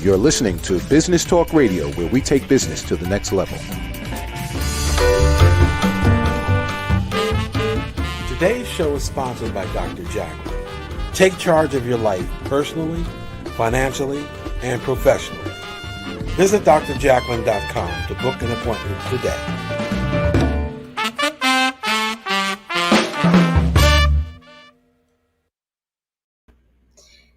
You're listening to Business Talk Radio, where we take business to the next level. Today's show is sponsored by Dr. Jacalyn. Take charge of your life personally, financially, and professionally. Visit drjacalyn.com to book an appointment today.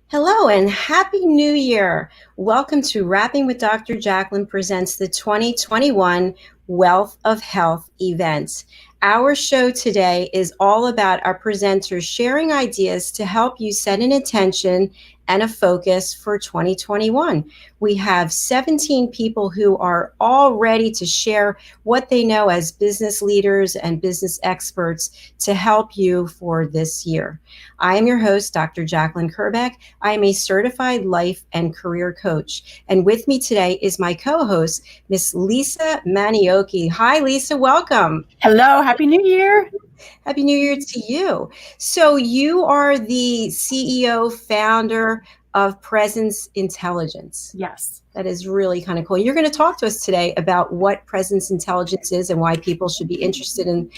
Hello and Happy New Year. Welcome to Rapping with Dr. Jacalyn presents the 2021 Wealth of Health event. Our show today is all about our presenters sharing ideas to help you set an intention and a focus for 2021. We have 17 people who are all ready to share what they know as business leaders and business experts to help you for this year. I am your host, Dr. Jacalyn Kerbeck. I am a certified life and career coach. And with me today is my co-host, Miss Lisa Manioki. Hi, Lisa. Welcome. Hello. Happy New Year. Happy New Year to you. So you are the CEO, founder of Presence Intelligence. Yes. That is really kind of cool. You're going to talk to us today about what Presence Intelligence is and why people should be interested in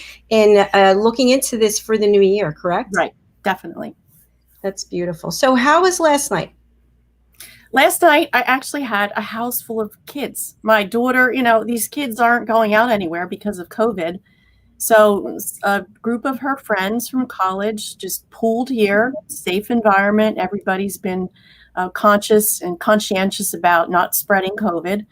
looking into this for the new year, correct? Right. Definitely. That's beautiful. So how was last night? Last night, I actually had a house full of kids. My daughter, these kids aren't going out anywhere because of COVID. So a group of her friends from college just pooled here, safe environment. Everybody's been conscious and conscientious about not spreading COVID.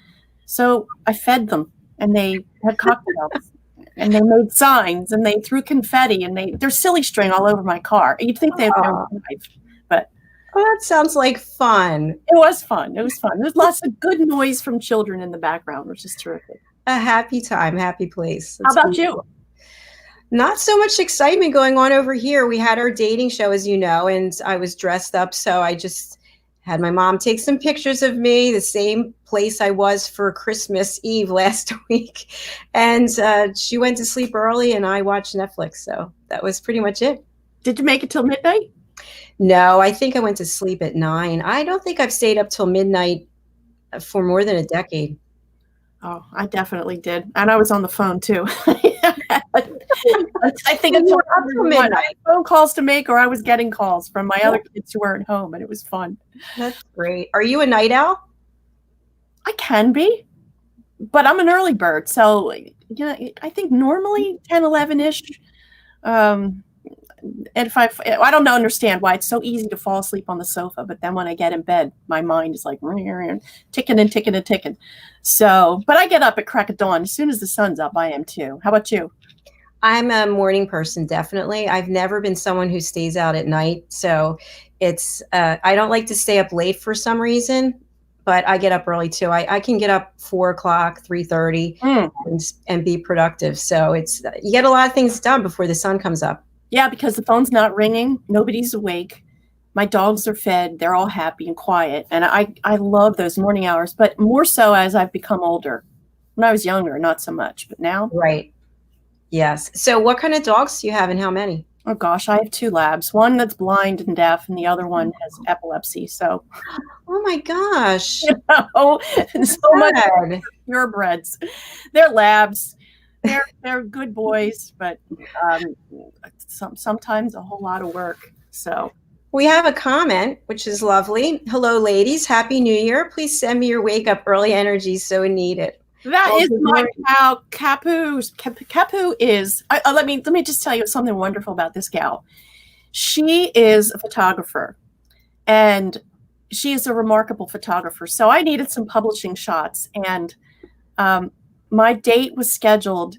So I fed them and they had cocktails and they made signs and they threw confetti and there's silly string all over my car. You'd think they would never life, but. Oh, that sounds like fun. It was fun. There's lots of good noise from children in the background, which is terrific. A happy time, happy place. How about you? Not so much excitement going on over here. We had our dating show, as you know, and I was dressed up. So I just had my mom take some pictures of me, the same place I was for Christmas Eve last week. And she went to sleep early and I watched Netflix. So that was pretty much it. Did you make it till midnight? No, I think I went to sleep at 9. I don't think I've stayed up till midnight for more than a decade. Oh, I definitely did. And I was on the phone too. I think it's midnight. Phone calls to make, or I was getting calls from my other kids who weren't home, and it was fun. That's great. Are you a night owl? I can be, but I'm an early bird. So, I think normally 10, 11-ish. And if I don't understand why it's so easy to fall asleep on the sofa, but then when I get in bed, my mind is like ticking and ticking and ticking. So, but I get up at crack of dawn. As soon as the sun's up, I am too. How about you? I'm a morning person, definitely. I've never been someone who stays out at night. So it's, I don't like to stay up late for some reason, but I get up early too. I can get up 4 o'clock, 3:30 and be productive. So you get a lot of things done before the sun comes up. Yeah, because the phone's not ringing. Nobody's awake. My dogs are fed. They're all happy and quiet. And I love those morning hours, but more so as I've become older. When I was younger, not so much, but now. Right. Yes. So what kind of dogs do you have and how many? Oh, gosh, I have 2 labs. One that's blind and deaf, and the other one has epilepsy. So. Oh, my gosh. So much purebreds. They're labs. They're good boys, but sometimes a whole lot of work. So we have a comment, which is lovely. Hello, ladies. Happy New Year. Please send me your wake up early energy so needed. That Well, is good my morning. cow, Capu. Capu is. Let me just tell you something wonderful about this gal. She is a photographer, and she is a remarkable photographer. So I needed some publishing shots, and my date was scheduled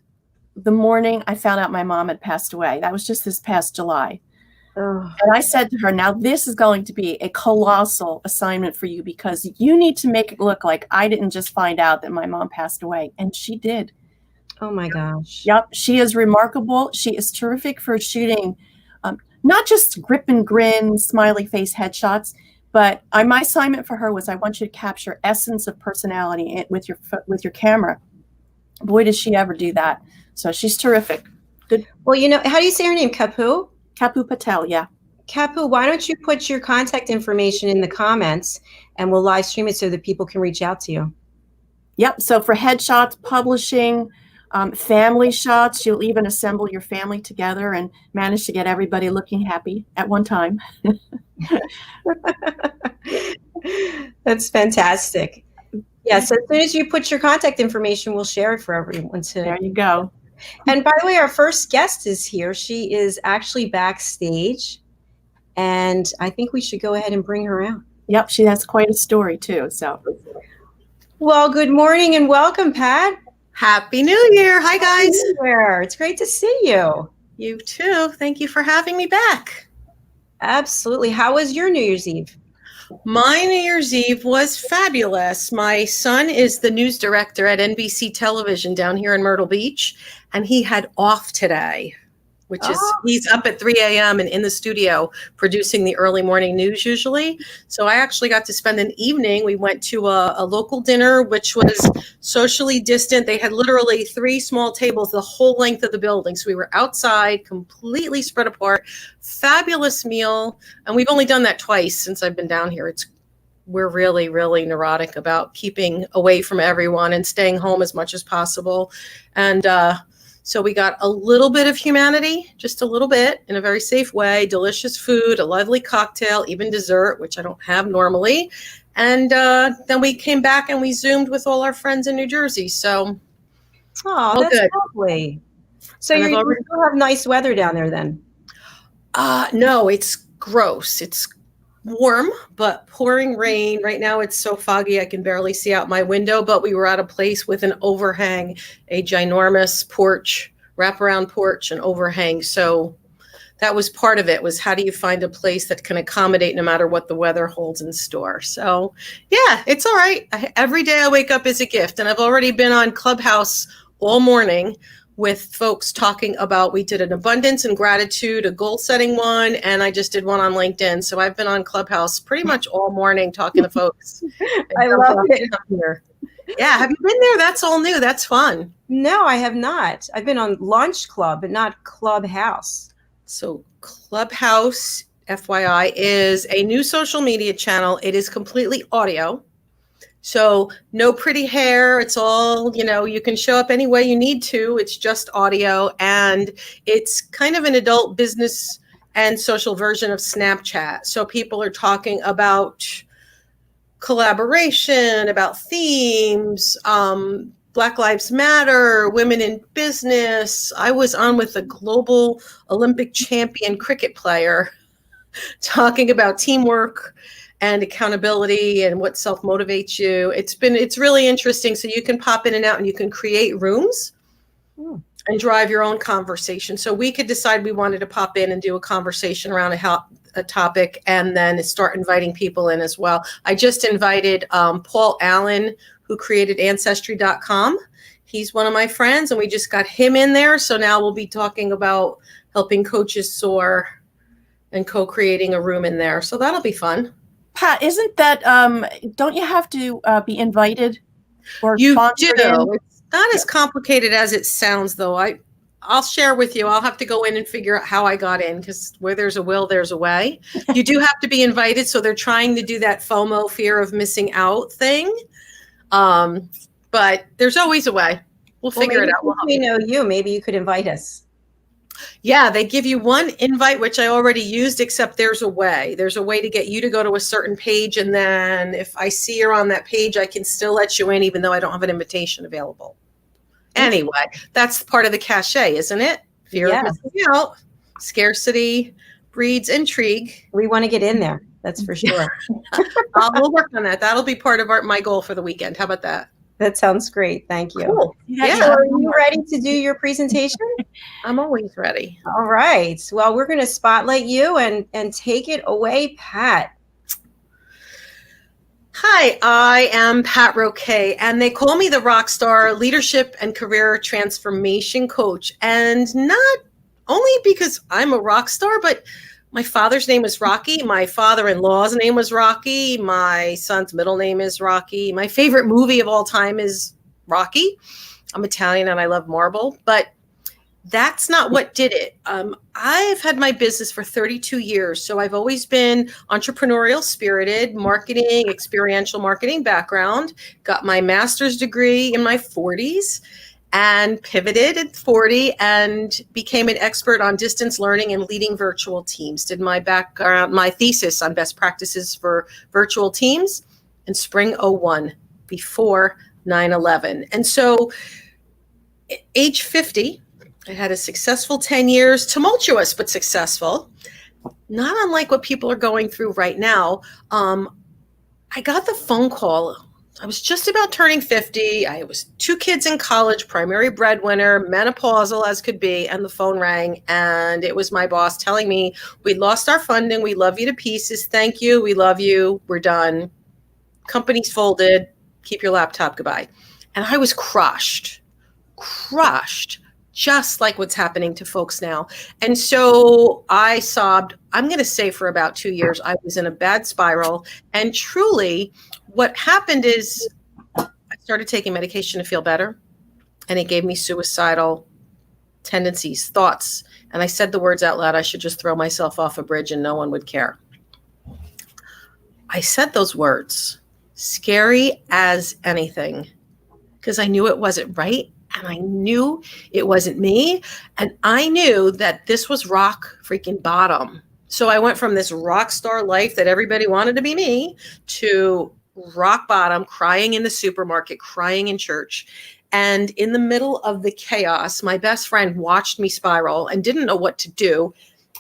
the morning I found out my mom had passed away. That was just this past July. Oh, And I said to her, now this is going to be a colossal assignment for you because you need to make it look like I didn't just find out that my mom passed away. And she did. oh my gosh. Yep. She is remarkable. She is terrific for shooting not just grip and grin, smiley face headshots, but my assignment for her was I want you to capture essence of personality with your camera. Boy, did she ever do that. So she's terrific. Good. Well, how do you say her name? Kapu? Kapu Patel, yeah. Kapu, why don't you put your contact information in the comments and we'll live stream it so that people can reach out to you. Yep. So for headshots, publishing, family shots, you'll even assemble your family together and manage to get everybody looking happy at one time. That's fantastic. Yeah, so as soon as you put your contact information, we'll share it for everyone to. There you go. And by the way, our first guest is here. She is actually backstage, and I think we should go ahead and bring her out. Yep, she has quite a story too. So, well, good morning and welcome, Pat. Happy New Year. Hi, guys. Happy New Year. It's great to see you. You too. Thank you for having me back. Absolutely. How was your New Year's Eve? My New Year's Eve was fabulous. My son is the news director at NBC Television down here in Myrtle Beach, and he had off today, which is he's up at 3 a.m. and in the studio producing the early morning news usually. So I actually got to spend an evening. We went to a local dinner, which was socially distant. They had literally 3 small tables the whole length of the building. So we were outside, completely spread apart. Fabulous meal. And we've only done that twice since I've been down here. We're really, really neurotic about keeping away from everyone and staying home as much as possible. And so we got a little bit of humanity, just a little bit, in a very safe way, delicious food, a lovely cocktail, even dessert, which I don't have normally. And then we came back and we Zoomed with all our friends in New Jersey. So, that's good. Lovely. So you still have nice weather down there then? No, it's gross. It's warm, but pouring rain. Right now it's so foggy I can barely see out my window, but we were at a place with an overhang, a ginormous porch, wraparound porch and overhang. So that was part of it, was how do you find a place that can accommodate no matter what the weather holds in store? So yeah, it's all right. Every day I wake up is a gift, and I've already been on Clubhouse all morning with folks talking about, we did an abundance and gratitude, a goal setting one, and I just did one on LinkedIn. So I've been on Clubhouse pretty much all morning talking to folks. I love it. Here. Yeah, have you been there? That's all new. That's fun. No, I have not. I've been on Lunch Club, but not Clubhouse. So Clubhouse, FYI, is a new social media channel. It is completely audio. So no pretty hair. It's all, you can show up any way you need to. It's just audio. And it's kind of an adult business and social version of Snapchat. So people are talking about collaboration, about themes, Black Lives Matter, women in business. I was on with a global Olympic champion cricket player talking about teamwork and accountability and what self-motivates you. It's really interesting. So you can pop in and out and you can create rooms and drive your own conversation. So we could decide we wanted to pop in and do a conversation around a topic and then start inviting people in as well. I just invited Paul Allen, who created Ancestry.com. He's one of my friends and we just got him in there. So now we'll be talking about helping coaches soar and co-creating a room in there. So that'll be fun. Pat, isn't that, don't you have to be invited or you sponsored do. in? It's not as complicated as it sounds, though. I'll share with you. I'll have to go in and figure out how I got in, because where there's a will, there's a way. You do have to be invited. So they're trying to do that FOMO, fear of missing out thing. But there's always a way. We'll figure it out. We know you. Maybe you could invite us. Yeah, they give you one invite, which I already used, except there's a way. There's a way to get you to go to a certain page. And then if I see you're on that page, I can still let you in, even though I don't have an invitation available. Anyway, that's part of the cachet, isn't it? Fear of missing out. Scarcity breeds intrigue. We want to get in there. That's for sure. We'll work on that. That'll be part of my goal for the weekend. How about that? That sounds great. Thank you. Cool. Yeah. So are you ready to do your presentation? I'm always ready. All right. Well, we're going to spotlight you and take it away, Pat. Hi, I am Pat Roquet, and they call me the Rockstar Leadership and Career Transformation Coach. And not only because I'm a rock star, but my father's name is Rocky. My father-in-law's name was Rocky. My son's middle name is Rocky. My favorite movie of all time is Rocky. I'm Italian and I love marble, but that's not what did it. I've had my business for 32 years. So I've always been entrepreneurial spirited, marketing, experiential marketing background, got my master's degree in my 40s and pivoted at 40 and became an expert on distance learning and leading virtual teams. Did my thesis on best practices for virtual teams in spring 01 before 9/11. And so at age 50, I had a successful 10 years, tumultuous but successful, not unlike what people are going through right now. I got the phone call. I was just about turning 50. I was 2 kids in college, primary breadwinner, menopausal as could be, and the phone rang, and it was my boss telling me, we lost our funding. We love you to pieces. Thank you. We love you. We're done. Company's folded. Keep your laptop. Goodbye. And I was crushed, just like what's happening to folks now. And so I sobbed, I'm going to say for about 2 years. I was in a bad spiral. And truly, what happened is I started taking medication to feel better. And it gave me suicidal tendencies, thoughts. And I said the words out loud, I should just throw myself off a bridge and no one would care. I said those words, scary as anything, because I knew it wasn't right. And I knew it wasn't me. And I knew that this was rock freaking bottom. So I went from this rock star life that everybody wanted to be me to rock bottom, crying in the supermarket, crying in church. And in the middle of the chaos, my best friend watched me spiral and didn't know what to do.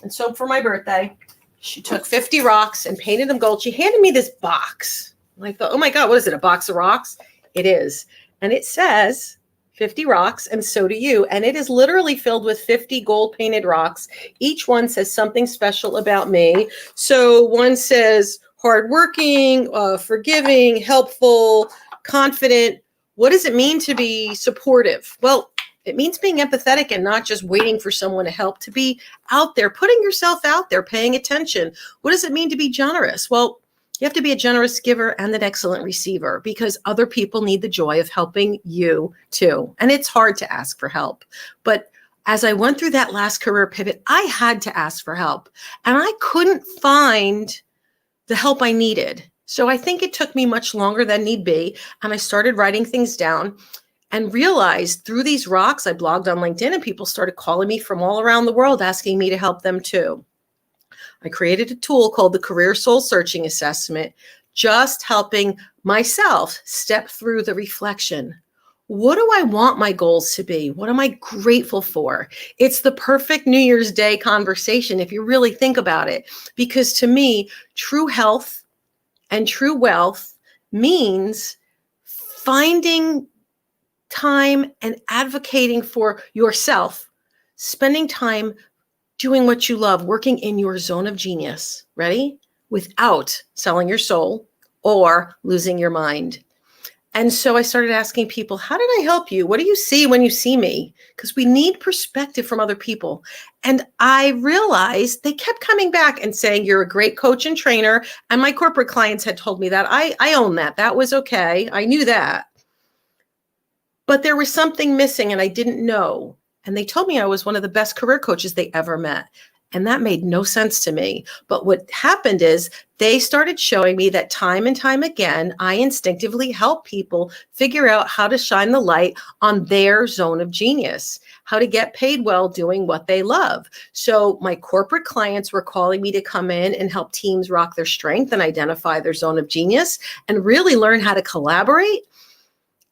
And so for my birthday, she took 50 rocks and painted them gold. She handed me this box. And I thought, oh my God, what is it? A box of rocks? It is. And it says 50 rocks, and so do you. And it is literally filled with 50 gold painted rocks. Each one says something special about me. So one says hardworking, forgiving, helpful, confident. What does it mean to be supportive? Well, it means being empathetic and not just waiting for someone to help, to be out there, putting yourself out there, paying attention. What does it mean to be generous? Well, you have to be a generous giver and an excellent receiver, because other people need the joy of helping you too. And it's hard to ask for help. But as I went through that last career pivot, I had to ask for help, and I couldn't find the help I needed. So I think it took me much longer than need be. And I started writing things down and realized through these rocks, I blogged on LinkedIn and people started calling me from all around the world, asking me to help them too. I created a tool called the Career Soul Searching Assessment, just helping myself step through the reflection. What do I want my goals to be? What am I grateful for? It's the perfect New Year's Day conversation, if you really think about it, because to me, true health and true wealth means finding time and advocating for yourself, spending time doing what you love, working in your zone of genius, ready? Without selling your soul or losing your mind. And so I started asking people, how did I help you? What do you see when you see me? Because we need perspective from other people. And I realized they kept coming back and saying, you're a great coach and trainer. And my corporate clients had told me that. I own that. That was okay. I knew that. But there was something missing and I didn't know. And they told me I was one of the best career coaches they ever met. And that made no sense to me. But what happened is they started showing me that time and time again, I instinctively help people figure out how to shine the light on their zone of genius, how to get paid well doing what they love. So my corporate clients were calling me to come in and help teams rock their strength and identify their zone of genius and really learn how to collaborate.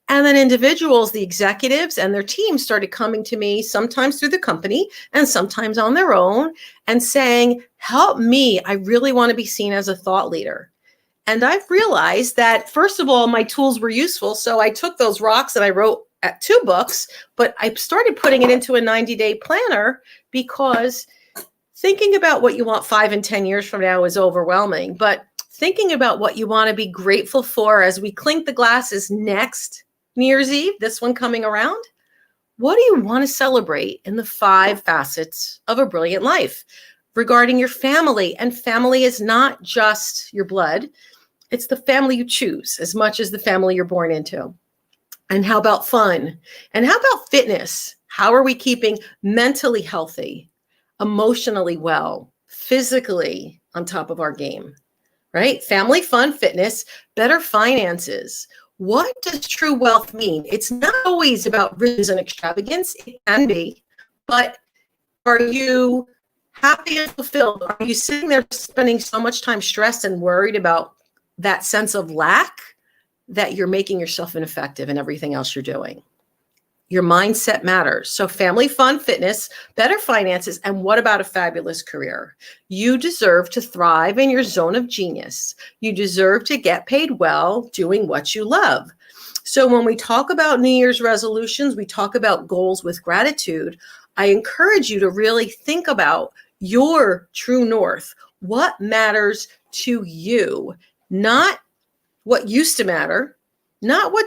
And then individuals, the executives and their teams started coming to me, sometimes through the company and sometimes on their own, and saying, help me. I really want to be seen as a thought leader. And I've realized that, first of all, my tools were useful. So I took those rocks and I wrote at 2 books, but I started putting it into a 90-day planner because thinking about what you want 5 and 10 years from now is overwhelming. But thinking about what you want to be grateful for as we clink the glasses next New Year's Eve, this one coming around, what do you want to celebrate in the 5 facets of a brilliant life regarding your family? And family is not just your blood. It's the family you choose as much as the family you're born into. And how about fun? And how about fitness? How are we keeping mentally healthy, emotionally well, physically on top of our game, right? Family, fun, fitness, better finances. What does true wealth mean? It's not always about riches and extravagance. It can be, but are you happy and fulfilled? Are you sitting there spending so much time stressed and worried about that sense of lack that you're making yourself ineffective in everything else you're doing? Your mindset matters. So family, fun, fitness, better finances, and what about a fabulous career? You deserve to thrive in your zone of genius. You deserve to get paid well doing what you love. So when we talk about New Year's resolutions, we talk about goals with gratitude. I encourage you to really think about your true north. What matters to you? Not what used to matter, not what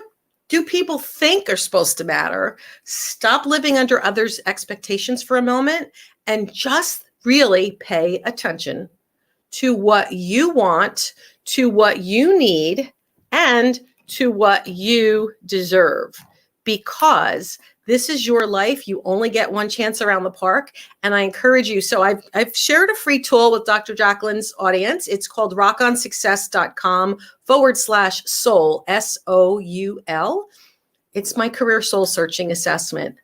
do people think are supposed to matter. Stop living under others' expectations for a moment and just really pay attention to what you want, to what you need, and to what you deserve. Because this is your life. You only get one chance around the park. And I encourage you. So I've shared a free tool with Dr. Jacalyn's audience. It's called rockonsuccess.com/soul, SOUL. It's my career soul searching assessment.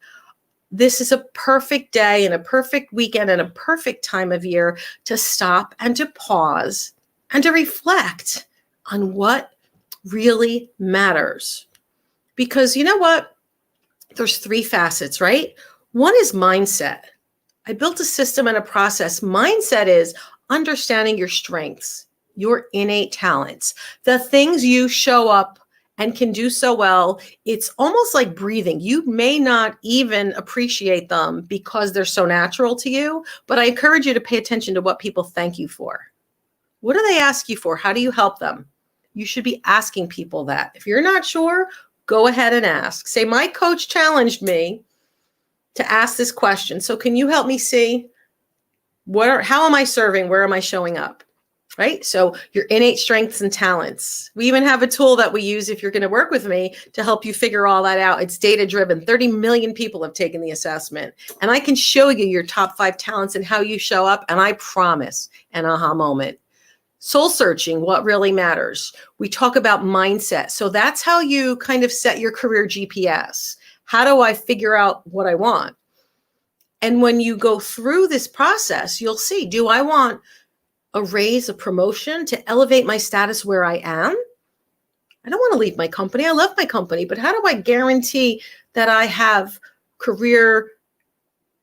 This is a perfect day and a perfect weekend and a perfect time of year to stop and to pause and to reflect on what really matters. Because you know what? There's 3 facets, right? One is mindset. I built a system and a process. Mindset is understanding your strengths, your innate talents, the things you show up and can do so well. It's almost like breathing. You may not even appreciate them because they're so natural to you, but I encourage you to pay attention to what people thank you for. What do they ask you for? How do you help them? You should be asking people that. If you're not sure, go ahead and ask. Say, my coach challenged me to ask this question. So can you help me see how am I serving? Where am I showing up? Right? So your innate strengths and talents. We even have a tool that we use if you're going to work with me to help you figure all that out. It's data driven. 30 million people have taken the assessment. And I can show you your top 5 talents and how you show up. And I promise an aha moment. Soul searching, what really matters. We talk about mindset. So that's how you kind of set your career GPS. How do I figure out what I want? And when you go through this process, you'll see, do I want a raise, a promotion to elevate my status where I am? I don't want to leave my company. I love my company, but how do I guarantee that I have career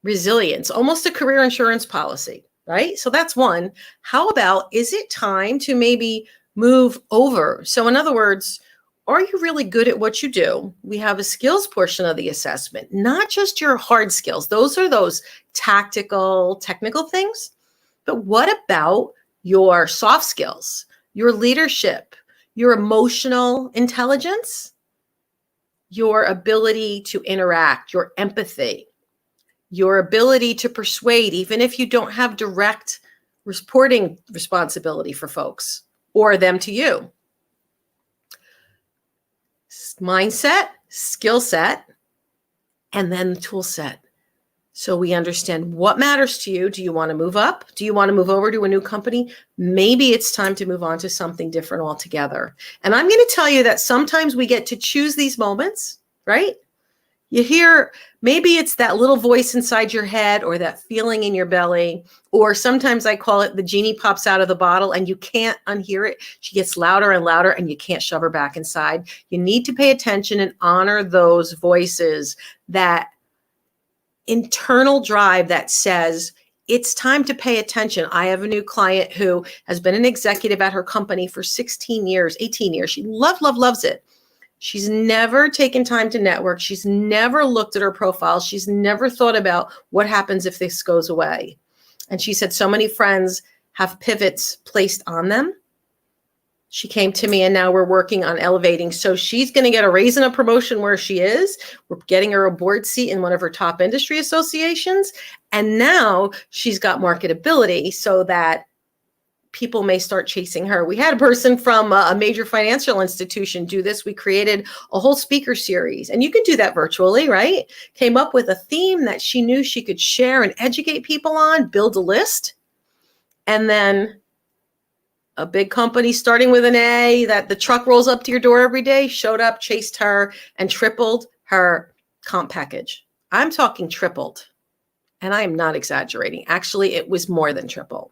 resilience, almost a career insurance policy? Right? So that's one. How about, is it time to maybe move over? So in other words, are you really good at what you do? We have a skills portion of the assessment, not just your hard skills. Those are those tactical, technical things. But what about your soft skills, your leadership, your emotional intelligence, your ability to interact, your empathy, your ability to persuade, even if you don't have direct reporting responsibility for folks or them to you. Mindset, skill set, and then the tool set. So we understand what matters to you. Do you want to move up? Do you want to move over to a new company? Maybe it's time to move on to something different altogether. And I'm going to tell you that sometimes we get to choose these moments, right? You hear, maybe it's that little voice inside your head or that feeling in your belly, or sometimes I call it the genie pops out of the bottle and you can't unhear it. She gets louder and louder and you can't shove her back inside. You need to pay attention and honor those voices, that internal drive that says, it's time to pay attention. I have a new client who has been an executive at her company for 16 years, 18 years. She loves it. She's never taken time to network. She's never looked at her profile. She's never thought about what happens if this goes away. And she said so many friends have pivots placed on them. She came to me and now we're working on elevating. So she's going to get a raise and a promotion where she is. We're getting her a board seat in one of her top industry associations. And now she's got marketability so that people may start chasing her. We had a person from a major financial institution do this. We created a whole speaker series, and you can do that virtually, right? Came up with a theme that she knew she could share and educate people on, build a list. And then a big company starting with an A that the truck rolls up to your door every day showed up, chased her, and tripled her comp package. I'm talking tripled. And I am not exaggerating. Actually, it was more than triple.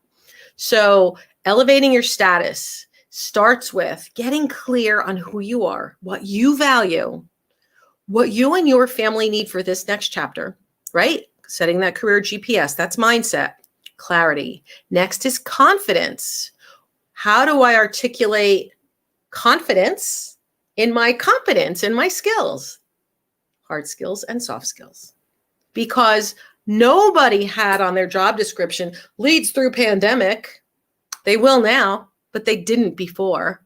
So elevating your status starts with getting clear on who you are, what you value, what you and your family need for this next chapter, right? Setting that career GPS, that's mindset, clarity. Next is confidence. How do I articulate confidence in my competence, in my skills, hard skills and soft skills? Because nobody had on their job description leads through pandemic. They will now, but they didn't before,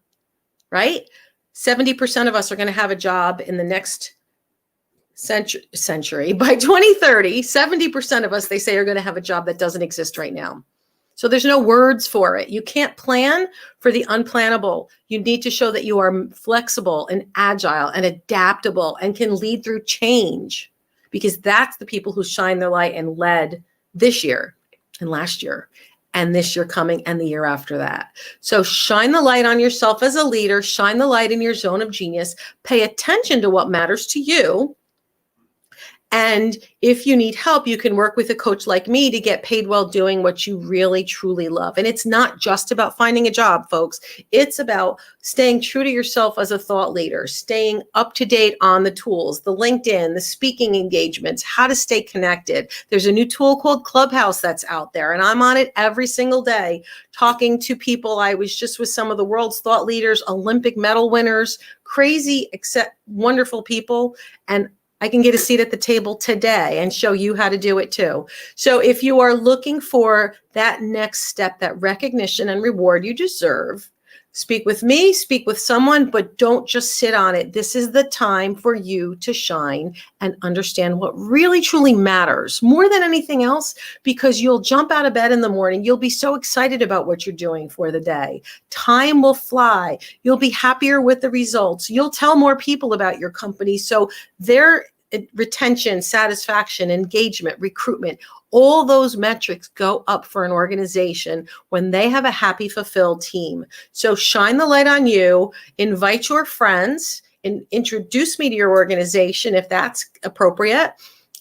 right? 70% of us are going to have a job in the next century. By 2030, 70% of us, they say, are going to have a job that doesn't exist right now. So there's no words for it. You can't plan for the unplannable. You need to show that you are flexible and agile and adaptable and can lead through change, because that's the people who shine their light and led this year and last year and this year coming and the year after that. So shine the light on yourself as a leader, shine the light in your zone of genius, pay attention to what matters to you. And if you need help, you can work with a coach like me to get paid well doing what you really, truly love. And it's not just about finding a job, folks. It's about staying true to yourself as a thought leader, staying up to date on the tools, the LinkedIn, the speaking engagements, how to stay connected. There's a new tool called Clubhouse that's out there, and I'm on it every single day, talking to people. I was just with some of the world's thought leaders, Olympic medal winners, crazy, except wonderful people. And I can get a seat at the table today and show you how to do it too. So if you are looking for that next step, that recognition and reward you deserve, speak with me, speak with someone, but don't just sit on it. This is the time for you to shine and understand what really truly matters more than anything else, because you'll jump out of bed in the morning. You'll be so excited about what you're doing for the day. Time will fly. You'll be happier with the results. You'll tell more people about your company. So their retention, satisfaction, engagement, recruitment, all those metrics go up for an organization when they have a happy, fulfilled team. So shine the light on you, invite your friends, and introduce me to your organization if that's appropriate,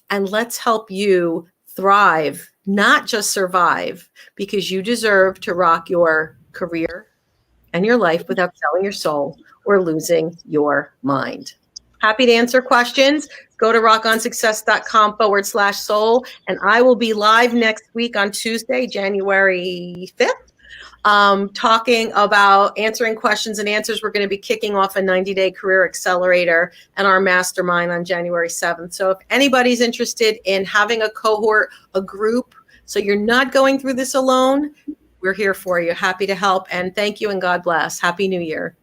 and let's help you thrive, not just survive, because you deserve to rock your career and your life without selling your soul or losing your mind. Happy to answer questions. Go to rockonsuccess.com/soul. And I will be live next week on Tuesday, January 5th, talking about answering questions and answers. We're going to be kicking off a 90-day career accelerator and our mastermind on January 7th. So if anybody's interested in having a cohort, a group, so you're not going through this alone, we're here for you. Happy to help. And thank you and God bless. Happy New Year.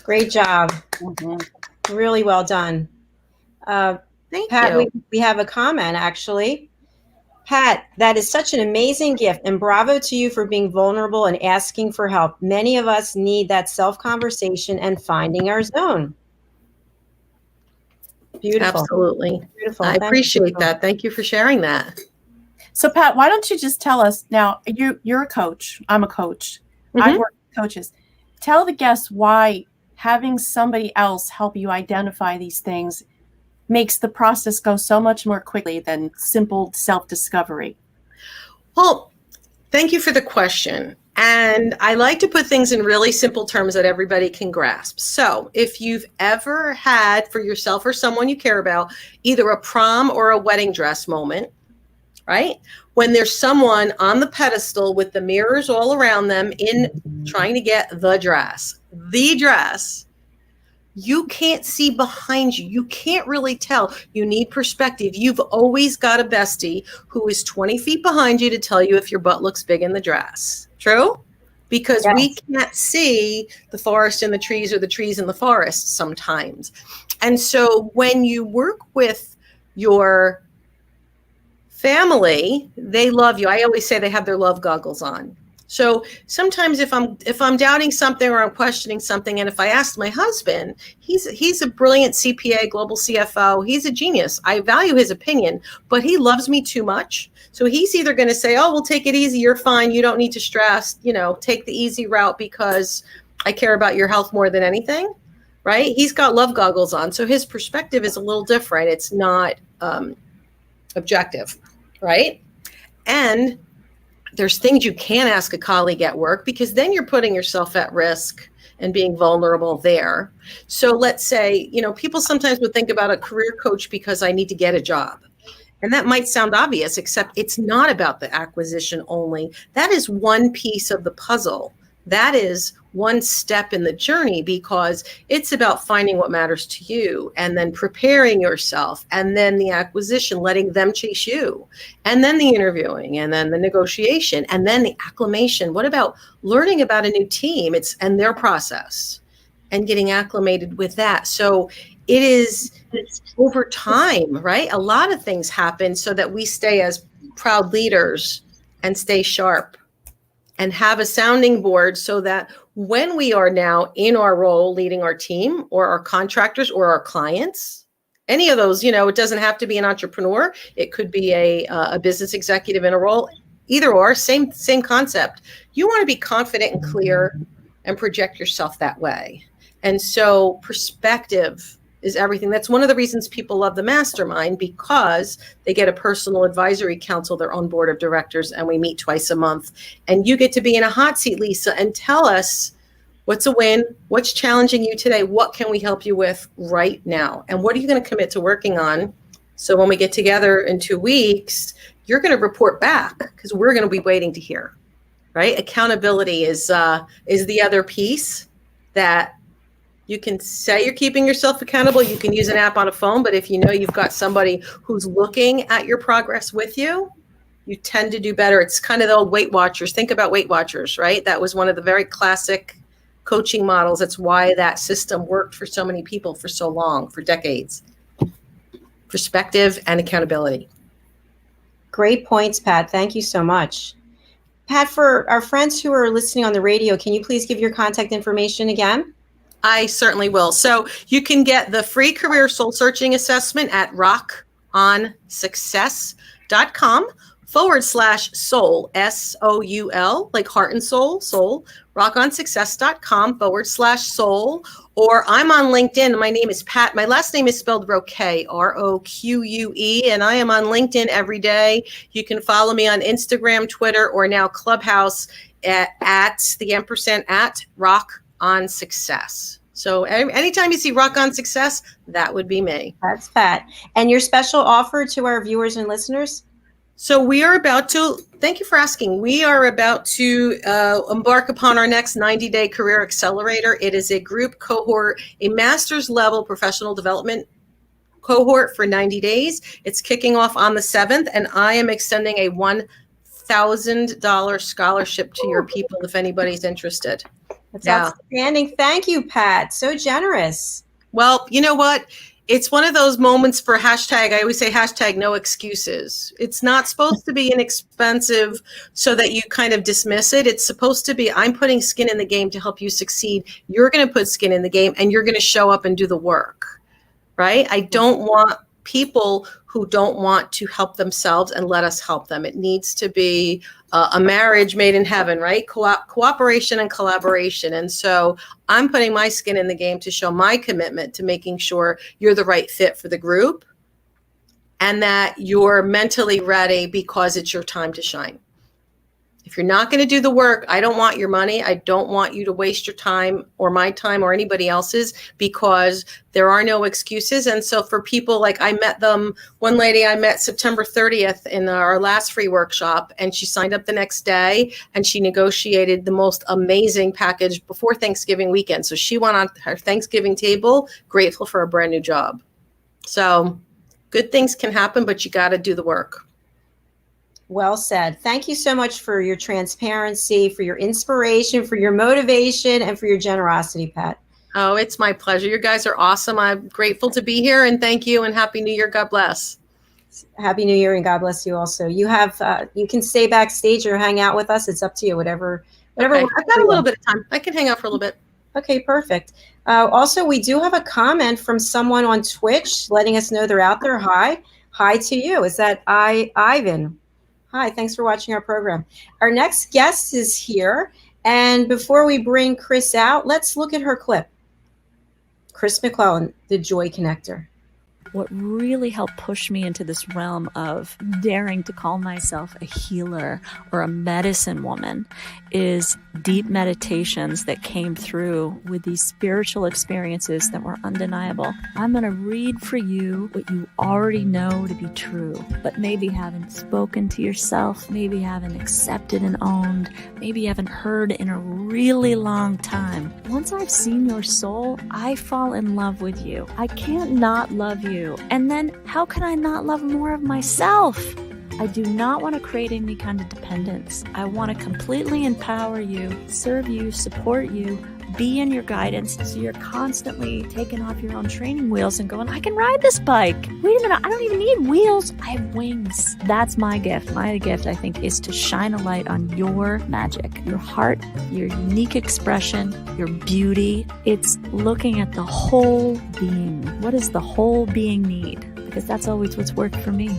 Great job. Really well done. Thank Pat, you. we have a comment, actually. Pat, that is such an amazing gift, and bravo to you for being vulnerable and asking for help. Many of us need that self-conversation and finding our zone. Beautiful. Absolutely. Beautiful. I Thank you. appreciate that. Thank you for sharing that. So Pat, why don't you just tell us now, you're a coach. I'm a coach. I work with coaches. Tell the guests why having somebody else help you identify these things makes the process go so much more quickly than simple self-discovery. Well, thank you for the question. And I like to put things in really simple terms that everybody can grasp. So if you've ever had for yourself or someone you care about, either a prom or a wedding dress moment, right? When there's someone on the pedestal with the mirrors all around them in trying to get the dress, you can't see behind you. You can't really tell. You need perspective. You've always got a bestie who is 20 feet behind you to tell you if your butt looks big in the dress. True? Because we can't see the forest in the trees or the trees in the forest sometimes. And so when you work with your family, they love you. I always say they have their love goggles on. So sometimes if I'm doubting something or I'm questioning something, and if I ask my husband, he's a brilliant CPA, global CFO, he's a genius. I value his opinion, but he loves me too much. So he's either going to say, "Oh, we'll take it easy. You're fine. You don't need to stress. Take the easy route because I care about your health more than anything." Right? He's got love goggles on, so his perspective is a little different. It's not objective, right? And there's things you can't ask a colleague at work because then you're putting yourself at risk and being vulnerable there. So let's say, people sometimes would think about a career coach because I need to get a job. And that might sound obvious, except it's not about the acquisition only. That is one piece of the puzzle. That is one step in the journey because it's about finding what matters to you and then preparing yourself and then the acquisition, letting them chase you and then the interviewing and then the negotiation and then the acclimation. What about learning about a new team? And their process and getting acclimated with that. So it is over time, right? A lot of things happen so that we stay as proud leaders and stay sharp and have a sounding board so that when we are now in our role leading our team or our contractors or our clients, any of those, it doesn't have to be an entrepreneur. It could be a business executive in a role, either or, same concept. You want to be confident and clear and project yourself that way. And so perspective is everything. That's one of the reasons people love the mastermind, because they get a personal advisory council, their own board of directors, and we meet twice a month. And you get to be in a hot seat, Lisa, and tell us what's a win, what's challenging you today, what can we help you with right now, and what are you going to commit to working on? So when we get together in 2 weeks, you're going to report back because we're going to be waiting to hear, right? Accountability is the other piece that you can say you're keeping yourself accountable. You can use an app on a phone, but if you've got somebody who's looking at your progress with you, you tend to do better. It's kind of the old Weight Watchers. Think about Weight Watchers, right? That was one of the very classic coaching models. That's why that system worked for so many people for so long, for decades. Perspective and accountability. Great points, Pat. Thank you so much. Pat, for our friends who are listening on the radio, can you please give your contact information again? I certainly will. So you can get the free career soul searching assessment at rockonsuccess.com/soul, SOUL, like heart and soul, rockonsuccess.com/soul. Or I'm on LinkedIn. My name is Pat. My last name is spelled Roque, ROQUE, and I am on LinkedIn every day. You can follow me on Instagram, Twitter, or now Clubhouse at the @ at Rock on Success. So anytime you see Rock on Success, that would be me. That's Pat. And your special offer to our viewers and listeners? So we are about to, thank you for asking. We are about to embark upon our next 90-day career accelerator. It is a group cohort, a master's level professional development cohort for 90 days. It's kicking off on the 7th, and I am extending a $1,000 scholarship to your people if anybody's interested. That's outstanding. Thank you, Pat. So generous. Well, you know what? It's one of those moments for hashtag, I always say hashtag no excuses. It's not supposed to be inexpensive so that you kind of dismiss it. It's supposed to be, I'm putting skin in the game to help you succeed. You're going to put skin in the game and you're going to show up and do the work. right? I don't want people who don't want to help themselves and let us help them. It needs to be a marriage made in heaven, right? Cooperation and collaboration. And so I'm putting my skin in the game to show my commitment to making sure you're the right fit for the group and that you're mentally ready because it's your time to shine. If you're not going to do the work, I don't want your money. I don't want you to waste your time or my time or anybody else's, because there are no excuses. And so for people like, I met them, one lady I met September 30th in our last free workshop, and she signed up the next day and she negotiated the most amazing package before Thanksgiving weekend. So she went on her Thanksgiving table, grateful for a brand new job. So good things can happen, but you got to do the work. Well said. Thank you so much for your transparency, for your inspiration, for your motivation, and for your generosity, Pat. Oh, it's my pleasure. You guys are awesome. I'm grateful to be here, and thank you, and Happy New Year. God bless. Happy New Year, and God bless you also. You have you can stay backstage or hang out with us. It's up to you, whatever. Okay. I've got a little bit of time. I can hang out for a little bit. Okay, perfect. Also, we do have a comment from someone on Twitch letting us know they're out there. Hi to you. Is that Ivan? Hi, thanks for watching our program. Our next guest is here. And before we bring Chris out, let's look at her clip. Chris McClellan, the Joy Connector. What really helped push me into this realm of daring to call myself a healer or a medicine woman is deep meditations that came through with these spiritual experiences that were undeniable. I'm going to read for you what you already know to be true, but maybe haven't spoken to yourself, maybe haven't accepted and owned, maybe haven't heard in a really long time. Once I've seen your soul, I fall in love with you. I can't not love you. And then how can I not love more of myself? I do not want to create any kind of dependence. I want to completely empower you, serve you, support you, be in your guidance, so you're constantly taking off your own training wheels and going, I can ride this bike. Wait a minute, I don't even need wheels. I have wings. That's my gift. My gift, I think, is to shine a light on your magic, your heart, your unique expression, your beauty. It's looking at the whole being. What does the whole being need? Because that's always what's worked for me.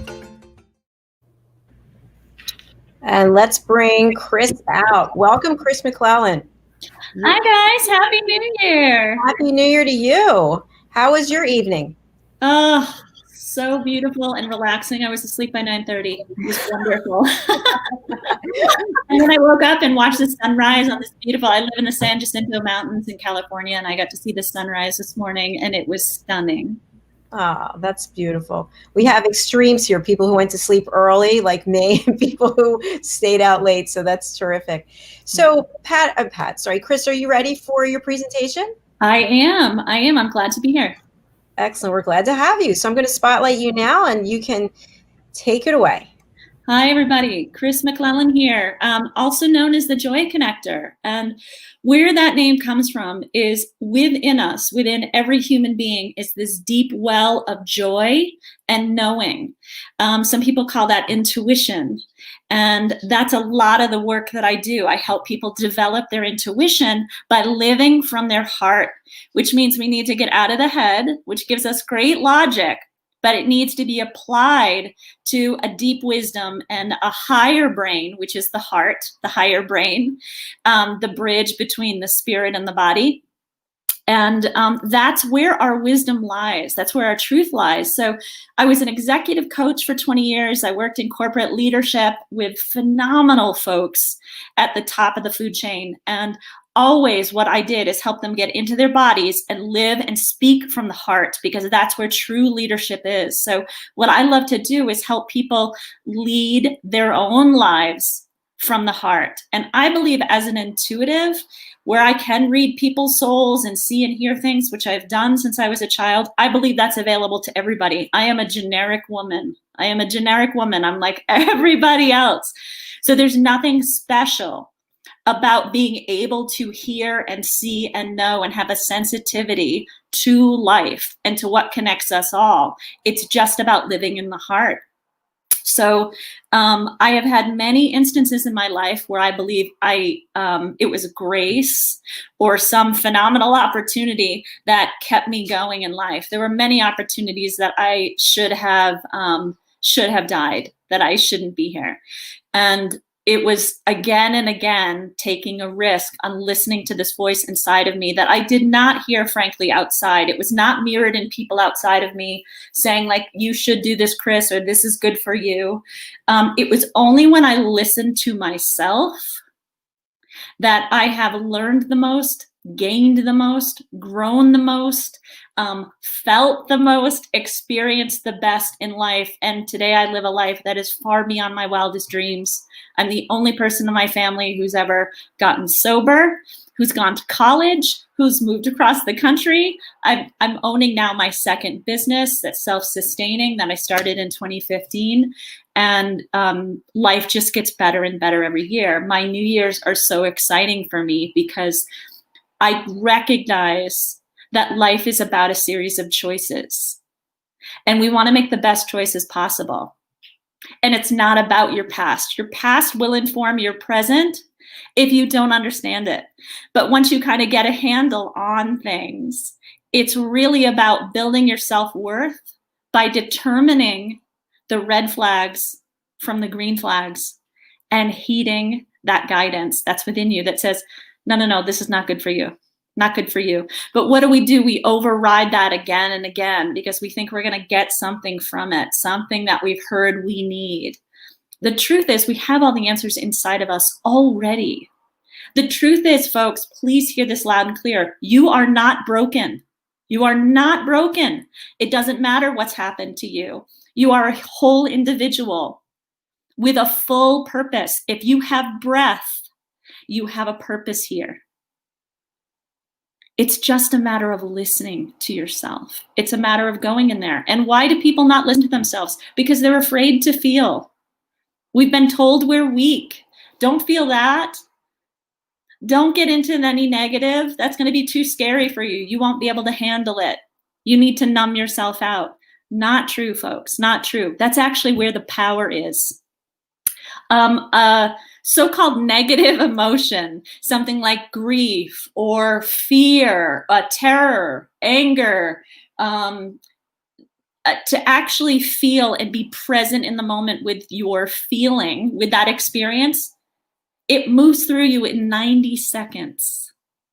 And let's bring Chris out. Welcome, Chris McClellan. Hi, guys. Happy New Year. Happy New Year to you. How was your evening? Oh, so beautiful and relaxing. I was asleep by 9:30. It was wonderful. And then I woke up and watched the sunrise on this beautiful, I live in the San Jacinto Mountains in California, and I got to see the sunrise this morning, and it was stunning. Oh, that's beautiful. We have extremes here, people who went to sleep early like me and people who stayed out late. So that's terrific. So Chris, are you ready for your presentation? I am. I'm glad to be here. Excellent. We're glad to have you. So I'm going to spotlight you now and you can take it away. Hi, everybody. Chris McClellan here, also known as the Joy Connector. And where that name comes from is within us, within every human being, is this deep well of joy and knowing. Some people call that intuition. And that's a lot of the work that I do. I help people develop their intuition by living from their heart, which means we need to get out of the head, which gives us great logic, but it needs to be applied to a deep wisdom and a higher brain, which is the heart, the higher brain, the bridge between the spirit and the body. And that's where our wisdom lies. That's where our truth lies. So I was an executive coach for 20 years. I worked in corporate leadership with phenomenal folks at the top of the food chain. And always what I did is help them get into their bodies and live and speak from the heart, because that's where true leadership is. So what I love to do is help people lead their own lives from the heart. And I believe as an intuitive, where I can read people's souls and see and hear things, which I've done since I was a child, I believe that's available to everybody. I am a generic woman. I'm like everybody else. So there's nothing special about being able to hear and see and know and have a sensitivity to life and to what connects us all. It's just about living in the heart. So I have had many instances in my life where I believe it was grace or some phenomenal opportunity that kept me going in life. There were many opportunities that I should have died, that I shouldn't be here. And it was again and again taking a risk on listening to this voice inside of me that I did not hear, frankly, outside. It was not mirrored in people outside of me saying, like, you should do this, Chris, or this is good for you. It was only when I listened to myself that I have learned the most, gained the most, grown the most, felt the most, experienced the best in life. And today I live a life that is far beyond my wildest dreams. I'm the only person in my family who's ever gotten sober, who's gone to college, who's moved across the country. I'm owning now my second business that's self-sustaining that I started in 2015. And life just gets better and better every year. My New Year's are so exciting for me because I recognize that life is about a series of choices. And we want to make the best choices possible. And it's not about your past. Your past will inform your present if you don't understand it. But once you kind of get a handle on things, it's really about building your self-worth by determining the red flags from the green flags and heeding that guidance that's within you that says, no, this is not good for you. Not good for you. But what do? We override that again and again because we think we're going to get something from it, something that we've heard we need. The truth is we have all the answers inside of us already. The truth is, folks, please hear this loud and clear. You are not broken. You are not broken. It doesn't matter what's happened to you. You are a whole individual with a full purpose. If you have breath, you have a purpose here. It's just a matter of listening to yourself. It's a matter of going in there. And why do people not listen to themselves? Because they're afraid to feel. We've been told we're weak. Don't feel that. Don't get into any negative. That's going to be too scary for you. You won't be able to handle it. You need to numb yourself out. Not true, folks. Not true. That's actually where the power is. So-called negative emotion, something like grief or fear, terror, anger, to actually feel and be present in the moment with your feeling, with that experience, it moves through you in 90 seconds.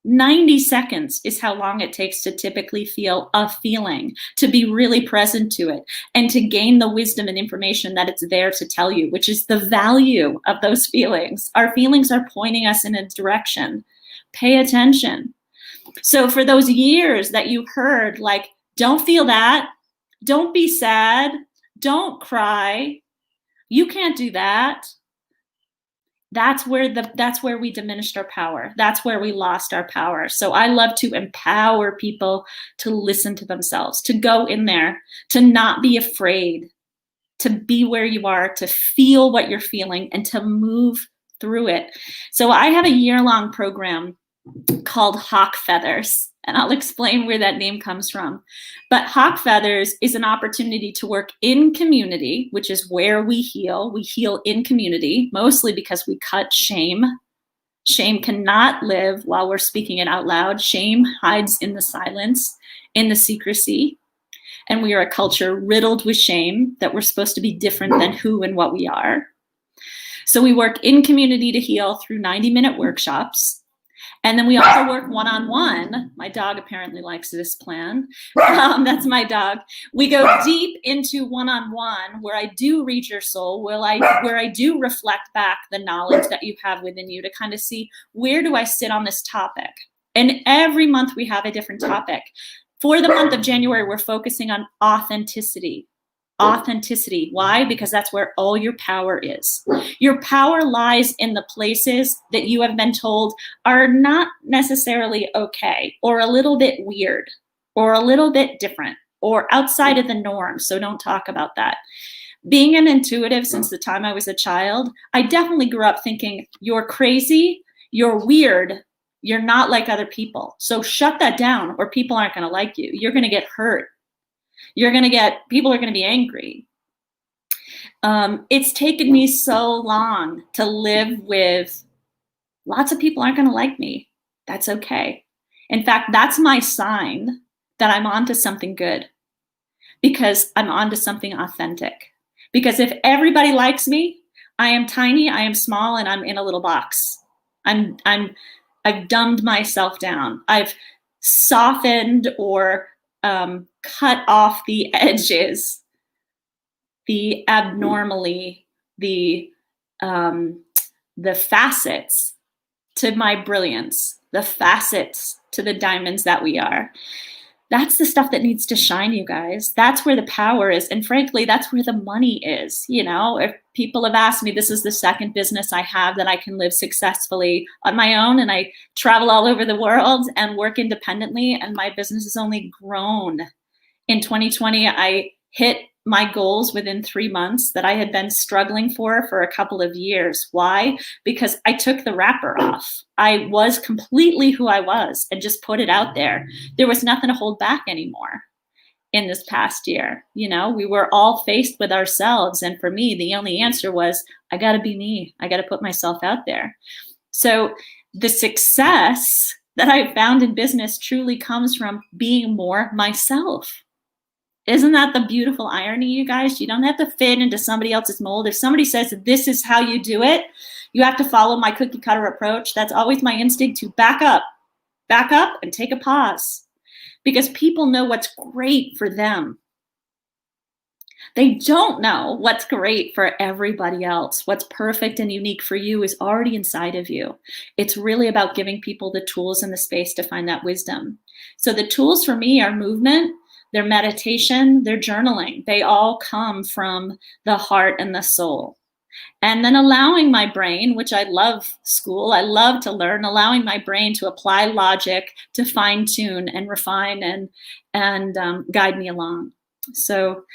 90 seconds is how long it takes to typically feel a feeling, to be really present to it, and to gain the wisdom and information that it's there to tell you, which is the value of those feelings. Our feelings are pointing us in a direction. Pay attention. So for those years that you heard, like, don't feel that, don't be sad, don't cry, you can't do that. That's where we diminished our power. That's where we lost our power. So I love to empower people to listen to themselves, to go in there, to not be afraid, to be where you are, to feel what you're feeling, and to move through it. So I have a year-long program called Hawk Feathers, and I'll explain where that name comes from. But Hawk Feathers is an opportunity to work in community, which is where we heal. We heal in community, mostly because we cut shame. Shame cannot live while we're speaking it out loud. Shame hides in the silence, in the secrecy. And we are a culture riddled with shame that we're supposed to be different than who and what we are. So we work in community to heal through 90-minute workshops. And then we also work one-on-one. My dog apparently likes this plan. That's my dog. We go deep into one-on-one where I do read your soul, where I do reflect back the knowledge that you have within you to kind of see, where do I sit on this topic? And every month we have a different topic. For the month of January, we're focusing on authenticity. Authenticity. Why? Because that's where all your power is. Your power lies in the places that you have been told are not necessarily okay, or a little bit weird, or a little bit different, or outside of the norm. So don't talk about that. Being an intuitive since the time I was a child, I definitely grew up thinking, you're crazy, you're weird, you're not like other people. So shut that down, or people aren't going to like you. You're going to get hurt. People are going to be angry. It's taken me so long to live with lots of people aren't going to like me. That's okay. In fact, that's my sign that I'm onto something good, because I'm onto something authentic. Because if everybody likes me, I am tiny, I am small, and I'm in a little box. I've dumbed myself down. I've softened or cut off the edges, the abnormally, the facets to my brilliance, the facets to the diamonds that we are. That's the stuff that needs to shine, you guys. That's where the power is. And frankly, that's where the money is. You know, if people have asked me, this is the second business I have that I can live successfully on my own. And I travel all over the world and work independently. And my business has only grown. In 2020, I hit my goals within 3 months that I had been struggling for a couple of years. Why? Because I took the wrapper off. I was completely who I was and just put it out there. There was nothing to hold back anymore in this past year. You know, we were all faced with ourselves. And for me, the only answer was, I got to be me. I got to put myself out there. So the success that I found in business truly comes from being more myself. Isn't that the beautiful irony, you guys? You don't have to fit into somebody else's mold. If somebody says this is how you do it, you have to follow my cookie cutter approach. That's always my instinct to back up and take a pause, because people know what's great for them. They don't know what's great for everybody else. What's perfect and unique for you is already inside of you. It's really about giving people the tools and the space to find that wisdom. So the tools for me are movement, their meditation, their journaling. They all come from the heart and the soul. And then allowing my brain, which I love school, I love to learn, allowing my brain to apply logic, to fine tune and refine and guide me along. So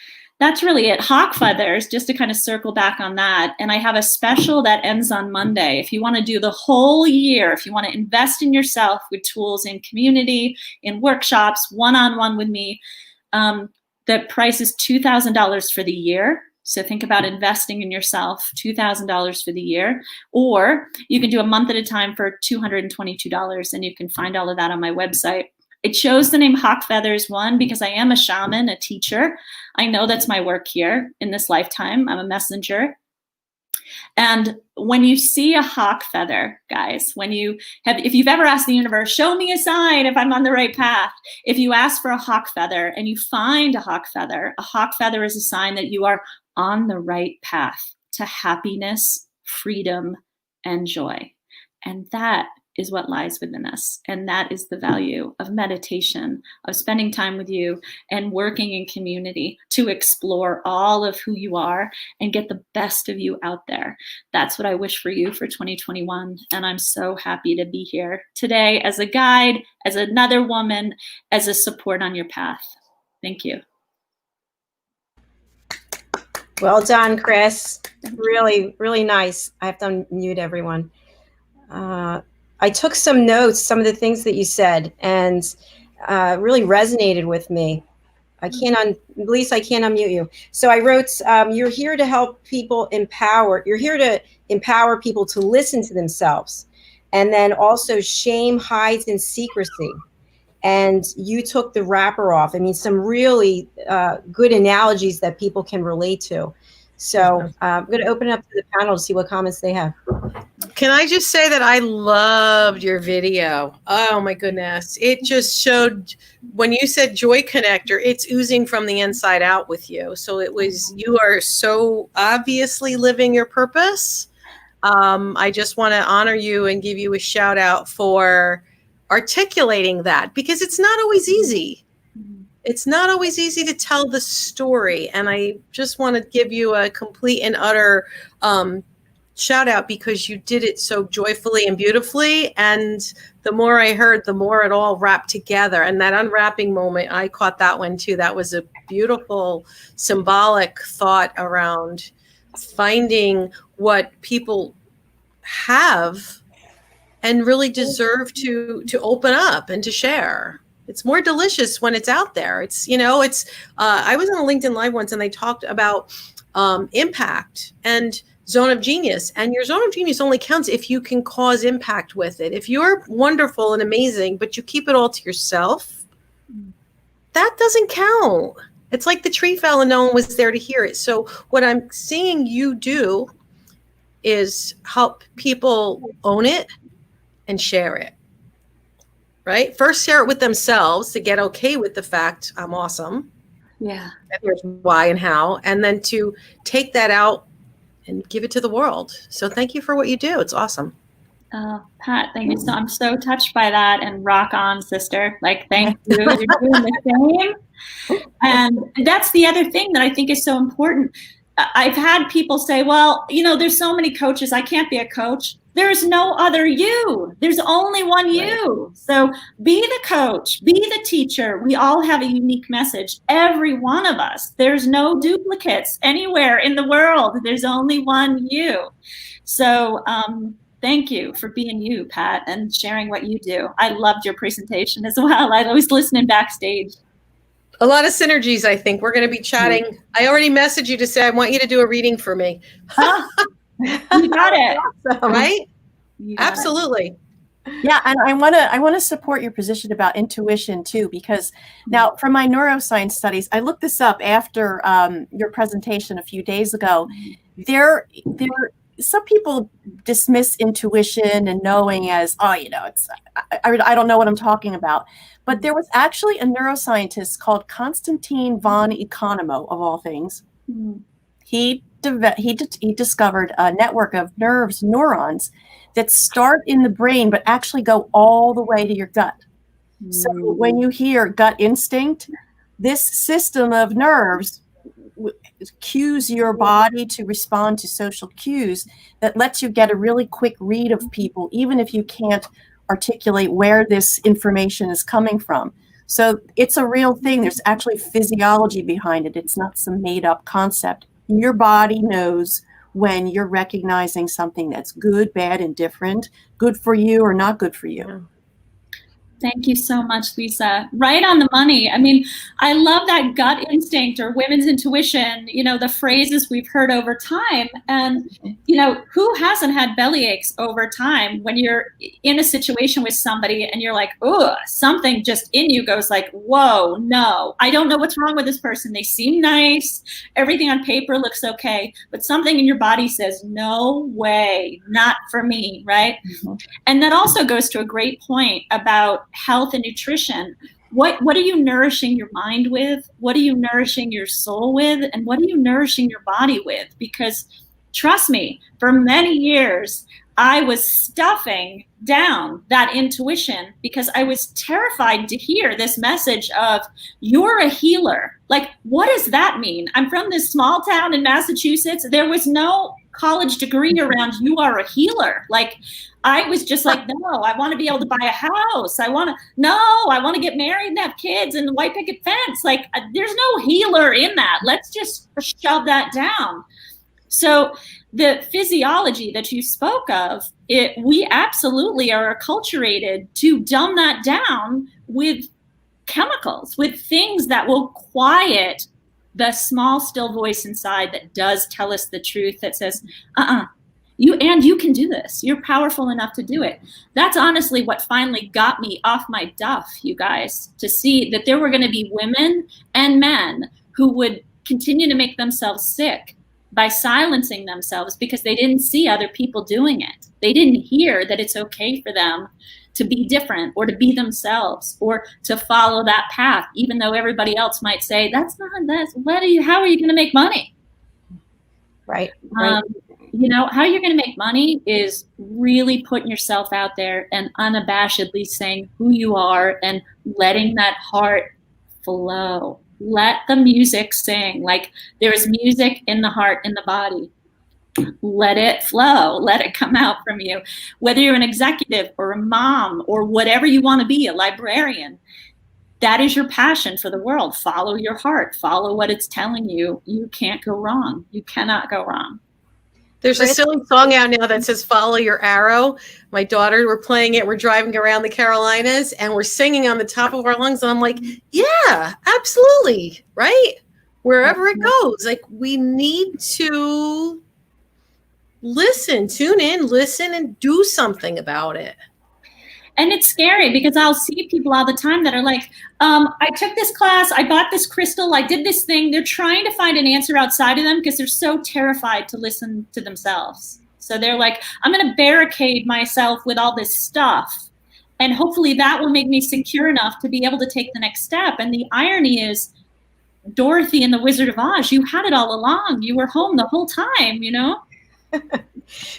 that's really it. Hawk feathers, just to kind of circle back on that. And I have a special that ends on Monday. If you want to do the whole year, if you want to invest in yourself with tools in community, in workshops, one-on-one with me, the price is $2,000 for the year. So think about investing in yourself, $2,000 for the year. Or you can do a month at a time for $222, and you can find all of that on my website. I chose the name Hawk Feathers, one, because I am a shaman, a teacher. I know that's my work here in this lifetime. I'm a messenger. And when you see a hawk feather, guys, if you've ever asked the universe, show me a sign if I'm on the right path. If you ask for a hawk feather and you find a hawk feather is a sign that you are on the right path to happiness, freedom, and joy. And that is what lies within us. And that is the value of meditation, of spending time with you and working in community to explore all of who you are and get the best of you out there. That's what I wish for you for 2021. And I'm so happy to be here today as a guide, as another woman, as a support on your path. Thank you. Well done, Chris. Really, really nice. I have to unmute everyone. I took some notes, some of the things that you said, and really resonated with me. Lisa, I can't unmute you. So I wrote, you're here to help people empower. You're here to empower people to listen to themselves. And then also shame hides in secrecy. And you took the wrapper off. I mean, some really good analogies that people can relate to. So I'm going to open it up to the panel to see what comments they have. Can I just say that I loved your video? Oh my goodness. It just showed, when you said joy connector, it's oozing from the inside out with you. So you are so obviously living your purpose. I just want to honor you and give you a shout out for articulating that, because it's not always easy. It's not always easy to tell the story. And I just want to give you a complete and utter shout out, because you did it so joyfully and beautifully. And the more I heard, the more it all wrapped together. And that unwrapping moment, I caught that one too. That was a beautiful symbolic thought around finding what people have and really deserve to open up and to share. It's more delicious when it's out there. I was on a LinkedIn Live once, and they talked about impact and zone of genius. And your zone of genius only counts if you can cause impact with it. If you're wonderful and amazing, but you keep it all to yourself, that doesn't count. It's like the tree fell and no one was there to hear it. So what I'm seeing you do is help people own it and share it, right? First, share it with themselves to get okay with the fact I'm awesome. Yeah. And here's why and how. And then to take that out and give it to the world. So thank you for what you do. It's awesome. Pat, thank you. I'm so touched by that, and rock on, sister. Like, thank you. You're doing the same. And that's the other thing that I think is so important. I've had people say, well, there's so many coaches. I can't be a coach. There's no other you. There's only one you. So be the coach, be the teacher. We all have a unique message. Every one of us. There's no duplicates anywhere in the world. There's only one you. So thank you for being you, Pat, and sharing what you do. I loved your presentation as well. I was listening backstage. A lot of synergies, I think. We're going to be chatting. Mm-hmm. I already messaged you to say I want you to do a reading for me. You got it. Awesome. Right? Absolutely. Yeah, and I want to support your position about intuition too, because now from my neuroscience studies, I looked this up after your presentation a few days ago. There some people dismiss intuition and knowing as, it's I don't know what I'm talking about. But there was actually a neuroscientist called Konstantin von Economo, of all things. Mm-hmm. He discovered a network of neurons that start in the brain, but actually go all the way to your gut. Mm-hmm. So when you hear gut instinct, this system of nerves cues your body to respond to social cues that lets you get a really quick read of people, even if you can't articulate where this information is coming from. So it's a real thing. There's actually physiology behind it. It's not some made up concept. Your body knows when you're recognizing something that's good, bad, indifferent, good for you or not good for you. Yeah. Thank you so much, Lisa. Right on the money. I mean, I love that gut instinct or women's intuition, the phrases we've heard over time. And, who hasn't had belly aches over time when you're in a situation with somebody and you're like, oh, something just in you goes like, whoa, no, I don't know what's wrong with this person. They seem nice. Everything on paper looks okay. But something in your body says, no way, not for me, right? Mm-hmm. And that also goes to a great point about health and nutrition. What are you nourishing your mind with? What are you nourishing your soul with? And what are you nourishing your body with? Because trust me, for many years, I was stuffing down that intuition because I was terrified to hear this message of, you're a healer. Like, what does that mean? I'm from this small town in Massachusetts. There was no college degree around you are a healer. Like, I was just like, no, I want to be able to buy a house. I want to get married and have kids and the white picket fence. Like, there's no healer in that. Let's just shove that down. So the physiology that you spoke of, we absolutely are acculturated to dumb that down with chemicals, with things that will quiet the small, still voice inside that does tell us the truth, that says, you can do this. You're powerful enough to do it. That's honestly what finally got me off my duff, you guys, to see that there were going to be women and men who would continue to make themselves sick by silencing themselves because they didn't see other people doing it. They didn't hear that it's okay for them to be different or to be themselves or to follow that path, even though everybody else might say, how are you going to make money? Right. How you're going to make money is really putting yourself out there and unabashedly saying who you are and letting that heart flow. Let the music sing. Like, there's music in the heart, in the body. Let it flow. Let it come out from you. Whether you're an executive or a mom or whatever you want to be, a librarian, that is your passion for the world. Follow your heart. Follow what it's telling you. You can't go wrong. You cannot go wrong. There's a silly song out now that says "Follow Your Arrow." My daughter, we're playing it. We're driving around the Carolinas, and we're singing on the top of our lungs. And I'm like, "Yeah, absolutely, right? wherever it goes. Like, we need to listen, tune in, listen, and do something about it. And it's scary because I'll see people all the time that are like, I took this class, I got this crystal, I did this thing. They're trying to find an answer outside of them because they're so terrified to listen to themselves. So they're like, I'm going to barricade myself with all this stuff. And hopefully that will make me secure enough to be able to take the next step. And the irony is, Dorothy and the Wizard of Oz, you had it all along. You were home the whole time, you know?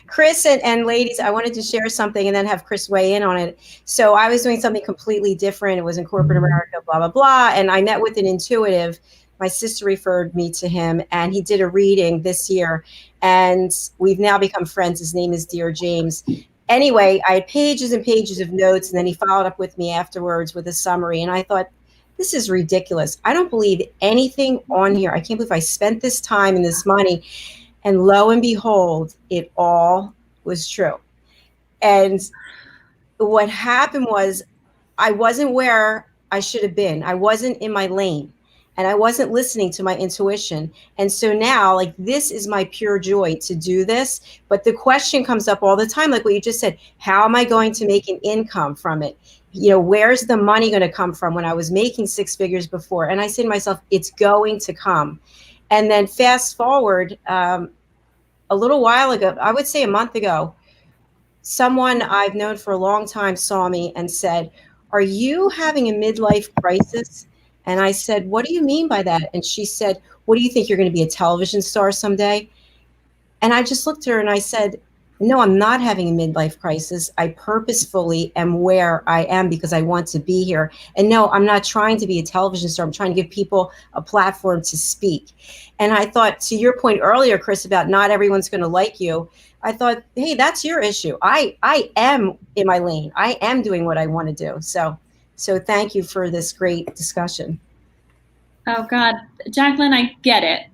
Chris and ladies, I wanted to share something and then have Chris weigh in on it. So I was doing something completely different. It was in corporate America, blah, blah, blah. And I met with an intuitive. My sister referred me to him, and he did a reading this year. And we've now become friends. His name is Dear James. Anyway, I had pages and pages of notes, and then he followed up with me afterwards with a summary. And I thought, this is ridiculous. I don't believe anything on here. I can't believe I spent this time and this money. And lo and behold, it all was true. And what happened was, I wasn't where I should have been. I wasn't in my lane, and I wasn't listening to my intuition. And so now, like, this is my pure joy to do this. But the question comes up all the time, like what you just said, how am I going to make an income from it? You know, where's the money going to come from when I was making six figures before? And I say to myself, it's going to come. And then fast forward a little while ago, I would say a month ago, someone I've known for a long time saw me and said, are you having a midlife crisis? And I said, what do you mean by that? And she said, what do you think, you're going to be a television star someday? And I just looked at her and I said, no, I'm not having a midlife crisis. I purposefully am where I am because I want to be here. And no, I'm not trying to be a television star. I'm trying to give people a platform to speak. And I thought, to your point earlier, Chris, about not everyone's going to like you, I thought, hey, that's your issue. I am in my lane. I am doing what I want to do. So thank you for this great discussion. Oh, God. Jacalyn, I get it.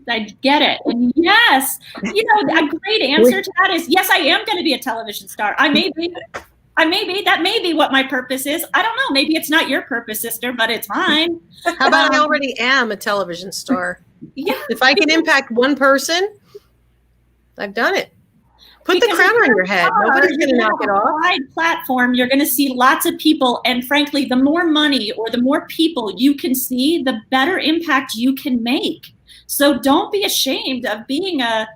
I get it. And yes, you know, a great answer to that is, yes, I am going to be a television star. That may be what my purpose is. I don't know. Maybe it's not your purpose, sister, but it's mine. How about I already am a television star? Yeah. If I can impact one person, I've done it. Put the crown on your head. Nobody's going to knock it off. Wide platform, you're going to see lots of people. And frankly, the more money or the more people you can see, the better impact you can make. So don't be ashamed of being a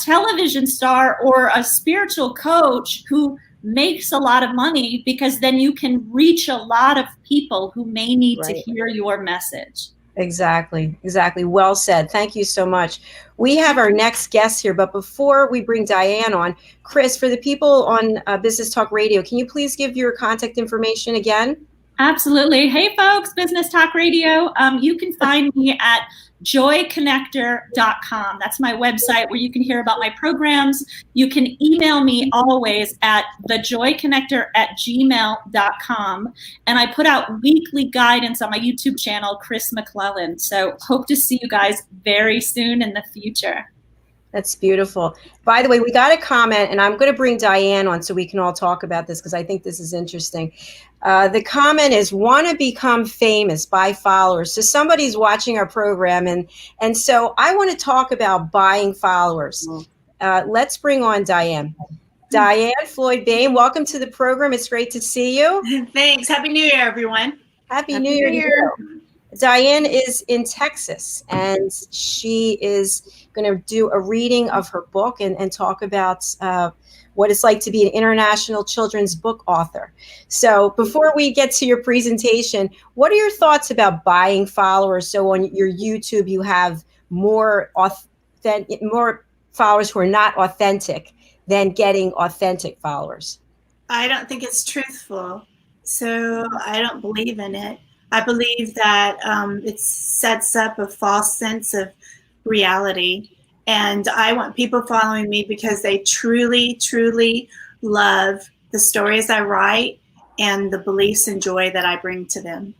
television star or a spiritual coach who makes a lot of money, because then you can reach a lot of people who may need to hear your message. Exactly. Well said. Thank you so much. We have our next guest here, but before we bring Diane on, Chris, for the people on Business Talk Radio, can you please give your contact information again? Absolutely. Hey, folks, Business Talk Radio. You can find me at joyconnector.com. That's my website where you can hear about my programs. You can email me always at thejoyconnector@gmail.com. And I put out weekly guidance on my YouTube channel, Chris McClellan. So hope to see you guys very soon in the future. That's beautiful. By the way, we got a comment, and I'm going to bring Diane on so we can all talk about this, because I think this is interesting. The comment is, want to become famous, buy followers. So somebody's watching our program, and so I want to talk about buying followers. Let's bring on Diane. Diane Floyd-Bain, welcome to the program. It's great to see you. Thanks. Happy New Year, everyone. Happy New Year to you. Diane is in Texas, and she is going to do a reading of her book and talk about what it's like to be an international children's book author. So before we get to your presentation, what are your thoughts about buying followers? So on your YouTube, you have more followers who are not authentic than getting authentic followers. I don't think it's truthful, so I don't believe in it. I believe that it sets up a false sense of reality. And I want people following me because they truly, truly love the stories I write and the beliefs and joy that I bring to them.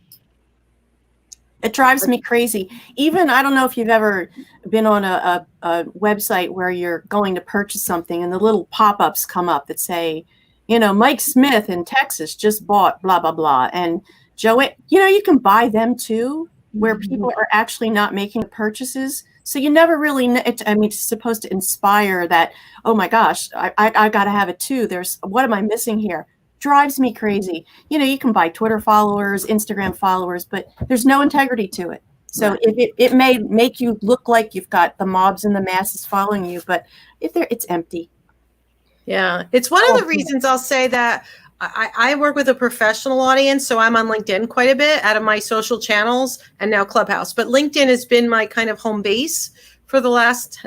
It drives me crazy. Even, I don't know if you've ever been on a website where you're going to purchase something and the little pop-ups come up that say, you know, Mike Smith in Texas just bought blah, blah, blah. And Joey, you know, you can buy them too. where people are actually not making purchases. So you never really know. It's supposed to inspire that, oh my gosh, I got to have it too. What am I missing here? Drives me crazy. You can buy Twitter followers, Instagram followers, but there's no integrity to it. So it may make you look like you've got the mobs and the masses following you, but it's empty. Yeah, it's one of the reasons I'll say that I work with a professional audience, so I'm on LinkedIn quite a bit out of my social channels and now Clubhouse. But LinkedIn has been my kind of home base for the last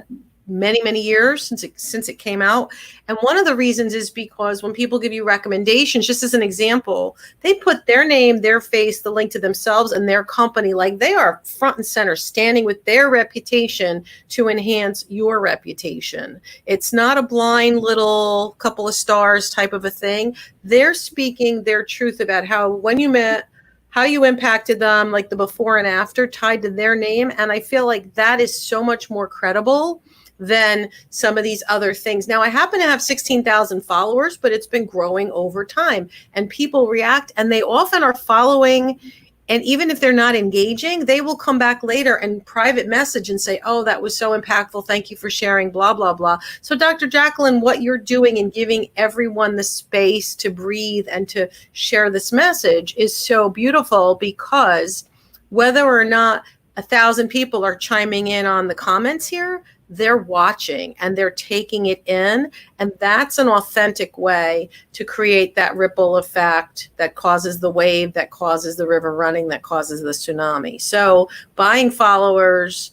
many years since it came out. And one of the reasons is because when people give you recommendations, just as an example, they put their name, their face, the link to themselves and their company, like they are front and center, standing with their reputation to enhance your reputation. It's not a blind little couple of stars type of a thing. They're speaking their truth about how when you met, how you impacted them, like the before and after tied to their name. And I feel like that is so much more credible than some of these other things. Now, I happen to have 16,000 followers, but it's been growing over time and people react and they often are following. And even if they're not engaging, they will come back later and private message and say, oh, that was so impactful. Thank you for sharing, blah, blah, blah. So Dr. Jacalyn, what you're doing and giving everyone the space to breathe and to share this message is so beautiful, because whether or not 1,000 people are chiming in on the comments here, they're watching and they're taking it in. And that's an authentic way to create that ripple effect that causes the wave, that causes the river running, that causes the tsunami. So buying followers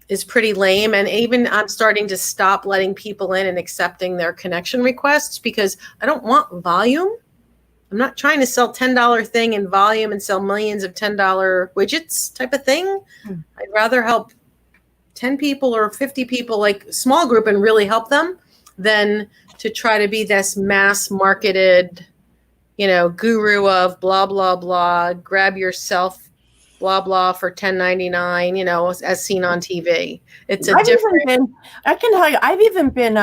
is pretty lame. And even I'm starting to stop letting people in and accepting their connection requests because I don't want volume. I'm not trying to sell $10 thing in volume and sell millions of $10 widgets type of thing. I'd rather help 10 people or 50 people, like small group, and really help them than to try to be this mass marketed, guru of blah, blah, blah, grab yourself, blah, blah for $10.99, as seen on TV. It's I can tell you, I've even been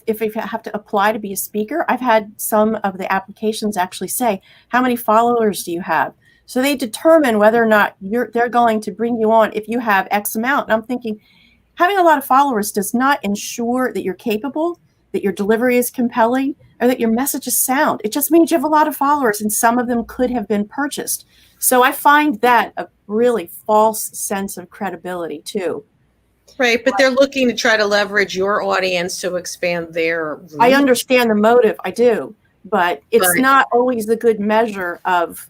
if you have to apply to be a speaker, I've had some of the applications actually say, how many followers do you have? So they determine whether or not they're going to bring you on if you have X amount. And I'm thinking, having a lot of followers does not ensure that you're capable, that your delivery is compelling, or that your message is sound. It just means you have a lot of followers, and some of them could have been purchased. So I find that a really false sense of credibility too. Right, but they're looking to try to leverage your audience to expand their reach. I understand the motive, I do, but it's not always the good measure of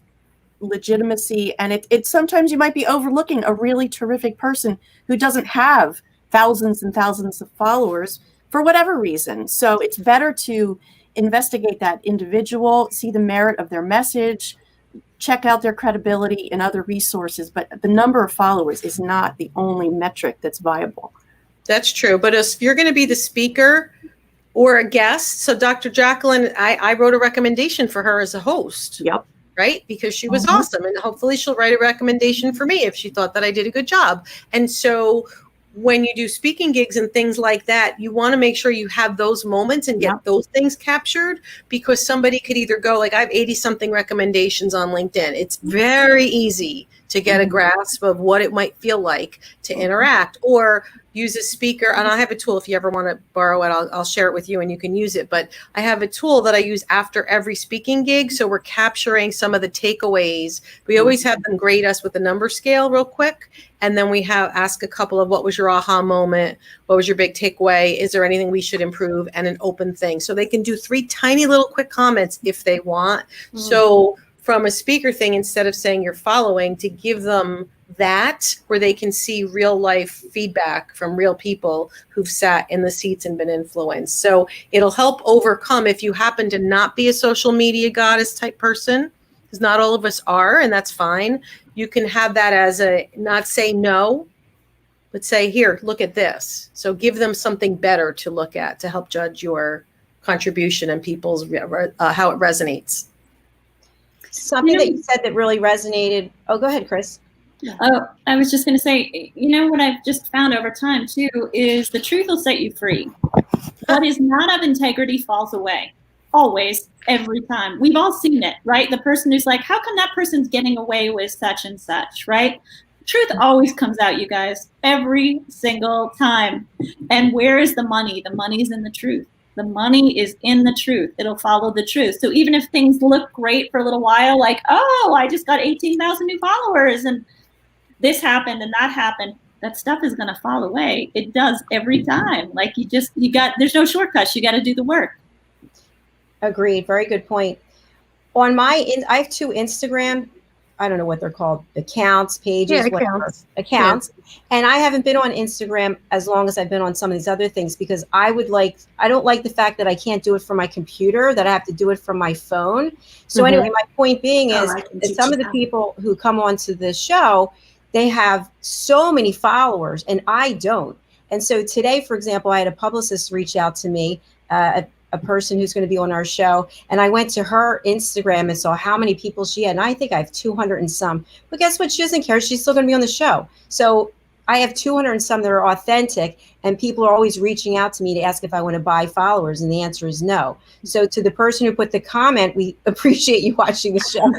legitimacy. And it sometimes you might be overlooking a really terrific person who doesn't have thousands and thousands of followers for whatever reason. So it's better to investigate that individual, see the merit of their message, check out their credibility and other resources. But the number of followers is not the only metric that's viable. That's true. But if you're going to be the speaker or a guest, so Dr. Jacalyn, I wrote a recommendation for her as a host. Yep. Right? Because she was awesome. And hopefully she'll write a recommendation for me if she thought that I did a good job. And so when you do speaking gigs and things like that, you want to make sure you have those moments and get those things captured, because somebody could either go, like, I have 80 something recommendations on LinkedIn. It's very easy to get a grasp of what it might feel like to interact, or use a speaker. And I have a tool, if you ever want to borrow it, I'll share it with you and you can use it. But I have a tool that I use after every speaking gig. So we're capturing some of the takeaways. We always have them grade us with a number scale real quick. And then we ask a couple of, what was your aha moment? What was your big takeaway? Is there anything we should improve? And an open thing. So they can do 3 tiny little quick comments if they want. So from a speaker thing, instead of saying you're following, to give them that where they can see real life feedback from real people who've sat in the seats and been influenced. So it'll help overcome if you happen to not be a social media goddess type person, because not all of us are, and that's fine. You can have that as not say no, but say, here, look at this. So give them something better to look at to help judge your contribution and people's how it resonates. Something that you said that really resonated. Oh, go ahead, Chris. Oh, I was just going to say, what I've just found over time too is the truth will set you free. What is not of integrity falls away. Always, every time. We've all seen it, right? The person who's like, how come that person's getting away with such and such, right? Truth always comes out, you guys, every single time. And where is the money? The money's in the truth. The money is in the truth. It'll follow the truth. So even if things look great for a little while, like, oh, I just got 18,000 new followers and this happened and that happened, that stuff is going to fall away. It does every time. Like there's no shortcuts. You got to do the work. Agreed. Very good point. I have 2 Instagram, I don't know what they're called, accounts, pages, accounts. Yeah. And I haven't been on Instagram as long as I've been on some of these other things because I don't like the fact that I can't do it from my computer, that I have to do it from my phone. So anyway, my point being is that some of the people who come onto the show, they have so many followers and I don't. And so today, for example, I had a publicist reach out to me, a person who's going to be on our show. And I went to her Instagram and saw how many people she had. And I think I have 200 and some. But guess what? She doesn't care. She's still going to be on the show. So I have 200 and some that are authentic. And people are always reaching out to me to ask if I want to buy followers. And the answer is no. So to the person who put the comment, we appreciate you watching the show.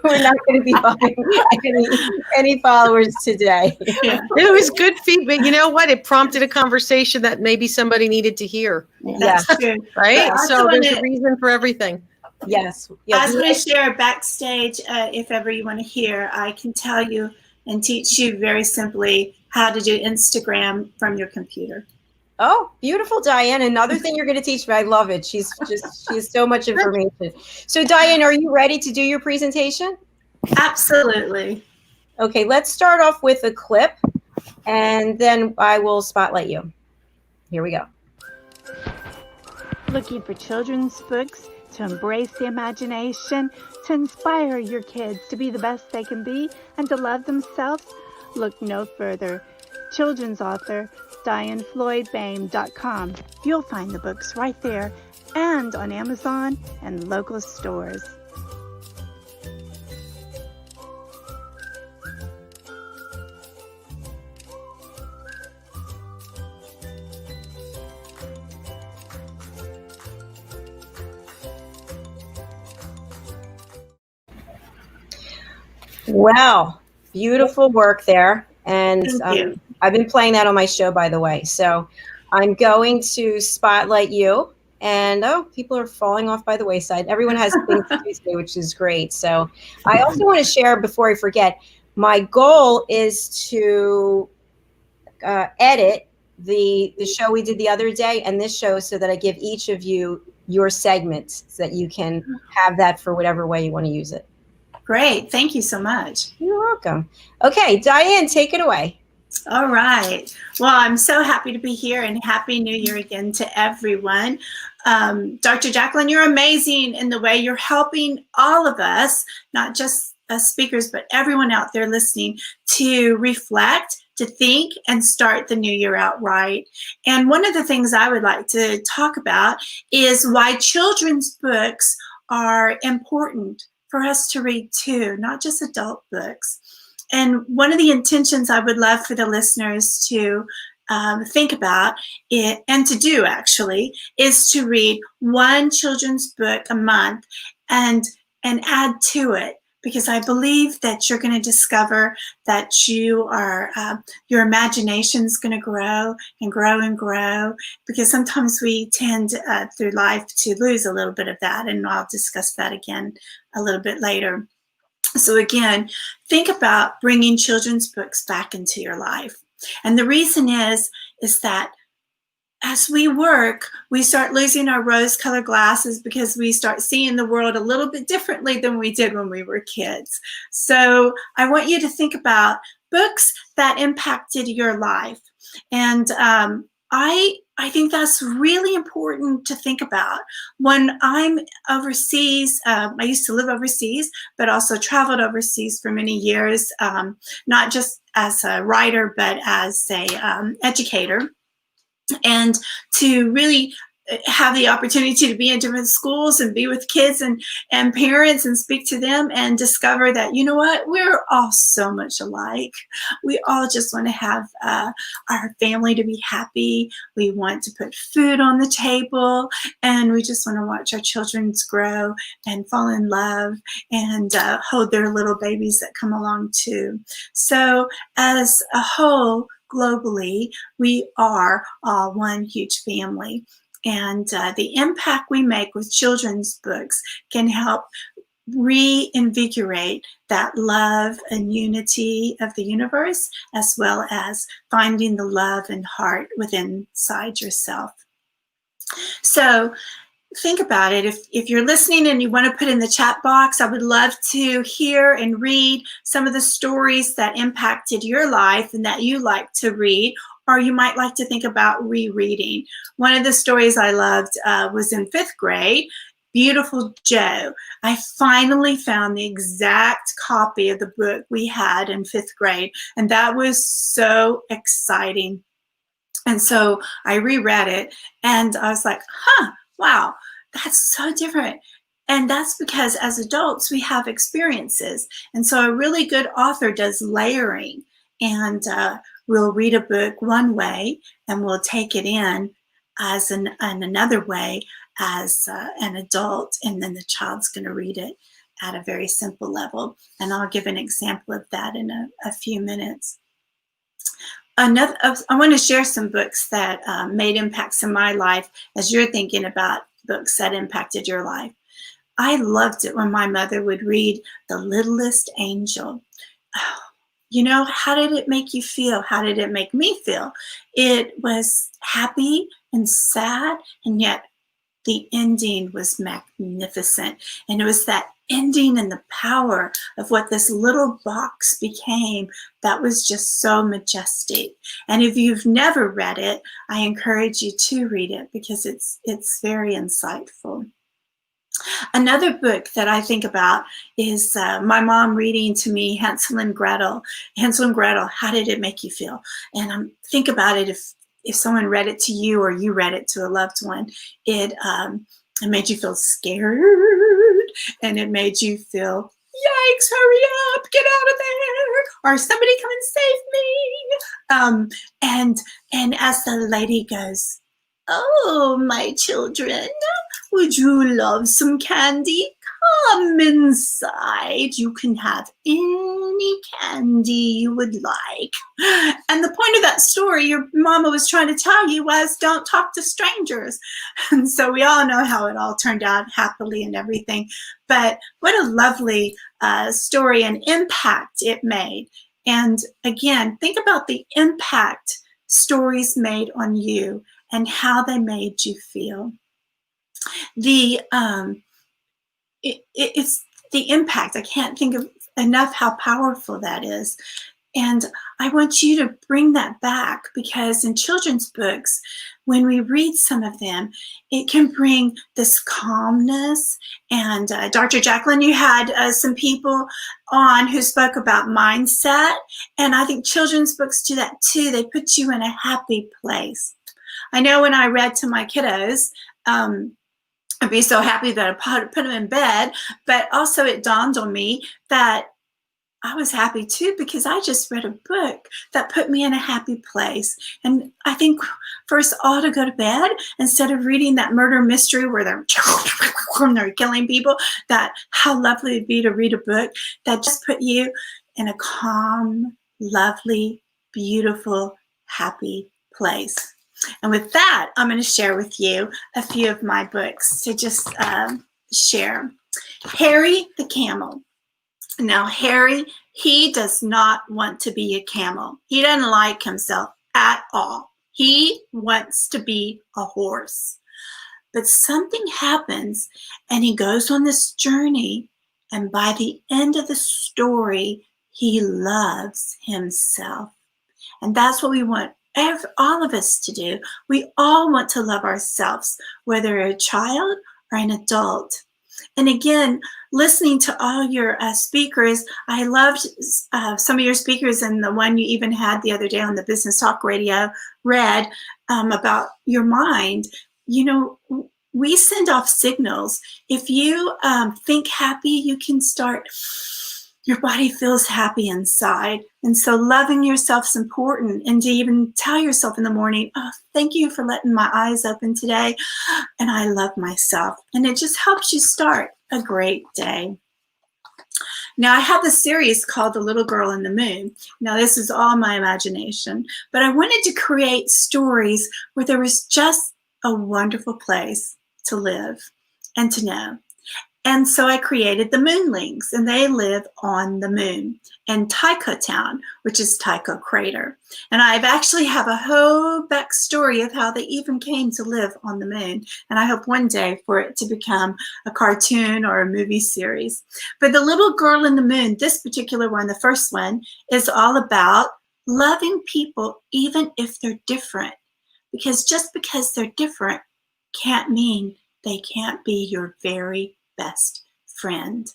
We're not going to be buying any followers today. Yeah. It was good feedback. You know what? It prompted a conversation that maybe somebody needed to hear. That's true. Right? So there's a reason for everything. Yes. I was going to share a backstage. If ever you want to hear, I can tell you and teach you very simply how to do Instagram from your computer. Oh, beautiful, Diane. Another thing you're going to teach me. I love it. She has so much information. So Diane, are you ready to do your presentation? Absolutely. Okay, let's start off with a clip and then I will spotlight you. Here we go. Looking for children's books to embrace the imagination, to inspire your kids to be the best they can be and to love themselves? Look no further. Children's author DianeFloydBain.com. You'll find the books right there and on Amazon and local stores. Wow, beautiful work there. And I've been playing that on my show, by the way. So I'm going to spotlight you. And people are falling off by the wayside. Everyone has things to do today, which is great. So I also want to share, before I forget, my goal is to edit the show we did the other day and this show so that I give each of you your segments so that you can have that for whatever way you want to use it. Great. Thank you so much. You're welcome. Okay, Diane, take it away. All right. Well, I'm so happy to be here and Happy New Year again to everyone. Dr. Jacalyn, you're amazing in the way you're helping all of us, not just us speakers, but everyone out there listening, to reflect, to think, and start the new year out right. And one of the things I would like to talk about is why children's books are important for us to read too, not just adult books. And one of the intentions I would love for the listeners to think about it, and to do actually, is to read one children's book a month and add to it, because I believe that you're going to discover that you are your imagination's going to grow and grow and grow, because sometimes we tend through life to lose a little bit of that, and I'll discuss that again a little bit later. So again, think about bringing children's books back into your life. And the reason is that as we work, we start losing our rose-colored glasses because we start seeing the world a little bit differently than we did when we were kids. So I want you to think about books that impacted your life. And I think that's really important to think about. When I'm overseas, I used to live overseas, but also traveled overseas for many years, not just as a writer, but as a educator. And to really have the opportunity to be in different schools and be with kids and parents and speak to them and discover that, you know what, we're all so much alike. We all just want to have our family to be happy. We want to put food on the table, and we just want to watch our children grow and fall in love and hold their little babies that come along too. So as a whole, globally, we are all one huge family. And the impact we make with children's books can help reinvigorate that love and unity of the universe, as well as finding the love and heart within inside yourself. So think about it. If you're listening and you want to put in the chat box, I would love to hear and read some of the stories that impacted your life and that you like to read, or you might like to think about rereading. One of the stories I loved was in 5th grade, Beautiful Joe. I finally found the exact copy of the book we had in 5th grade, and that was so exciting. And so I reread it, and I was like, wow, that's so different. And that's because as adults, we have experiences. And so a really good author does layering, and we'll read a book one way and we'll take it in as another way as an adult, and then the child's going to read it at a very simple level. And I'll give an example of that in a few minutes. I want to share some books that made impacts in my life as you're thinking about books that impacted your life. I loved it when my mother would read The Littlest Angel. Oh, you know, how did it make you feel? How did it make me feel? It was happy and sad, and yet the ending was magnificent. And it was that ending and the power of what this little box became that was just so majestic. And if you've never read it, I encourage you to read it because it's very insightful. Another book that I think about is my mom reading to me Hansel and Gretel. Hansel and Gretel, how did it make you feel? And think about it, if someone read it to you or you read it to a loved one, it made you feel scared, and it made you feel, yikes, hurry up, get out of there, or somebody come and save me. And as the lady goes, oh, my children, would you love some candy? Come inside. You can have any candy you would like. And the point of that story your mama was trying to tell you was, don't talk to strangers. And so we all know how it all turned out happily and everything. But what a lovely story and impact it made. And again, think about the impact stories made on you and how they made you feel. It's the impact. I can't think of enough how powerful that is. And I want you to bring that back, because in children's books, when we read some of them, it can bring this calmness. And Dr. Jacalyn, you had some people on who spoke about mindset. And I think children's books do that too. They put you in a happy place. I know when I read to my kiddos, I'd be so happy that I put them in bed, but also it dawned on me that I was happy too, because I just read a book that put me in a happy place. And I think for us all to go to bed, instead of reading that murder mystery where they're killing people, that how lovely it'd be to read a book that just put you in a calm, lovely, beautiful, happy place. And with that, I'm going to share with you a few of my books to just share. Harry the Camel. Now, Harry, he does not want to be a camel. He doesn't like himself at all. He wants to be a horse. But something happens, and he goes on this journey, and by the end of the story, he loves himself. And that's what we want all of us to do. We all want to love ourselves, whether a child or an adult. And again, listening to all your speakers, I loved some of your speakers, and the one you even had the other day on the Business Talk Radio, Red, about your mind. we send off signals. If you think happy, you can start, your body feels happy inside. And so loving yourself is important. And to even tell yourself in the morning, oh, thank you for letting my eyes open today. And I love myself. And it just helps you start a great day. Now, I have this series called The Little Girl in the Moon. Now, this is all my imagination, but I wanted to create stories where there was just a wonderful place to live and to know. And so I created the Moonlings, and they live on the moon in Tycho Town, which is Tycho Crater. And I've actually have a whole backstory of how they even came to live on the moon. And I hope one day for it to become a cartoon or a movie series. But The Little Girl in the Moon, this particular one, the first one, is all about loving people even if they're different. Because just because they're different can't mean they can't be your very best friend.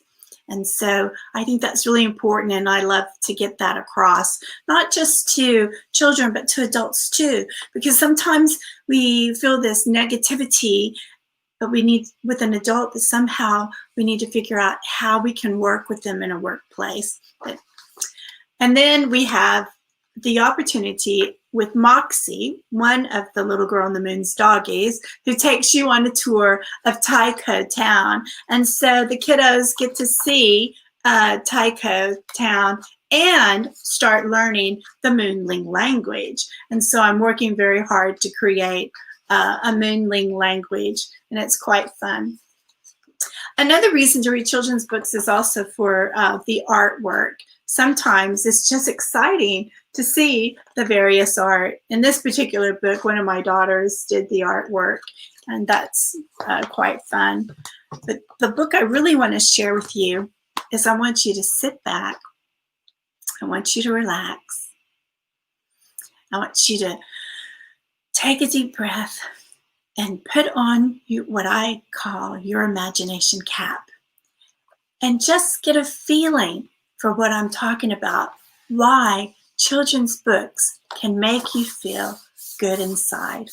And so I think that's really important, and I love to get that across, not just to children, but to adults too, because sometimes we feel this negativity, but we need, with an adult, that somehow we need to figure out how we can work with them in a workplace. And then we have the opportunity with Moxie, one of the Little Girl in the Moon's doggies, who takes you on a tour of Tycho Town. And so the kiddos get to see Tycho Town and start learning the Moonling language. And so I'm working very hard to create a Moonling language, and it's quite fun. Another reason to read children's books is also for the artwork. Sometimes it's just exciting to see the various art. In this particular book, one of my daughters did the artwork, and that's quite fun. But the book I really want to share with you is I want you to sit back. I want you to relax. I want you to take a deep breath and put on what I call your imagination cap, and just get a feeling for what I'm talking about, why children's books can make you feel good inside.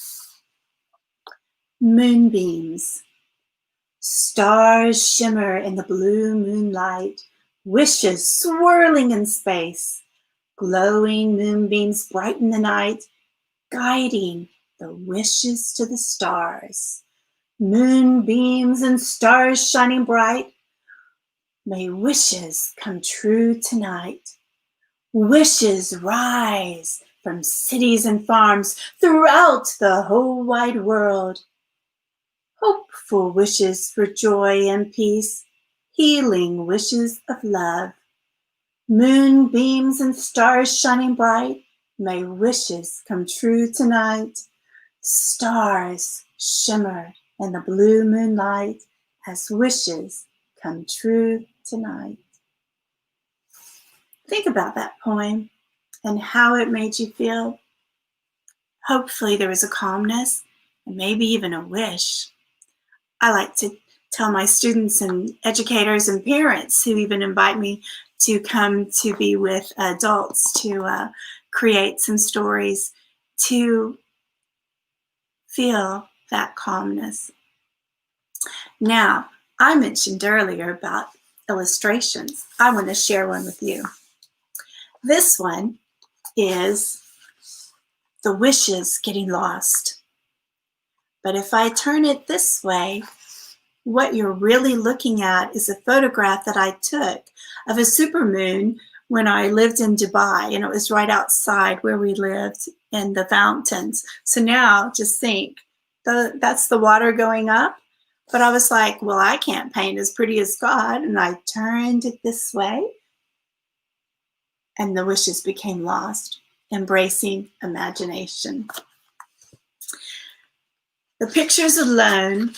Moonbeams. Stars shimmer in the blue moonlight, wishes swirling in space. Glowing moonbeams brighten the night, guiding the wishes to the stars. Moonbeams and stars shining bright, may wishes come true tonight. Wishes rise from cities and farms throughout the whole wide world. Hopeful wishes for joy and peace, healing wishes of love. Moonbeams and stars shining bright, may wishes come true tonight. Stars shimmer in the blue moonlight as wishes come true tonight. Think about that poem and how it made you feel. Hopefully there was a calmness and maybe even a wish. I like to tell my students and educators and parents who even invite me to come to be with adults to create some stories to feel that calmness. Now, I mentioned earlier about illustrations. I want to share one with you. This one is the wishes getting lost. But if I turn it this way, what you're really looking at is a photograph that I took of a supermoon when I lived in Dubai, and it was right outside where we lived in the fountains. So now just think, that's the water going up. But I was like, well, I can't paint as pretty as God. And I turned it this way, and the wishes became lost, embracing imagination. The pictures alone,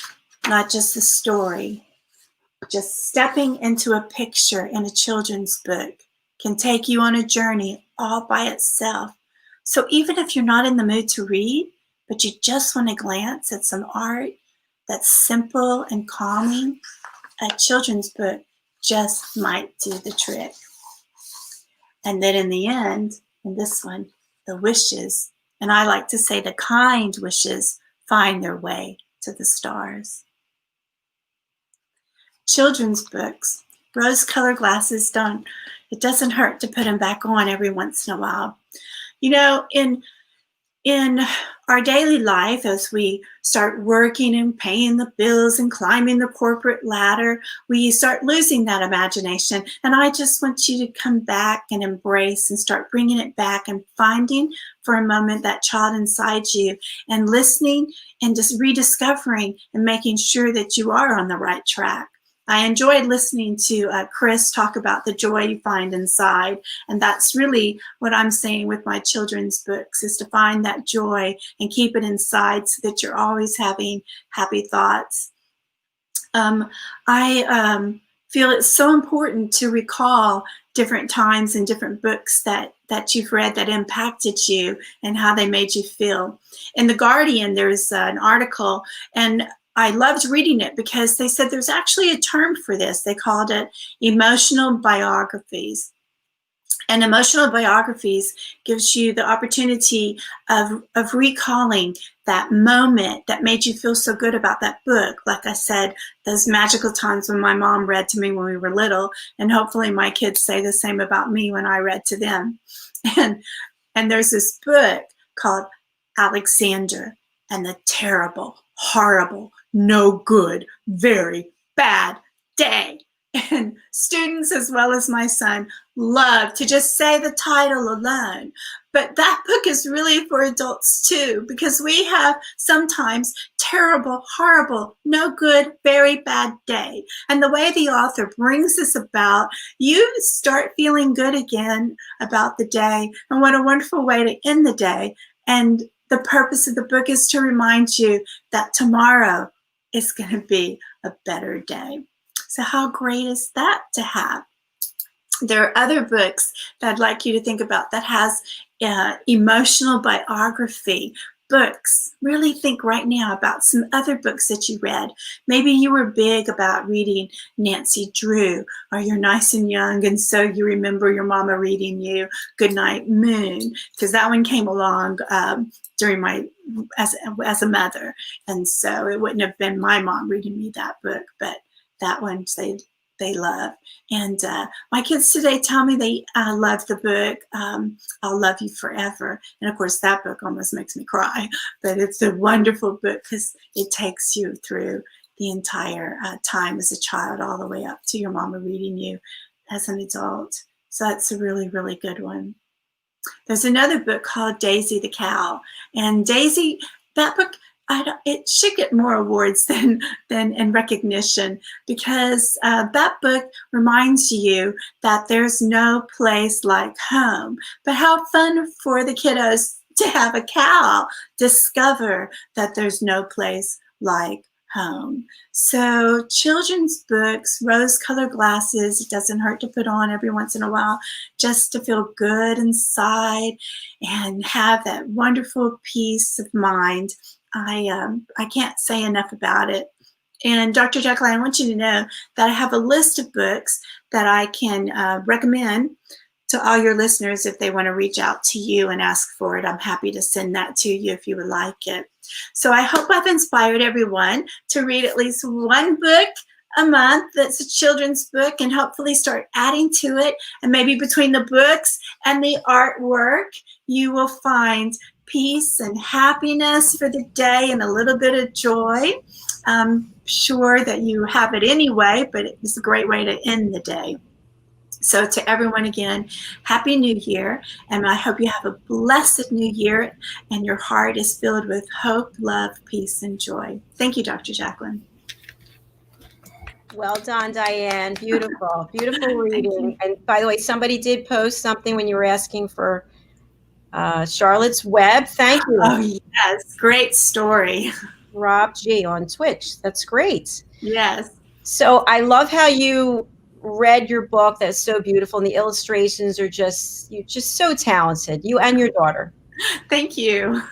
not just the story, just stepping into a picture in a children's book can take you on a journey all by itself. So even if you're not in the mood to read, but you just want to glance at some art that's simple and calming, a children's book just might do the trick. And then in the end, in this one, the wishes, and I like to say the kind wishes, find their way to the stars. Children's books, rose-colored glasses it doesn't hurt to put them back on every once in a while. You know, in our daily life, as we start working and paying the bills and climbing the corporate ladder, we start losing that imagination. And I just want you to come back and embrace and start bringing it back and finding for a moment that child inside you and listening and just rediscovering and making sure that you are on the right track. I enjoyed listening to Chris talk about the joy you find inside. And that's really what I'm saying with my children's books, is to find that joy and keep it inside so that you're always having happy thoughts. I feel it's so important to recall different times and different books that you've read that impacted you and how they made you feel. In The Guardian, there's an article, and I loved reading it because they said there's actually a term for this. They called it emotional biographies. And emotional biographies gives you the opportunity of recalling that moment that made you feel so good about that book. Like I said, those magical times when my mom read to me when we were little, and hopefully my kids say the same about me when I read to them. And there's this book called Alexander and the Terrible, Horrible, No Good, Very Bad Day. And students, as well as my son, love to just say the title alone. But that book is really for adults too, because we have sometimes terrible, horrible, no good, very bad day. And the way the author brings this about, you start feeling good again about the day. And what a wonderful way to end the day. And the purpose of the book is to remind you that tomorrow is going to be a better day. So how great is that to have? There are other books that I'd like you to think about that has emotional biography books. Really think right now about some other books that you read. Maybe you were big about reading Nancy Drew, or you're nice and young and so you remember your mama reading you Goodnight Moon, because that one came along during as a mother, and so it wouldn't have been my mom reading me that book, but that one they love. And my kids today tell me they love the book I'll Love You Forever. And of course that book almost makes me cry, but it's a wonderful book because it takes you through the entire time as a child all the way up to your mama reading you as an adult. So that's a really, really good one. There's another book called Daisy the Cow. And Daisy, that book, it should get more awards than in recognition, because that book reminds you that there's no place like home. But how fun for the kiddos to have a cow discover that there's no place like home. So children's books, rose-colored glasses, it doesn't hurt to put on every once in a while just to feel good inside and have that wonderful peace of mind. I can't say enough about it. And Dr. Jacalyn, I want you to know that I have a list of books that I can recommend to all your listeners if they want to reach out to you and ask for it. I'm happy to send that to you if you would like it. So I hope I've inspired everyone to read at least one book a month that's a children's book, and hopefully start adding to it. And maybe between the books and the artwork, you will find peace and happiness for the day and a little bit of joy. I'm sure that you have it anyway, but it's a great way to end the day. So to everyone again, Happy New Year, and I hope you have a blessed New Year and your heart is filled with hope, love, peace, and joy. Thank you, Dr. Jacalyn. Well done, Diane. Beautiful, beautiful reading. And by the way, somebody did post something when you were asking for Charlotte's Web. Thank you. Oh, yes. Great story. Rob G on Twitch. That's great. Yes. So I love how you read your book. That's so beautiful. And the illustrations are you're just so talented, you and your daughter. Thank you.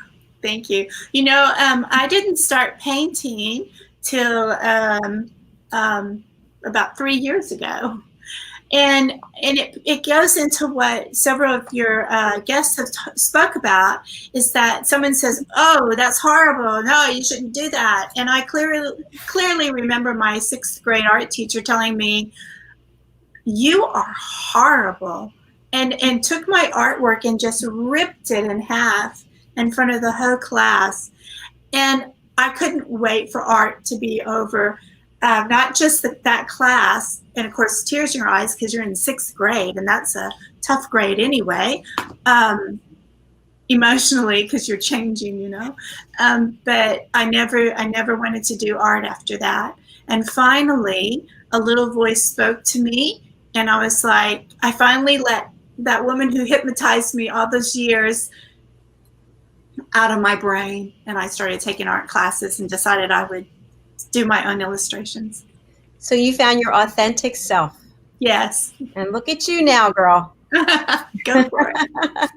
Thank you. You know, I didn't start painting till about 3 years ago. And it goes into what several of your guests have spoke about, is that someone says, "Oh, that's horrible. No, you shouldn't do that." And I clearly remember my 6th grade art teacher telling me, "You are horrible," and took my artwork and just ripped it in half in front of the whole class. And I couldn't wait for art to be over. Not just that class, and of course, tears in your eyes because you're in 6th grade, and that's a tough grade anyway, emotionally, because you're changing, you know. But I never wanted to do art after that. And finally, a little voice spoke to me, and I was like, I finally let that woman who hypnotized me all those years out of my brain, and I started taking art classes and decided I would do my own illustrations. So you found your authentic self. Yes. And look at you now, girl. Go for it.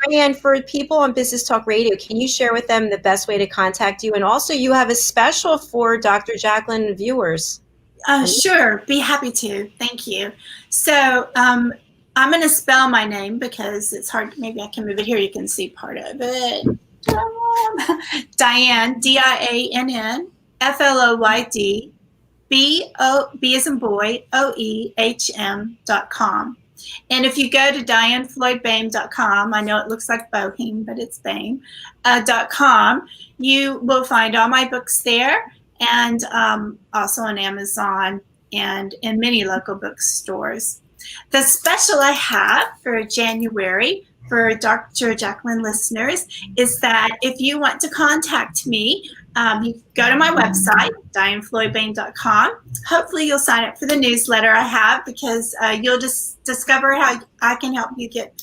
Diane, for people on Business Talk Radio, can you share with them the best way to contact you? And also, you have a special for Dr. Jacalyn viewers. Sure. Be happy to. Thank you. So I'm going to spell my name because it's hard. Maybe I can move it here. You can see part of it. Diane, DIANN, FLOYD, B as in boy, OEHM.com. And if you go to DianeFloydBaim.com, I know it looks like Bohem, but it's Baim, .com, you will find all my books there, and also on Amazon and in many local bookstores. The special I have for January for Dr. Jacalyn listeners is that if you want to contact me, you go to my website, DianeFloydBaim.com. Hopefully you'll sign up for the newsletter I have, because you'll just discover how I can help you get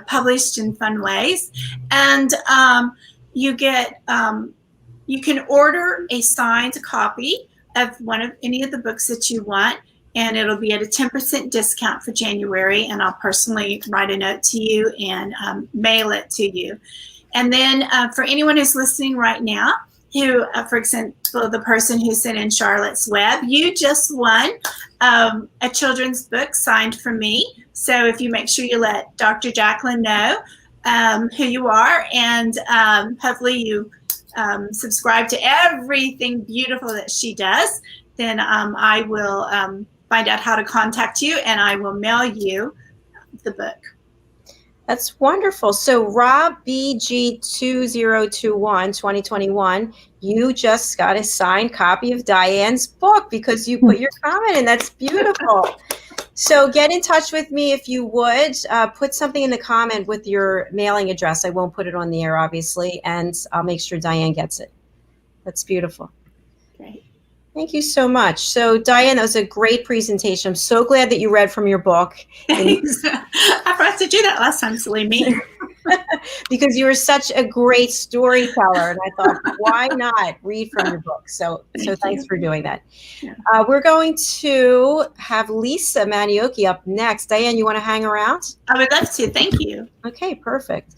published in fun ways. And you can order a signed copy of any of the books that you want, and it'll be at a 10% discount for January, and I'll personally write a note to you and mail it to you. And then for anyone who's listening right now, who, for example, the person who sent in Charlotte's Web, you just won a children's book signed from me. So if you make sure you let Dr. Jacalyn know who you are, and hopefully you subscribe to everything beautiful that she does, then I will find out how to contact you, and I will mail you the book. That's wonderful. So Rob BG2021 2021, you just got a signed copy of Diane's book because you put your comment in. That's beautiful. So get in touch with me if you would. Put something in the comment with your mailing address. I won't put it on the air, obviously, and I'll make sure Diane gets it. That's beautiful. Great. Thank you so much. So, Diane, that was a great presentation. I'm so glad that you read from your book. Thanks. I forgot to do that last time, silly me. Because you were such a great storyteller, and I thought, why not read from your book? So thanks for doing that. Yeah. We're going to have Lisa Manioki up next. Diane, you want to hang around? I would love to. Thank you. Okay, perfect.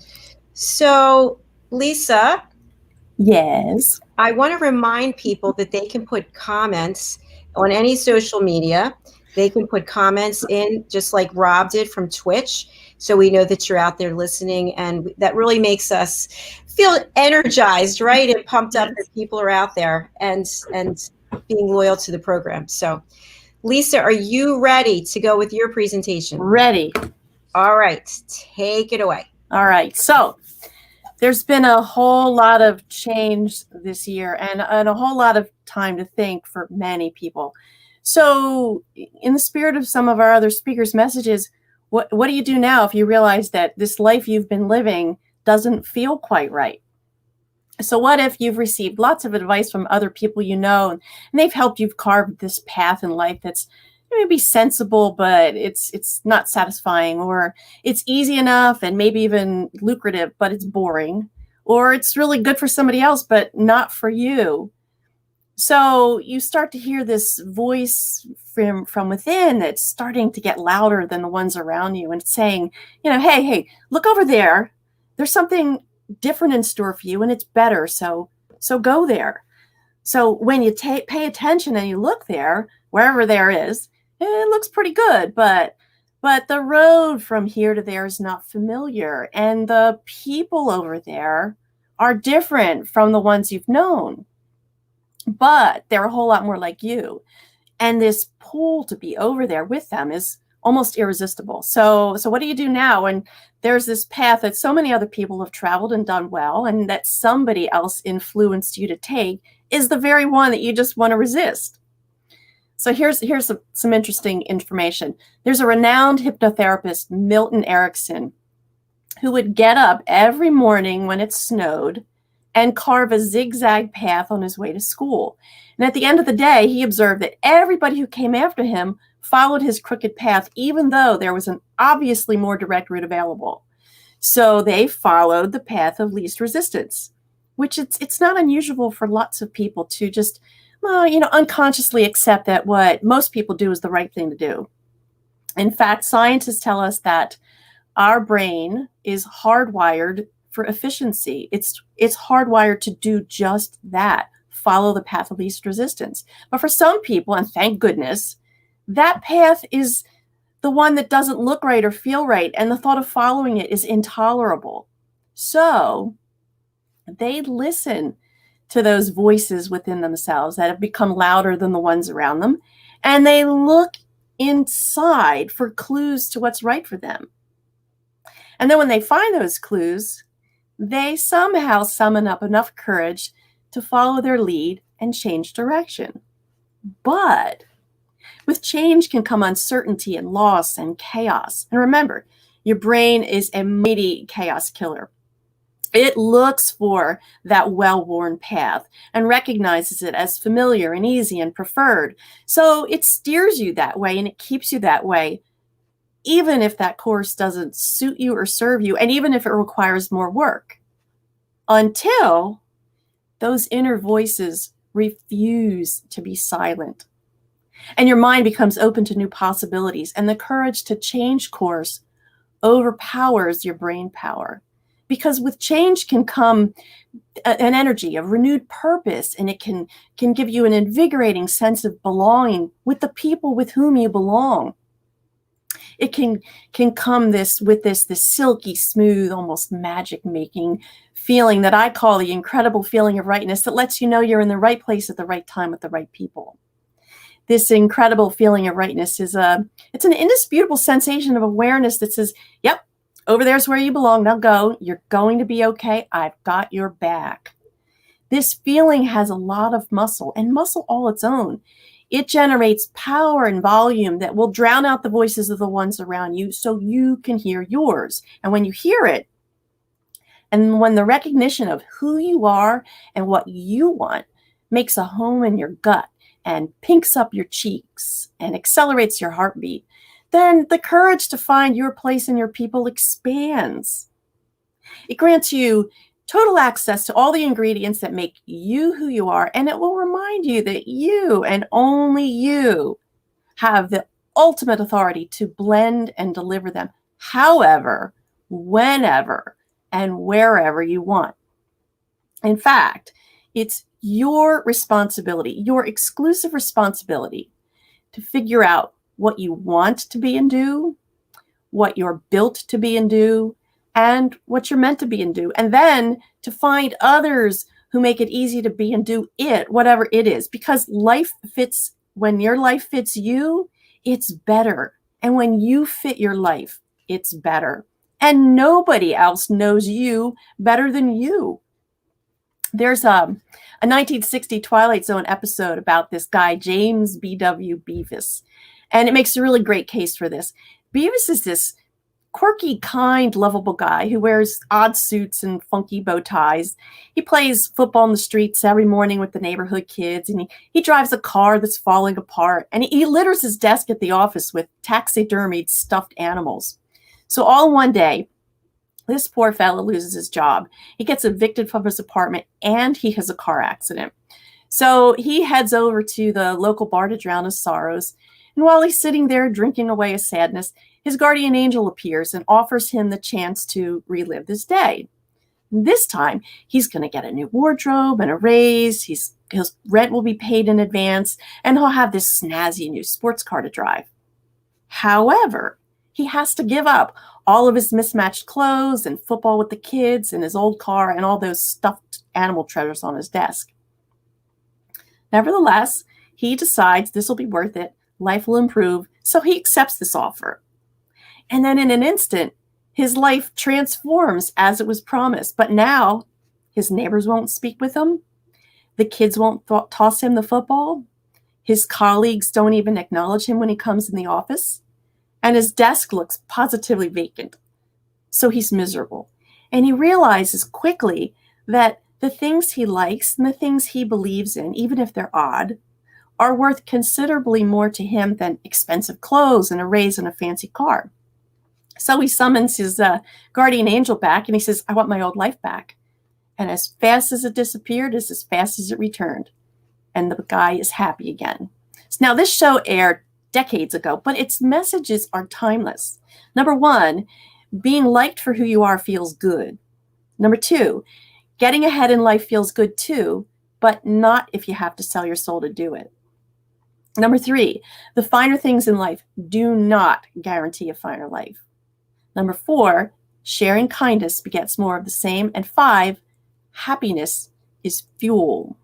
So, Lisa. Yes. I want to remind people that they can put comments on any social media. They can put comments in just like Rob did from Twitch. So we know that you're out there listening, and that really makes us feel energized, right? And pumped up that people are out there and being loyal to the program. So Lisa, are you ready to go with your presentation? Ready. All right, take it away. All right. So there's been a whole lot of change this year, and a whole lot of time to think for many people. So in the spirit of some of our other speakers' messages, what do you do now if you realize that this life you've been living doesn't feel quite right? So what if you've received lots of advice from other people you know, and they've helped you carve this path in life that's maybe sensible, but it's not satisfying, or it's easy enough and maybe even lucrative, but it's boring, or it's really good for somebody else, but not for you. So you start to hear this voice from within that's starting to get louder than the ones around you, and it's saying, hey, look over there. There's something different in store for you, and it's better. So go there. So when you pay attention and you look there, wherever there is, it looks pretty good, but the road from here to there is not familiar, and the people over there are different from the ones you've known, but they're a whole lot more like you. And this pull to be over there with them is almost irresistible. So what do you do now when there's this path that so many other people have traveled and done well, and that somebody else influenced you to take is the very one that you just want to resist? So here's some interesting information. There's a renowned hypnotherapist, Milton Erickson, who would get up every morning when it snowed and carve a zigzag path on his way to school. And at the end of the day, he observed that everybody who came after him followed his crooked path, even though there was an obviously more direct route available. So they followed the path of least resistance, which it's not unusual for lots of people to just, unconsciously accept that what most people do is the right thing to do. In fact, scientists tell us that our brain is hardwired for efficiency. It's hardwired to do just that, follow the path of least resistance. But for some people, and thank goodness, that path is the one that doesn't look right or feel right, and the thought of following it is intolerable. So they listen to those voices within themselves that have become louder than the ones around them, and they look inside for clues to what's right for them. And then when they find those clues, they somehow summon up enough courage to follow their lead and change direction. But with change can come uncertainty and loss and chaos. And remember, your brain is a mighty chaos killer. It looks for that well-worn path and recognizes it as familiar and easy and preferred. So it steers you that way and it keeps you that way, even if that course doesn't suit you or serve you, and even if it requires more work, until those inner voices refuse to be silent. And your mind becomes open to new possibilities, and the courage to change course overpowers your brain power. Because with change can come an energy of renewed purpose, and it can give you an invigorating sense of belonging with the people with whom you belong. It can come with this silky smooth, almost magic-making feeling that I call the incredible feeling of rightness, that lets you know you're in the right place at the right time with the right people. This incredible feeling of rightness it's an indisputable sensation of awareness that says, yep, over there's where you belong. Now go. You're going to be okay. I've got your back. This feeling has a lot of muscle, and muscle all its own. It generates power and volume that will drown out the voices of the ones around you so you can hear yours. And when you hear it, and when the recognition of who you are and what you want makes a home in your gut and pinks up your cheeks and accelerates your heartbeat, then the courage to find your place in your people expands. It grants you total access to all the ingredients that make you who you are, and it will remind you that you and only you have the ultimate authority to blend and deliver them however, whenever, and wherever you want. In fact, it's your responsibility, your exclusive responsibility, to figure out what you want to be and do, what you're built to be and do, and what you're meant to be and do. And then to find others who make it easy to be and do it, whatever it is. Because when your life fits you, it's better. And when you fit your life, it's better. And nobody else knows you better than you. There's a 1960 Twilight Zone episode about this guy, James B.W. Beavis. And it makes a really great case for this. Beavis is this quirky, kind, lovable guy who wears odd suits and funky bow ties. He plays football in the streets every morning with the neighborhood kids, and he drives a car that's falling apart, and he litters his desk at the office with taxidermied stuffed animals. So all one day, this poor fellow loses his job. He gets evicted from his apartment, and he has a car accident. So he heads over to the local bar to drown his sorrows. And while he's sitting there drinking away his sadness, his guardian angel appears and offers him the chance to relive this day. This time, he's going to get a new wardrobe and a raise. His rent will be paid in advance, and he'll have this snazzy new sports car to drive. However, he has to give up all of his mismatched clothes and football with the kids and his old car and all those stuffed animal treasures on his desk. Nevertheless, he decides this will be worth it. Life will improve, so he accepts this offer. And then in an instant, his life transforms as it was promised. But now his neighbors won't speak with him. The kids won't toss him the football. His colleagues don't even acknowledge him when he comes in the office. And his desk looks positively vacant. So he's miserable. And he realizes quickly that the things he likes and the things he believes in, even if they're odd, are worth considerably more to him than expensive clothes and a raise and a fancy car. So he summons his guardian angel back and he says, I want my old life back. And as fast as it disappeared is as fast as it returned. And the guy is happy again. So now this show aired decades ago, but its messages are timeless. Number one, being liked for who you are feels good. Number two, getting ahead in life feels good too, but not if you have to sell your soul to do it. Number three, the finer things in life do not guarantee a finer life. Number four, sharing kindness begets more of the same. And five, happiness is fuel.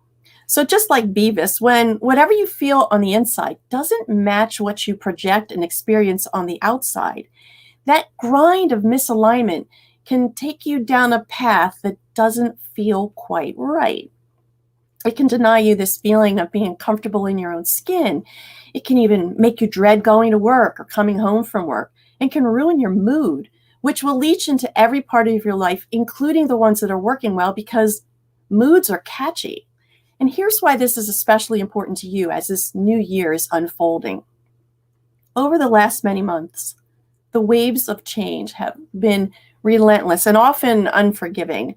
So just like Beavis, when whatever you feel on the inside doesn't match what you project and experience on the outside, that grind of misalignment can take you down a path that doesn't feel quite right. It can deny you this feeling of being comfortable in your own skin. It can even make you dread going to work or coming home from work, and can ruin your mood, which will leach into every part of your life, including the ones that are working well, because moods are catchy. And here's why this is especially important to you as this new year is unfolding. Over the last many months, the waves of change have been relentless and often unforgiving.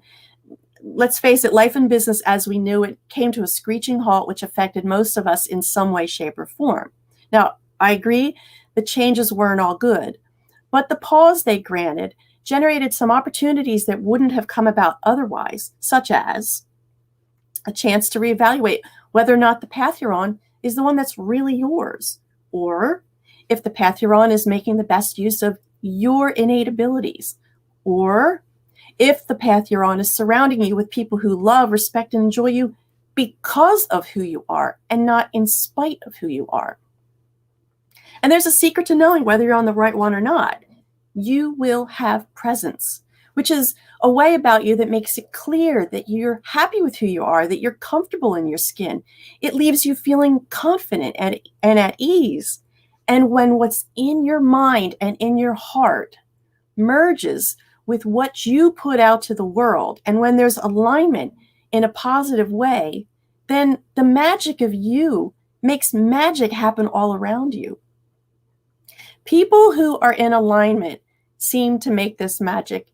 Let's face it, life and business as we knew it came to a screeching halt, which affected most of us in some way, shape, or form. Now, I agree the changes weren't all good, but the pause they granted generated some opportunities that wouldn't have come about otherwise, such as a chance to reevaluate whether or not the path you're on is the one that's really yours, or if the path you're on is making the best use of your innate abilities, or if the path you're on is surrounding you with people who love, respect, and enjoy you because of who you are and not in spite of who you are. And there's a secret to knowing whether you're on the right one or not. You will have presence, which is a way about you that makes it clear that you're happy with who you are, that you're comfortable in your skin. It leaves you feeling confident and at ease. And when what's in your mind and in your heart merges with what you put out to the world, and when there's alignment in a positive way, then the magic of you makes magic happen all around you. People who are in alignment seem to make this magic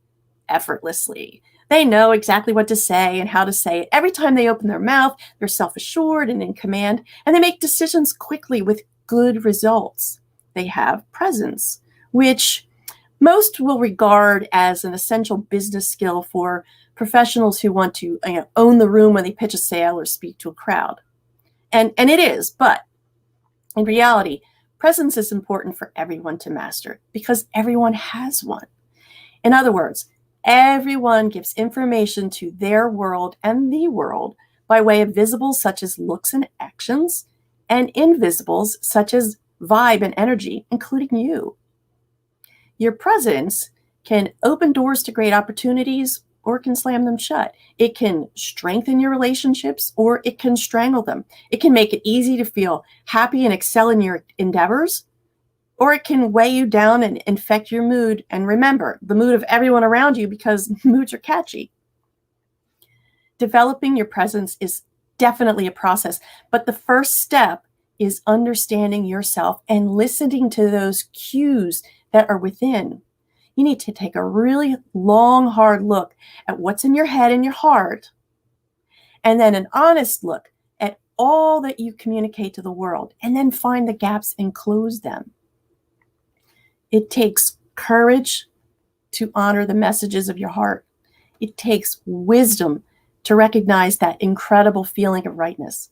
effortlessly. They know exactly what to say and how to say it. Every time they open their mouth, they're self-assured and in command, and they make decisions quickly with good results. They have presence, which most will regard as an essential business skill for professionals who want to own the room when they pitch a sale or speak to a crowd. And it is, but in reality, presence is important for everyone to master because everyone has one. In other words, everyone gives information to their world and the world by way of visibles such as looks and actions, and invisibles such as vibe and energy, including you. Your presence can open doors to great opportunities or it can slam them shut. It can strengthen your relationships or it can strangle them. It can make it easy to feel happy and excel in your endeavors, or it can weigh you down and infect your mood. And remember, the mood of everyone around you, because moods are catchy. Developing your presence is definitely a process, but the first step is understanding yourself and listening to those cues that are within. You need to take a really long, hard look at what's in your head and your heart, and then an honest look at all that you communicate to the world, and then find the gaps and close them. It takes courage to honor the messages of your heart. It takes wisdom to recognize that incredible feeling of rightness.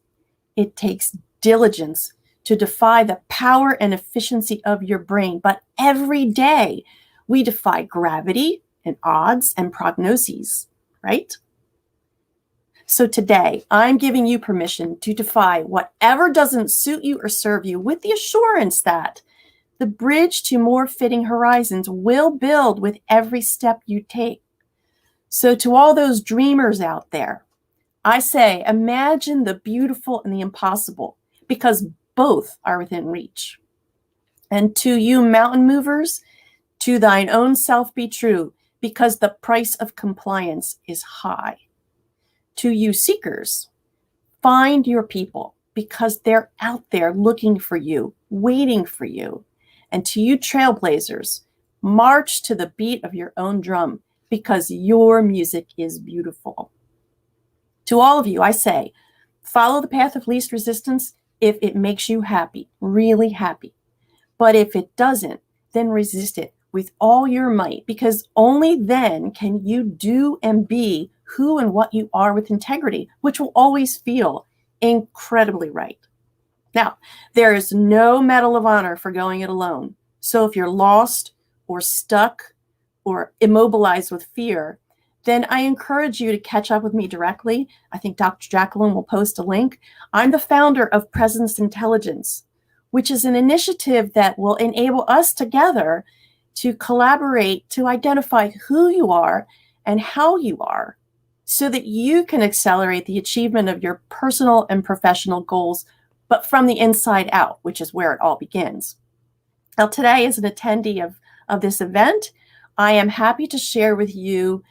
It takes diligence to defy the power and efficiency of your brain. But every day we defy gravity and odds and prognoses, right? So today I'm giving you permission to defy whatever doesn't suit you or serve you, with the assurance that the bridge to more fitting horizons will build with every step you take. So to all those dreamers out there, I say, imagine the beautiful and the impossible, because both are within reach. And to you mountain movers, to thine own self be true, because the price of compliance is high. To you seekers, find your people, because they're out there looking for you, waiting for you. And to you trailblazers, march to the beat of your own drum, because your music is beautiful. To all of you, I say, follow the path of least resistance if it makes you happy, really happy. But if it doesn't, then resist it with all your might, because only then can you do and be who and what you are with integrity, which will always feel incredibly right. Now, there is no medal of honor for going it alone. So if you're lost or stuck or immobilized with fear, then I encourage you to catch up with me directly. I think Dr. Jacalyn will post a link. I'm the founder of Presence Intelligence, which is an initiative that will enable us together to collaborate to identify who you are and how you are, so that you can accelerate the achievement of your personal and professional goals, but from the inside out, which is where it all begins. Now, today, as an attendee of this event, I am happy to share with you,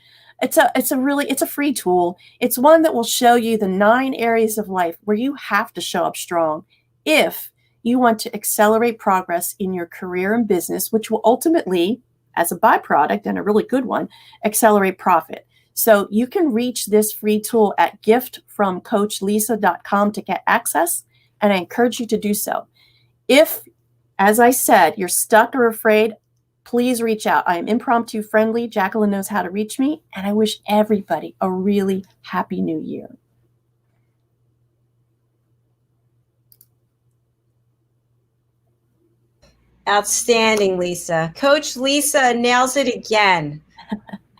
it's a free tool. It's one that will show you the 9 areas of life where you have to show up strong if you want to accelerate progress in your career and business, which will ultimately, as a byproduct, and a really good one, accelerate profit. So you can reach this free tool at giftfromcoachlisa.com to get access, and I encourage you to do so. If, as I said, you're stuck or afraid, please reach out. I am impromptu friendly. Jacalyn knows how to reach me, and I wish everybody a really happy new year. Outstanding, Lisa. Coach Lisa nails it again.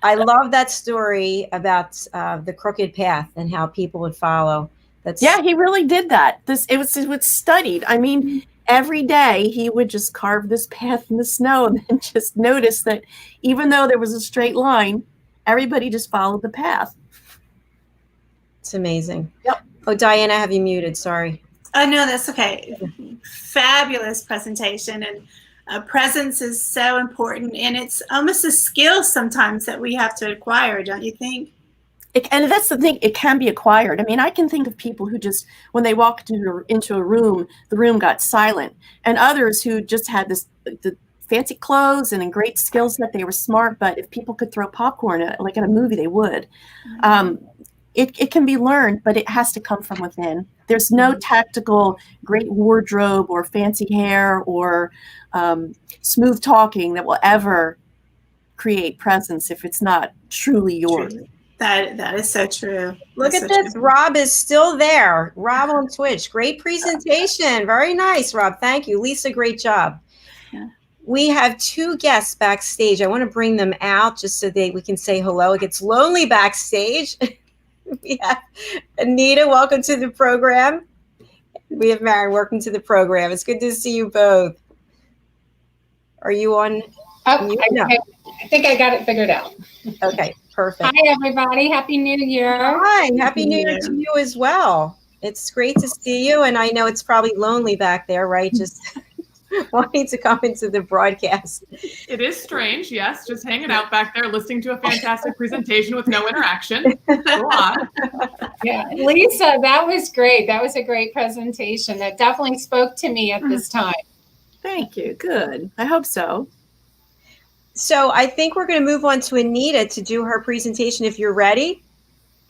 I love that story about the crooked path and how people would follow. Yeah, he really did that. It was studied. I mean, every day he would just carve this path in the snow and then just notice that even though there was a straight line, everybody just followed the path. It's amazing. Yep. Oh, Diana, I have you muted. Sorry. Oh, no, that's okay. Fabulous presentation. And presence is so important. And it's almost a skill sometimes that we have to acquire, don't you think? And that's the thing, it can be acquired. I mean, I can think of people who just, when they walked into a room, the room got silent. And others who just had the fancy clothes and a great skill set, they were smart, but if people could throw popcorn, like at a movie, they would. It can be learned, but it has to come from within. There's no tactical great wardrobe or fancy hair or smooth talking that will ever create presence if it's not truly yours. That is so true. Look at this. Rob is still there. Rob on Twitch. Great presentation. Very nice, Rob. Thank you. Lisa, great job. Yeah. We have 2 guests backstage. I want to bring them out just so we can say hello. It gets lonely backstage. We have Anita. Welcome to the program. We have Maren. Welcome to the program. It's good to see you both. Are you on? Oh, I think I got it figured out. Okay, perfect. Hi, everybody. Happy New Year. Hi, Happy New Year to you as well. It's great to see you, and I know it's probably lonely back there, right? Just wanting to come into the broadcast. It is strange, yes, just hanging out back there, listening to a fantastic presentation with no interaction. Go on. Yeah, Lisa, that was great. That was a great presentation. That definitely spoke to me at this time. Thank you. Good. I hope so. So I think we're going to move on to Anita to do her presentation if you're ready.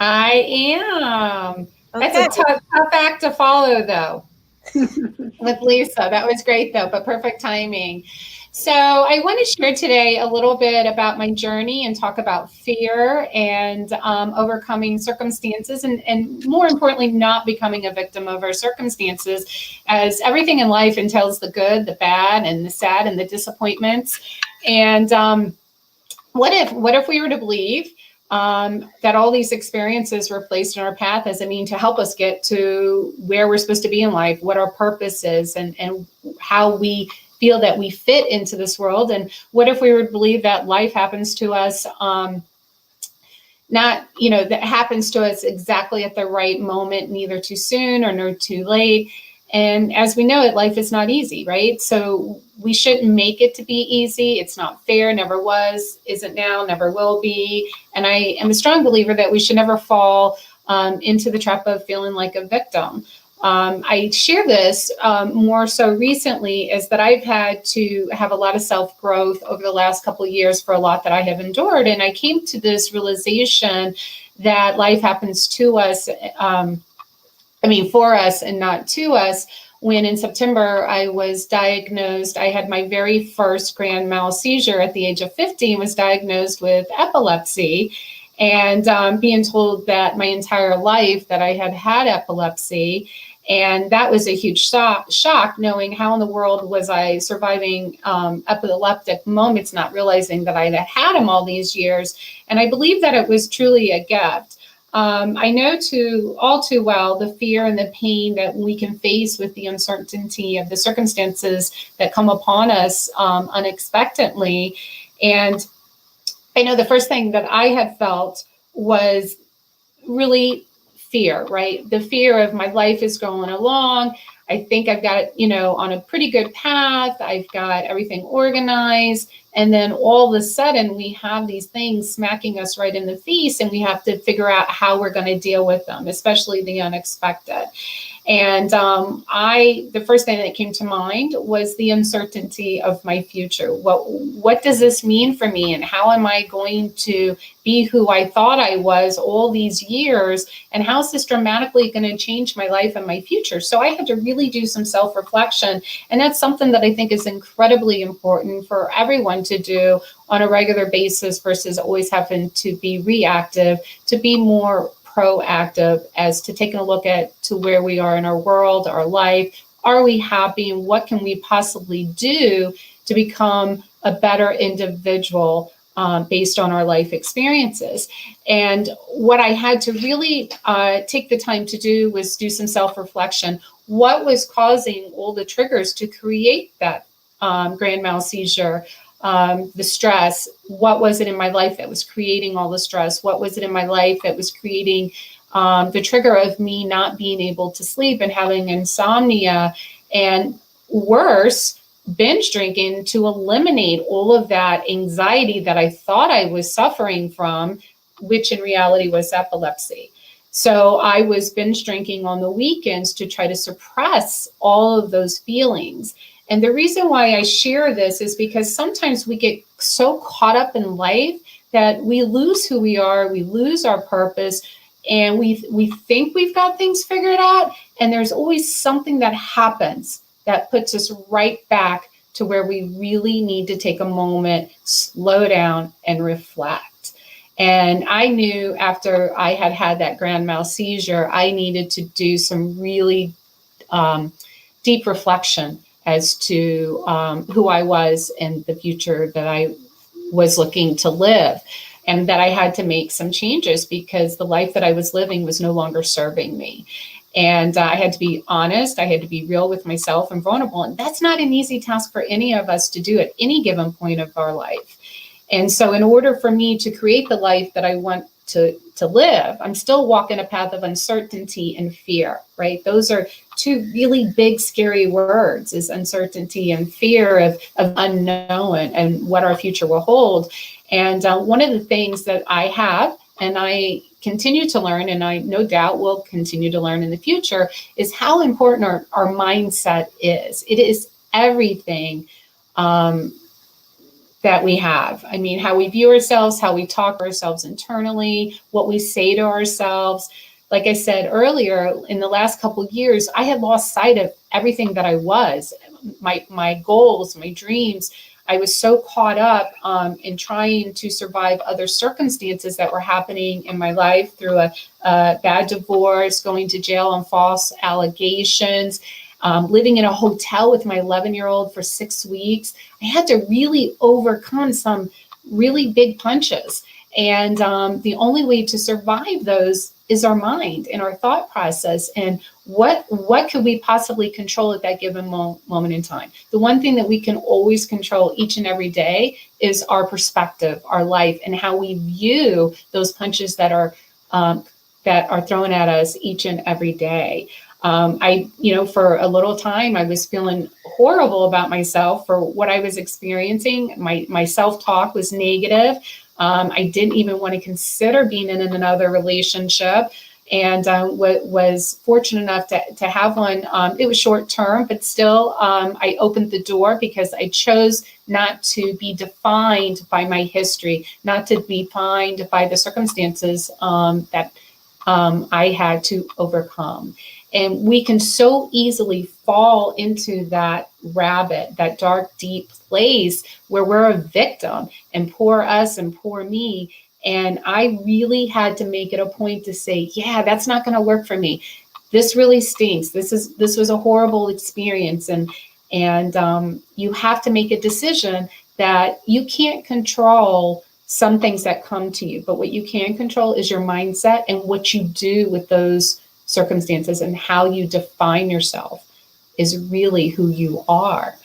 I am. Okay. That's a tough act to follow, though, with Lisa. That was great, though, but perfect timing. So I want to share today a little bit about my journey and talk about fear and overcoming circumstances and more importantly, not becoming a victim of our circumstances, as everything in life entails the good, the bad, and the sad and the disappointments. And what if we were to believe that all these experiences were placed in our path as a mean to help us get to where we're supposed to be in life, what our purpose is, and how we feel that we fit into this world? And what if we were to believe that life happens to us that happens to us exactly at the right moment, neither too soon or nor too late? And as we know it, life is not easy, right? So we shouldn't make it to be easy. It's not fair, never was, isn't now, never will be. And I am a strong believer that we should never fall into the trap of feeling like a victim. I share this more so recently is that I've had to have a lot of self-growth over the last couple of years for a lot that I have endured. And I came to this realization that life happens to us, for us and not to us, when in September I was diagnosed. I had my very first grand mal seizure at the age of 50 and was diagnosed with epilepsy. And being told that my entire life that I had had epilepsy. And that was a huge shock, knowing how in the world was I surviving epileptic moments, not realizing that I had them all these years. And I believe that it was truly a gift. I know all too well the fear and the pain that we can face with the uncertainty of the circumstances that come upon us unexpectedly. And I know the first thing that I had felt was really fear, right? The fear of my life is going along. I think I've got it, on a pretty good path. I've got everything organized. And then all of a sudden we have these things smacking us right in the face, and we have to figure out how we're going to deal with them, especially the unexpected. And the first thing that came to mind was the uncertainty of my future. What does this mean for me, and how am I going to be who I thought I was all these years? And how's this dramatically going to change my life and my future? So I had to really do some self-reflection. And that's something that I think is incredibly important for everyone to do on a regular basis versus always having to be reactive, to be more proactive as to taking a look to where we are in our world, our life. Are we happy, and what can we possibly do to become a better individual based on our life experiences? And what I had to really take the time to do was do some self-reflection. What was causing all the triggers to create that grand mal seizure? The stress, what was it in my life that was creating all the stress? What was it in my life that was creating the trigger of me not being able to sleep and having insomnia, and worse, binge drinking to eliminate all of that anxiety that I thought I was suffering from, which in reality was epilepsy. So I was binge drinking on the weekends to try to suppress all of those feelings. And the reason why I share this is because sometimes we get so caught up in life that we lose who we are, we lose our purpose, and we think we've got things figured out. And there's always something that happens that puts us right back to where we really need to take a moment, slow down, and reflect. And I knew after I had had that grand mal seizure, I needed to do some really deep reflection as to who I was and the future that I was looking to live, and that I had to make some changes because the life that I was living was no longer serving me. And I had to be honest, I had to be real with myself and vulnerable. And that's not an easy task for any of us to do at any given point of our life. And so in order for me to create the life that I want to live, I'm still walking a path of uncertainty and fear, right? Those are two really big, scary words, is uncertainty and fear of unknown and what our future will hold. And one of the things that I have, and I continue to learn, and I no doubt will continue to learn in the future, is how important our mindset is. It is everything that we have. I mean, how we view ourselves, how we talk to ourselves internally, what we say to ourselves. Like I said earlier, in the last couple of years, I had lost sight of everything that I was, my goals, my dreams. I was so caught up in trying to survive other circumstances that were happening in my life through a bad divorce, going to jail on false allegations, living in a hotel with my 11-year-old for 6 weeks. I had to really overcome some really big punches. And the only way to survive those is our mind and our thought process. And what could we possibly control at that given moment in time? The one thing that we can always control each and every day is our perspective, our life, and how we view those punches that are thrown at us each and every day. For a little time, I was feeling horrible about myself for what I was experiencing. My self-talk was negative. I didn't even want to consider being in another relationship, and was fortunate enough to have one. It was short term, but still, I opened the door because I chose not to be defined by my history, not to be defined by the circumstances that I had to overcome. And we can so easily fall into that rabbit, that dark, deep place where we're a victim and poor us and poor me. And I really had to make it a point to say, yeah, that's not going to work for me. This really stinks. This was a horrible experience. And you have to make a decision that you can't control some things that come to you, but what you can control is your mindset and what you do with those circumstances, and how you define yourself is really who you are.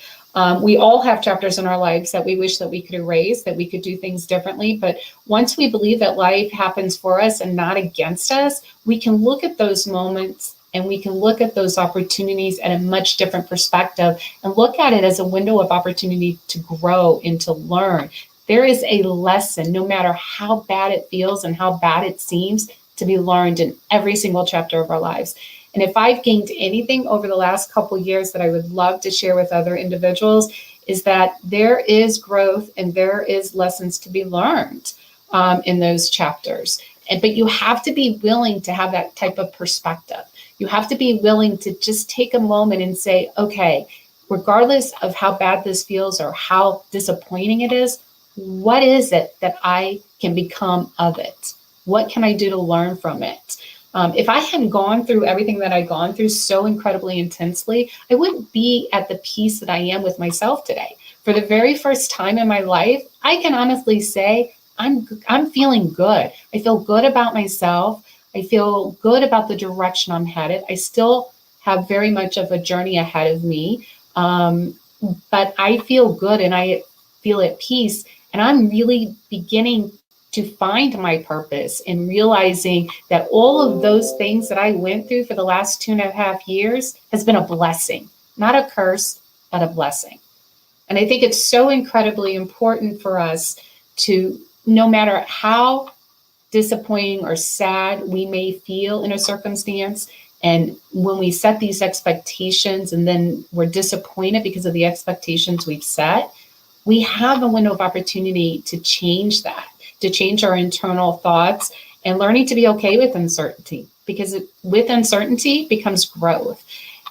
We all have chapters in our lives that we wish that we could erase, that we could do things differently. But once we believe that life happens for us and not against us, we can look at those moments and we can look at those opportunities at a much different perspective and look at it as a window of opportunity to grow and to learn. There is a lesson, no matter how bad it feels and how bad it seems, to be learned in every single chapter of our lives. And if I've gained anything over the last couple of years that I would love to share with other individuals, is that there is growth and there is lessons to be learned in those chapters. But you have to be willing to have that type of perspective. You have to be willing to just take a moment and say, okay, regardless of how bad this feels or how disappointing it is, what is it that I can become of it? What can I do to learn from it? If I hadn't gone through everything that I've gone through so incredibly intensely, I wouldn't be at the peace that I am with myself today. For the very first time in my life, I can honestly say I'm feeling good. I feel good about myself. I feel good about the direction I'm headed. I still have very much of a journey ahead of me, but I feel good and I feel at peace. And I'm really beginning to find my purpose and realizing that all of those things that I went through for the last 2.5 years has been a blessing, not a curse, but a blessing. And I think it's so incredibly important for us to, no matter how disappointing or sad we may feel in a circumstance, and when we set these expectations and then we're disappointed because of the expectations we've set, we have a window of opportunity to change that, to change our internal thoughts and learning to be okay with uncertainty, because with uncertainty becomes growth.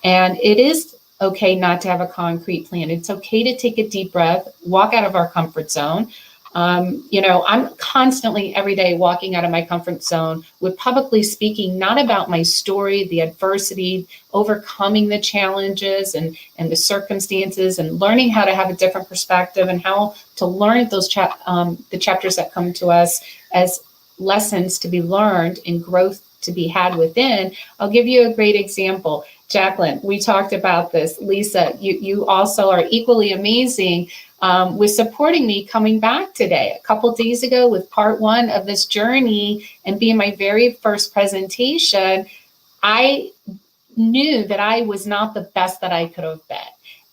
And it is okay not to have a concrete plan. It's okay to take a deep breath, walk out of our comfort zone. I'm constantly every day walking out of my comfort zone with publicly speaking, not about my story, the adversity, overcoming the challenges and the circumstances, and learning how to have a different perspective and how to learn those the chapters that come to us as lessons to be learned and growth to be had within. I'll give you a great example. Jacalyn, we talked about this. Lisa, you also are equally amazing with supporting me coming back today. A couple of days ago with part 1 of this journey and being my very first presentation, I knew that I was not the best that I could have been.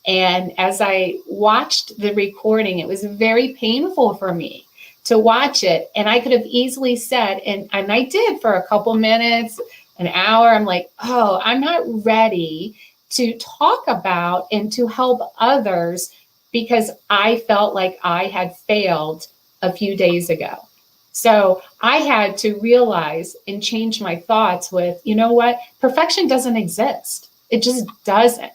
And as I watched the recording, it was very painful for me to watch it. And I could have easily said, and I did for a couple minutes, an hour, I'm like, oh, I'm not ready to talk about and to help others because I felt like I had failed a few days ago. So I had to realize and change my thoughts with, you know what? Perfection doesn't exist. It just doesn't.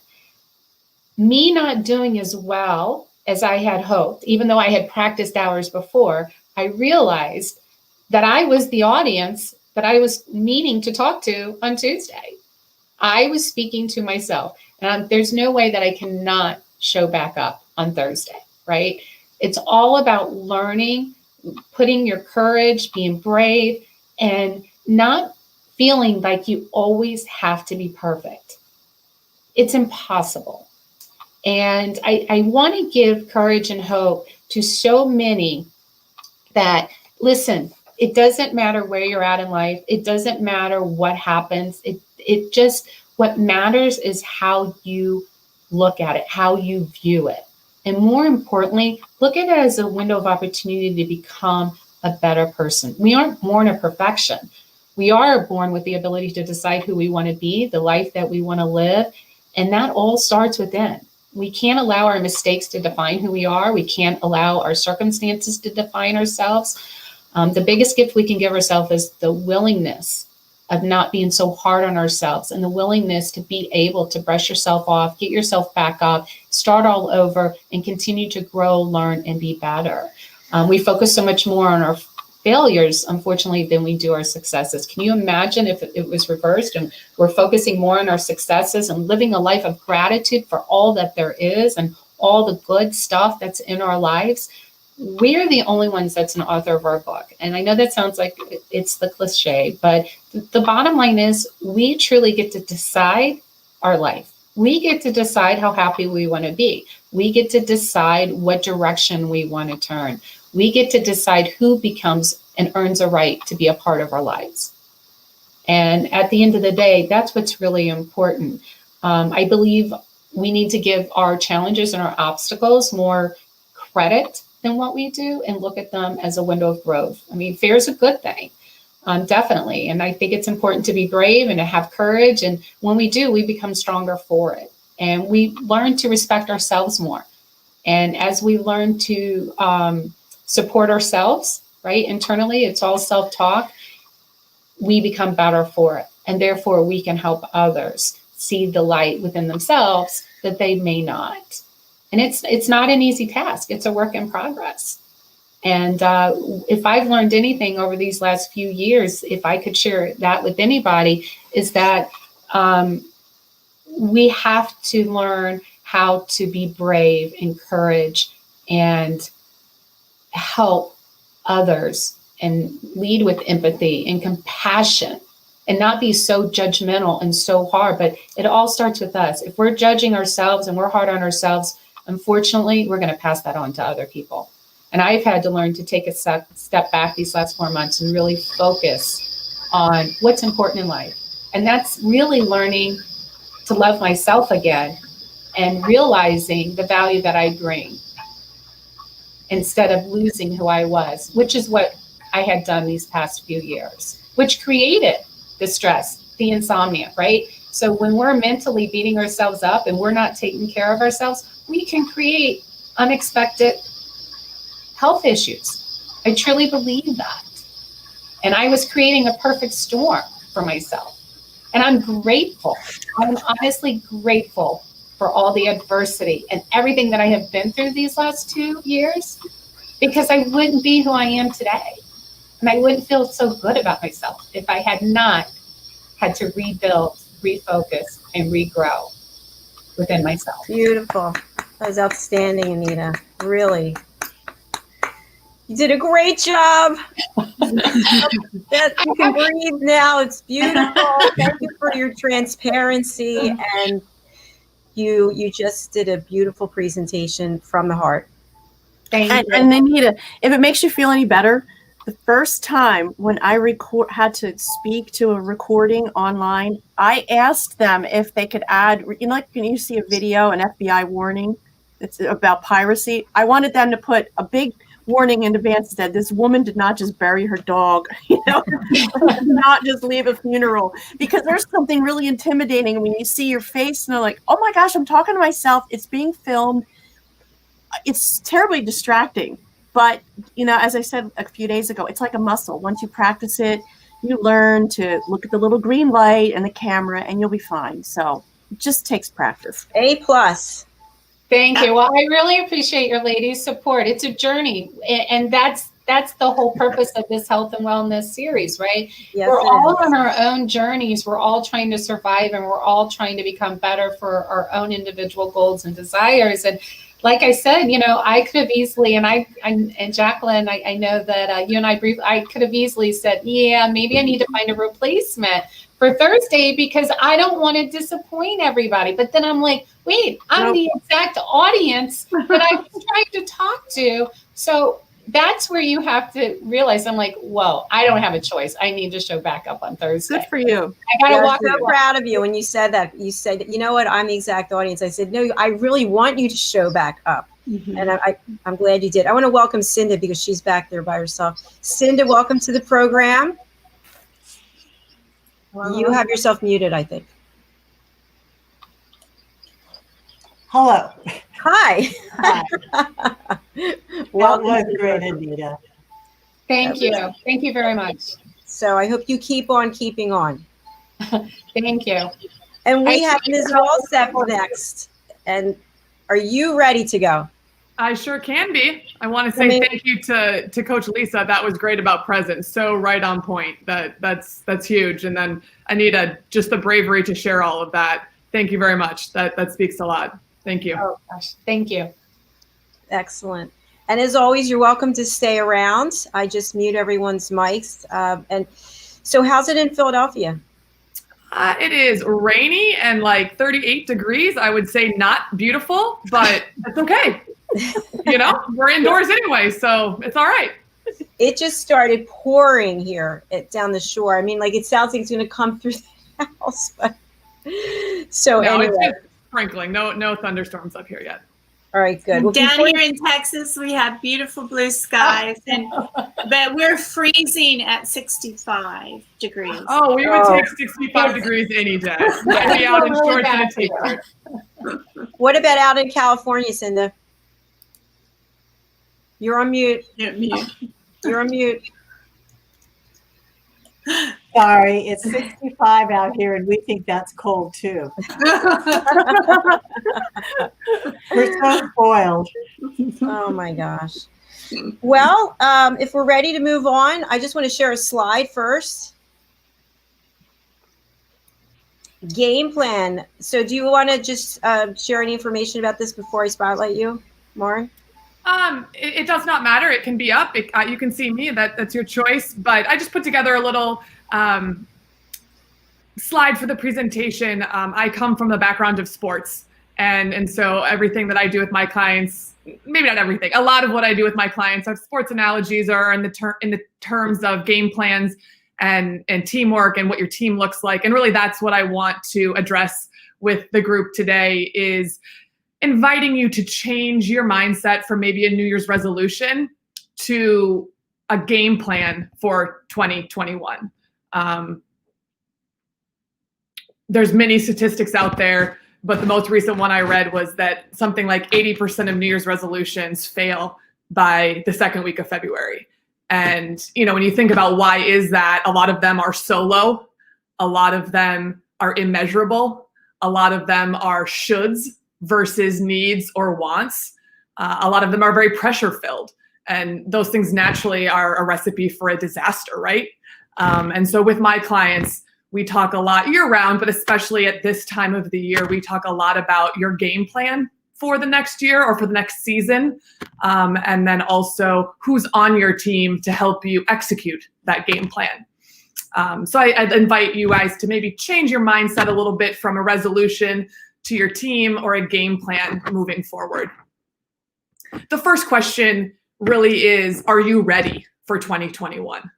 Me not doing as well as I had hoped. Even though I had practiced hours before, I realized that I was the audience that I was meaning to talk to on Tuesday. I was speaking to myself. And there's no way that I cannot show back up on Thursday, right? It's all about learning, putting your courage, being brave, and not feeling like you always have to be perfect. It's impossible. And I want to give courage and hope to so many that, listen, it doesn't matter where you're at in life. It doesn't matter what happens. It just, what matters is how you look at it, how you view it. And more importantly, look at it as a window of opportunity to become a better person. We aren't born of perfection. We are born with the ability to decide who we want to be, the life that we want to live. And that all starts within. We can't allow our mistakes to define who we are. We can't allow our circumstances to define ourselves. The biggest gift we can give ourselves is the willingness of not being so hard on ourselves, and the willingness to be able to brush yourself off, get yourself back up, start all over, and continue to grow, learn, and be better. We focus so much more on our failures, unfortunately, than we do our successes. Can you imagine if it was reversed and we're focusing more on our successes and living a life of gratitude for all that there is and all the good stuff that's in our lives? We're the only ones that's an author of our book. And I know that sounds like it's the cliche, but the bottom line is we truly get to decide our life. We get to decide how happy we want to be. We get to decide what direction we want to turn. We get to decide who becomes and earns a right to be a part of our lives. And at the end of the day, that's what's really important. I believe we need to give our challenges and our obstacles more credit than what we do and look at them as a window of growth. I mean, fear is a good thing, definitely. And I think it's important to be brave and to have courage. And when we do, we become stronger for it. And we learn to respect ourselves more. And as we learn to support ourselves, right, internally, it's all self-talk, we become better for it. And therefore, we can help others see the light within themselves that they may not. And it's not an easy task. It's a work in progress. And if I've learned anything over these last few years, if I could share that with anybody, is that we have to learn how to be brave, encourage, and help others and lead with empathy and compassion and not be so judgmental and so hard. But it all starts with us. If we're judging ourselves and we're hard on ourselves, unfortunately, we're going to pass that on to other people. And I've had to learn to take a step back these last 4 months and really focus on what's important in life. And that's really learning to love myself again and realizing the value that I bring instead of losing who I was, which is what I had done these past few years, which created the stress, the insomnia, right? So when we're mentally beating ourselves up and we're not taking care of ourselves, we can create unexpected health issues. I truly believe that. And I was creating a perfect storm for myself. And I'm grateful. I'm honestly grateful for all the adversity and everything that I have been through these last 2 years, because I wouldn't be who I am today. And I wouldn't feel so good about myself if I had not had to rebuild, refocus, and regrow within myself. Beautiful. That was outstanding, Anita. Really. You did a great job. You can breathe now. It's beautiful. Thank you for your transparency. And you just did a beautiful presentation from the heart. Thank you. And Anita, if it makes you feel any better, the first time when I had to speak to a recording online, I asked them if they could add, like when you see a video, an FBI warning, it's about piracy. I wanted them to put a big warning in advance that this woman did not just bury her dog, not just leave a funeral, because there's something really intimidating when you see your face and they're like, oh my gosh, I'm talking to myself. It's being filmed. It's terribly distracting. But, as I said a few days ago, it's like a muscle. Once you practice it, you learn to look at the little green light and the camera, and you'll be fine. So it just takes practice. A+. Thank you. Well, I really appreciate your ladies' support. It's a journey, and that's the whole purpose of this health and wellness series, right? Yes, We're it all is. on our own journeys. We're all trying to survive, and we're all trying to become better for our own individual goals and desires. And like I said, I could have easily, and Jacalyn, I know that you and I could have easily said, yeah, maybe I need to find a replacement for Thursday because I don't want to disappoint everybody. But then I'm like, wait, I'm the exact audience that I was trying to talk to. So that's where you have to realize, I'm like, whoa, I don't have a choice. I need to show back up on Thursday. Good for you. I got to walk. I'm so proud of you when you said that. You said, you know what, I'm the exact audience. I said, no, I really want you to show back up. Mm-hmm. And I'm glad you did. I want to welcome Cinda because she's back there by herself. Cinda, welcome to the program. You have yourself muted, I think. Hello. Hi. Hi. Well, that was great, Anita. Thank you. Thank you very much. So I hope you keep on keeping on. Thank you. And we have Ms. Walsep next. And are you ready to go? I sure can be. I want to say thank you to Coach Lisa. That was great about presence. So right on point. That's huge. And then Anita, just the bravery to share all of that. Thank you very much. That speaks a lot. Thank you. Oh gosh, thank you. Excellent. And as always, you're welcome to stay around. I just mute everyone's mics. And so how's it in Philadelphia? It is rainy and like 38 degrees. I would say not beautiful, but it's okay. We're indoors anyway, so it's all right. It just started pouring here down the shore. I mean, like, it sounds like it's going to come through the house. But so no, anyway. it's just sprinkling. No thunderstorms up here yet. All right, good. Well, down here in Texas, we have beautiful blue skies, but we're freezing at 65 degrees. Oh, we would take 65 degrees any day. I'd be out in shorts and a t-shirt. What about out in California, Cinda? You're on mute. You're on mute. Sorry, it's 65 out here, and we think that's cold too. We're so spoiled. Oh my gosh. Well, if we're ready to move on, I just want to share a slide first. Game plan. So do you want to just share any information about this before I spotlight you, Lauren? It does not matter. It can be up. You can see me. That's your choice. But I just put together a little slide for the presentation. I come from the background of sports, and so everything that I do with my clients, maybe not everything, a lot of what I do with my clients are sports analogies or in the terms of game plans and teamwork and what your team looks like. And really, that's what I want to address with the group today is inviting you to change your mindset from maybe a New Year's resolution to a game plan for 2021. There's many statistics out there, but the most recent one I read was that something like 80% of New Year's resolutions fail by the second week of February. And, when you think about why is that, a lot of them are solo, a lot of them are immeasurable, a lot of them are shoulds versus needs or wants. A lot of them are very pressure filled, and those things naturally are a recipe for a disaster, right? And so with my clients, we talk a lot year round, but especially at this time of the year, we talk a lot about your game plan for the next year or for the next season. And then also who's on your team to help you execute that game plan. So I'd invite you guys to maybe change your mindset a little bit from a resolution to your team or a game plan moving forward. The first question really is, are you ready for 2021?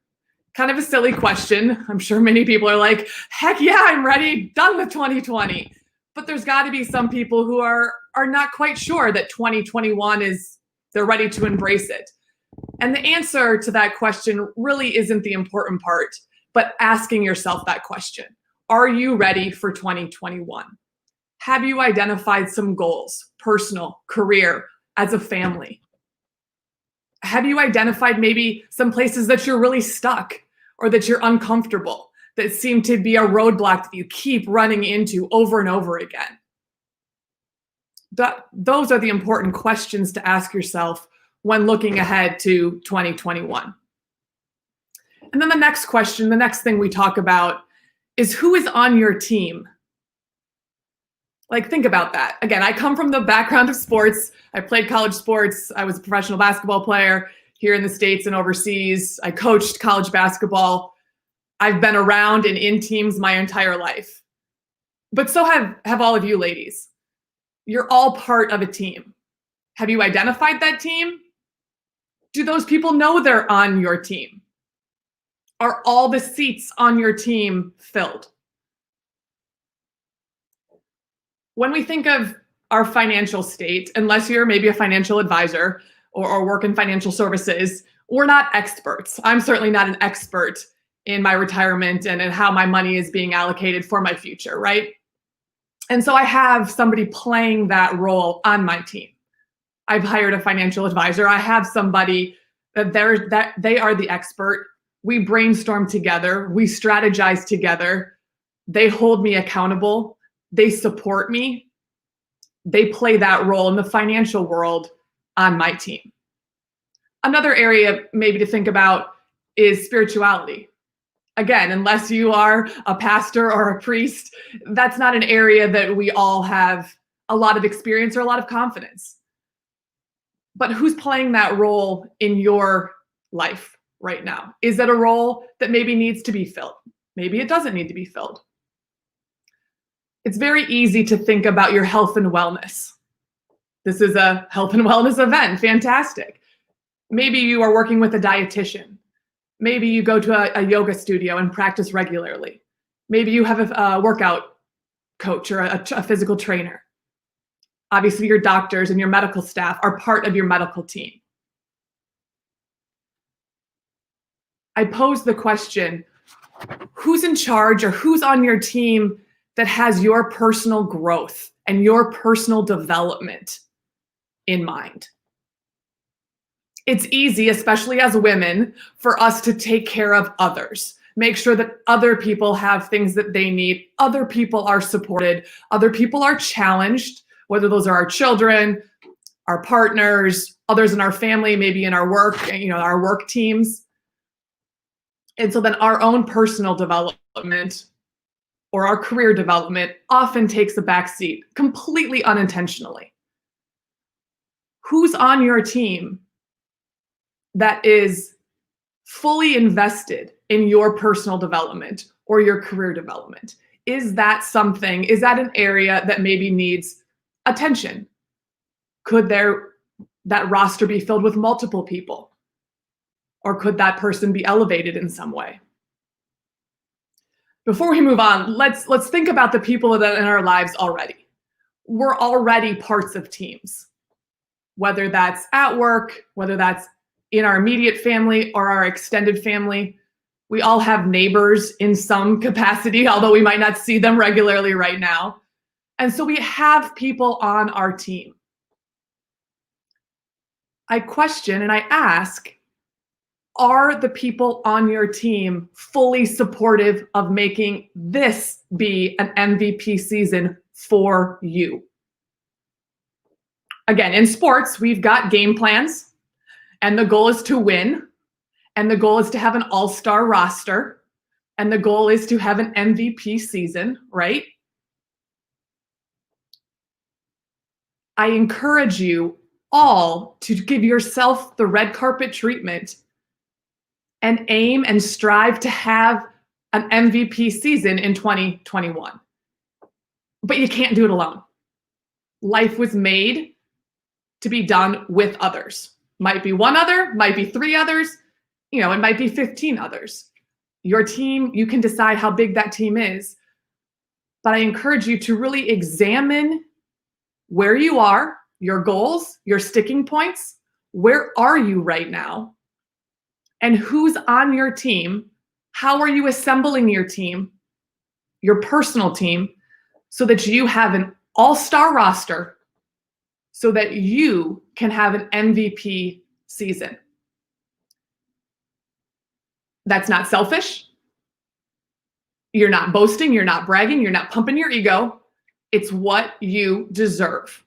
Kind of a silly question. I'm sure many people are like, heck yeah, I'm ready, done with 2020. But there's got to be some people who are not quite sure that 2021 they're ready to embrace it. And the answer to that question really isn't the important part, but asking yourself that question. Are you ready for 2021? Have you identified some goals, personal, career, as a family? Have you identified maybe some places that you're really stuck or that you're uncomfortable, that seem to be a roadblock that you keep running into over and over again? Those are the important questions to ask yourself when looking ahead to 2021. And then the next question, the next thing we talk about is who is on your team? Like, think about that. Again, I come from the background of sports. I played college sports. I was a professional basketball player here in the States and overseas. I coached college basketball. I've been around and in teams my entire life. But so have all of you ladies. You're all part of a team. Have you identified that team? Do those people know they're on your team? Are all the seats on your team filled? When we think of our financial state, unless you're maybe a financial advisor or work in financial services, we're not experts. I'm certainly not an expert in my retirement and in how my money is being allocated for my future, right? And so I have somebody playing that role on my team. I've hired a financial advisor. I have somebody that they are the expert. We brainstorm together. We strategize together. They hold me accountable. They support me. They play that role in the financial world on my team. Another area maybe to think about is spirituality. Again, unless you are a pastor or a priest, that's not an area that we all have a lot of experience or a lot of confidence. But who's playing that role in your life right now? Is it a role that maybe needs to be filled? Maybe it doesn't need to be filled. It's very easy to think about your health and wellness. This is a health and wellness event. Fantastic. Maybe you are working with a dietitian. Maybe you go to a yoga studio and practice regularly. Maybe you have a workout coach or a physical trainer. Obviously, your doctors and your medical staff are part of your medical team. I pose the question, who's in charge or who's on your team that has your personal growth and your personal development in mind? It's easy, especially as women, for us to take care of others, make sure that other people have things that they need, other people are supported, other people are challenged, whether those are our children, our partners, others in our family, maybe in our work, our work teams. And so then our own personal development or our career development often takes a backseat, completely unintentionally. Who's on your team that is fully invested in your personal development or your career development? Is that an area that maybe needs attention? Could that roster be filled with multiple people? Or could that person be elevated in some way? Before we move on, let's think about the people that are in our lives already. We're already parts of teams, whether that's at work, whether that's in our immediate family or our extended family. We all have neighbors in some capacity, although we might not see them regularly right now. And so we have people on our team. I question and I ask, are the people on your team fully supportive of making this be an MVP season for you? Again, in sports, we've got game plans. And the goal is to win. And the goal is to have an all-star roster. And the goal is to have an MVP season, right? I encourage you all to give yourself the red carpet treatment and aim and strive to have an MVP season in 2021. But you can't do it alone. Life was made to be done with others. Might be one other, might be three others, it might be 15 others. Your team, you can decide how big that team is. But I encourage you to really examine where you are, your goals, your sticking points. Where are you right now? And who's on your team? How are you assembling your team, your personal team, so that you have an all-star roster so that you can have an MVP season? That's not selfish. You're not boasting, you're not bragging, you're not pumping your ego. It's what you deserve.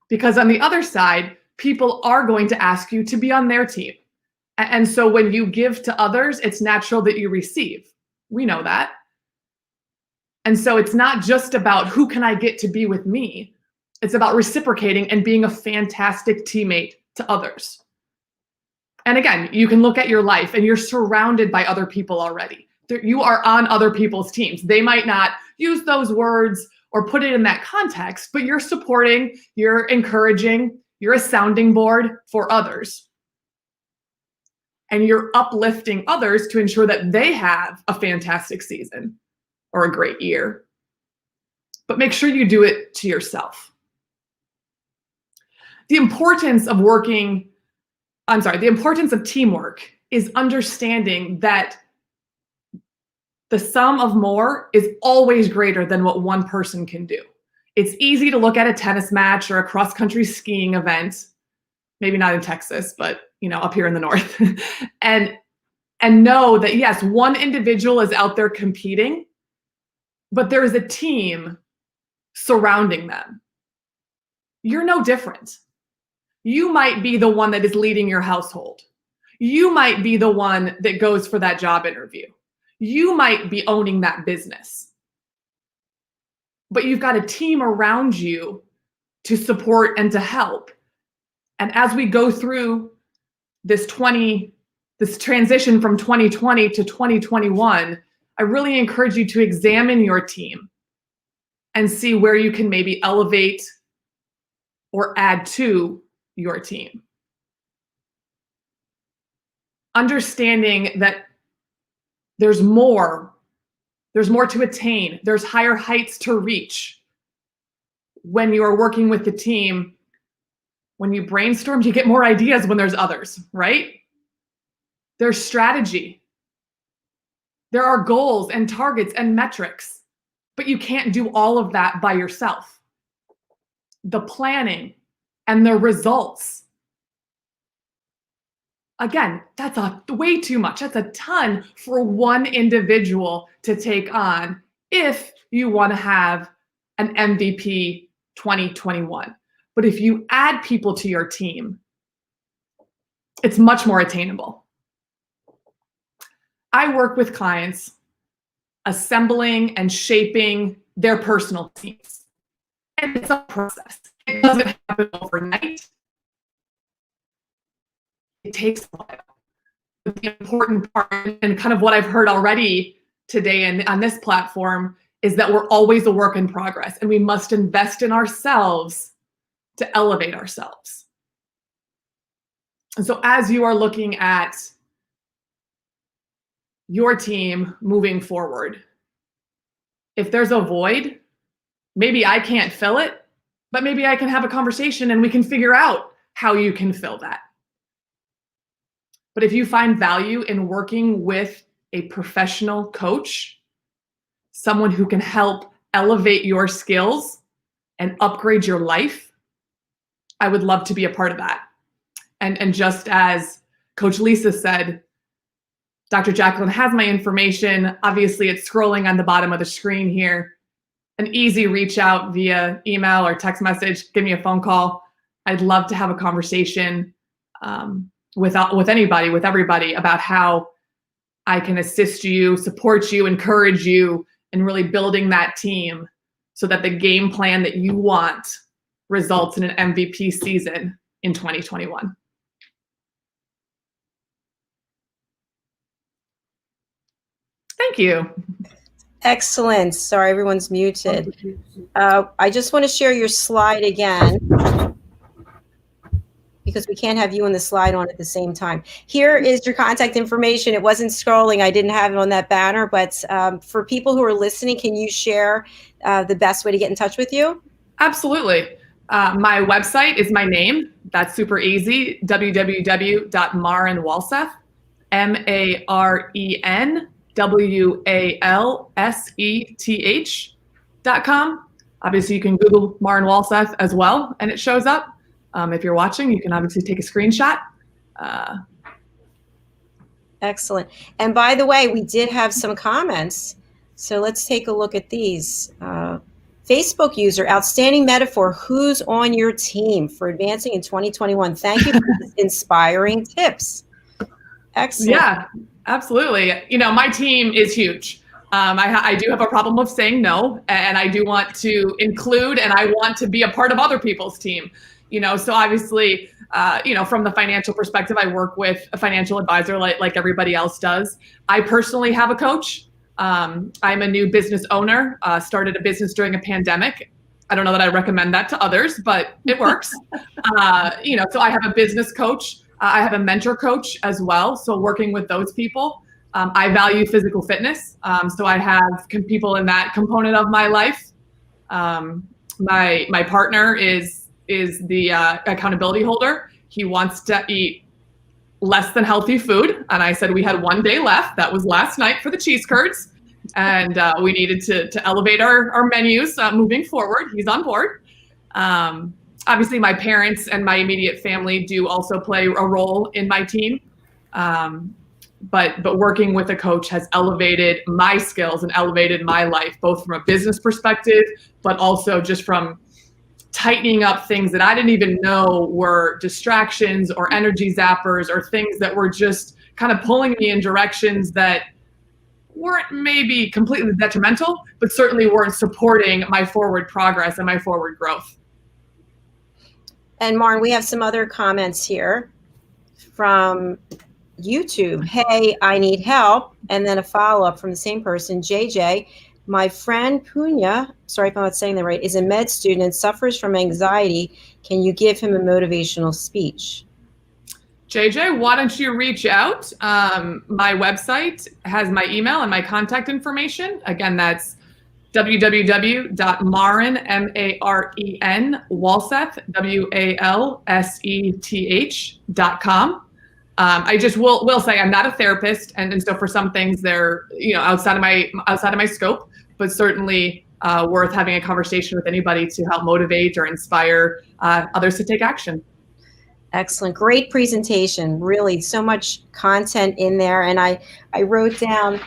Because on the other side, people are going to ask you to be on their team. And so when you give to others, it's natural that you receive. We know that. And so it's not just about who can I get to be with me. It's about reciprocating and being a fantastic teammate to others. And again, you can look at your life and you're surrounded by other people already. You are on other people's teams. They might not use those words or put it in that context, but you're supporting, you're encouraging, you're a sounding board for others. And you're uplifting others to ensure that they have a fantastic season or a great year. But make sure you do it to yourself. The importance of teamwork is understanding that the sum of more is always greater than what one person can do. It's easy to look at a tennis match or a cross-country skiing event, maybe not in Texas, but up here in the north, and know that yes, one individual is out there competing, but there is a team surrounding them. You're no different. You might be the one that is leading your household. You might be the one that goes for that job interview. You might be owning that business. But you've got a team around you to support and to help. And as we go through this transition from 2020 to 2021, I really encourage you to examine your team and see where you can maybe elevate or add to your team. Understanding that there's more to attain, there's higher heights to reach. When you are working with the team, when you brainstorm, you get more ideas when there's others, right? There's strategy. There are goals and targets and metrics, but you can't do all of that by yourself. The planning and the results. Again, that's way too much. That's a ton for one individual to take on if you want to have an MVP 2021. But if you add people to your team, it's much more attainable. I work with clients assembling and shaping their personal teams. And it's a process. It doesn't happen overnight. It takes a while. But the important part, and kind of what I've heard already today and on this platform, is that we're always a work in progress, and we must invest in ourselves to elevate ourselves. And so as you are looking at your team moving forward, if there's a void, maybe I can't fill it, but maybe I can have a conversation and we can figure out how you can fill that. But if you find value in working with a professional coach, someone who can help elevate your skills and upgrade your life, I would love to be a part of that. And just as Coach Lisa said, Dr. Jacalyn has my information. Obviously, it's scrolling on the bottom of the screen here. An easy reach out via email or text message. Give me a phone call. I'd love to have a conversation with anybody, with everybody, about how I can assist you, support you, encourage you in really building that team so that the game plan that you want results in an MVP season in 2021. Thank you. Excellent. Sorry, everyone's muted. I just want to share your slide again because we can't have you and the slide on at the same time. Here is your contact information. It wasn't scrolling. I didn't have it on that banner, but for people who are listening, can you share the best way to get in touch with you? Absolutely. My website is my name. That's super easy. www.marenwalseth, MarenWalseth.com. Obviously, you can Google Maren Walseth as well, and it shows up. If you're watching, you can obviously take a screenshot. Excellent. And by the way, we did have some comments. So let's take a look at these. Facebook user, outstanding metaphor. Who's on your team for advancing in 2021? Thank you for these inspiring tips. Excellent. Yeah, absolutely. You know, my team is huge. I do have a problem of saying no, and I do want to include, and I want to be a part of other people's team. You know, so obviously, you know, from the financial perspective, I work with a financial advisor like everybody else does. I personally have a coach. I'm a new business owner, started a business during a pandemic. I don't know that I recommend that to others, but it works. You know, so I have a business coach. I have a mentor coach as well. So working with those people, I value physical fitness. So I have people in that component of my life. My partner is the accountability holder. He wants to eat less than healthy food. And I said we had one day left. That was last night for the cheese curds. And we needed to elevate our menus moving forward. He's on board. Obviously, my parents and my immediate family do also play a role in my team. But working with a coach has elevated my skills and elevated my life, both from a business perspective, but also just from tightening up things that I didn't even know were distractions or energy zappers or things that were just kind of pulling me in directions that weren't maybe completely detrimental, but certainly weren't supporting my forward progress and my forward growth. And Marn, we have some other comments here from YouTube. Hey, I need help. And then a follow-up from the same person, JJ. My friend Punya, sorry if I'm not saying that right, is a med student and suffers from anxiety. Can you give him a motivational speech? JJ, why don't you reach out? My website has my email and my contact information. Again, that's www.maren, M-A-R-E-N, Walseth, WALSETH.com. I just will say I'm not a therapist, and so for some things they're, you know, outside of my scope, but certainly worth having a conversation with anybody to help motivate or inspire others to take action. Excellent. Great presentation. Really, so much content in there. And I wrote down,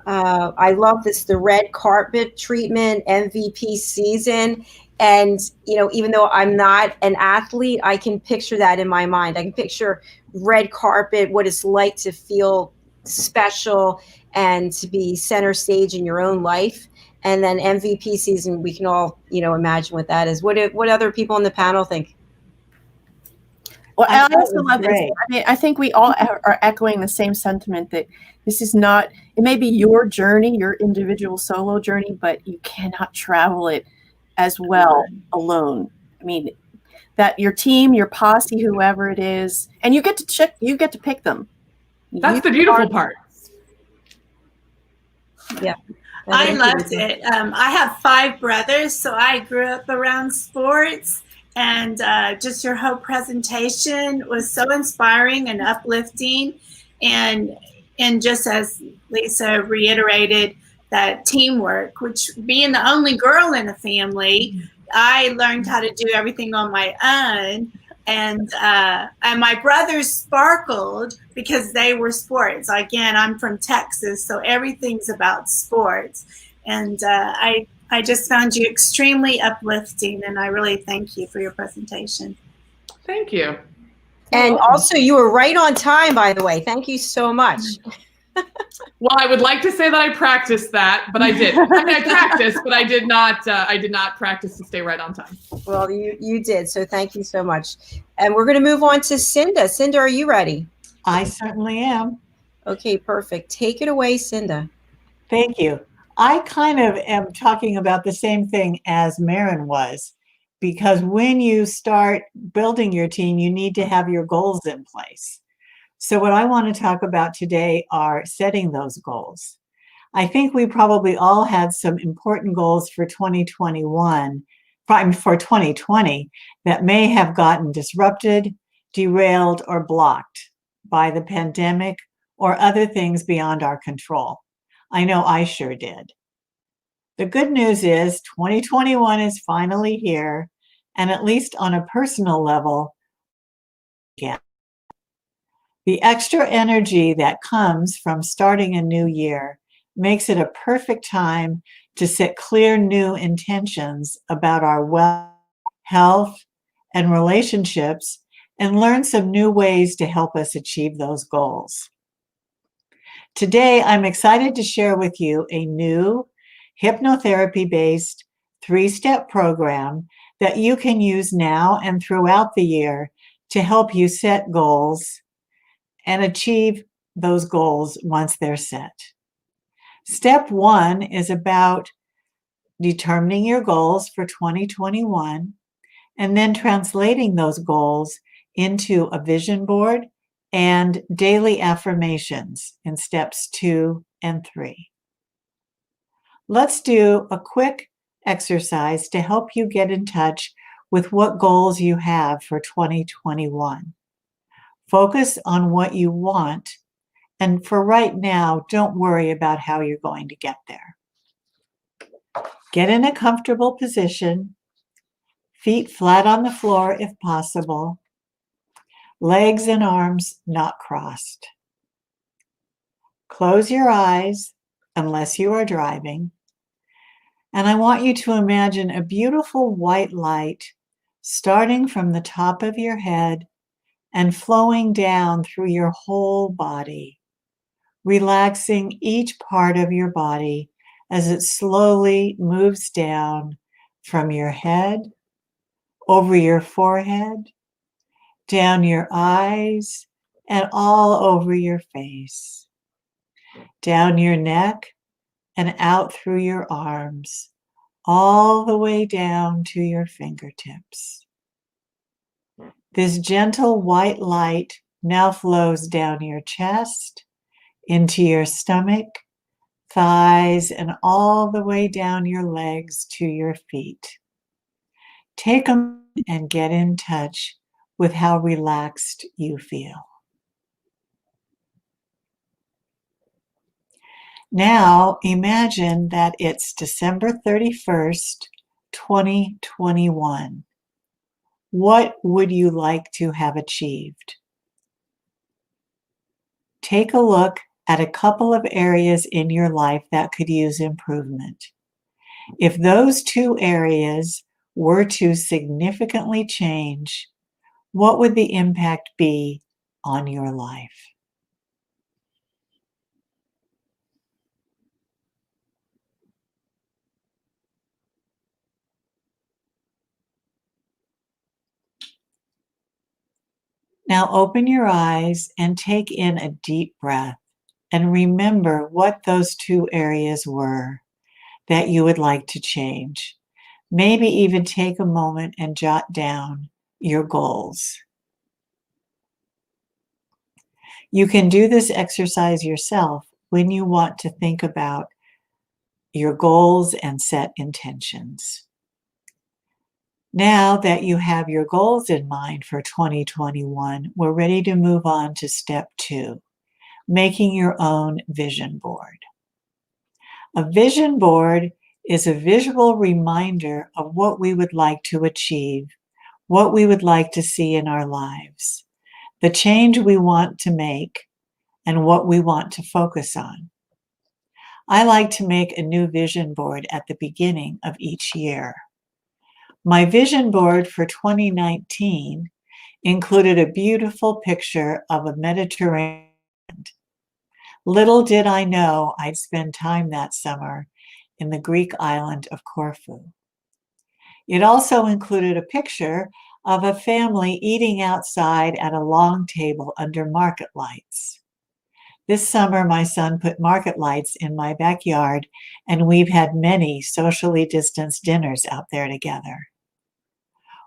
I love this, the red carpet treatment, MVP season. And, you know, even though I'm not an athlete, I can picture that in my mind. I can picture red carpet, what it's like to feel special and to be center stage in your own life. And then MVP season, we can all, you know, imagine what that is. What other people on the panel think? Well, I also love this. I mean, I think we all are echoing the same sentiment that this is not, it may be your journey, your individual solo journey, but you cannot travel it as well alone. I mean, that your team, your posse, whoever it is, and you get to pick them. That's the beautiful part. Yeah. I loved it. I have 5 brothers, so I grew up around sports. And just your whole presentation was so inspiring and uplifting. And just as Lisa reiterated, that teamwork, which being the only girl in the family, I learned how to do everything on my own. And my brothers sparkled because they were sports. Again, I'm from Texas, so everything's about sports. And I just found you extremely uplifting, and I really thank you for your presentation. Thank you. And also, you were right on time, by the way. Thank you so much. Well, I would like to say that I practiced that, but I did. I mean, I practiced, but I did not. I did not practice to stay right on time. Well, you did. So thank you so much. And we're going to move on to Cinda. Cinda, are you ready? I certainly am. Okay, perfect. Take it away, Cinda. Thank you. I kind of am talking about the same thing as Maren was, because when you start building your team, you need to have your goals in place. So what I want to talk about today are setting those goals. I think we probably all had some important goals for 2021, for 2020, that may have gotten disrupted, derailed, or blocked by the pandemic or other things beyond our control. I know I sure did. The good news is 2021 is finally here, and at least on a personal level, again. The extra energy that comes from starting a new year makes it a perfect time to set clear new intentions about our wealth, health, and relationships, and learn some new ways to help us achieve those goals. Today, I'm excited to share with you a new hypnotherapy-based 3-step program that you can use now and throughout the year to help you set goals and achieve those goals once they're set. Step 1 is about determining your goals for 2021 and then translating those goals into a vision board and daily affirmations in steps 2 and 3. Let's do a quick exercise to help you get in touch with what goals you have for 2021. Focus on what you want, and for right now, don't worry about how you're going to get there. Get in a comfortable position, feet flat on the floor if possible, legs and arms not crossed. Close your eyes unless you are driving, and I want you to imagine a beautiful white light starting from the top of your head and flowing down through your whole body, relaxing each part of your body as it slowly moves down from your head, over your forehead, down your eyes, and all over your face, down your neck and out through your arms, all the way down to your fingertips. This gentle white light now flows down your chest, into your stomach, thighs, and all the way down your legs to your feet. Take a moment and get in touch with how relaxed you feel. Now imagine that it's December 31st, 2021. What would you like to have achieved? Take a look at a couple of areas in your life that could use improvement. If those 2 areas were to significantly change, what would the impact be on your life? Now open your eyes and take in a deep breath and remember what those 2 areas were that you would like to change. Maybe even take a moment and jot down your goals. You can do this exercise yourself when you want to think about your goals and set intentions. Now that you have your goals in mind for 2021, we're ready to move on to step 2, making your own vision board. A vision board is a visual reminder of what we would like to achieve, what we would like to see in our lives, the change we want to make, and what we want to focus on. I like to make a new vision board at the beginning of each year. My vision board for 2019 included a beautiful picture of a Mediterranean. Little did I know I'd spend time that summer in the Greek island of Corfu. It also included a picture of a family eating outside at a long table under market lights. This summer, my son put market lights in my backyard, and we've had many socially distanced dinners out there together.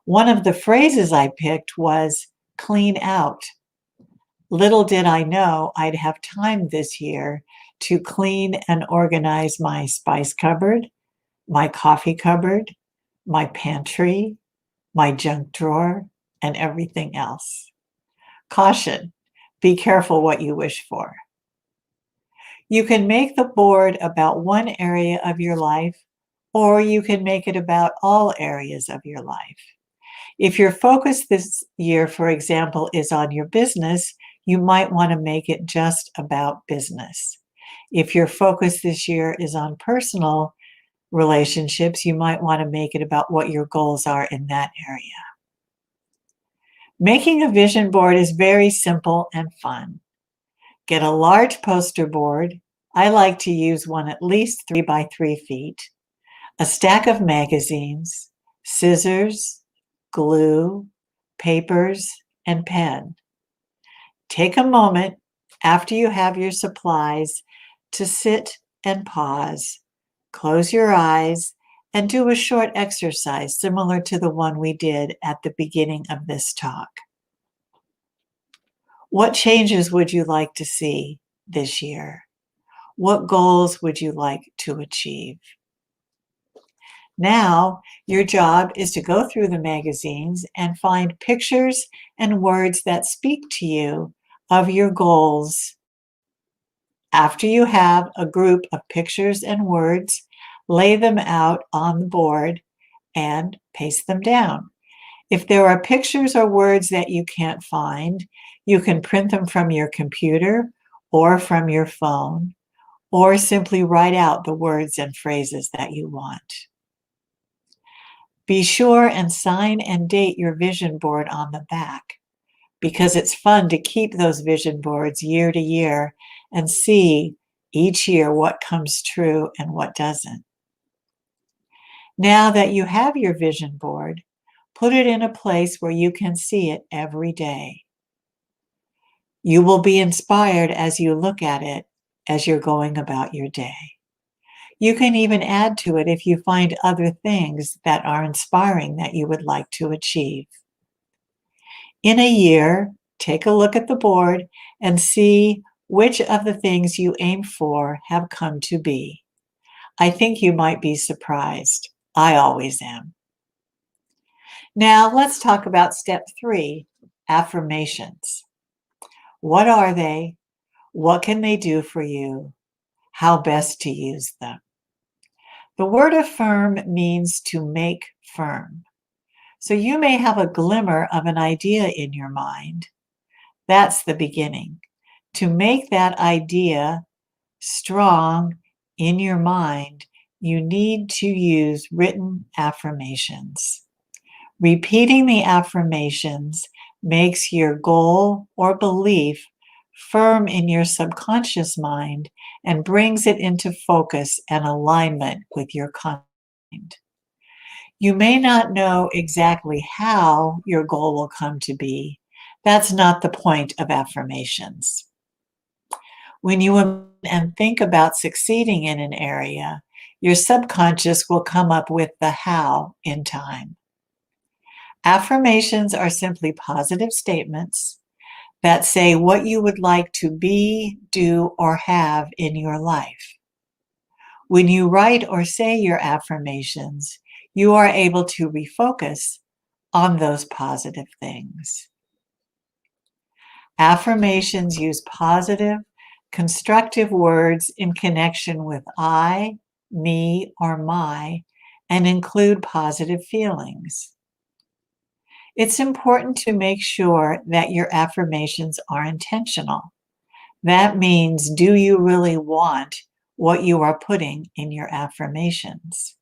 One of the phrases I picked was clean out. Little did I know I'd have time this year to clean and organize my spice cupboard, my coffee cupboard, my pantry, my junk drawer, and everything else. Caution, be careful what you wish for. You can make the board about one area of your life, or you can make it about all areas of your life. If your focus this year, for example, is on your business, you might want to make it just about business. If your focus this year is on personal relationships, you might want to make it about what your goals are in that area. Making a vision board is very simple and fun. Get a large poster board. I like to use one at least 3 by 3 feet, a stack of magazines, scissors, glue, papers, and pen. Take a moment after you have your supplies to sit and pause, close your eyes, and do a short exercise similar to the one we did at the beginning of this talk. What changes would you like to see this year? What goals would you like to achieve? Now, your job is to go through the magazines and find pictures and words that speak to you of your goals. After you have a group of pictures and words, lay them out on the board and paste them down. If there are pictures or words that you can't find, you can print them from your computer or from your phone, or simply write out the words and phrases that you want. Be sure and sign and date your vision board on the back, because it's fun to keep those vision boards year to year and see each year what comes true and what doesn't. Now that you have your vision board, put it in a place where you can see it every day. You will be inspired as you look at it as you're going about your day. You can even add to it if you find other things that are inspiring that you would like to achieve. In a year, take a look at the board and see which of the things you aim for have come to be. I think you might be surprised. I always am. Now let's talk about step 3, affirmations. What are they? What can they do for you? How best to use them? The word affirm means to make firm. So you may have a glimmer of an idea in your mind. That's the beginning. To make that idea strong in your mind, you need to use written affirmations. Repeating the affirmations makes your goal or belief firm in your subconscious mind and brings it into focus and alignment with your conscious mind. You may not know exactly how your goal will come to be. That's not the point of affirmations. When you imagine and think about succeeding in an area, your subconscious will come up with the how in time. Affirmations are simply positive statements that say what you would like to be, do, or have in your life. When you write or say your affirmations, you are able to refocus on those positive things. Affirmations use positive, constructive words in connection with I, me, or my, and include positive feelings. It's important to make sure that your affirmations are intentional. That means, do you really want what you are putting in your affirmations?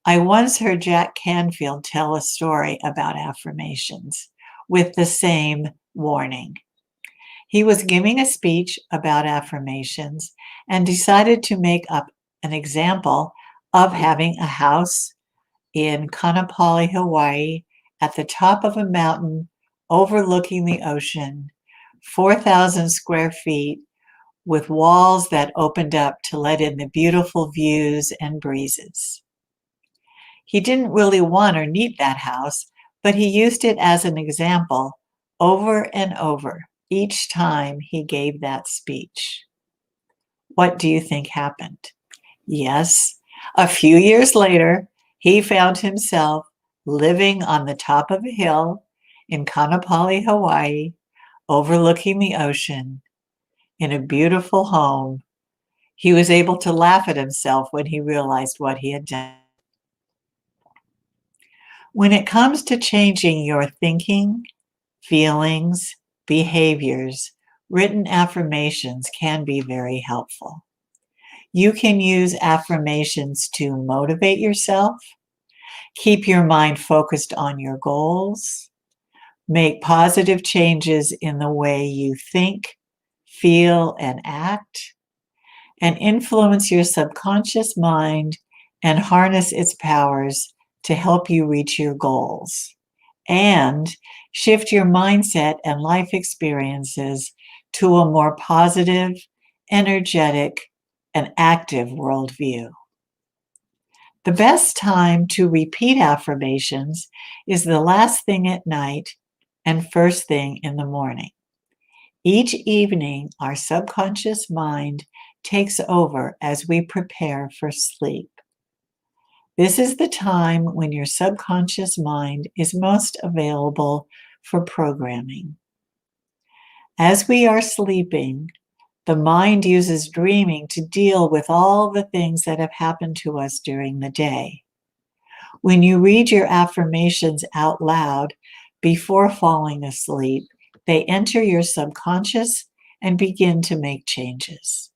I once heard Jack Canfield tell a story about affirmations with the same warning. He was giving a speech about affirmations and decided to make up an example of having a house in Kaanapali, Hawaii, at the top of a mountain overlooking the ocean, 4,000 square feet, with walls that opened up to let in the beautiful views and breezes. He didn't really want or need that house, but he used it as an example over and over each time he gave that speech. What do you think happened? Yes, a few years later, he found himself living on the top of a hill in Kaanapali, Hawaii, overlooking the ocean in a beautiful home. He was able to laugh at himself when he realized what he had done. When it comes to changing your thinking, feelings, behaviors, written affirmations can be very helpful. You can use affirmations to motivate yourself, keep your mind focused on your goals, make positive changes in the way you think, feel, and act, and influence your subconscious mind and harness its powers to help you reach your goals, and shift your mindset and life experiences to a more positive, energetic, and active worldview. The best time to repeat affirmations is the last thing at night and first thing in the morning. Each evening, our subconscious mind takes over as we prepare for sleep. This is the time when your subconscious mind is most available for programming. As we are sleeping, the mind uses dreaming to deal with all the things that have happened to us during the day. When you read your affirmations out loud before falling asleep, they enter your subconscious and begin to make changes.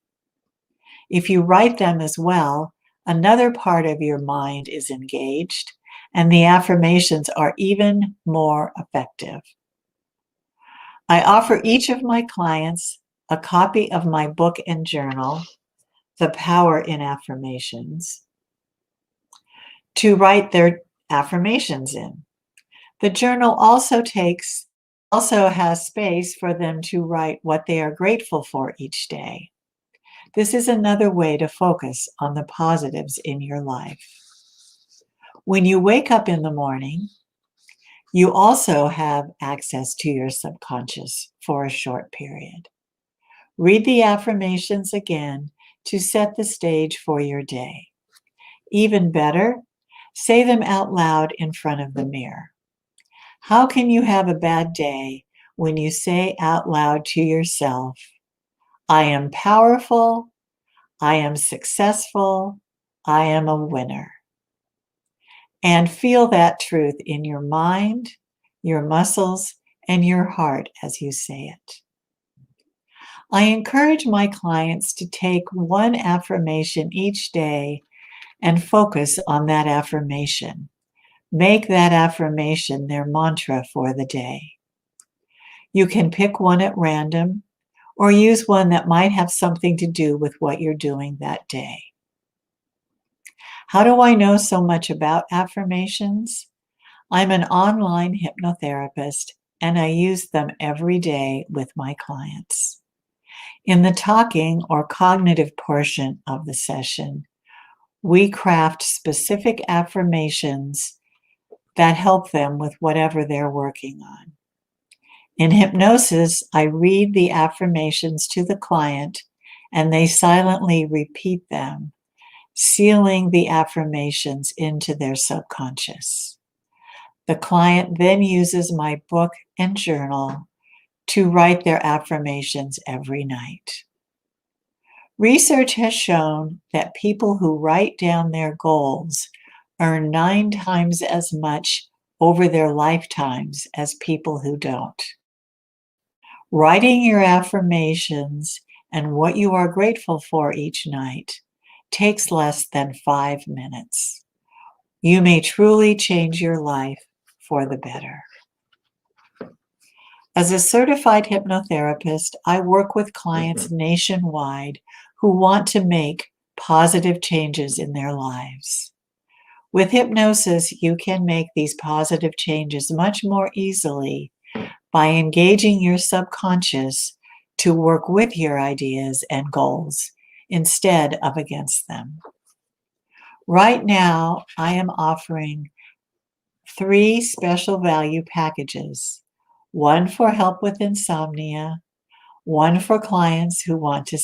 If you write them as well, another part of your mind is engaged, and the affirmations are even more effective. I offer each of my clients a copy of my book and journal, The Power in Affirmations, to write their affirmations in. The journal also has space for them to write what they are grateful for each day. This is another way to focus on the positives in your life. When you wake up in the morning, you also have access to your subconscious for a short period. Read the affirmations again to set the stage for your day. Even better, say them out loud in front of the mirror. How can you have a bad day when you say out loud to yourself, I am powerful, I am successful, I am a winner? And feel that truth in your mind, your muscles, and your heart as you say it. I encourage my clients to take one affirmation each day and focus on that affirmation. Make that affirmation their mantra for the day. You can pick one at random or use one that might have something to do with what you're doing that day. How do I know so much about affirmations? I'm an online hypnotherapist, and I use them every day with my clients. In the talking or cognitive portion of the session, we craft specific affirmations that help them with whatever they're working on. In hypnosis, I read the affirmations to the client, and they silently repeat them, sealing the affirmations into their subconscious. The client then uses my book and journal to write their affirmations every night. Research has shown that people who write down their goals earn 9 times as much over their lifetimes as people who don't. Writing your affirmations and what you are grateful for each night takes less than 5 minutes. You may truly change your life for the better. As a certified hypnotherapist, I work with clients nationwide who want to make positive changes in their lives. With hypnosis, you can make these positive changes much more easily by engaging your subconscious to work with your ideas and goals instead of against them. Right now, I am offering 3 special value packages, one for help with insomnia, one for clients who want to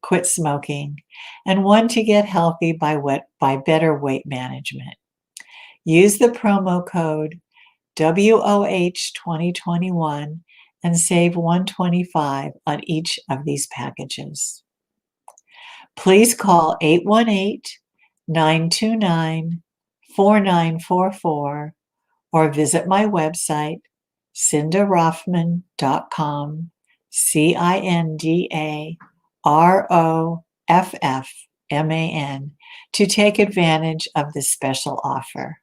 quit smoking, and one to get healthy by better weight management. Use the promo code WOH2021 and save $125 on each of these packages. Please call 818-929-4944 or visit my website, cindaroffman.com, CINDAROFFMAN, to take advantage of this special offer.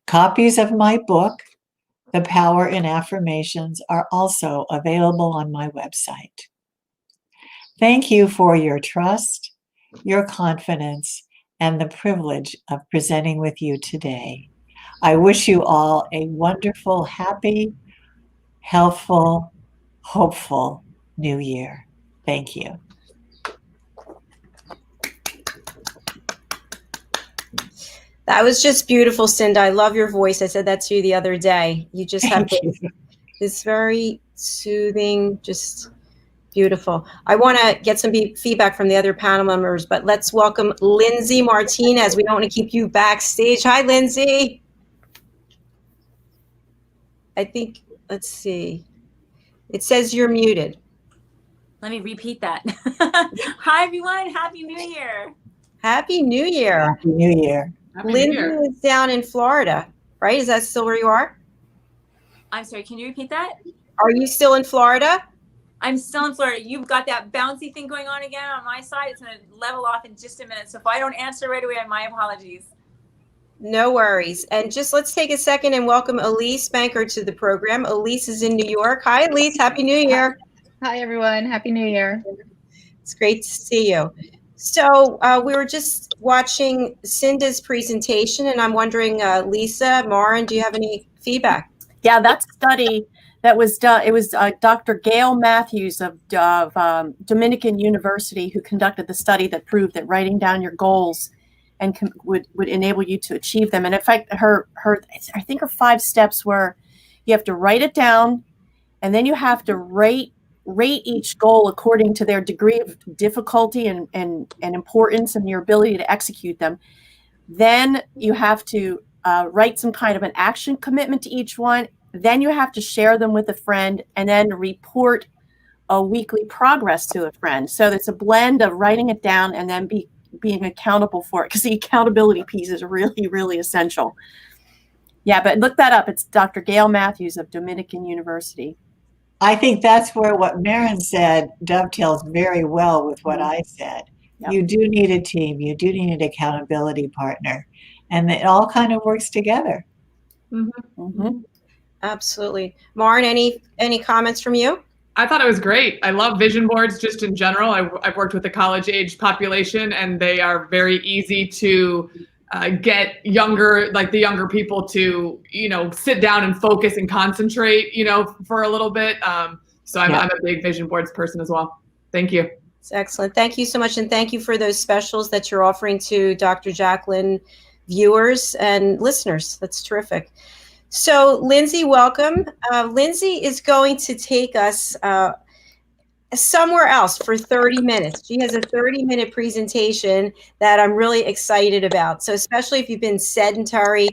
Copies of my book, The Power in Affirmations, are also available on my website. Thank you for your trust, your confidence, and the privilege of presenting with you today. I wish you all a wonderful, happy, healthful, hopeful new year. Thank you. That was just beautiful, Cinda. I love your voice. I said that to you the other day. You just have this very soothing, just beautiful. I want to get some feedback from the other panel members, but let's welcome Lindsay Martinez. We don't want to keep you backstage. Hi, Lindsay. I think, let's see. It says you're muted. Let me repeat that. Hi, everyone. Happy New Year. Happy New Year. Happy New Year. Lindsay is down in Florida, right? Is that still where you are? I'm sorry, can you repeat that? Are you still in Florida? I'm still in Florida. You've got that bouncy thing going on again on my side. It's going to level off in just a minute. So if I don't answer right away, my apologies. No worries. And just let's take a second and welcome Elise Banker to the program. Elise is in New York. Hi, Elise. Happy New Year. Hi, everyone. Happy New Year. It's great to see you. So we were just watching Cinda's presentation, and I'm wondering, Lisa, Maren, do you have any feedback? Yeah, that study that was done, it was Dr. Gail Matthews of Dominican University who conducted the study that proved that writing down your goals and would enable you to achieve them. And in fact, I think her 5 steps were you have to write it down, and then you have to rate each goal according to their degree of difficulty and importance and your ability to execute them. Then you have to write some kind of an action commitment to each one. Then you have to share them with a friend and then report a weekly progress to a friend. So it's a blend of writing it down and then being accountable for it, because the accountability piece is really, really essential. Yeah, but look that up. It's Dr. Gail Matthews of Dominican University. I think that's where what Maren said dovetails very well with what I said. Yep. You do need a team. You do need an accountability partner. And it all kind of works together. Mm-hmm. Mm-hmm. Absolutely. Maren, any comments from you? I thought it was great. I love vision boards just in general. I've worked with the college-age population, and they are very easy to get the younger people to, sit down and focus and concentrate, for a little bit. So I'm a big vision boards person as well. Thank you. It's excellent. Thank you so much. And thank you for those specials that you're offering to Dr. Jacalyn viewers and listeners. That's terrific. So Lindsay, welcome. Lindsay is going to take us somewhere else for 30 minutes. She has a 30-minute presentation that I'm really excited about. So especially if you've been sedentary,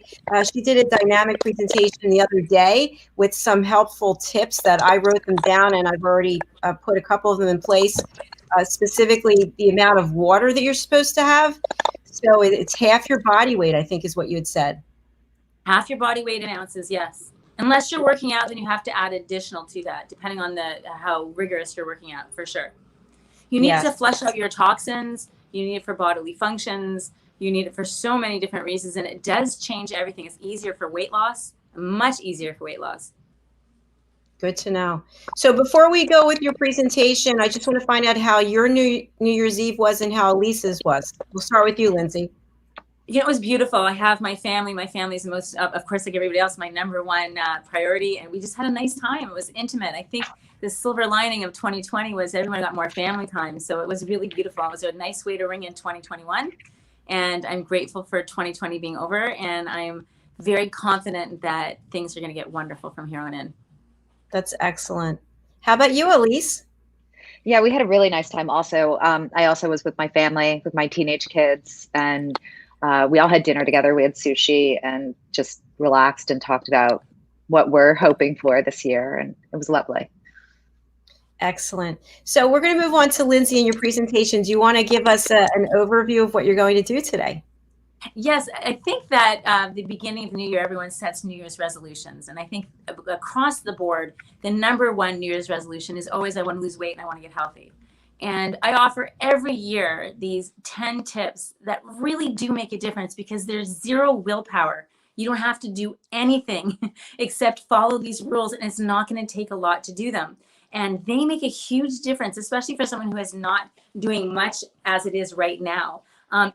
she did a dynamic presentation the other day with some helpful tips that I wrote them down, and I've already put a couple of them in place, specifically the amount of water that you're supposed to have. So it's half your body weight, I think is what you had said. Half your body weight in ounces, yes. Unless you're working out, then you have to add additional to that, depending on how rigorous you're working out, for sure. You need to flush out your toxins. You need it for bodily functions. You need it for so many different reasons, and it does change everything. It's easier for weight loss, much easier for weight loss. Good to know. So before we go with your presentation, I just want to find out how your New Year's Eve was and how Lisa's was. We'll start with you, Lindsay. It was beautiful. I have my family. My family's most, of course, like everybody else, my number one priority. And we just had a nice time. It was intimate. I think the silver lining of 2020 was everyone got more family time. So it was really beautiful. It was a nice way to ring in 2021. And I'm grateful for 2020 being over. And I'm very confident that things are going to get wonderful from here on in. That's excellent. How about you, Elise? Yeah, we had a really nice time also. I also was with my family, with my teenage kids, and we all had dinner together. We had sushi and just relaxed and talked about what we're hoping for this year. And it was lovely. Excellent. So we're going to move on to Lindsay in your presentation. Do you want to give us an overview of what you're going to do today? Yes, I think that the beginning of the new year, everyone sets New Year's resolutions. And I think across the board, the number one New Year's resolution is always, I want to lose weight and I want to get healthy. And I offer every year these 10 tips that really do make a difference because there's zero willpower. You don't have to do anything except follow these rules, and it's not going to take a lot to do them. And they make a huge difference, especially for someone who is not doing much as it is right now.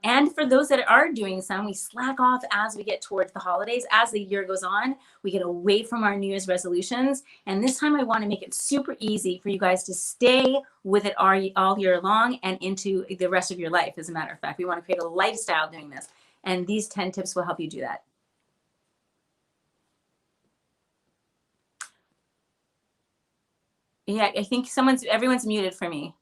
And for those that are doing some, we slack off as we get towards the holidays. As the year goes on, we get away from our New Year's resolutions. And this time I want to make it super easy for you guys to stay with it all year long and into the rest of your life. As a matter of fact, we want to create a lifestyle doing this. And these 10 tips will help you do that. Yeah, I think everyone's muted for me.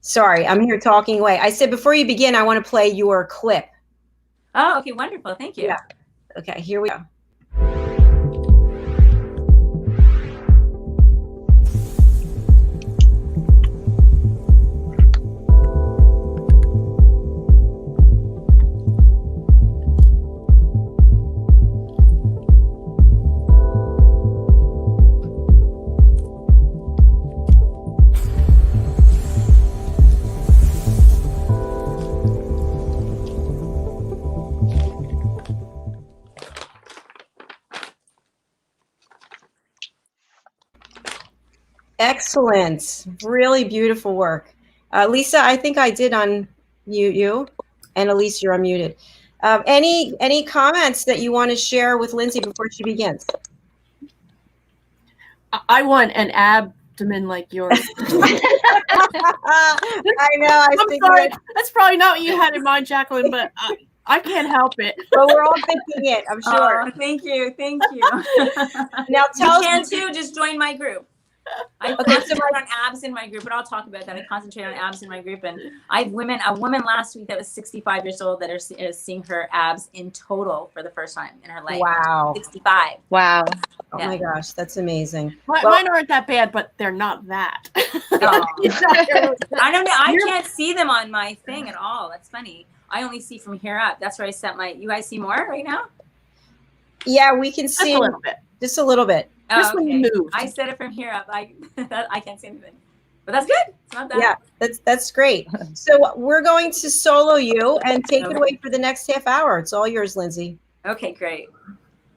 Sorry, I'm here talking away. I said before you begin, I want to play your clip. Oh, okay, wonderful. Thank you. Yeah. Okay, here we go. Excellent. Really beautiful work. Lisa, I think I did unmute you. And Elise, you're unmuted. Any comments that you want to share with Lindsay before she begins? I want an abdomen like yours. I know. I'm sorry. That's probably not what you had in mind, Jacalyn, but I can't help it. But we're all thinking it, I'm sure. Oh, thank you. Thank you. Now tell you us. can too. Just join my group. I concentrate on abs in my group, but I'll talk about that. I concentrate on abs in my group, and I have a woman last week that was 65 years old that is seeing her abs in total for the first time in her life. Wow. 65. Wow. Oh my gosh, that's amazing. Mine aren't that bad, but they're not that. I don't know. I can't see them on my thing at all. That's funny. I only see from here up. That's where I set my. You guys see more right now? Yeah, we can see a little bit. Just a little bit. Oh, okay. I set it from here up. I can't see anything, but that's good. It's not bad. Yeah, that's great. So we're going to solo you and take it away for the next half hour. It's all yours, Lindsay. Okay, great.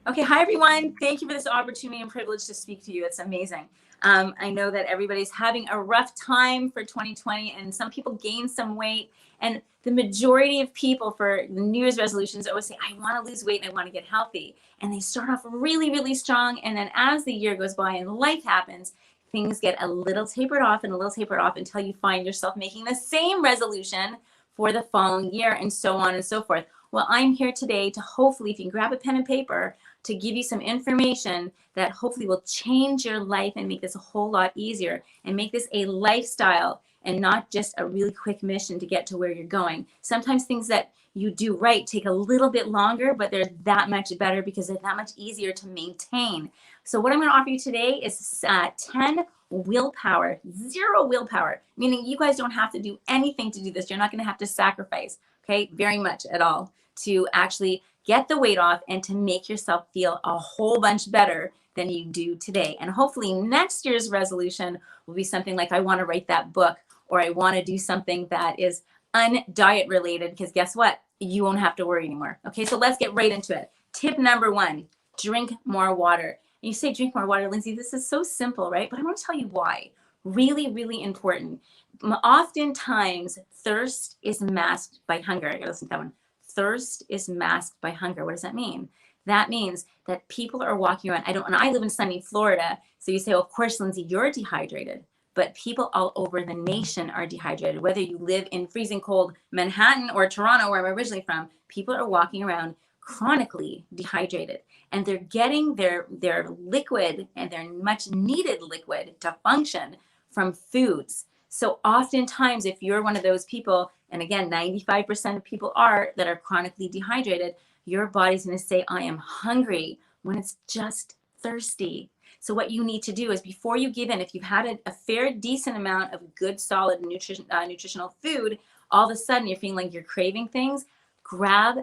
Okay, hi everyone. Thank you for this opportunity and privilege to speak to you. It's amazing. I know that everybody's having a rough time for 2020, and some people gain some weight. And the majority of people for the New Year's resolutions always say, I want to lose weight and I want to get healthy. And they start off really, really strong. And then as the year goes by and life happens, things get a little tapered off and a little tapered off until you find yourself making the same resolution for the following year, and so on and so forth. Well, I'm here today to hopefully, if you can grab a pen and paper, to give you some information that hopefully will change your life and make this a whole lot easier and make this a lifestyle and not just a really quick mission to get to where you're going. Sometimes things that you do right take a little bit longer, but they're that much better because they're that much easier to maintain. So what I'm going to offer you today is 10 willpower, 0 willpower, meaning you guys don't have to do anything to do this. You're not going to have to sacrifice, okay, very much at all to actually get the weight off and to make yourself feel a whole bunch better than you do today. And hopefully next year's resolution will be something like, I want to write that book, or I want to do something that is undiet related, because guess what? You won't have to worry anymore. Okay, so let's get right into it. Tip number 1, drink more water. And you say drink more water, Lindsay, this is so simple, right? But I want to tell you why. Really, really important. Oftentimes, thirst is masked by hunger. I gotta listen to that one. Thirst is masked by hunger. What does that mean? That means that people are walking around. I live in sunny Florida. So you say, well, of course, Lindsay, you're dehydrated. But people all over the nation are dehydrated. Whether you live in freezing cold Manhattan or Toronto, where I'm originally from, people are walking around chronically dehydrated. And they're getting their liquid and their much needed liquid to function from foods. So oftentimes, if you're one of those people, and again, 95% of people that are chronically dehydrated, your body's going to say, I am hungry, when it's just thirsty. So what you need to do is, before you give in, if you've had a fair, decent amount of good, solid nutritional food, all of a sudden you're feeling like you're craving things, grab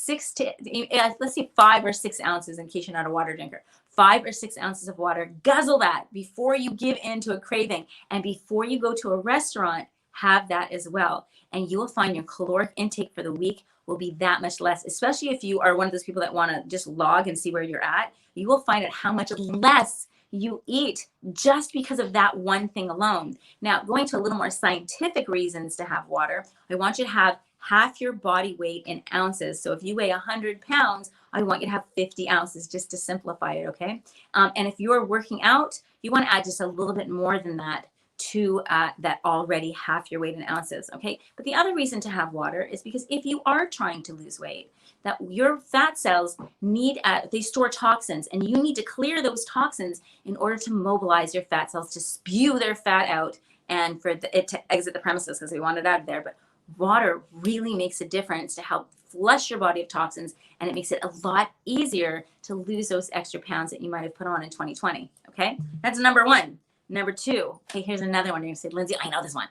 let's say 5 or 6 ounces, in case you're not a water drinker, 5 or 6 ounces of water, guzzle that before you give in to a craving. And before you go to a restaurant, have that as well. And you will find your caloric intake for the week will be that much less, especially if you are one of those people that want to just log and see where you're at. You will find out how much less you eat just because of that one thing alone. Now, going to a little more scientific reasons to have water, I want you to have half your body weight in ounces. So if you weigh 100 pounds, I want you to have 50 ounces, just to simplify it, okay? And if you're working out, you want to add just a little bit more than that to that already half your weight in ounces, okay? But the other reason to have water is because if you are trying to lose weight, that your fat cells need, they store toxins, and you need to clear those toxins in order to mobilize your fat cells to spew their fat out and for it to exit the premises, because we want it out of there. But water really makes a difference to help flush your body of toxins, and it makes it a lot easier to lose those extra pounds that you might have put on in 2020, okay? That's number one. Number two, okay, here's another one. You're gonna say, Lindsay, I know this one.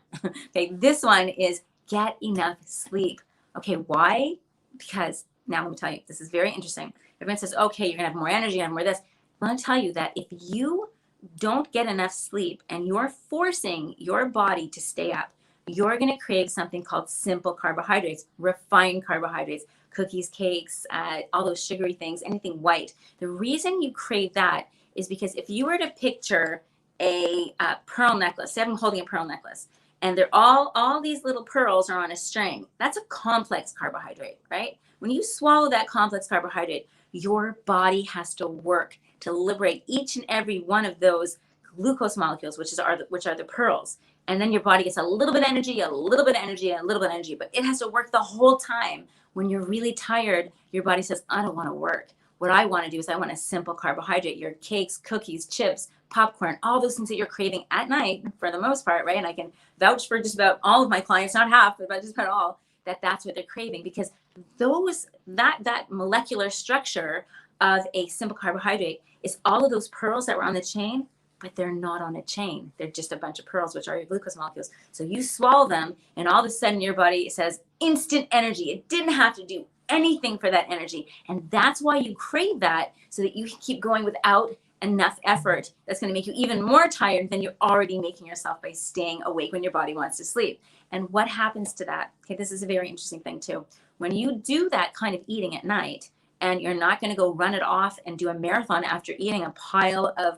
Okay, this one is get enough sleep. Okay, why? Because now let me tell you, this is very interesting. Everyone says, okay, you're gonna have more energy, you have more of this. I want to tell you that if you don't get enough sleep and you're forcing your body to stay up, you're going to crave something called simple carbohydrates, refined carbohydrates, cookies, cakes, all those sugary things, anything white. The reason you crave that is because if you were to picture a pearl necklace, say I'm holding a pearl necklace, and they're all these little pearls are on a string, that's a complex carbohydrate, right? When you swallow that complex carbohydrate, your body has to work to liberate each and every one of those glucose molecules, which are the pearls. And then your body gets a little bit of energy, a little bit of energy, a little bit of energy, but it has to work the whole time. When you're really tired, your body says, I don't want to work. What I want to do is I want a simple carbohydrate, your cakes, cookies, chips, popcorn, all those things that you're craving at night for the most part, right? And I can vouch for just about all of my clients, not half, but just about all, that's what they're craving, because that molecular structure of a simple carbohydrate is all of those pearls that were on the chain, but they're not on a chain. They're just a bunch of pearls, which are your glucose molecules. So you swallow them, and all of a sudden your body says instant energy. It didn't have to do anything for that energy. And that's why you crave that, so that you can keep going without enough effort. That's going to make you even more tired than you're already making yourself by staying awake when your body wants to sleep. And what happens to that? Okay, this is a very interesting thing too. When you do that kind of eating at night, and you're not going to go run it off and do a marathon after eating a pile of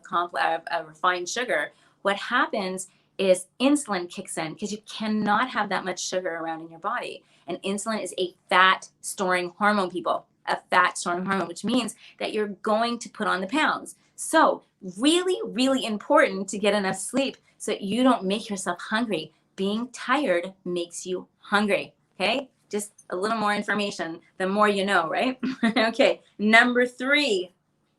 refined sugar, what happens is insulin kicks in, because you cannot have that much sugar around in your body. And insulin is a fat storing hormone, people, a fat storing hormone, which means that you're going to put on the pounds. So really, really important to get enough sleep so that you don't make yourself hungry. Being tired makes you hungry, okay? Just a little more information, the more you know, right? Okay, number 3.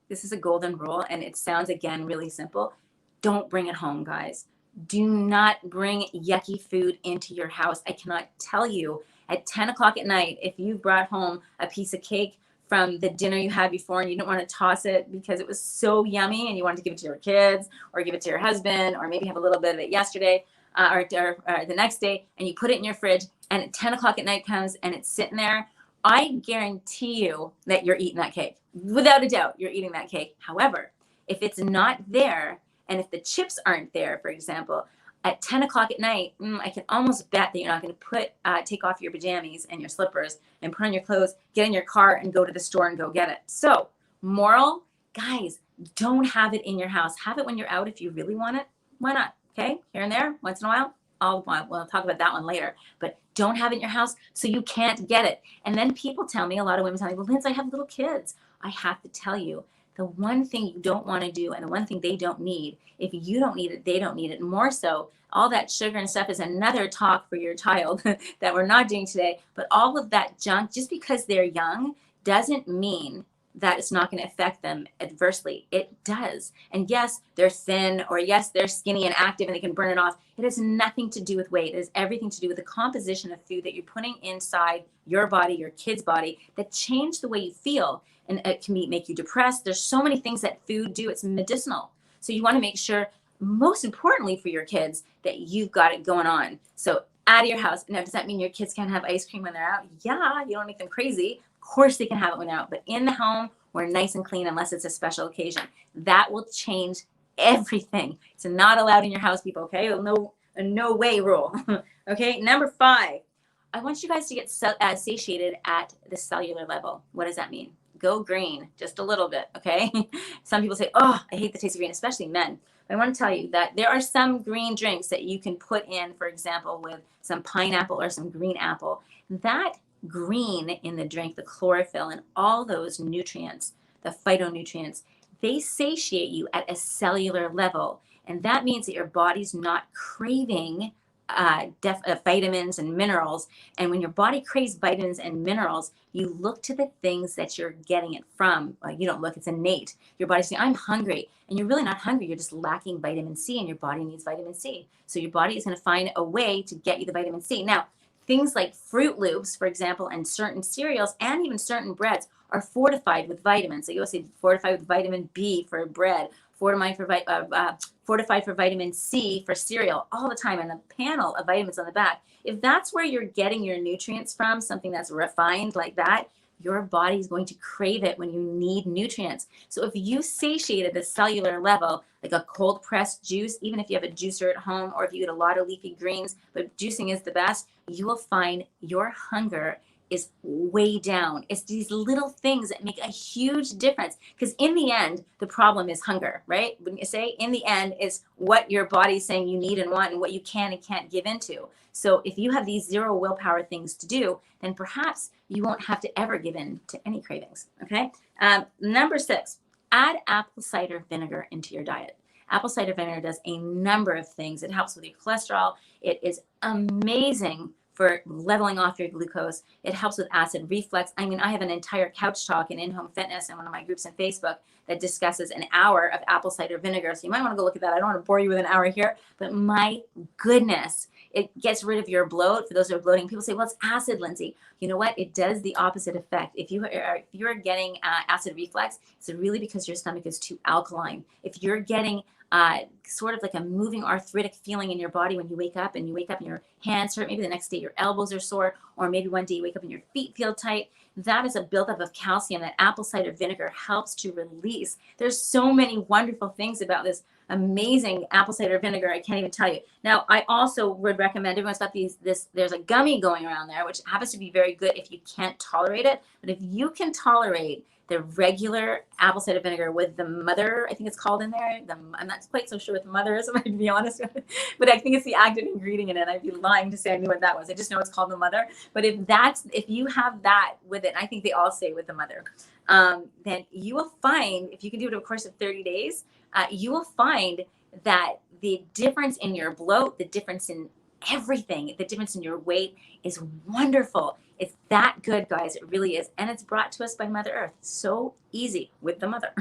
This is a golden rule, and it sounds, again, really simple. Don't bring it home, guys. Do not bring yucky food into your house. I cannot tell you, at 10 o'clock at night, if you brought home a piece of cake from the dinner you had before and you didn't want to toss it because it was so yummy and you wanted to give it to your kids or give it to your husband, or maybe have a little bit of it yesterday, or the next day, and you put it in your fridge, and at 10 o'clock at night comes and it's sitting there, I guarantee you that you're eating that cake. Without a doubt, you're eating that cake. However, if it's not there, and if the chips aren't there, for example, at 10 o'clock at night, I can almost bet that you're not going to take off your pajamas and your slippers and put on your clothes, get in your car and go to the store and go get it. So moral, guys, don't have it in your house. Have it when you're out if you really want it. Why not? Okay, here and there, once in a while. We'll talk about that one later, but don't have it in your house so you can't get it. And then people tell me, a lot of women tell me, well, Linz, I have little kids. I have to tell you, the one thing you don't want to do and the one thing they don't need, if you don't need it, they don't need it. More so, all that sugar and stuff is another talk for your child that we're not doing today. But all of that junk, just because they're young, doesn't mean that it's not going to affect them adversely. It does. And yes, they're thin, or yes, they're skinny and active and they can burn it off. It has nothing to do with weight. It has everything to do with the composition of food that you're putting inside your body, your kid's body, that change the way you feel. And it can make you depressed. There's so many things that food do. It's medicinal. So you want to make sure, most importantly for your kids, that you've got it going on. So out of your house. Now, does that mean your kids can't have ice cream when they're out? Yeah, you don't make them crazy. Of course they can have it when they're out, but in the home, we're nice and clean unless it's a special occasion. That will change everything. It's not allowed in your house, people, okay? A no way rule. Okay, number 5. I want you guys to get satiated at the cellular level. What does that mean? Go green, just a little bit, okay? Some people say, oh, I hate the taste of green, especially men. I want to tell you that there are some green drinks that you can put in, for example, with some pineapple or some green apple. That green in the drink, the chlorophyll and all those nutrients, the phytonutrients, they satiate you at a cellular level. And that means that your body's not craving vitamins and minerals. And when your body craves vitamins and minerals, you look to the things that you're getting it from. You don't look, it's innate. Your body's saying, I'm hungry. And you're really not hungry. You're just lacking vitamin C, and your body needs vitamin C. So your body is going to find a way to get you the vitamin C. Now, things like Fruit Loops, for example, and certain cereals and even certain breads are fortified with vitamins. So you'll see fortified with vitamin B for bread, fortified for vitamin C for cereal, all the time, and the panel of vitamins on the back. If that's where you're getting your nutrients from, something that's refined like that, your body's going to crave it when you need nutrients. So if you satiate at the cellular level, like a cold pressed juice, even if you have a juicer at home or if you eat a lot of leafy greens, but juicing is the best, you will find your hunger is way down. It's these little things that make a huge difference, because in the end, the problem is hunger, right? When you say in the end is what your body's saying you need and want and what you can and can't give into. So if you have these 0 willpower things to do, then perhaps you won't have to ever give in to any cravings, okay? Number 6, add apple cider vinegar into your diet. Apple cider vinegar does a number of things. It helps with your cholesterol. It is amazing for leveling off your glucose. It helps with acid reflux. I mean, I have an entire couch talk in In-Home Fitness in one of my groups on Facebook that discusses an hour of apple cider vinegar. So you might want to go look at that. I don't want to bore you with an hour here, but my goodness, it gets rid of your bloat. For those who are bloating, people say, well, it's acid, Lindsay. You know what? It does the opposite effect. If you're getting acid reflux, it's really because your stomach is too alkaline. If you're getting sort of like a moving arthritic feeling in your body when you wake up and your hands hurt, maybe the next day your elbows are sore, or maybe one day you wake up and your feet feel tight, that is a buildup of calcium that apple cider vinegar helps to release. There's so many wonderful things about this amazing apple cider vinegar. I can't even tell you. Now, I also would recommend, everyone's got there's a gummy going around there, which happens to be very good if you can't tolerate it. But if you can tolerate the regular apple cider vinegar with the mother, I think it's called in there. I'm not quite so sure what the mother is, if I can be honest with it. But I think it's the active ingredient in it. I'd be lying to say I knew what that was. I just know it's called the mother. But if you have that with it, I think they all say with the mother, then you will find, if you can do it over the course of 30 days, you will find that the difference in your bloat, the difference in everything, the difference in your weight is wonderful. It's that good, guys. It really is. And it's brought to us by Mother Earth. So easy with the mother.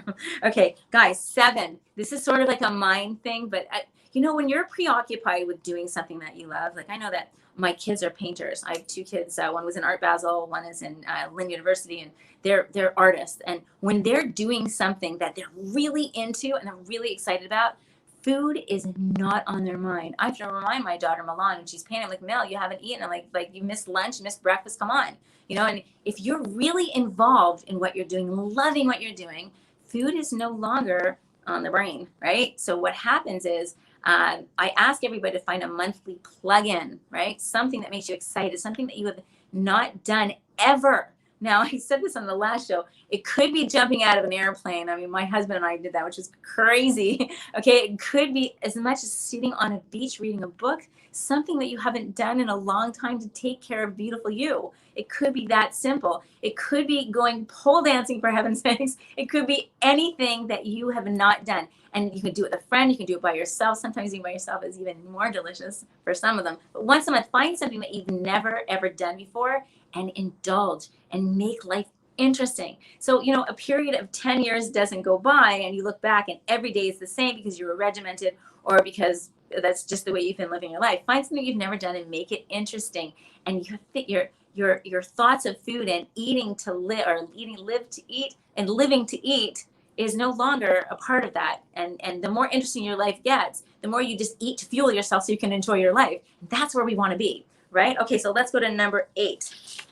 Okay, guys, 7. This is sort of like a mind thing, but when you're preoccupied with doing something that you love, like I know that my kids are painters. I have 2 kids. One was in Art Basel, one is in Lynn University, and they're artists. And when they're doing something that they're really into and they're really excited about, food is not on their mind. I have to remind my daughter Milan when she's painting, I'm like, Mel, you haven't eaten. I'm like you missed lunch, you missed breakfast, come on. And if you're really involved in what you're doing, loving what you're doing, food is no longer on the brain, right? So what happens is I ask everybody to find a monthly plug-in, right? Something that makes you excited, something that you have not done ever. Now, I said this on the last show. It could be jumping out of an airplane. I mean, my husband and I did that, which is crazy. Okay, it could be as much as sitting on a beach reading a book, something that you haven't done in a long time to take care of beautiful you. It could be that simple. It could be going pole dancing, for heaven's sakes. It could be anything that you have not done. And you can do it with a friend. You can do it by yourself. Sometimes eating by yourself is even more delicious for some of them. But once a month, find something that you've never, ever done before and indulge and make life interesting. So, a period of 10 years doesn't go by and you look back and every day is the same because you were regimented or because that's just the way you've been living your life. Find something you've never done and make it interesting. And you fit your thoughts of food and eating to live, or live to eat and living to eat is no longer a part of that. And the more interesting your life gets, the more you just eat to fuel yourself so you can enjoy your life. That's where we want to be. right? Okay, so let's go to number 8.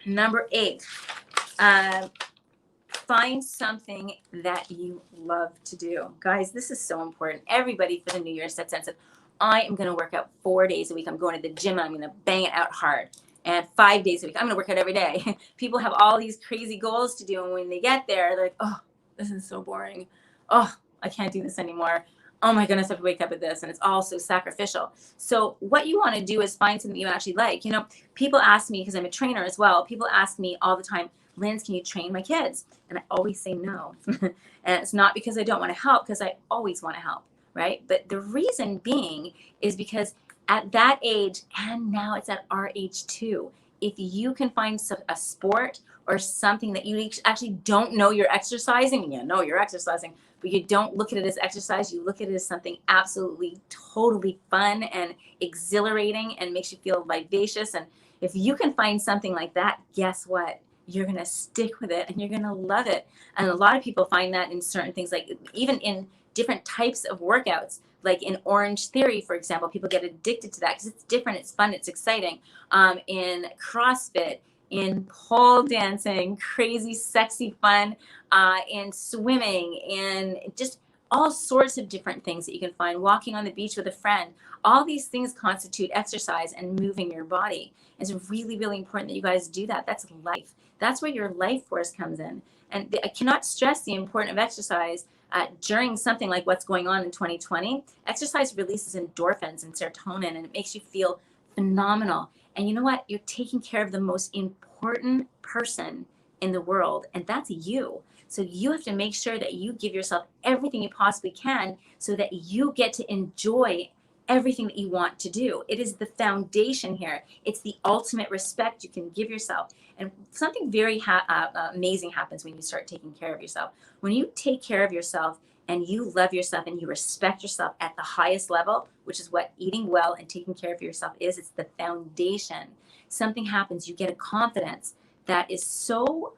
Number 8, find something that you love to do. Guys, this is so important. Everybody for the New Year sets sense of, I am going to work out 4 days a week. I'm going to the gym. I'm going to bang it out hard. And 5 days a week, I'm going to work out every day. People have all these crazy goals to do. And when they get there, they're like, oh, this is so boring. Oh, I can't do this anymore. Oh my goodness, I have to wake up at this. And it's all so sacrificial. So what you want to do is find something you actually like. You know, people ask me, because I'm a trainer as well, people ask me all the time, Linz, can you train my kids? And I always say no. And it's not because I don't want to help, because I always want to help, right? But the reason being is because at that age, and now it's at our age too, if you can find a sport or something that you actually don't know you're exercising, you know you're exercising, but you don't look at it as exercise, you look at it as something absolutely, totally fun and exhilarating and makes you feel vivacious. And if you can find something like that, guess what? You're going to stick with it and you're going to love it. And a lot of people find that in certain things, like even in different types of workouts, like in Orange Theory, for example, people get addicted to that because it's different, it's fun, it's exciting. In CrossFit, in pole dancing, crazy, sexy fun, in swimming, in just all sorts of different things that you can find, walking on the beach with a friend. All these things constitute exercise and moving your body. It's really, really important that you guys do that. That's life. That's where your life force comes in. And I cannot stress the importance of exercise during something like what's going on in 2020. Exercise releases endorphins and serotonin, and it makes you feel phenomenal. And you know what? You're taking care of the most important person in the world, and that's you. So you have to make sure that you give yourself everything you possibly can so that you get to enjoy everything that you want to do. It is the foundation here. It's the ultimate respect you can give yourself. And something very amazing happens when you start taking care of yourself. When you take care of yourself and you love yourself and you respect yourself at the highest level, which is what eating well and taking care of yourself is, it's the foundation. Something happens, you get a confidence that is so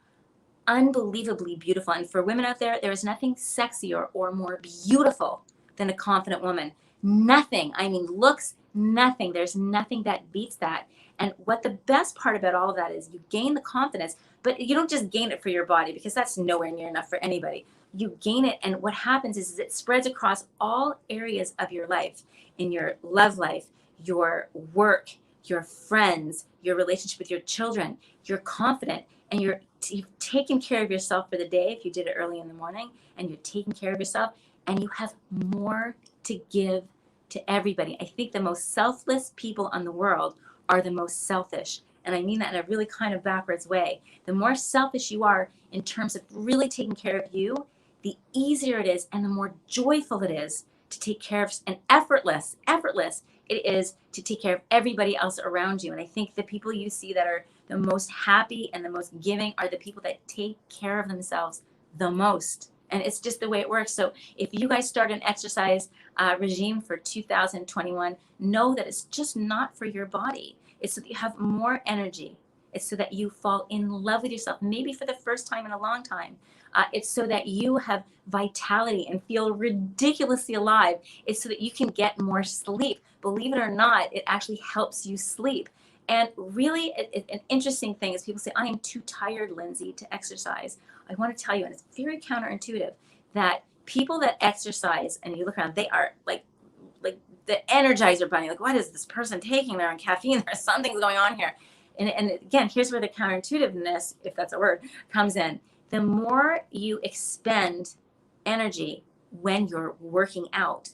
unbelievably beautiful. And for women out there, there is nothing sexier or more beautiful than a confident woman. Nothing, I mean, looks, nothing. There's nothing that beats that. And what the best part about all of that is you gain the confidence, but you don't just gain it for your body, because that's nowhere near enough for anybody. You gain it, and what happens is it spreads across all areas of your life, in your love life, your work, your friends, your relationship with your children. You're confident, and you've taken care of yourself for the day if you did it early in the morning, and you're taking care of yourself, and you have more to give to everybody. I think the most selfless people in the world are the most selfish. And I mean that in a really kind of backwards way. The more selfish you are in terms of really taking care of you, the easier it is and the more joyful it is to take care of, and effortless it is to take care of everybody else around you. And I think the people you see that are the most happy and the most giving are the people that take care of themselves the most. And it's just the way it works. So if you guys start an exercise regime for 2021, know that it's just not for your body. It's so that you have more energy. It's so that you fall in love with yourself, maybe for the first time in a long time. It's so that you have vitality and feel ridiculously alive. It's so that you can get more sleep. Believe it or not, it actually helps you sleep. And really, an interesting thing is people say, I am too tired, Lindsay, to exercise. I want to tell you, and it's very counterintuitive, that people that exercise, and you look around, they are like the Energizer Bunny. Like, what is this person taking? They're on caffeine. There's something's going on here. And again, here's where the counterintuitiveness, if that's a word, comes in. The more you expend energy when you're working out,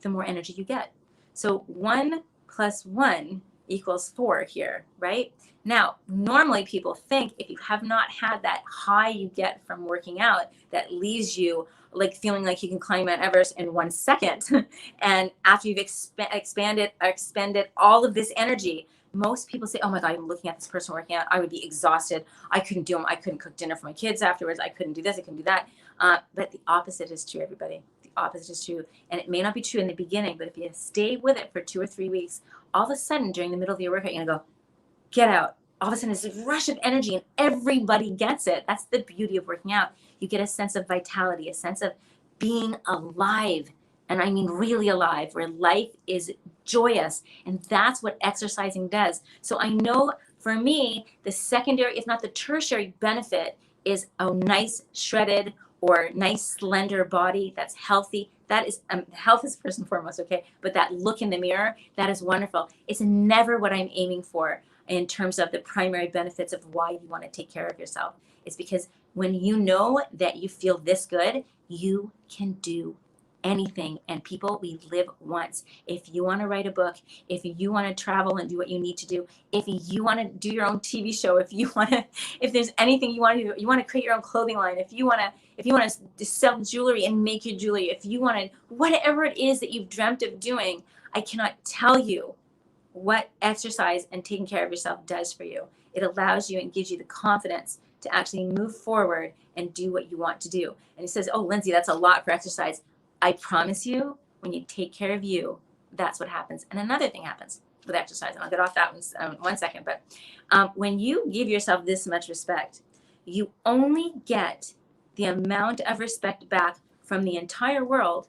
the more energy you get. So 1 + 1 = 4 here, right? Now, normally people think if you have not had that high you get from working out that leaves you like feeling like you can climb Mount Everest in 1 second, and after you've expended all of this energy, most people say, oh my God, I'm looking at this person working out, I would be exhausted. I couldn't do them. I couldn't cook dinner for my kids afterwards. I couldn't do this. I couldn't do that. But the opposite is true, everybody. The opposite is true. And it may not be true in the beginning, but if you stay with it for 2 or 3 weeks, all of a sudden during the middle of your workout, you're going to go, get out. All of a sudden it's a rush of energy and everybody gets it. That's the beauty of working out. You get a sense of vitality, a sense of being alive. And I mean really alive, where life is joyous. And that's what exercising does. So I know for me, the secondary, if not the tertiary benefit, is a nice shredded or nice slender body that's healthy. That is, health is first and foremost, okay? But that look in the mirror, that is wonderful. It's never what I'm aiming for in terms of the primary benefits of why you want to take care of yourself. It's because when you know that you feel this good, you can do anything. And people, we live once. If you want to write a book, if you want to travel and do what you need to do, if you want to do your own TV show, if there's anything you want to do, you want to create your own clothing line, if you want to sell jewelry and make your jewelry, if you want to, whatever it is that you've dreamt of doing, I cannot tell you what exercise and taking care of yourself does for you. It allows you and gives you the confidence to actually move forward and do what you want to do. And he says, oh, Lindsay, that's a lot for exercise. I promise you, when you take care of you, that's what happens. And another thing happens with exercise, and I'll get off that one second, but when you give yourself this much respect, you only get the amount of respect back from the entire world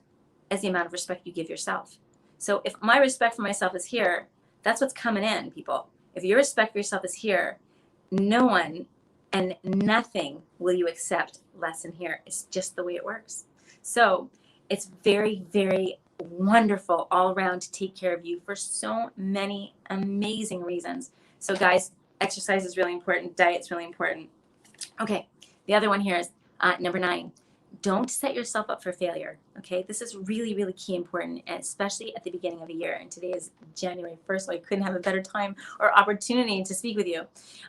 as the amount of respect you give yourself. So if my respect for myself is here, that's what's coming in, people. If your respect for yourself is here, no one and nothing will you accept less than here. It's just the way it works. So it's very, very wonderful all around to take care of you for so many amazing reasons. So guys, exercise is really important. Diet's really important. Okay, the other one here is number 9. Don't set yourself up for failure. Okay, this is really, really key important, and especially at the beginning of a year. And today is January 1st, so I couldn't have a better time or opportunity to speak with you.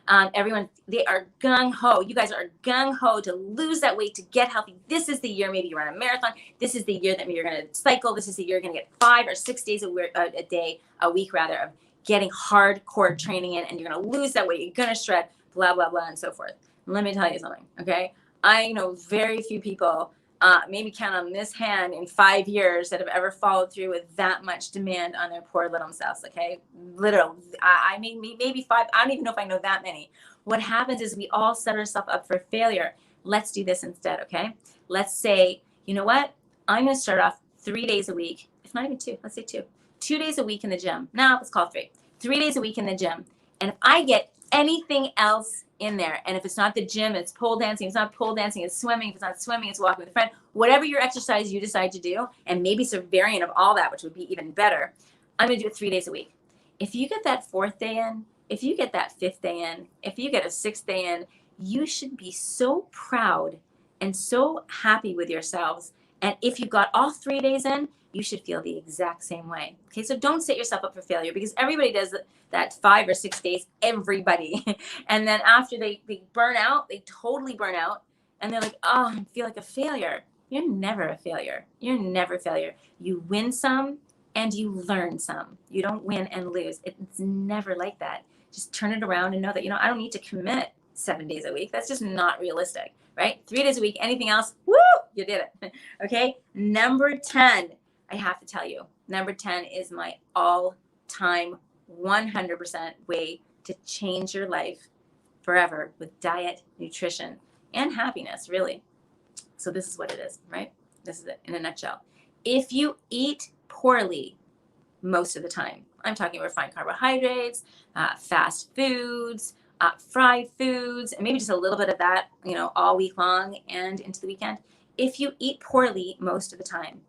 Everyone, they are gung-ho. You guys are gung-ho to lose that weight, to get healthy. This is the year maybe you run a marathon. This is the year that maybe you're going to cycle. This is the year you're going to get 5 or 6 days a week of getting hardcore training in, and you're going to lose that weight. You're going to shred, blah, blah, blah, and so forth. Let me tell you something, okay? I know very few people, maybe count on this hand in 5 years, that have ever followed through with that much demand on their poor little selves, okay? Literally, I mean, maybe 5, I don't even know if I know that many. What happens is we all set ourselves up for failure. Let's do this instead, okay? Let's say, you know what? I'm going to start off 3 days a week, if not even 2, let's say 2. 2 days a week in the gym. Now, let's call it 3. 3 days a week in the gym. And if I get anything else in there, and if it's not the gym, it's pole dancing, if it's not pole dancing, it's swimming, if it's not swimming, it's walking with a friend, whatever your exercise you decide to do, and maybe it's a variant of all that, which would be even better, I'm going to do it 3 days a week. If you get that 4th day in, if you get that 5th day in, if you get a 6th day in, you should be so proud and so happy with yourselves. And if you got all 3 days in, you should feel the exact same way. Okay, so don't set yourself up for failure, because everybody does that 5 or 6 days, everybody. And then after they burn out, they totally burn out, and they're like, oh, I feel like a failure. You're never a failure. You're never a failure. You win some and you learn some. You don't win and lose. It's never like that. Just turn it around and know that, I don't need to commit 7 days a week. That's just not realistic, right? 3 days a week, anything else, woo, you did it. Okay, number 10. I have to tell you, number 10 is my all-time 100% way to change your life forever with diet, nutrition, and happiness, really. So this is what it is, right? This is it in a nutshell. If you eat poorly most of the time, I'm talking refined carbohydrates, fast foods, fried foods, and maybe just a little bit of that, all week long and into the weekend. If you eat poorly most of the time,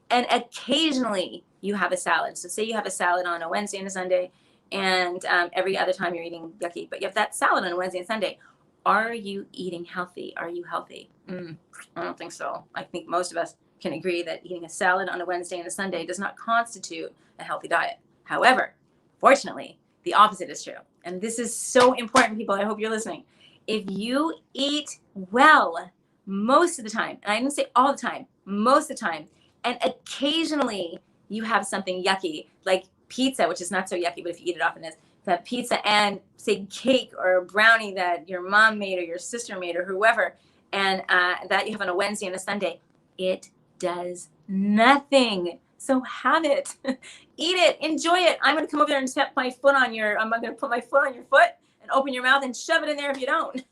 and occasionally you have a salad. So say you have a salad on a Wednesday and a Sunday, and every other time you're eating yucky, but you have that salad on a Wednesday and Sunday. Are you eating healthy? Are you healthy? I don't think so. I think most of us can agree that eating a salad on a Wednesday and a Sunday does not constitute a healthy diet. However, fortunately, the opposite is true. And this is so important, people. I hope you're listening. If you eat well most of the time, and I didn't say all the time, most of the time, and occasionally you have something yucky, like pizza, which is not so yucky, but if you eat it often is, that pizza and say cake or a brownie that your mom made or your sister made or whoever, and that you have on a Wednesday and a Sunday, it does nothing. So have it, eat it, enjoy it. I'm going to come over there and I'm going to put my foot on your foot and open your mouth and shove it in there if you don't.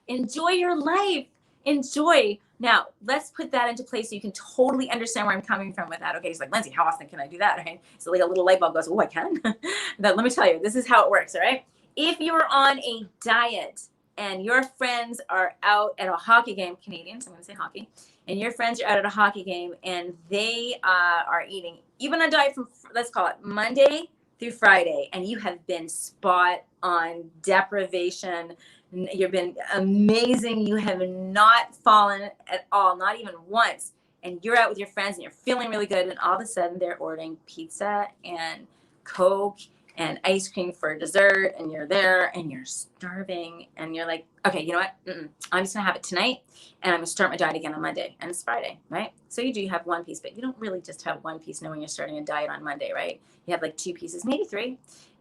Enjoy your life. Enjoy. Now, let's put that into place so you can totally understand where I'm coming from with that. Okay, he's like, Lindsay, how often can I do that? Right? So like a little light bulb goes, oh, I can. But let me tell you, this is how it works, all right? If you're on a diet and your friends are out at a hockey game, Canadians, I'm going to say hockey, and your friends are out at a hockey game and they are eating, even on a diet from, let's call it Monday through Friday, and you have been spot on deprivation, you've been amazing, you have not fallen at all, not even once, and you're out with your friends and you're feeling really good, and all of a sudden they're ordering pizza and Coke and ice cream for dessert, and you're there and you're starving and you're like, okay, you know what? I'm just gonna have it tonight and I'm gonna start my diet again on Monday, and it's Friday, right? So you do have one piece, but you don't really just have one piece knowing you're starting a diet on Monday, right? You have like 2 pieces, maybe 3,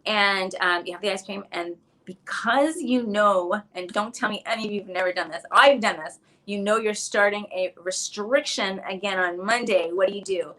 and you have the ice cream, and because you know, and don't tell me any of you have never done this, I've done this, you know you're starting a restriction again on Monday. What do?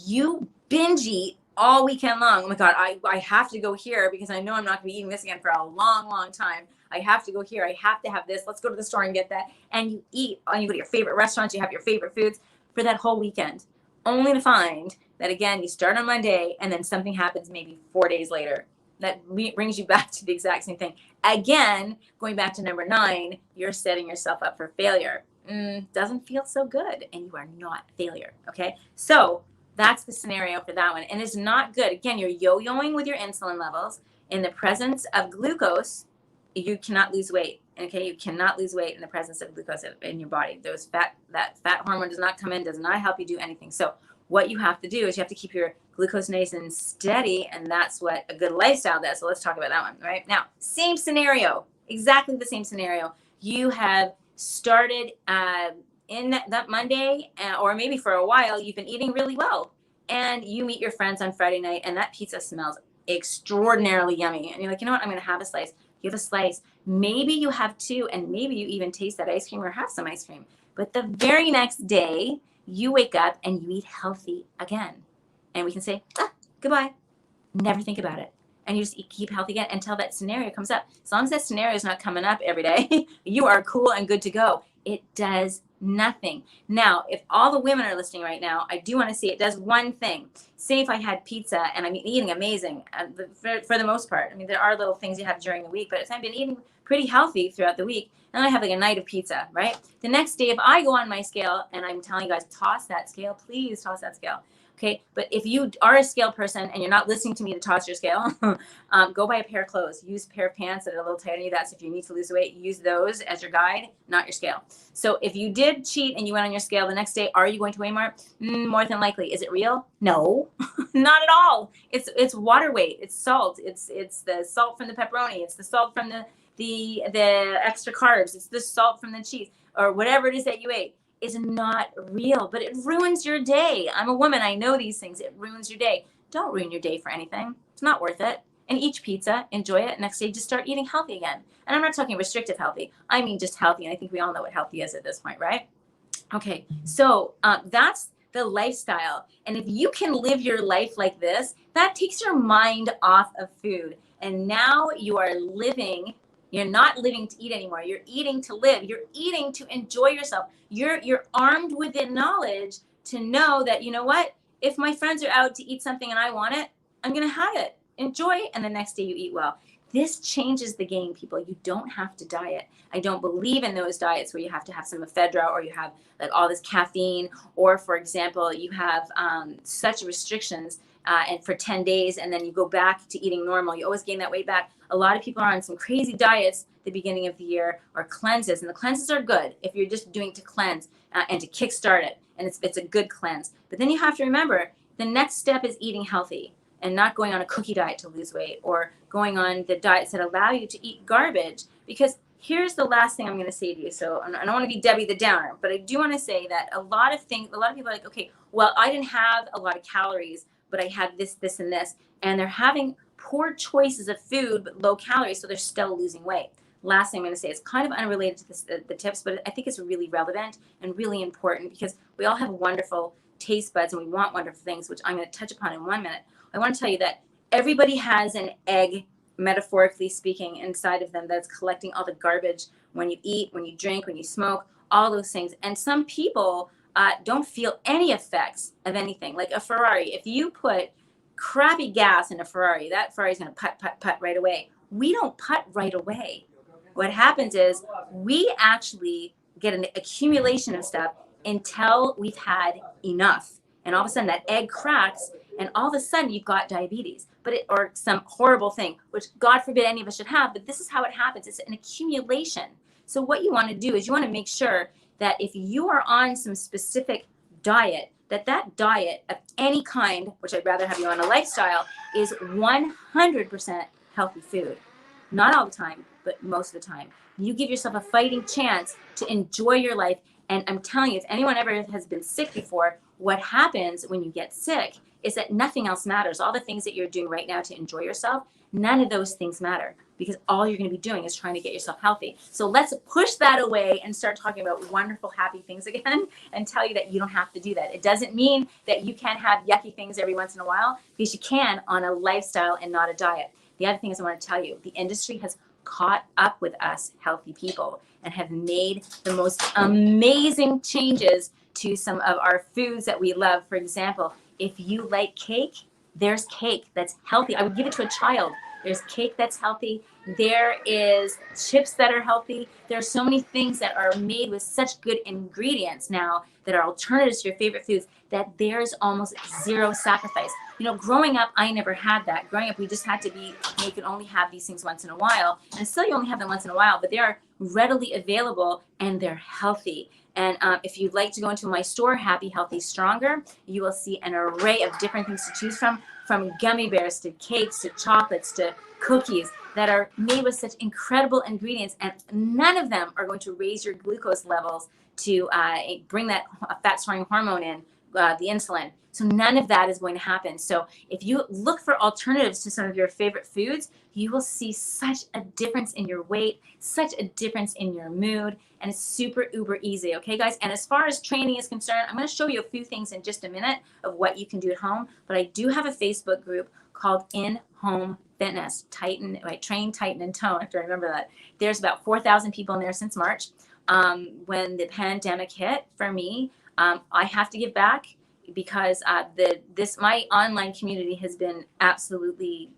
You binge eat all weekend long. Oh my God, I have to go here because I know I'm not gonna be eating this again for a long, long time. I have to go here. I have to have this. Let's go to the store and get that. And you eat, and you go to your favorite restaurants, you have your favorite foods for that whole weekend, only to find that again, you start on Monday and then something happens maybe 4 days later that brings you back to the exact same thing. Again, going back to number 9, you're setting yourself up for failure. Doesn't feel so good, and you are not failure, okay? So that's the scenario for that one, and it's not good. Again, you're yo-yoing with your insulin levels. In the presence of glucose, you cannot lose weight, okay? You cannot lose weight in the presence of glucose in your body. That fat hormone does not come in, does not help you do anything. So what you have to do is you have to keep your glucose nice and steady, and that's what a good lifestyle does. So let's talk about that one, right? Now, same scenario, exactly the same scenario. You have started in that Monday, or maybe for a while, you've been eating really well, and you meet your friends on Friday night, and that pizza smells extraordinarily yummy. And you're like, you know what? I'm going to have a slice. You have a slice. Maybe you have 2, and maybe you even taste that ice cream or have some ice cream. But the very next day, you wake up and you eat healthy again. And we can say, goodbye. Never think about it. And you just keep healthy again until that scenario comes up. As long as that scenario is not coming up every day, you are cool and good to go. It does nothing. Now, if all the women are listening right now, I do want to say it does one thing. Say if I had pizza and I'm eating amazing, for the most part. I mean, there are little things you have during the week, but if I've been eating pretty healthy throughout the week, and I have like a night of pizza, right? The next day, if I go on my scale, and I'm telling you guys, toss that scale, please toss that scale. Okay, but if you are a scale person and you're not listening to me to toss your scale, go buy a pair of clothes. Use a pair of pants that are a little tighter. That's if you need to lose weight. Use those as your guide, not your scale. So if you did cheat and you went on your scale the next day, are you going to weigh more? More than likely. Is it real? No, not at all. It's water weight. It's salt. It's the salt from the pepperoni. It's the salt from the extra carbs. It's the salt from the cheese or whatever it is that you ate. Is not real, but it ruins your day. I'm a woman. I know these things. It ruins your day. Don't ruin your day for anything. It's not worth it. And eat pizza, enjoy it. Next day, just start eating healthy again. And I'm not talking restrictive healthy. I mean just healthy. And I think we all know what healthy is at this point, right? Okay, so that's the lifestyle. And if you can live your life like this, that takes your mind off of food. And now you are living. You're not living to eat anymore. You're eating to live. You're eating to enjoy yourself. You're armed with the knowledge to know that, you know what? If my friends are out to eat something and I want it, I'm going to have it. Enjoy it. And the next day you eat well. This changes the game, people. You don't have to diet. I don't believe in those diets where you have to have some ephedra or you have like all this caffeine, or for example, you have such restrictions and for 10 days and then you go back to eating normal. You always gain that weight back. A lot of people are on some crazy diets at the beginning of the year or cleanses, and the cleanses are good if you're just doing to cleanse and to kickstart it, and it's a good cleanse. But then you have to remember the next step is eating healthy and not going on a cookie diet to lose weight or going on the diets that allow you to eat garbage. Because here's the last thing I'm going to say to you. So I don't want to be Debbie the Downer, but I do want to say that a lot of people are like, okay, well, I didn't have a lot of calories, but I had this, this, and this, and they're having poor choices of food, but low calories, so they're still losing weight. Last thing I'm going to say is kind of unrelated to this, the tips, but I think it's really relevant and really important because we all have wonderful taste buds and we want wonderful things, which I'm going to touch upon in 1 minute. I want to tell you that everybody has an egg, metaphorically speaking, inside of them that's collecting all the garbage when you eat, when you drink, when you smoke, all those things. And some people don't feel any effects of anything. Like a Ferrari, if you put crappy gas in a Ferrari, that Ferrari's going to putt right away. We don't putt right away. What happens is we actually get an accumulation of stuff until we've had enough. And all of a sudden that egg cracks, and all of a sudden you've got diabetes, or some horrible thing, which God forbid any of us should have, but this is how it happens. It's an accumulation. So what you want to do is you want to make sure that if you are on some specific diet, that diet of any kind, which I'd rather have you on a lifestyle, is 100% healthy food. Not all the time, but most of the time. You give yourself a fighting chance to enjoy your life. And I'm telling you, if anyone ever has been sick before, what happens when you get sick is that nothing else matters. All the things that you're doing right now to enjoy yourself, none of those things matter, because all you're going to be doing is trying to get yourself healthy. So let's push that away and start talking about wonderful, happy things again, and tell you that you don't have to do that. It doesn't mean that you can't have yucky things every once in a while, because you can on a lifestyle and not a diet. The other thing is I want to tell you, the industry has caught up with us healthy people and have made the most amazing changes to some of our foods that we love. For example, if you like cake, there's cake that's healthy. I would give it to a child. There's cake that's healthy. There is chips that are healthy. There are so many things that are made with such good ingredients now that are alternatives to your favorite foods that there's almost zero sacrifice. You know, growing up, I never had that. Growing up, we just had to you could only have these things once in a while. And still you only have them once in a while, but they are readily available and they're healthy. And if you'd like to go into my store, Happy, Healthy, Stronger, you will see an array of different things to choose from gummy bears to cakes to chocolates to cookies that are made with such incredible ingredients. And none of them are going to raise your glucose levels to bring that fat-storing hormone in, the insulin. So none of that is going to happen. So if you look for alternatives to some of your favorite foods, you will see such a difference in your weight, such a difference in your mood, and it's super uber easy. Okay, guys? And as far as training is concerned, I'm going to show you a few things in just a minute of what you can do at home. But I do have a Facebook group called In-Home Fitness. Tighten, Train, Tighten, and Tone. I have to remember that. There's about 4,000 people in there since March. When the pandemic hit for me, I have to give back, because my online community has been absolutely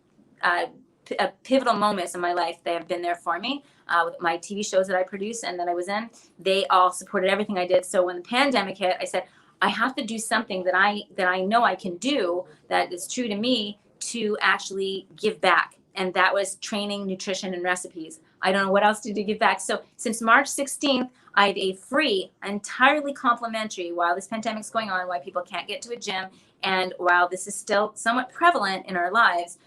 pivotal moments in my life. They have been there for me. With my TV shows that I produce and that I was in, they all supported everything I did. So when the pandemic hit, I said, I have to do something that I know I can do that is true to me to actually give back. And that was training, nutrition, and recipes. I don't know what else to do to give back. So since March 16th, I have a free, entirely complimentary, while this pandemic's going on, while people can't get to a gym, and while this is still somewhat prevalent in our lives,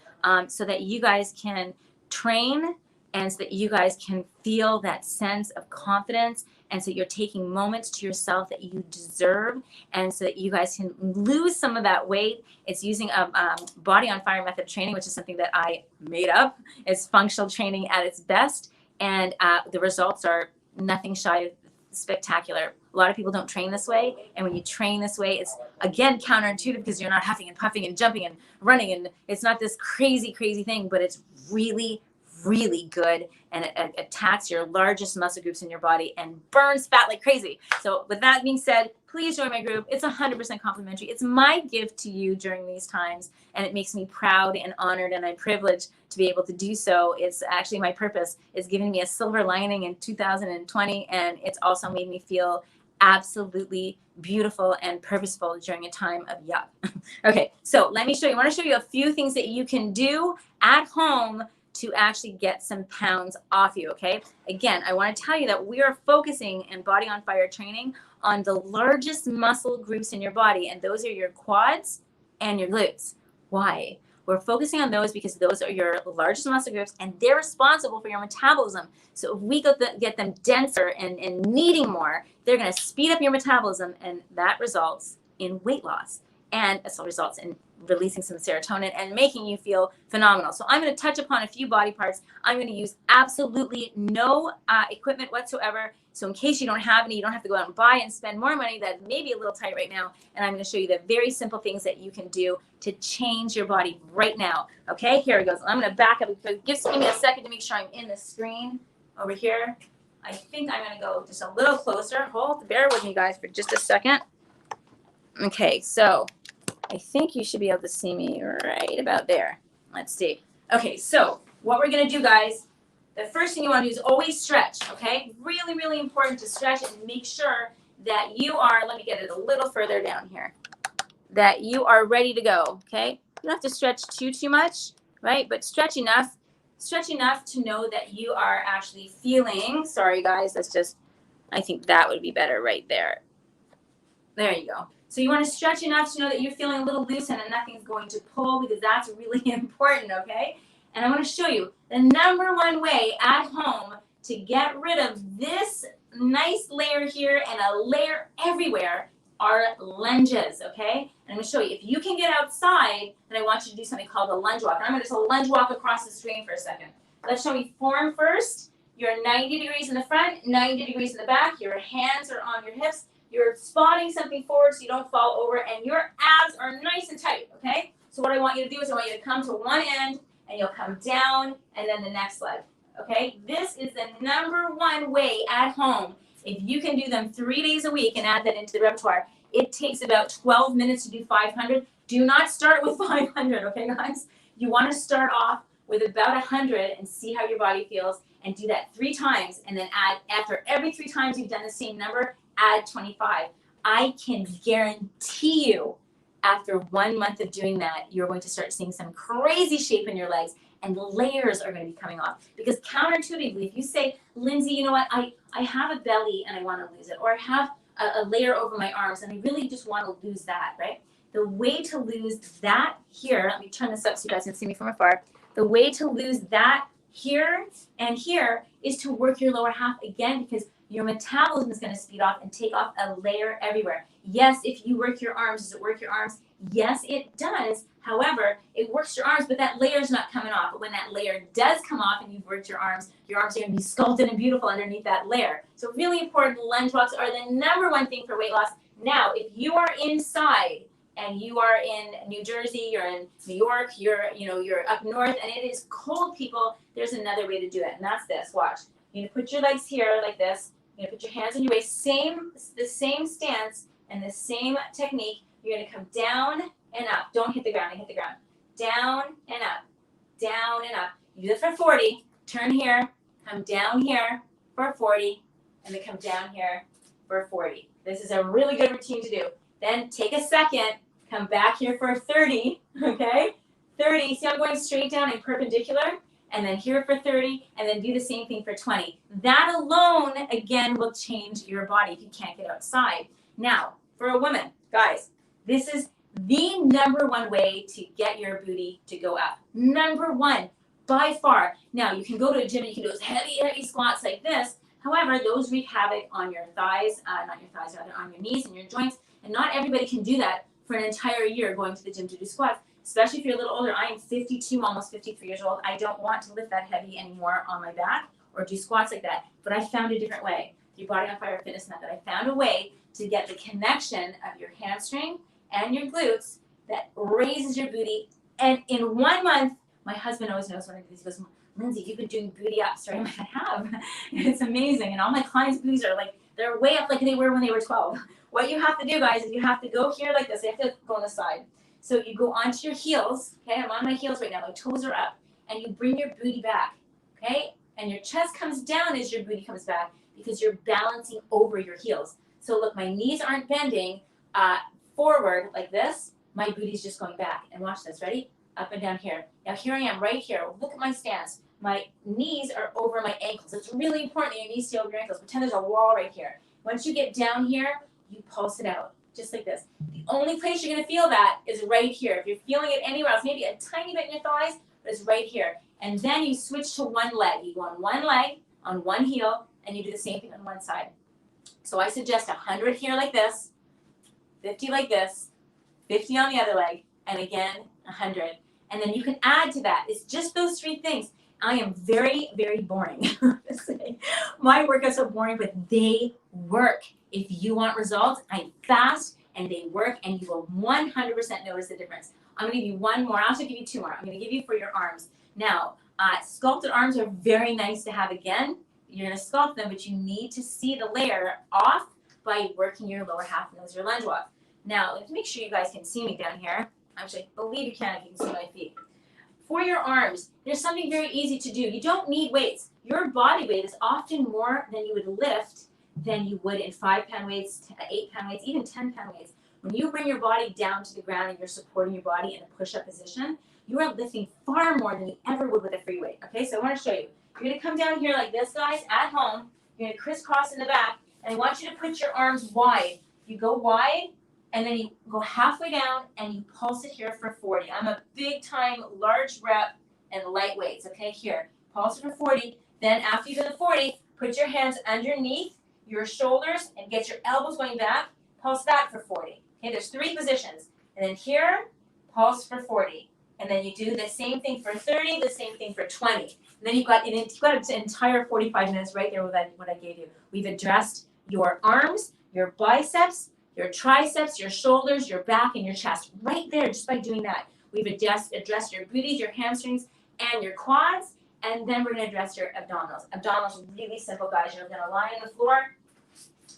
so that you guys can train and so that you guys can feel that sense of confidence, and so you're taking moments to yourself that you deserve, and so that you guys can lose some of that weight. It's using a body on fire method of training, which is something that I made up. It's functional training at its best, and the results are nothing shy of spectacular. A lot of people don't train this way, and when you train this way, it's again counterintuitive, because you're not huffing and puffing and jumping and running, and it's not this crazy thing, but it's really good, and it attacks your largest muscle groups in your body and burns fat like crazy. So with that being said, please join my group. It's 100% complimentary. It's my gift to you during these times, and it makes me proud and honored, and I'm privileged to be able to do so. It's actually my purpose. It's given me a silver lining in 2020, and it's also made me feel absolutely beautiful and purposeful during a time of yuck. Okay, so let me show you. I want to show you a few things that you can do at home to actually get some pounds off you, okay? Again, I want to tell you that we are focusing in Body on Fire training on the largest muscle groups in your body, and those are your quads and your glutes. Why? We're focusing on those because those are your largest muscle groups, and they're responsible for your metabolism. So if we get them denser and needing more, they're going to speed up your metabolism, and that results in weight loss. And it results in releasing some serotonin and making you feel phenomenal. So I'm going to touch upon a few body parts. I'm going to use absolutely no equipment whatsoever. So in case you don't have any, you don't have to go out and buy and spend more money. That may be a little tight right now. And I'm going to show you the very simple things that you can do to change your body right now. Okay, here it goes. I'm going to back up. Give me a second to make sure I'm in the screen over here. I think I'm going to go just a little closer. Bear with me, guys, for just a second. Okay, so I think you should be able to see me right about there. Let's see. Okay, so what we're going to do, guys, the first thing you want to do is always stretch, okay? Really, really important to stretch and make sure that you are, let me get it a little further down here, that you are ready to go, okay? You don't have to stretch too much, right? But stretch enough to know that you are actually feeling, sorry guys, that's just, I think that would be better right there. There you go. So you want to stretch enough to know that you're feeling a little loose and nothing's going to pull, because that's really important, okay? And I want to show you the number one way at home to get rid of this nice layer here and a layer everywhere are lunges, okay? And I'm going to show you. If you can get outside, then I want you to do something called a lunge walk. And I'm going to just lunge walk across the screen for a second. Let's show you form first. You're 90 degrees in the front, 90 degrees in the back. Your hands are on your hips. You're spotting something forward so you don't fall over, and your abs are nice and tight, okay? So what I want you to do is I want you to come to one end, and you'll come down, and then the next leg, okay? This is the number one way at home. If you can do them 3 days a week and add that into the repertoire, it takes about 12 minutes to do 500. Do not start with 500, okay, guys? You want to start off with about 100 and see how your body feels, and do that 3 times, and then add, after every 3 times you've done the same number, add 25. I can guarantee you, after 1 month of doing that, you're going to start seeing some crazy shape in your legs, and the layers are going to be coming off. Because counterintuitively, if you say, Lindsay, you know what, I have a belly and I want to lose it, or I have a layer over my arms and I really just want to lose that, right? The way to lose that here, let me turn this up so you guys can see me from afar. The way to lose that here and here is to work your lower half again, because your metabolism is going to speed off and take off a layer everywhere. Yes, if you work your arms, does it work your arms? Yes, it does. However, it works your arms, but that layer is not coming off. But when that layer does come off and you've worked your arms are going to be sculpted and beautiful underneath that layer. So really important, lunge walks are the number one thing for weight loss. Now, if you are inside and you are in New Jersey, you're in New York, you're up north, and it is cold, people, there's another way to do it, and that's this. Watch. You're going to put your legs here like this. You're going to put your hands on your waist, the same stance and the same technique. You're going to come down and up. Don't hit the ground. Hit the ground. Down and up. Down and up. You do this for 40. Turn here. Come down here for 40. And then come down here for 40. This is a really good routine to do. Then take a second. Come back here for 30. Okay? 30. See how I'm going straight down and perpendicular? And then here for 30, and then do the same thing for 20. That alone, again, will change your body if you can't get outside. Now, for a woman, guys, this is the number one way to get your booty to go up. Number one, by far. Now, you can go to a gym and you can do those heavy, heavy squats like this. However, those wreak havoc on your thighs, not your thighs, rather, on your knees and your joints. And not everybody can do that for an entire year going to the gym to do squats. Especially if you're a little older. I am 52, almost 53 years old. I don't want to lift that heavy anymore on my back or do squats like that. But I found a different way. Your Body on Fire Fitness Method. I found a way to get the connection of your hamstring and your glutes that raises your booty. And in 1 month, my husband always knows when I do this. He goes, Lindsay, you've been doing booty ups, right? I have. It's amazing. And all my clients' booties are like, they're way up like they were when they were 12. What you have to do, guys, is you have to go here like this. You have to go on the side. So you go onto your heels, okay? I'm on my heels right now. My toes are up. And you bring your booty back, okay? And your chest comes down as your booty comes back because you're balancing over your heels. So look, my knees aren't bending forward like this. My booty's just going back. And watch this. Ready? Up and down here. Now here I am right here. Look at my stance. My knees are over my ankles. It's really important that your knees stay over your ankles. Pretend there's a wall right here. Once you get down here, you pulse it out. Just like this. The only place you're going to feel that is right here. If you're feeling it anywhere else, maybe a tiny bit in your thighs, but it's right here. And then you switch to one leg. You go on one leg, on one heel, and you do the same thing on one side. So I suggest 100 here like this, 50 like this, 50 on the other leg, and again, 100. And then you can add to that. It's just those 3 things. I am very, very boring. My workouts are boring, but they work. If you want results, I'm fast and they work, and you will 100% notice the difference. I'm going to give you one more. I'll also give you 2 more. I'm going to give you for your arms. Now, sculpted arms are very nice to have again. You're going to sculpt them, but you need to see the layer off by working your lower half, and those your lunge walk. Now, let's make sure you guys can see me down here. Actually, I believe you can if you can see my feet. For your arms, there's something very easy to do. You don't need weights. Your body weight is often more than you would lift than you would in 5-pound weights, 8-pound weights, even 10-pound weights. When you bring your body down to the ground and you're supporting your body in a push-up position, you are lifting far more than you ever would with a free weight. Okay, so I want to show you. You're going to come down here like this, guys, at home. You're going to crisscross in the back, and I want you to put your arms wide. You go wide, and then you go halfway down, and you pulse it here for 40. I'm a big-time large rep and light weights. Okay, here. Pulse it for 40. Then after you do the 40, put your hands underneath your shoulders and get your elbows going back. Pulse that for 40. Okay, there's 3 positions. And then here, pulse for 40. And then you do the same thing for 30, the same thing for 20. And then you've got an entire 45 minutes right there with what I gave you. We've addressed your arms, your biceps, your triceps, your shoulders, your back, and your chest. Right there, just by doing that. We've addressed your booties, your hamstrings, and your quads. And then we're going to address your abdominals. Abdominals are really simple, guys. You're going to lie on the floor.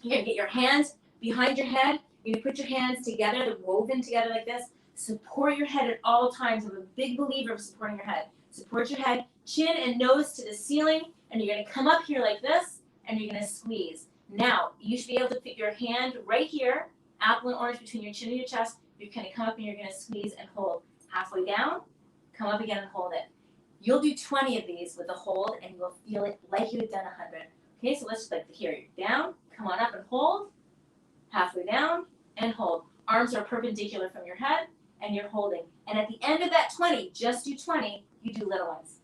You're going to get your hands behind your head. You're going to put your hands together, they're woven together like this. Support your head at all times. I'm a big believer of supporting your head. Support your head, chin and nose to the ceiling, and you're going to come up here like this, and you're going to squeeze. Now, you should be able to put your hand right here, apple and orange between your chin and your chest. You're going to come up and you're going to squeeze and hold. Halfway down, come up again and hold it. You'll do 20 of these with a hold, and you'll feel it like you had done 100. Okay, so let's like here. You're down, come on up and hold. Halfway down and hold. Arms are perpendicular from your head, and you're holding. And at the end of that 20, just do 20, you do little ones.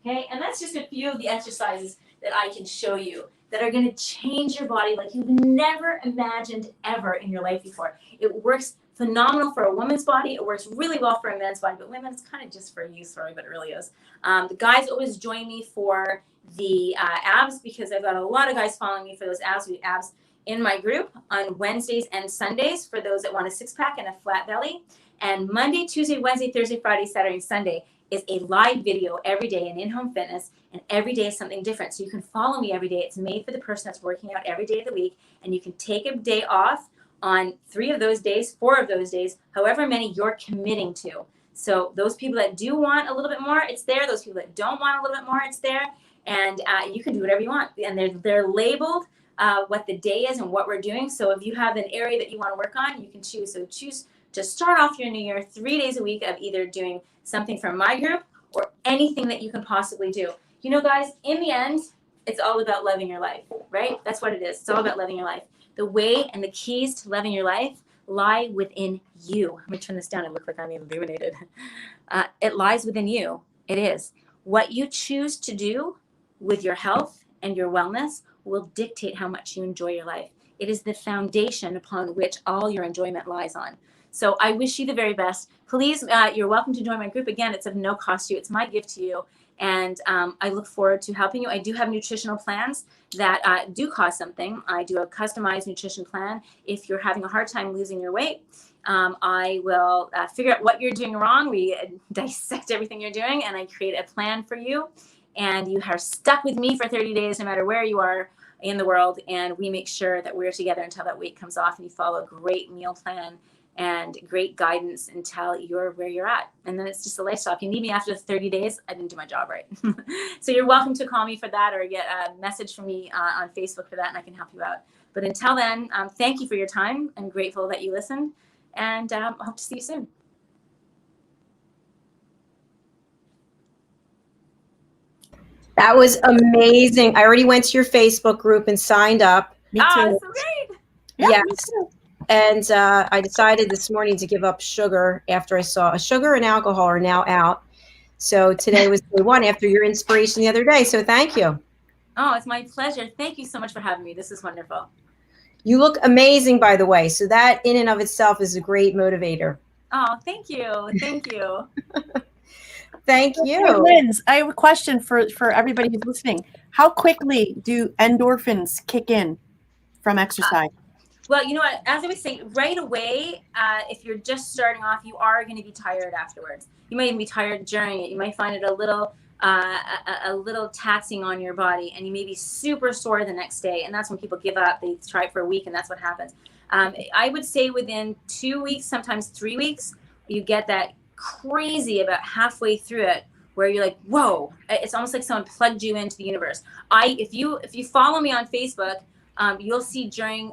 Okay, and that's just a few of the exercises that I can show you that are going to change your body like you've never imagined ever in your life before. It works phenomenal for a woman's body. It works really well for a man's body, but women, it's kind of just for you, sorry, but it really is. The guys always join me for the abs because I've got a lot of guys following me for those abs. We have abs in my group on Wednesdays and Sundays for those that want a six-pack and a flat belly. And Monday, Tuesday, Wednesday, Thursday, Friday, Saturday, and Sunday is a live video every day in in-home fitness, and every day is something different. So you can follow me every day. It's made for the person that's working out every day of the week, and you can take a day off on 3 of those days, 4 of those days, however many you're committing to. So those people that do want a little bit more, it's there. Those people that don't want a little bit more, it's there. And you can do whatever you want. And they're labeled what the day is and what we're doing. So if you have an area that you want to work on, you can choose. So choose to start off your new year 3 days a week of either doing something from my group or anything that you can possibly do. You know, guys, in the end, it's all about loving your life, right? That's what it is. It's all about loving your life. The way and the keys to loving your life lie within you. Let me turn this down. I look like I'm illuminated. It lies within you. It is. What you choose to do with your health and your wellness will dictate how much you enjoy your life. It is the foundation upon which all your enjoyment lies on. So I wish you the very best. Please, you're welcome to join my group. Again, it's of no cost to you. It's my gift to you. And I look forward to helping you. I do have nutritional plans that do cost something. I do a customized nutrition plan. If you're having a hard time losing your weight, I will figure out what you're doing wrong. We dissect everything you're doing, and I create a plan for you. And you are stuck with me for 30 days, no matter where you are in the world. And we make sure that we're together until that weight comes off, and you follow a great meal plan and great guidance until you're where you're at. And then it's just a lifestyle. If you need me after 30 days, I didn't do my job right. So you're welcome to call me for that or get a message from me on Facebook for that, and I can help you out. But until then, thank you for your time. I'm grateful that you listened, and I hope to see you soon. That was amazing. I already went to your Facebook group and signed up. Me too. Oh, so great. Yeah, Yes. me too. And I decided this morning to give up sugar after I saw sugar and alcohol are now out. So today was day one after your inspiration the other day. So thank you. Oh, it's my pleasure. Thank you so much for having me. This is wonderful. You look amazing, by the way. So that in and of itself is a great motivator. Oh, thank you. Thank you. Thank Hey, you. Linz, I have a question for everybody who's listening. How quickly do endorphins kick in from exercise? Well, you know what, as I was saying, right away, if you're just starting off, you are going to be tired afterwards. You might even be tired during it. You might find it a little a little taxing on your body, and you may be super sore the next day. And that's when people give up. They try it for a week, and that's what happens. I would say within 2 weeks, sometimes 3 weeks, you get that crazy about halfway through it, where you're like, whoa, it's almost like someone plugged you into the universe. If you follow me on Facebook, you'll see during,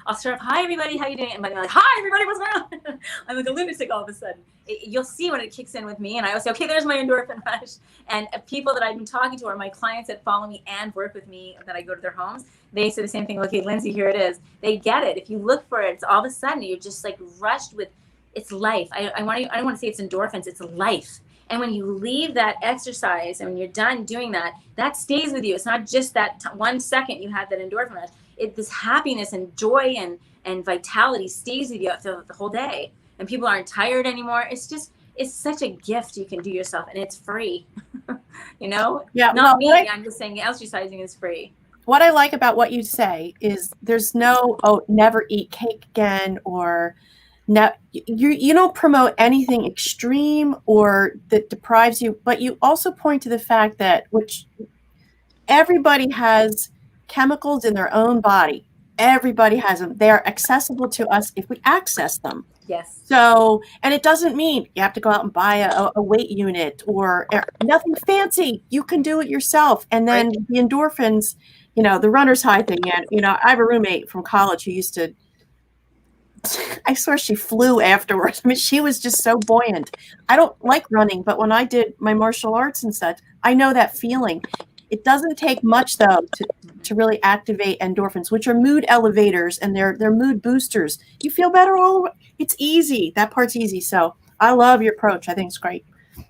I'll start off, hi everybody, how you doing? And I'm like, hi everybody, what's going on? I'm like a lunatic all of a sudden. You'll see when it kicks in with me, and I always say, okay, there's my endorphin rush. And people that I've been talking to are my clients that follow me and work with me, that I go to their homes. They say the same thing. Okay, Lindsay, here it is. They get it. If you look for it, it's all of a sudden you're just like rushed with, it's life. I don't want to say it's endorphins, it's life. And when you leave that exercise and when you're done doing that, that stays with you. It's not just that 1 second you had that endorphin rush. This happiness and joy and vitality stays with you the whole day. And people aren't tired anymore. It's such a gift you can do yourself, and it's free. You know? Yeah. Not me. I'm just saying exercising is free. What I like about what you say is there's no, never eat cake again, or no, you don't promote anything extreme or that deprives you, but you also point to the fact that which everybody has chemicals in their own body. Everybody has them. They are accessible to us if we access them. Yes. So, and it doesn't mean you have to go out and buy a weight unit or nothing fancy. You can do it yourself. And then the endorphins, the runner's high thing. And, I have a roommate from college who used to, I swear she flew afterwards. I mean, she was just so buoyant. I don't like running, but when I did my martial arts and such, I know that feeling. It doesn't take much, though, to really activate endorphins, which are mood elevators, and they're mood boosters. You feel better all the way. It's easy. That part's easy. So I love your approach. I think it's great.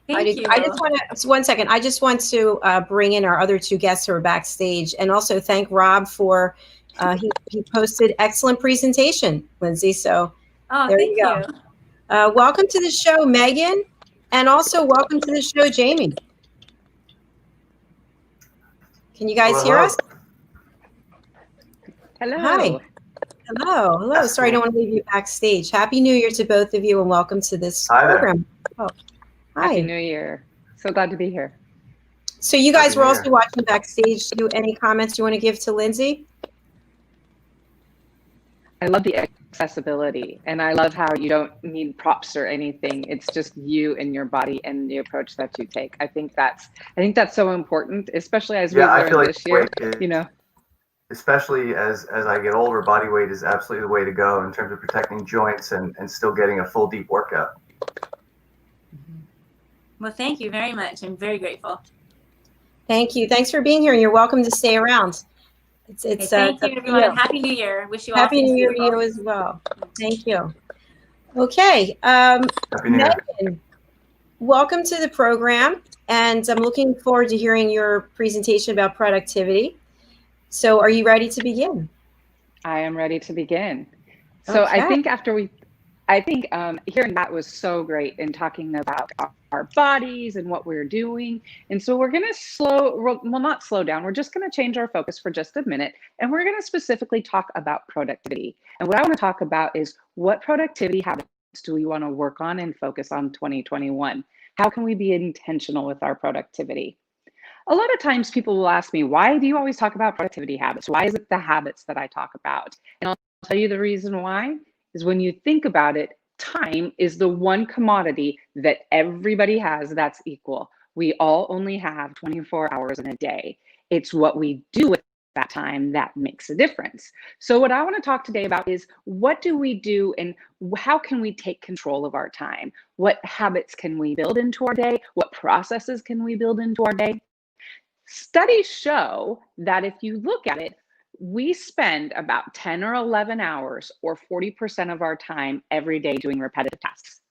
Thank you. I just want to, 1 second. I just want to bring in our other two guests who are backstage, and also thank Rob for he posted excellent presentation, Lindsay. So there thank you go. Welcome to the show, Megan, and also welcome to the show, Jamie. Can you guys hear us? Hello. Hi. Hello. Sorry, I don't want to leave you backstage. Happy New Year to both of you, and welcome to this program. Oh, hi. Happy New Year. So glad to be here. So you guys were also watching backstage. Any comments you want to give to Lindsay? I love the accessibility, and I love how you don't need props or anything. It's just you and your body and the approach that you take. I think that's so important, especially as we learned this year. Especially as I get older, body weight is absolutely the way to go in terms of protecting joints and still getting a full deep workout. Well, thank you very much. I'm very grateful. Thank you. Thanks for being here, and you're welcome to stay around. It's thank you, everyone. Happy New Year. Wish you all Happy New Year to you as well. Thank you. Okay. Megan, welcome to the program, and I'm looking forward to hearing your presentation about productivity. So are you ready to begin? I am ready to begin. So okay. I think hearing that was so great in talking about our bodies and what we're doing. And so we're going to not slow down. We're just going to change our focus for just a minute. And we're going to specifically talk about productivity. And what I want to talk about is what productivity habits do we want to work on and focus on 2021? How can we be intentional with our productivity? A lot of times people will ask me, why do you always talk about productivity habits? Why is it the habits that I talk about? And I'll tell you the reason why is when you think about it, time is the one commodity that everybody has that's equal. We all only have 24 hours in a day. It's what we do with that time that makes a difference. So what I want to talk today about is what do we do and how can we take control of our time? What habits can we build into our day? What processes can we build into our day? Studies show that if you look at it, we spend about 10 or 11 hours or 40% of our time every day doing repetitive tasks.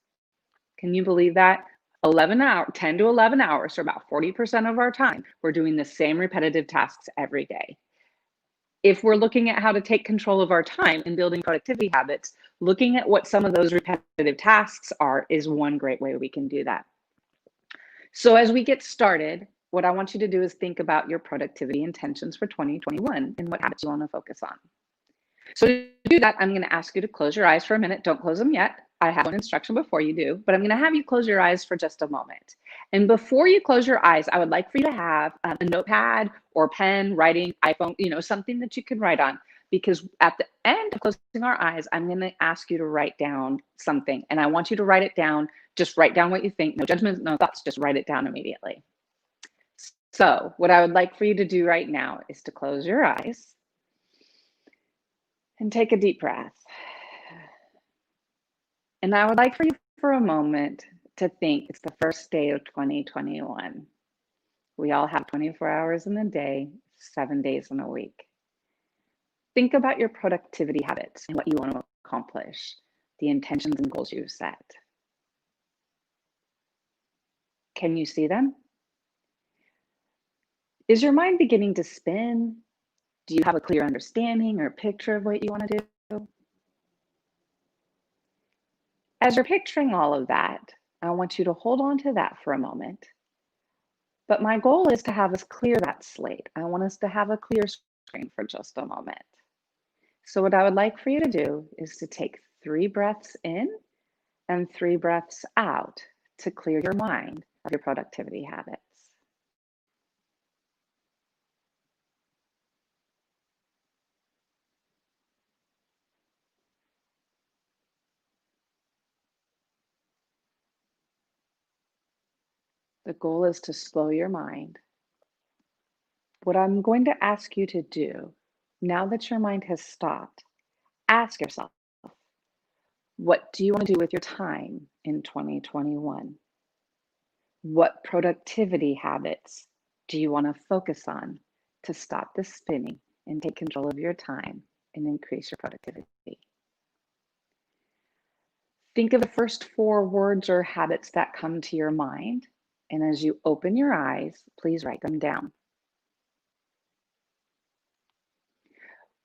Can you believe that? 10 to 11 hours, so about 40% of our time, we're doing the same repetitive tasks every day. If we're looking at how to take control of our time and building productivity habits, looking at what some of those repetitive tasks are is one great way we can do that. So as we get started, what I want you to do is think about your productivity intentions for 2021 and what habits you want to focus on. So to do that, I'm going to ask you to close your eyes for a minute. Don't close them yet. I have one instruction before you do, but I'm going to have you close your eyes for just a moment. And before you close your eyes, I would like for you to have a notepad or pen, writing, iPhone, something that you can write on. Because at the end of closing our eyes, I'm going to ask you to write down something. And I want you to write it down. Just write down what you think. No judgment, no thoughts. Just write it down immediately. So what I would like for you to do right now is to close your eyes and take a deep breath. And I would like for you for a moment to think it's the first day of 2021. We all have 24 hours in a day, 7 days in a week. Think about your productivity habits and what you want to accomplish, the intentions and goals you've set. Can you see them? Is your mind beginning to spin? Do you have a clear understanding or picture of what you want to do? As you're picturing all of that, I want you to hold on to that for a moment. But my goal is to have us clear that slate. I want us to have a clear screen for just a moment. So what I would like for you to do is to take 3 breaths in and 3 breaths out to clear your mind of your productivity habits. The goal is to slow your mind. What I'm going to ask you to do, now that your mind has stopped, ask yourself, what do you want to do with your time in 2021? What productivity habits do you want to focus on to stop the spinning and take control of your time and increase your productivity? Think of the first 4 words or habits that come to your mind. And as you open your eyes, please write them down.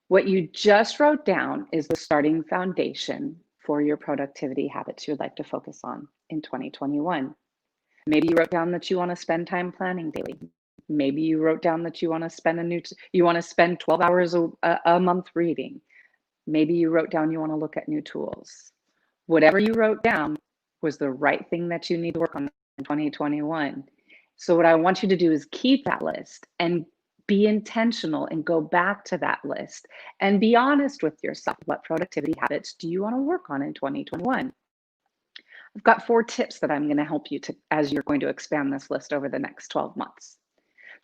What you just wrote down is the starting foundation for your productivity habits you would like to focus on in 2021. Maybe you wrote down that you want to spend time planning daily. Maybe you wrote down that you want to spend 12 hours a month reading. Maybe you wrote down you want to look at new tools. Whatever you wrote down was the right thing that you need to work on in 2021. So what I want you to do is keep that list and be intentional and go back to that list and be honest with yourself. What productivity habits do you want to work on in 2021? I've got 4 tips that I'm going to help you to as you're going to expand this list over the next 12 months.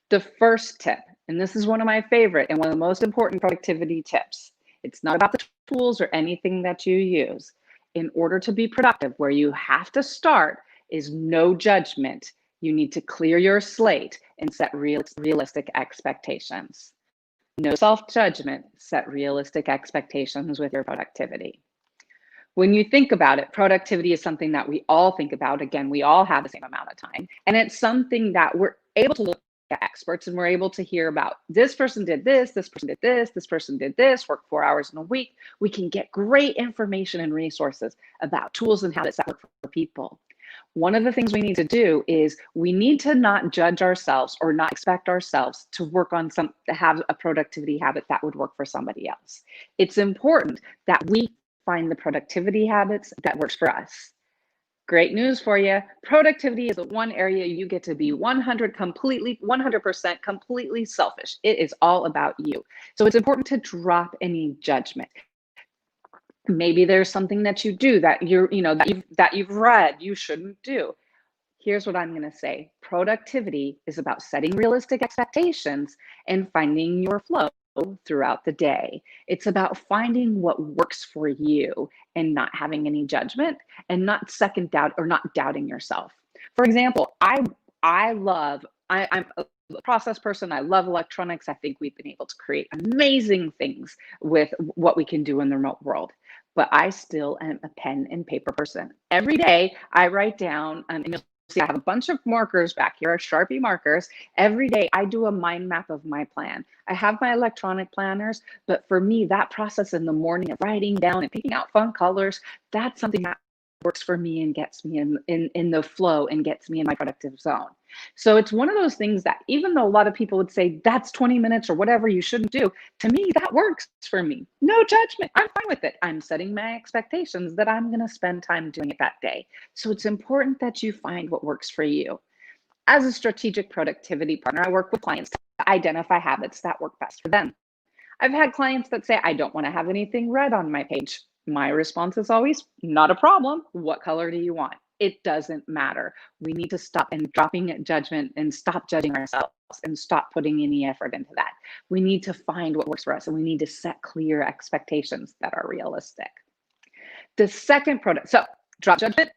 The first tip, and this is one of my favorite and one of the most important productivity tips. It's not about the tools or anything that you use. In order to be productive, where you have to start is no judgment. You need to clear your slate and set realistic expectations. No self-judgment, set realistic expectations with your productivity. When you think about it, productivity is something that we all think about. Again, we all have the same amount of time. And it's something that we're able to look at experts and we're able to hear about. This person did this, this person did this, this person did this, worked 4 hours in a week. We can get great information and resources about tools and habits that work for people. One of the things we need to do is we need to not judge ourselves or not expect ourselves to work on to have a productivity habit that would work for somebody else. It's important that we find the productivity habits that works for us. Great news for you. Productivity is the one area you get to be 100% completely selfish. It is all about you. So it's important to drop any judgment. Maybe there's something that you do that that you've read you shouldn't do. Here's what I'm going to say. Productivity is about setting realistic expectations and finding your flow throughout the day. It's about finding what works for you and not having any judgment and not not doubting yourself. For example, I'm a process person. I love electronics. I think we've been able to create amazing things with what we can do in the remote world. But I still am a pen and paper person. Every day I write down, and you'll see I have a bunch of markers back here, Sharpie markers. Every day I do a mind map of my plan. I have my electronic planners, but for me, that process in the morning of writing down and picking out fun colors, that's something that works for me and gets me in the flow and gets me in my productive zone. So it's one of those things that even though a lot of people would say that's 20 minutes or whatever you shouldn't do, to me, that works for me. No judgment. I'm fine with it. I'm setting my expectations that I'm going to spend time doing it that day. So it's important that you find what works for you. As a strategic productivity partner, I work with clients to identify habits that work best for them. I've had clients that say, I don't want to have anything red on my page. My response is always, not a problem. What color do you want? It doesn't matter. We need to stop and dropping judgment and stop judging ourselves and stop putting any effort into that. We need to find what works for us, and we need to set clear expectations that are realistic. The second product, so drop judgment,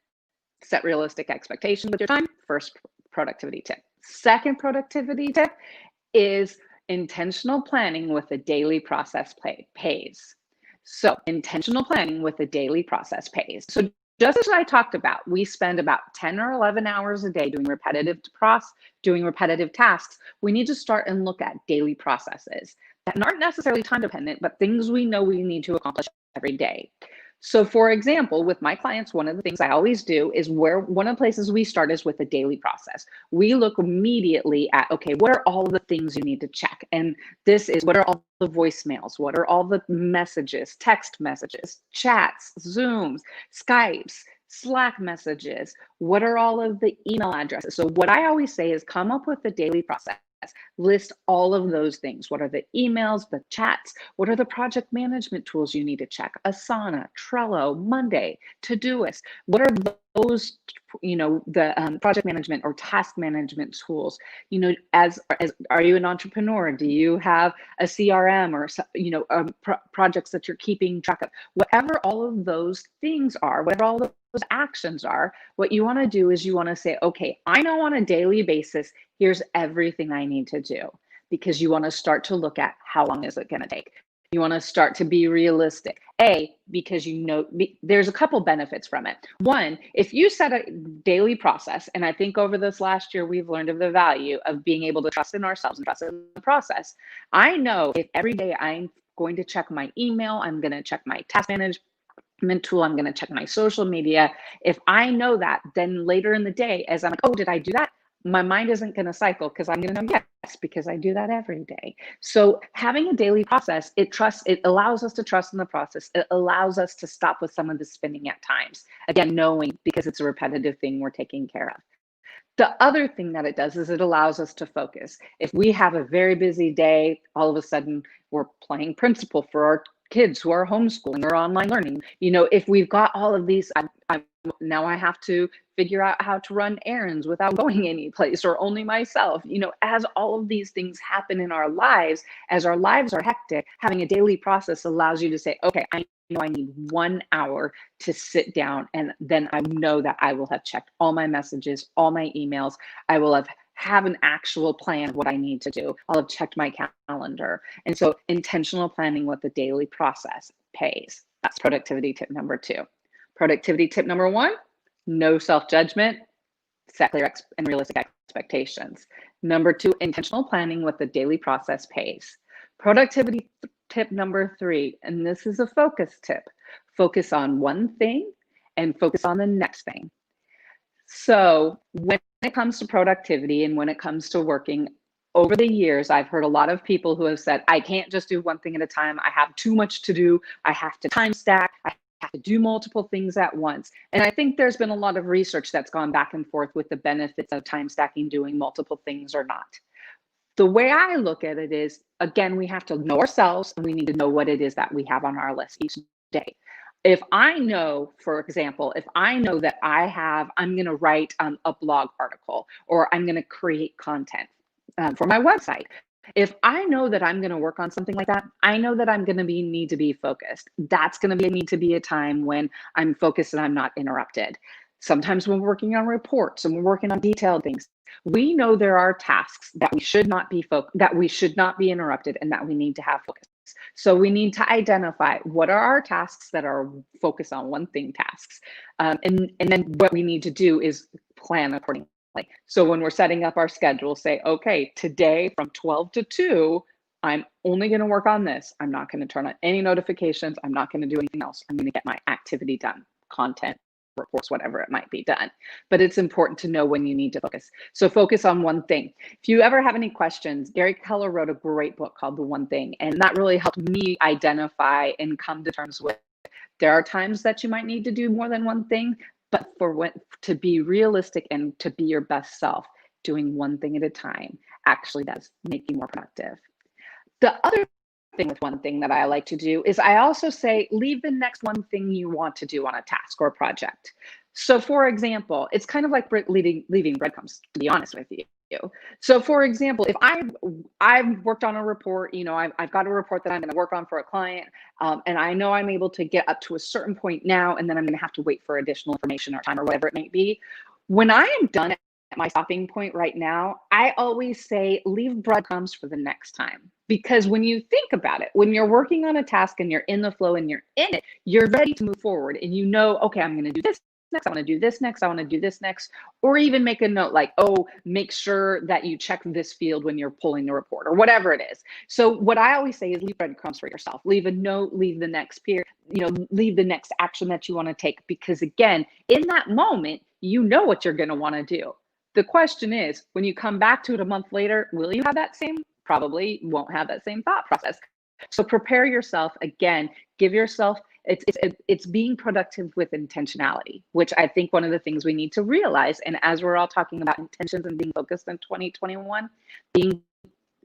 set realistic expectations with your time. First productivity tip. Second productivity tip is intentional planning with a daily process pays. So intentional planning with a daily process pays. So just as I talked about, we spend about 10 or 11 hours a day doing repetitive tasks. We need to start and look at daily processes that aren't necessarily time dependent, but things we know we need to accomplish every day. So for example, with my clients, one of the things I always do is one of the places we start is with a daily process. We look immediately at, okay, what are all the things you need to check? And this is, what are all the voicemails? What are all the messages, text messages, chats, Zooms, Skypes, Slack messages? What are all of the email addresses? So what I always say is come up with a daily process. List all of those things. What are the emails, the chats? What are the project management tools you need to check? Asana, Trello, Monday, Todoist. What are those, the project management or task management tools? As are you an entrepreneur? Do you have a CRM or projects that you're keeping track of? Whatever all of those things are, whatever all those actions are, what you want to do is you want to say, okay, I know on a daily basis, here's everything I need to do, because you want to start to look at how long is it going to take. You want to start to be realistic. Because there's a couple benefits from it. One, if you set a daily process, and I think over this last year, we've learned of the value of being able to trust in ourselves and trust in the process. I know if every day I'm going to check my email, I'm going to check my task management tool, I'm going to check my social media. If I know that, then later in the day, as I'm like, oh, did I do that? My mind isn't going to cycle because I'm going to know, yes, because I do that every day. So having a daily process, it allows us to trust in the process. It allows us to stop with some of the spinning at times. Again, knowing, because it's a repetitive thing we're taking care of. The other thing that it does is it allows us to focus. If we have a very busy day, all of a sudden we're playing principal for our kids who are homeschooling or online learning. If we've got all of these, now I have to figure out how to run errands without going any place or only myself. As all of these things happen in our lives, as our lives are hectic, having a daily process allows you to say, okay, I know I need 1 hour to sit down, and then I know that I will have checked all my messages, all my emails. I will have an actual plan of what I need to do. I'll have checked my calendar. And so intentional planning with the daily process pays. That's productivity tip number 2. Productivity tip number 1, no self-judgment, set clear and realistic expectations. Number 2, intentional planning with the daily process pays. Productivity tip number 3, and this is a focus tip. Focus on one thing and focus on the next thing. So when it comes to productivity and when it comes to working, over the years, I've heard a lot of people who have said, I can't just do one thing at a time. I have too much to do. I have to time stack. I have to do multiple things at once. And I think there's been a lot of research that's gone back and forth with the benefits of time stacking, doing multiple things or not. The way I look at it is, again, we have to know ourselves, and we need to know what it is that we have on our list each day. If I know, for example, if I know that I'm going to write a blog article, or I'm going to create content for my website. If I know that I'm going to work on something like that, I know that I'm going to need to be focused. That's going to need to be a time when I'm focused and I'm not interrupted. Sometimes when we're working on reports and we're working on detailed things, we know there are tasks that we should not be interrupted, and that we need to have focus. So we need to identify what are our tasks that are focused on one thing tasks. And then what we need to do is plan accordingly. So when we're setting up our schedule, say, okay, today from 12 to 2, I'm only going to work on this. I'm not going to turn on any notifications. I'm not going to do anything else. I'm going to get my activity done, content reports, whatever it might be done. But it's important to know when you need to focus. So focus on one thing. If you ever have any questions, Gary Keller wrote a great book called The One Thing, and that really helped me identify and come to terms with there are times that you might need to do more than one thing, but to be realistic and to be your best self, doing one thing at a time actually does make you more productive. The other thing with one thing that I like to do is I also say, leave the next one thing you want to do on a task or project. So for example, it's kind of like leaving breadcrumbs, to be honest with you. So for example, if I've worked on a report, I've got a report that I'm going to work on for a client, and I know I'm able to get up to a certain point now, and then I'm going to have to wait for additional information or time or whatever it may be. When I am done at my stopping point right now, I always say, leave breadcrumbs for the next time. Because when you think about it, when you're working on a task and you're in the flow and you're in it, you're ready to move forward and you know, okay, I'm going to do this next, I want to do this next, I want to do this next, or even make a note like, oh, make sure that you check this field when you're pulling the report or whatever it is. So what I always say is leave breadcrumbs for yourself, leave a note, leave the next peer, leave the next action that you want to take, because again, in that moment, you know what you're going to want to do. The question is, when you come back to it a month later, will you have that same? Probably won't have that same thought process. So prepare yourself again, give yourself, it's being productive with intentionality, which I think one of the things we need to realize. And as we're all talking about intentions and being focused in 2021, being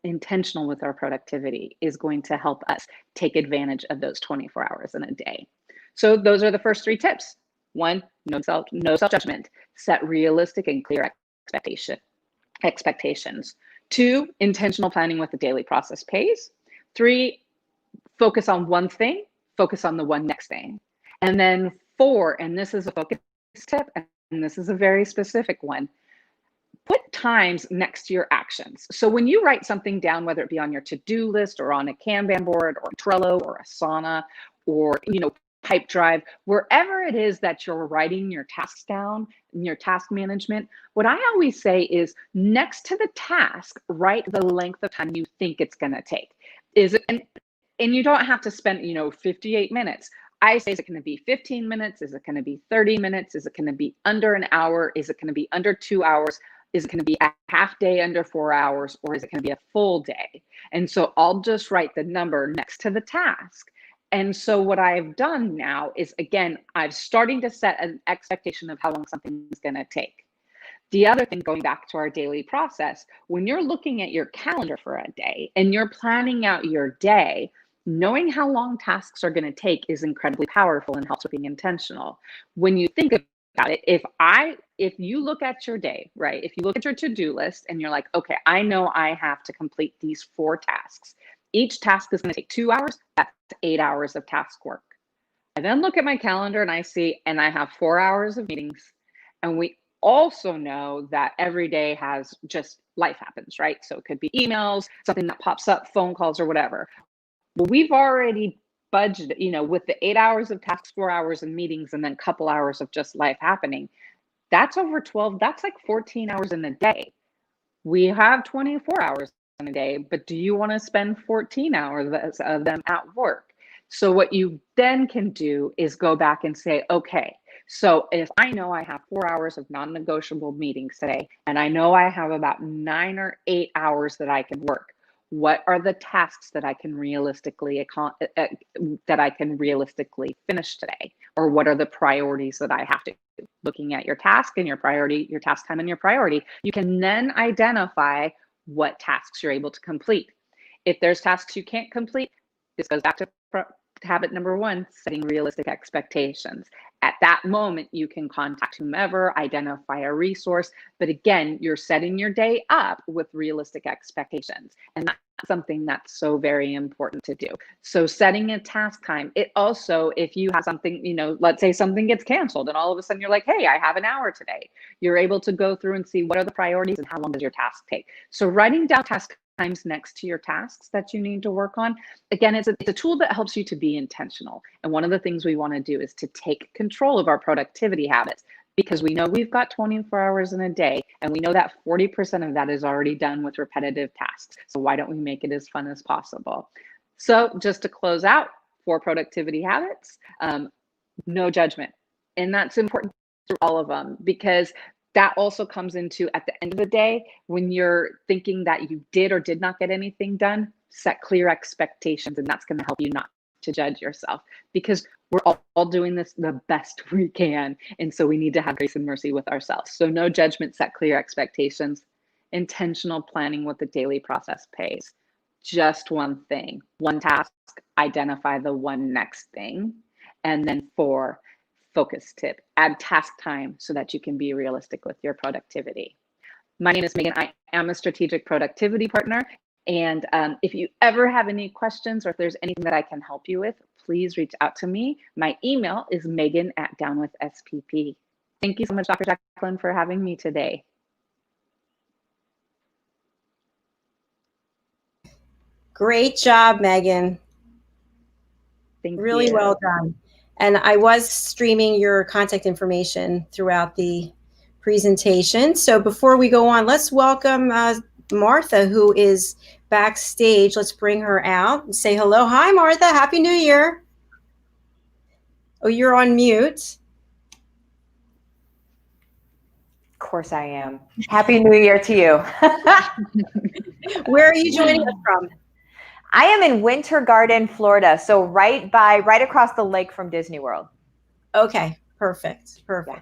intentional with our productivity is going to help us take advantage of those 24 hours in a day. So those are the first 3 tips. 1, no self-judgment, set realistic and clear expectations. 2, intentional planning with the daily process pays. 3, focus on one thing, focus on the one next thing. And then 4, and this is a focus tip, and this is a very specific one, put times next to your actions. So when you write something down, whether it be on your to-do list or on a Kanban board or Trello or Asana or, Pipedrive, wherever it is that you're writing your tasks down, in your task management, what I always say is next to the task, write the length of time you think it's going to take. And you don't have to spend, 58 minutes. I say, is it going to be 15 minutes? Is it going to be 30 minutes? Is it going to be under an hour? Is it going to be under 2 hours? Is it going to be a half day under 4 hours? Or is it going to be a full day? And so I'll just write the number next to the task. And so what I've done now is, again, I'm starting to set an expectation of how long something is going to take. The other thing, going back to our daily process, when you're looking at your calendar for a day and you're planning out your day, knowing how long tasks are going to take is incredibly powerful and helps with being intentional. When you think about it, if you look at your day, right, if you look at your to-do list and you're like, okay, I know I have to complete these 4 tasks. Each task is going to take 2 hours. That's 8 hours of task work. I then look at my calendar and I see, and I have 4 hours of meetings. And we also know that every day has just life happens, right? So it could be emails, something that pops up, phone calls or whatever. Well, we've already budgeted, with the 8 hours of tasks, 4 hours of meetings, and then a couple hours of just life happening. That's over 12, that's like 14 hours in a day. We have 24 hours in a day, but do you want to spend 14 hours of them at work? So what you then can do is go back and say, okay, so if I know I have 4 hours of non-negotiable meetings today, and I know I have about 9 or 8 hours that I can work, what are the tasks that I can realistically finish today? Or what are the priorities that I have to do? Looking at your task and your priority, your task time and your priority, you can then identify what tasks you're able to complete. If there's tasks you can't complete, this goes back to habit number 1, setting realistic expectations. At that moment, you can contact whomever, identify a resource, but again, you're setting your day up with realistic expectations. And that's something that's so very important to do. So setting a task time, it also, if you have something, let's say something gets canceled and all of a sudden you're like, hey, I have an hour today. You're able to go through and see what are the priorities and how long does your task take. So writing down task times next to your tasks that you need to work on. Again, it's a tool that helps you to be intentional. And one of the things we want to do is to take control of our productivity habits, because we know we've got 24 hours in a day, and we know that 40% of that is already done with repetitive tasks. So why don't we make it as fun as possible? So just to close out, 4 productivity habits, no judgment. And that's important through all of them, because that also comes into, at the end of the day, when you're thinking that you did or did not get anything done, set clear expectations, and that's going to help you not to judge yourself, because we're all doing this the best we can. And so we need to have grace and mercy with ourselves. So no judgment, set clear expectations, intentional planning with the daily process pays. Just one thing, one task, identify the one next thing. And then 4, focus tip, add task time so that you can be realistic with your productivity. My name is Megan. I am a strategic productivity partner. And if you ever have any questions or if there's anything that I can help you with, please reach out to me. My email is megan@downwithspp. Thank you so much, Dr. Jacalyn, for having me today. Great job, Megan. Thank really you. well done. And I was streaming your contact information throughout the presentation. So before we go on, let's welcome Martha, who is backstage. Let's bring her out and say hello. Hi, Martha. Happy New Year. Oh, you're on mute. Of course I am. Happy New Year to you. Where are you joining us from? I am in Winter Garden, Florida. So right across the lake from Disney World. Okay, perfect. Perfect.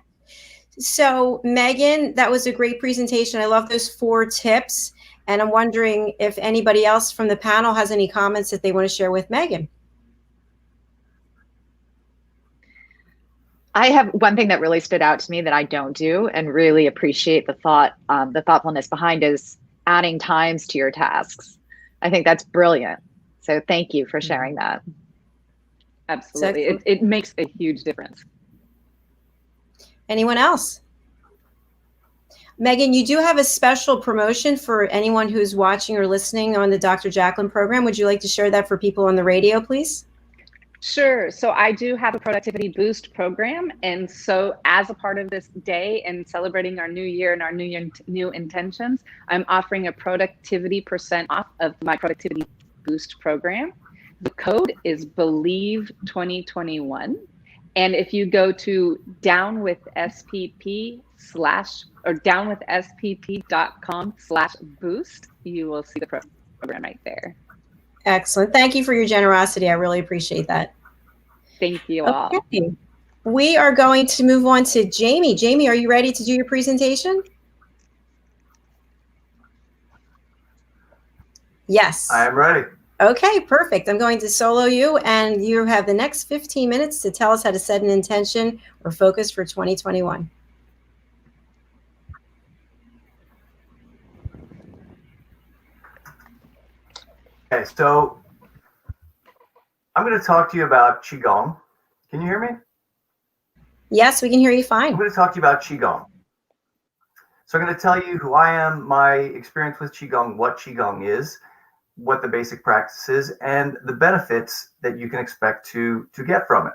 So Megan, that was a great presentation. I love those 4 tips. And I'm wondering if anybody else from the panel has any comments that they want to share with Megan. I have one thing that really stood out to me that I don't do and really appreciate the thoughtfulness behind is adding times to your tasks. I think that's brilliant. So thank you for sharing that. Absolutely. It makes a huge difference. Anyone else? Megan, you do have a special promotion for anyone who's watching or listening on the Dr. Jacalyn program. Would you like to share that for people on the radio, please? Sure. So I do have a productivity boost program. And so as a part of this day and celebrating our new year and our new intentions, I'm offering a productivity % off of my productivity boost program. The code is Believe2021. And if you go to downwithspp.com/boost, you will see the program right there. Excellent. Thank you for your generosity. I really appreciate that. Thank you all. Okay. We are going to move on to Jamie. Jamie, are you ready to do your presentation? Yes. I am ready. Okay, perfect. I'm going to solo you, and you have the next 15 minutes to tell us how to set an intention or focus for 2021. Okay, so I'm going to talk to you about Qigong. Can you hear me? Yes, we can hear you fine. I'm going to talk to you about Qigong. So I'm going to tell you who I am, my experience with Qigong, what Qigong is, what the basic practice is, and the benefits that you can expect to get from it.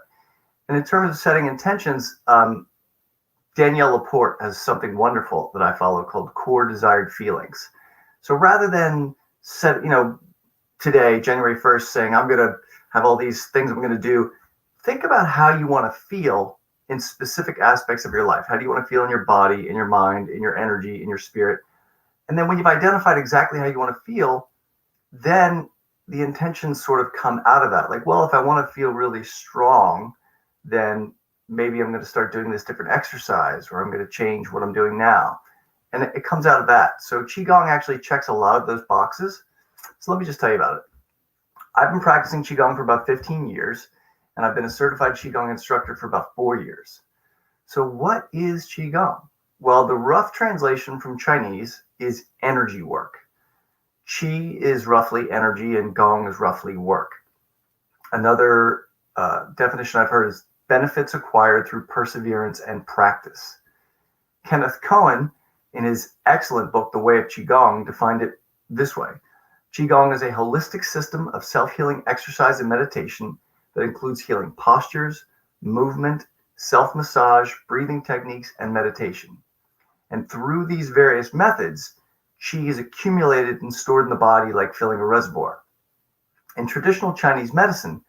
And in terms of setting intentions, Danielle Laporte has something wonderful that I follow called Core Desired Feelings. So rather than set, today, January 1st, saying, I'm going to have all these things I'm going to do, think about how you want to feel in specific aspects of your life. How do you want to feel in your body, in your mind, in your energy, in your spirit? And then when you've identified exactly how you want to feel, then the intentions sort of come out of that. Like, well, if I want to feel really strong, then maybe I'm going to start doing this different exercise, or I'm going to change what I'm doing now. And it comes out of that. So Qigong actually checks a lot of those boxes. So let me just tell you about it. I've been practicing Qigong for about 15 years, and I've been a certified Qigong instructor for about 4 years. So what is Qigong? Well, the rough translation from Chinese is energy work. Qi is roughly energy, and Gong is roughly work. Another definition I've heard is benefits acquired through perseverance and practice. Kenneth Cohen, in his excellent book, The Way of Qigong, defined it this way. Qigong is a holistic system of self-healing exercise and meditation that includes healing postures, movement, self-massage, breathing techniques, and meditation. And through these various methods, Qi is accumulated and stored in the body like filling a reservoir. In traditional Chinese medicine,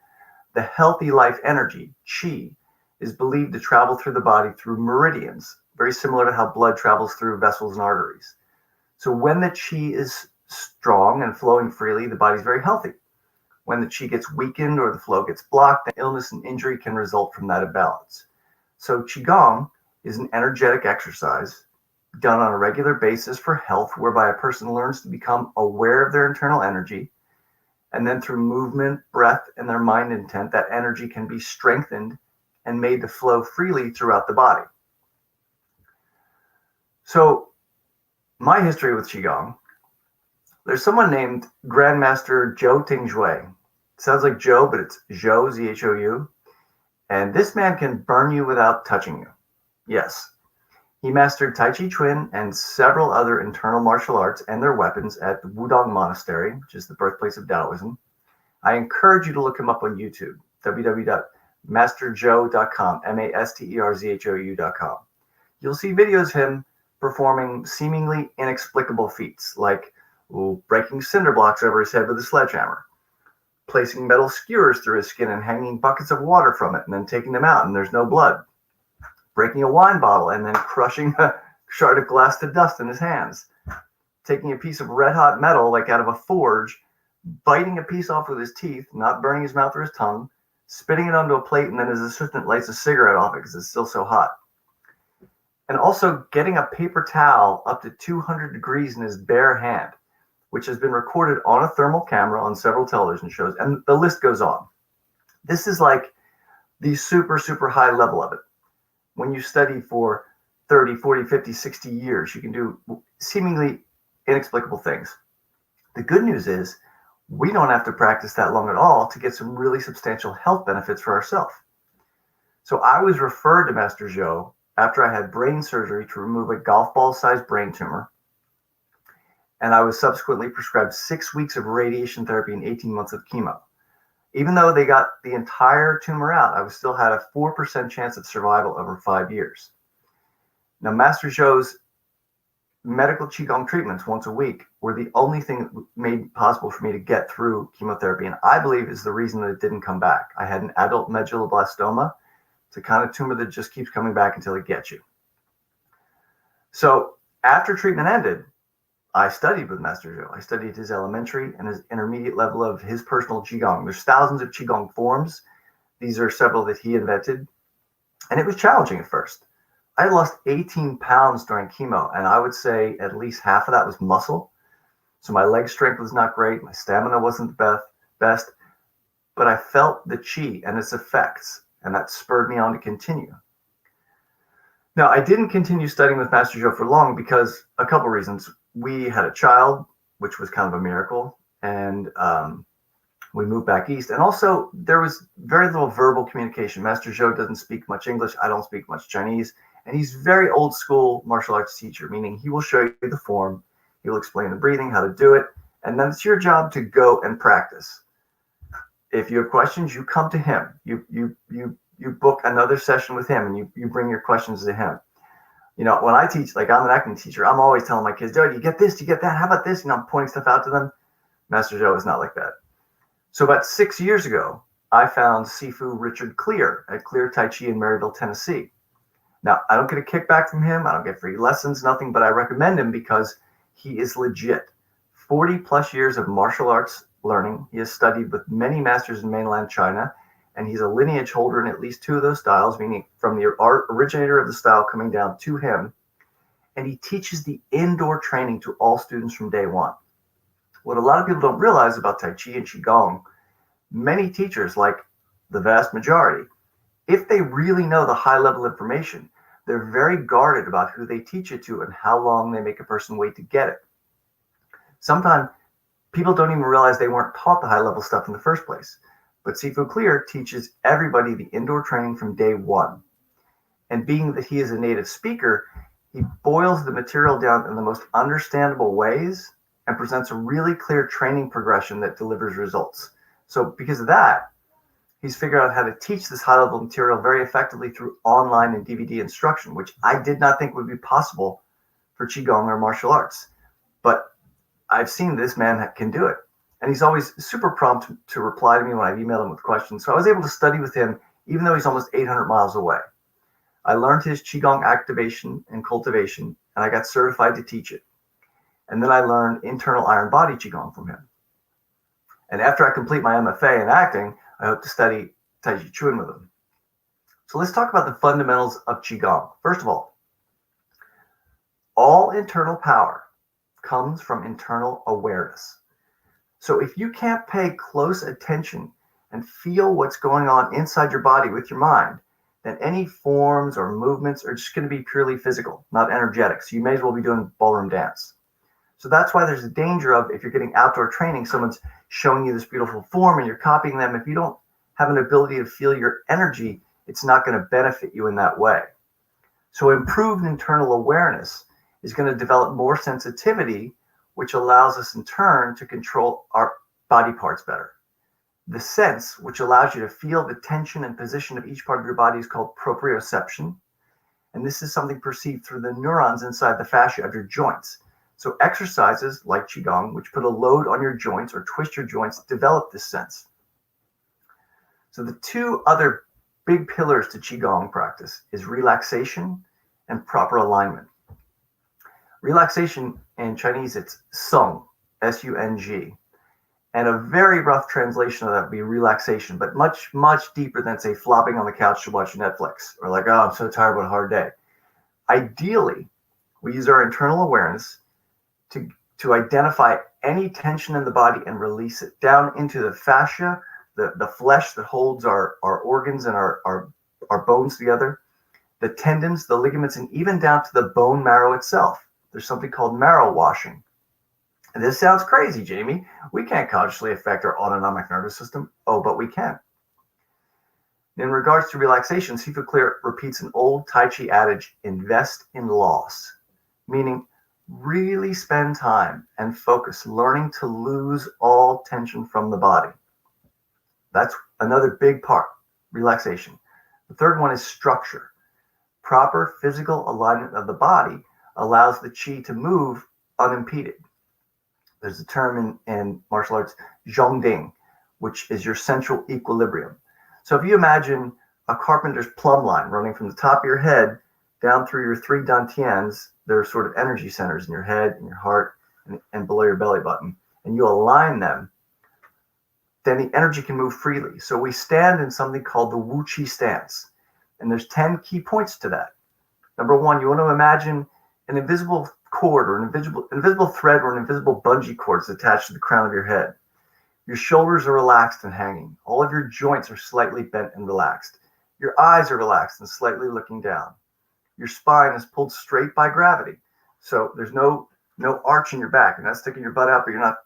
the healthy life energy, Qi, is believed to travel through the body through meridians, very similar to how blood travels through vessels and arteries. So when the qi is strong and flowing freely, the body's very healthy. When the qi gets weakened or the flow gets blocked, then illness and injury can result from that imbalance. So qigong is an energetic exercise done on a regular basis for health, whereby a person learns to become aware of their internal energy, and then through movement, breath, and their mind intent, that energy can be strengthened and made to flow freely throughout the body. So my history with qigong, there's someone named Grandmaster Zhou Tingzhui. Sounds like Joe, but it's Zhou, Z-H-O-U. And this man can burn you without touching you. Yes. He mastered Tai Chi Chuan and several other internal martial arts and their weapons at the Wudong Monastery, which is the birthplace of Taoism. I encourage you to look him up on YouTube, www.masterzhou.com, masterzhou.com. You'll see videos of him performing seemingly inexplicable feats, like breaking cinder blocks over his head with a sledgehammer, placing metal skewers through his skin and hanging buckets of water from it and then taking them out and there's no blood, breaking a wine bottle and then crushing a shard of glass to dust in his hands, taking a piece of red hot metal like out of a forge, biting a piece off with his teeth, not burning his mouth or his tongue, spitting it onto a plate, and then his assistant lights a cigarette off it because it's still so hot. And also getting a paper towel up to 200 degrees in his bare hand, which has been recorded on a thermal camera on several television shows, and the list goes on. This is like the super, super high level of it. When you study for 30, 40, 50, 60 years, you can do seemingly inexplicable things. The good news is we don't have to practice that long at all to get some really substantial health benefits for ourselves. So I was referred to Master Zhou after I had brain surgery to remove a golf ball-sized brain tumor. And I was subsequently prescribed 6 weeks of radiation therapy and 18 months of chemo. Even though they got the entire tumor out, I still had a 4% chance of survival over 5 years. Now, Master Zhou's medical qigong treatments once a week were the only thing that made possible for me to get through chemotherapy, and I believe is the reason that it didn't come back. I had an adult medulloblastoma. It's a kind of tumor that just keeps coming back until it gets you. So after treatment ended, I studied with Master Zhou. I studied his elementary and his intermediate level of his personal qigong. There's thousands of qigong forms. These are several that he invented, and it was challenging at first. I lost 18 pounds during chemo, and I would say at least half of that was muscle. So my leg strength was not great. My stamina wasn't the best, but I felt the qi and its effects, and that spurred me on to continue. Now, I didn't continue studying with Master Zhou for long because a couple reasons. We had a child, which was kind of a miracle, and we moved back east. And also, there was very little verbal communication. Master Zhou doesn't speak much English. I don't speak much Chinese. And he's very old school martial arts teacher, meaning he will show you the form, he'll explain the breathing, how to do it, and then it's your job to go and practice. If you have questions, you come to him. You book another session with him, and you bring your questions to him. You know, when I teach, like I'm an acting teacher, I'm always telling my kids, "Do you get this? Do you get that? How about this?" You know, I'm pointing stuff out to them. Master Zhou is not like that. So about 6 years ago, I found Sifu Richard Clear at Clear Tai Chi in Maryville, Tennessee. Now, I don't get a kickback from him. I don't get free lessons, nothing, but I recommend him because he is legit. 40 plus years of martial arts learning. He has studied with many masters in mainland China, and he's a lineage holder in at least 2 of those styles, meaning from the originator of the style coming down to him. And he teaches the indoor training to all students from day one. What a lot of people don't realize about Tai Chi and Qigong, many teachers, like the vast majority, if they really know the high level information, they're very guarded about who they teach it to and how long they make a person wait to get it. Sometimes people don't even realize they weren't taught the high level stuff in the first place. But Sifu Clear teaches everybody the indoor training from day one. And being that he is a native speaker, he boils the material down in the most understandable ways and presents a really clear training progression that delivers results. So because of that, he's figured out how to teach this high-level material very effectively through online and DVD instruction, which I did not think would be possible for Qigong or martial arts. But I've seen this man can do it. And he's always super prompt to reply to me when I've emailed him with questions. So I was able to study with him even though he's almost 800 miles away. I learned his Qigong activation and cultivation, and I got certified to teach it. And then I learned internal iron body Qigong from him. And after I complete my MFA in acting, I hope to study Tai Chi Chuan with him. So let's talk about the fundamentals of Qigong. First of all internal power comes from internal awareness. So if you can't pay close attention and feel what's going on inside your body with your mind, then any forms or movements are just going to be purely physical, not energetic. So you may as well be doing ballroom dance. So that's why there's a danger of, if you're getting outdoor training, someone's showing you this beautiful form and you're copying them. If you don't have an ability to feel your energy, it's not going to benefit you in that way. So improved internal awareness is going to develop more sensitivity, which allows us in turn to control our body parts better. The sense, which allows you to feel the tension and position of each part of your body, is called proprioception. And this is something perceived through the neurons inside the fascia of your joints. So exercises like Qigong, which put a load on your joints or twist your joints, develop this sense. So the two other big pillars to Qigong practice is relaxation and proper alignment. Relaxation in Chinese, it's sung, S-U-N-G. And a very rough translation of that would be relaxation, but much, much deeper than, say, flopping on the couch to watch Netflix, or like, oh, I'm so tired, what a hard day. Ideally, we use our internal awareness to identify any tension in the body and release it down into the fascia, the flesh that holds our organs and our bones together, the tendons, the ligaments, and even down to the bone marrow itself. There's something called marrow washing. And this sounds crazy, Jamie. We can't consciously affect our autonomic nervous system. Oh, but we can. In regards to relaxation, Sifu Clear repeats an old Tai Chi adage, invest in loss, meaning really spend time and focus learning to lose all tension from the body. That's another big part, relaxation. The third one is structure. Proper physical alignment of the body allows the qi to move unimpeded. There's a term in martial arts, zhongding, which is your central equilibrium. So if you imagine a carpenter's plumb line running from the top of your head down through your three dantians, there are sort of energy centers in your head and your heart and below your belly button, and you align them, then the energy can move freely. So we stand in something called the Wu Qi stance. And there's 10 key points to that. Number one, you want to imagine an invisible cord or an invisible thread or an invisible bungee cord is attached to the crown of your head. Your shoulders are relaxed and hanging. All of your joints are slightly bent and relaxed. Your eyes are relaxed and slightly looking down. Your spine is pulled straight by gravity. So there's no arch in your back. You're not sticking your butt out, but you're not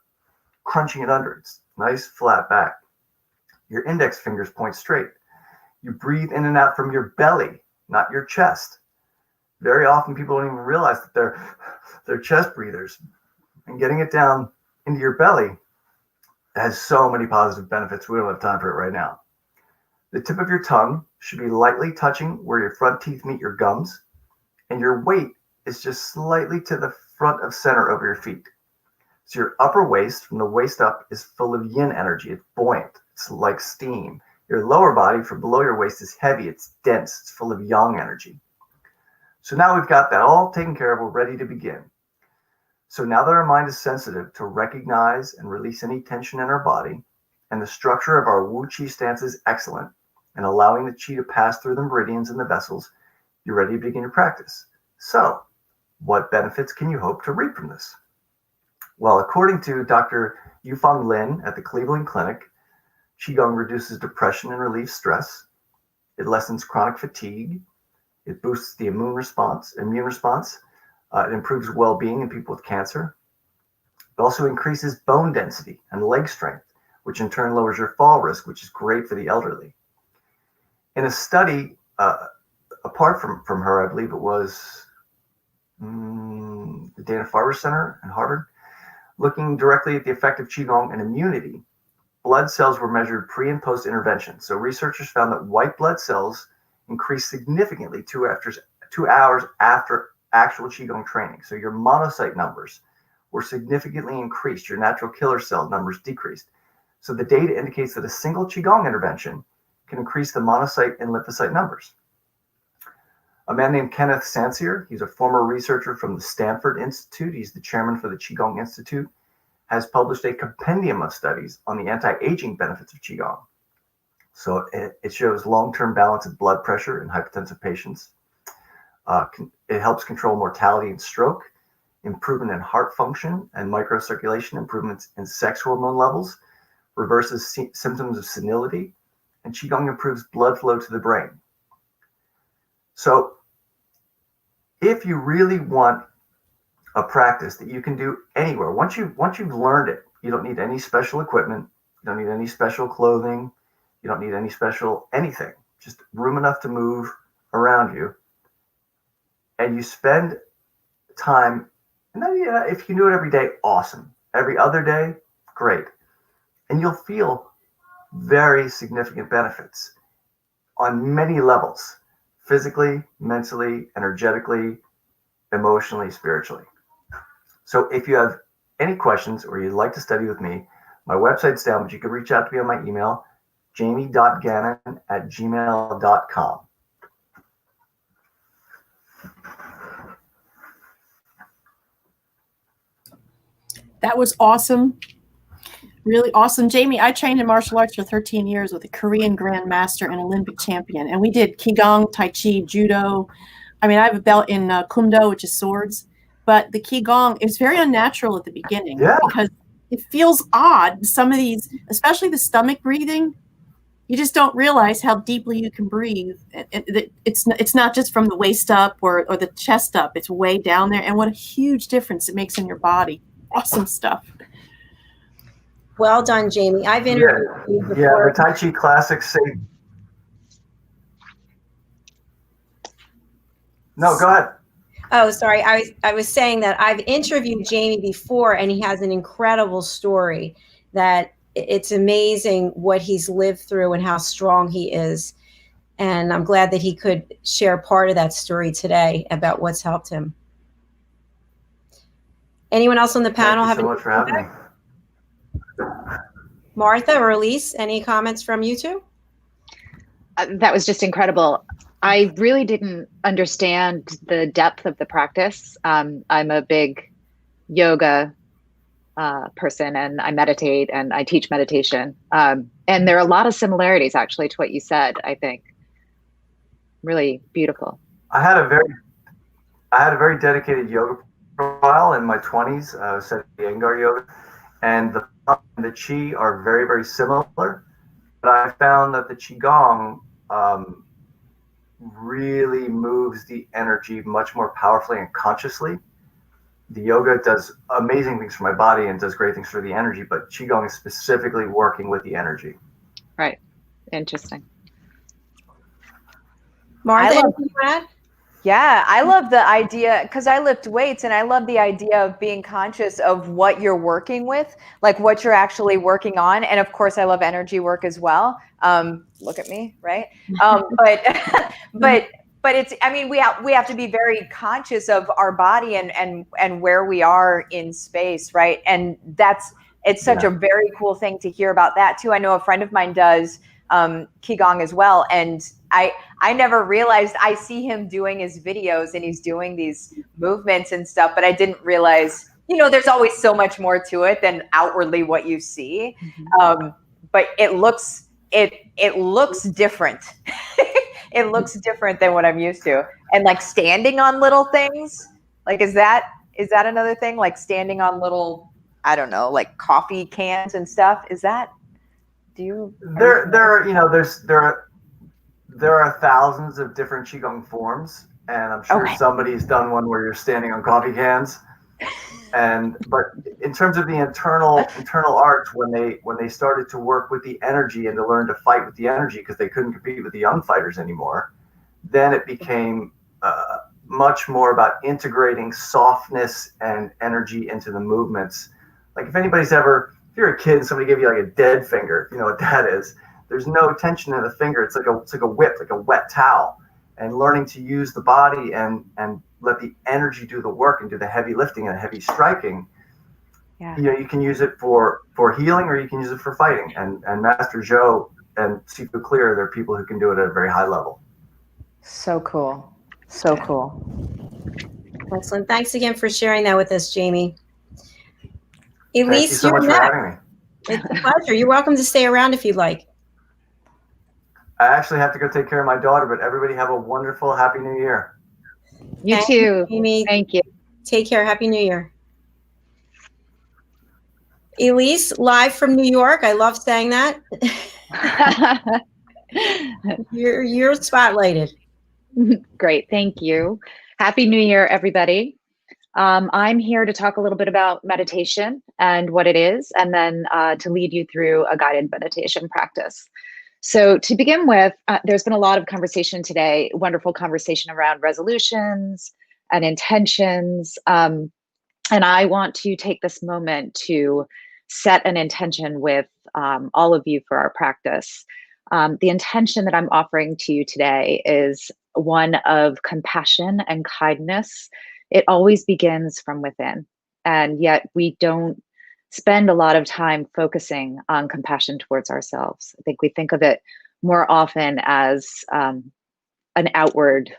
crunching it under. It's nice, flat back. Your index fingers point straight. You breathe in and out from your belly, not your chest. Very often people don't even realize that they're chest breathers. And getting it down into your belly has so many positive benefits. We don't have time for it right now. The tip of your tongue should be lightly touching where your front teeth meet your gums, and your weight is just slightly to the front of center over your feet. So your upper waist, from the waist up, is full of yin energy. It's buoyant. It's like steam. Your lower body from below your waist is heavy. It's dense. It's full of yang energy. So now we've got that all taken care of. We're ready to begin. So now that our mind is sensitive to recognize and release any tension in our body, and the structure of our Wu Qi stance is excellent, and allowing the qi to pass through the meridians and the vessels, you're ready to begin your practice. So what benefits can you hope to reap from this? Well, according to Dr. Yufeng Lin at the Cleveland Clinic, Qigong reduces depression and relieves stress. It lessens chronic fatigue. It boosts the immune response. It improves well-being in people with cancer. It also increases bone density and leg strength, which in turn lowers your fall risk, which is great for the elderly. In a study, apart from her, I believe it was the Dana-Farber Center in Harvard, looking directly at the effect of Qigong and immunity, blood cells were measured pre and post intervention. So researchers found that white blood cells increased significantly 2 hours after actual Qigong training. So your monocyte numbers were significantly increased. Your natural killer cell numbers decreased. So the data indicates that a single Qigong intervention can increase the monocyte and lymphocyte numbers. A man named Kenneth Sansier, he's a former researcher from the Stanford Institute, he's the chairman for the Qigong Institute, has published a compendium of studies on the anti-aging benefits of Qigong. So it shows long-term balance of blood pressure in hypertensive patients. It helps control mortality and stroke, improvement in heart function and microcirculation, improvements in sex hormone levels, reverses symptoms of senility, and Qigong improves blood flow to the brain. So if you really want a practice that you can do anywhere, once you've learned it, you don't need any special equipment, you don't need any special clothing, you don't need any special anything, just room enough to move around you. And you spend time, and then, if you can do it every day, awesome. Every other day, great. And you'll feel very significant benefits on many levels, physically, mentally, energetically, emotionally, spiritually. So if you have any questions or you'd like to study with me, my website's down, but you can reach out to me on my email, jamie.gannon@gmail.com. That was awesome. Really awesome. Jamie, I trained in martial arts for 13 years with a Korean grandmaster and Olympic champion. And we did Qigong, Tai Chi, Judo. I mean, I have a belt in Kumdo, which is swords. But the Qigong is very unnatural at the beginning because it feels odd. Some of these, especially the stomach breathing, you just don't realize how deeply you can breathe. It's not just from the waist up or the chest up. It's way down there. And what a huge difference it makes in your body. Awesome stuff. Well done, Jamie. I've interviewed you before. Yeah, the Tai Chi classics say. No, go ahead. Oh, sorry. I was saying that I've interviewed Jamie before, and he has an incredible story that it's amazing what he's lived through and how strong he is. And I'm glad that he could share part of that story today about what's helped him. Anyone else on the panel have? Thank you so much for having me. Martha or Elise, any comments from you two? That was just incredible. I really didn't understand the depth of the practice. I'm a big yoga person, and I meditate and I teach meditation. And there are a lot of similarities actually to what you said, I think. Really beautiful. I had a very dedicated yoga profile in my 20s, studying Iyengar yoga, and the Qi are very, very similar. But I found that the Qigong really moves the energy much more powerfully and consciously. The yoga does amazing things for my body and does great things for the energy, but Qigong is specifically working with the energy. Right. Interesting. Martha, anything to add? Yeah, I love the idea because I lift weights, and I love the idea of being conscious of what you're working with, like what you're actually working on. And of course, I love energy work as well. Look at me, right? But it's, I mean, we have to be very conscious of our body and where we are in space, right? And it's such a very cool thing to hear about that too. I know a friend of mine does Qigong as well, and I never realized. I see him doing his videos and he's doing these movements and stuff, but I didn't realize, there's always so much more to it than outwardly what you see. But it looks different. It looks different than what I'm used to. And like standing on little things, like is that another thing? Like standing on little, I don't know, like coffee cans and stuff. Is that? There are thousands of different Qigong forms, and I'm sure somebody's done one where you're standing on coffee cans. But in terms of the internal arts, when they started to work with the energy and to learn to fight with the energy because they couldn't compete with the young fighters anymore, then it became much more about integrating softness and energy into the movements. Like if you're a kid and somebody gave you like a dead finger, you know what that is. There's no tension in the finger. It's like a whip, like a wet towel. And learning to use the body and let the energy do the work and do the heavy lifting and heavy striking. Yeah. You can use it for healing or you can use it for fighting. And Master Zhou and see through clear, there are people who can do it at a very high level. So cool. So cool. Excellent. Thanks again for sharing that with us, Jamie. Thank you Elise, so you're much for next. having me. It's a pleasure. You're welcome to stay around if you'd like. I actually have to go take care of my daughter, but everybody have a wonderful, happy new year. You Thank too. Amy. Thank you. Take care. Happy New Year. Elise, live from New York. I love saying that. You're spotlighted. Great. Thank you. Happy New Year, everybody. I'm here to talk a little bit about meditation and what it is, and then to lead you through a guided meditation practice. So to begin with, there's been a lot of conversation today, wonderful conversation around resolutions and intentions. And I want to take this moment to set an intention with all of you for our practice. The intention that I'm offering to you today is one of compassion and kindness. It always begins from within, and yet we don't spend a lot of time focusing on compassion towards ourselves. I think we think of it more often as an outward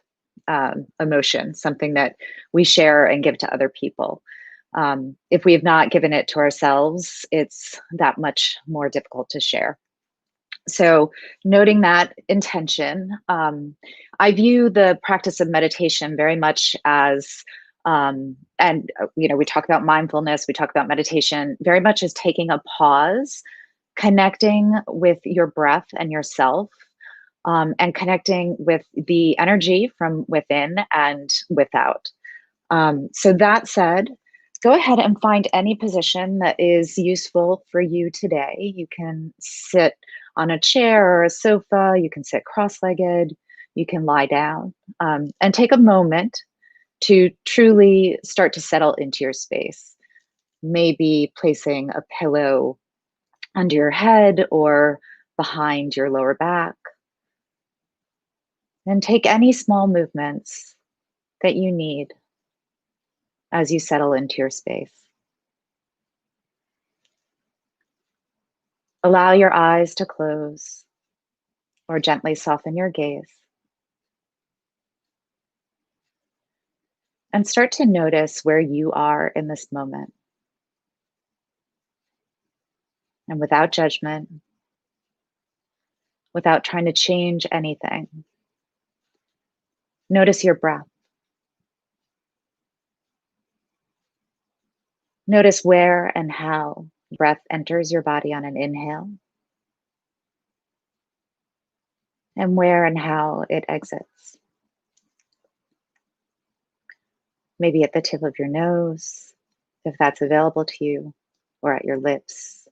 emotion, something that we share and give to other people. If we have not given it to ourselves, it's that much more difficult to share. So noting that intention, I view the practice of meditation very much as, we talk about mindfulness, we talk about meditation, very much as taking a pause, connecting with your breath and yourself, and connecting with the energy from within and without. So that said, go ahead and find any position that is useful for you today. You can sit on a chair or a sofa, you can sit cross-legged, you can lie down, and take a moment to truly start to settle into your space. Maybe placing a pillow under your head or behind your lower back. And take any small movements that you need as you settle into your space. Allow your eyes to close or gently soften your gaze. And start to notice where you are in this moment. And without judgment, without trying to change anything, notice your breath. Notice where and how breath enters your body on an inhale, and where and how it exits. Maybe at the tip of your nose, if that's available to you, or at your lips,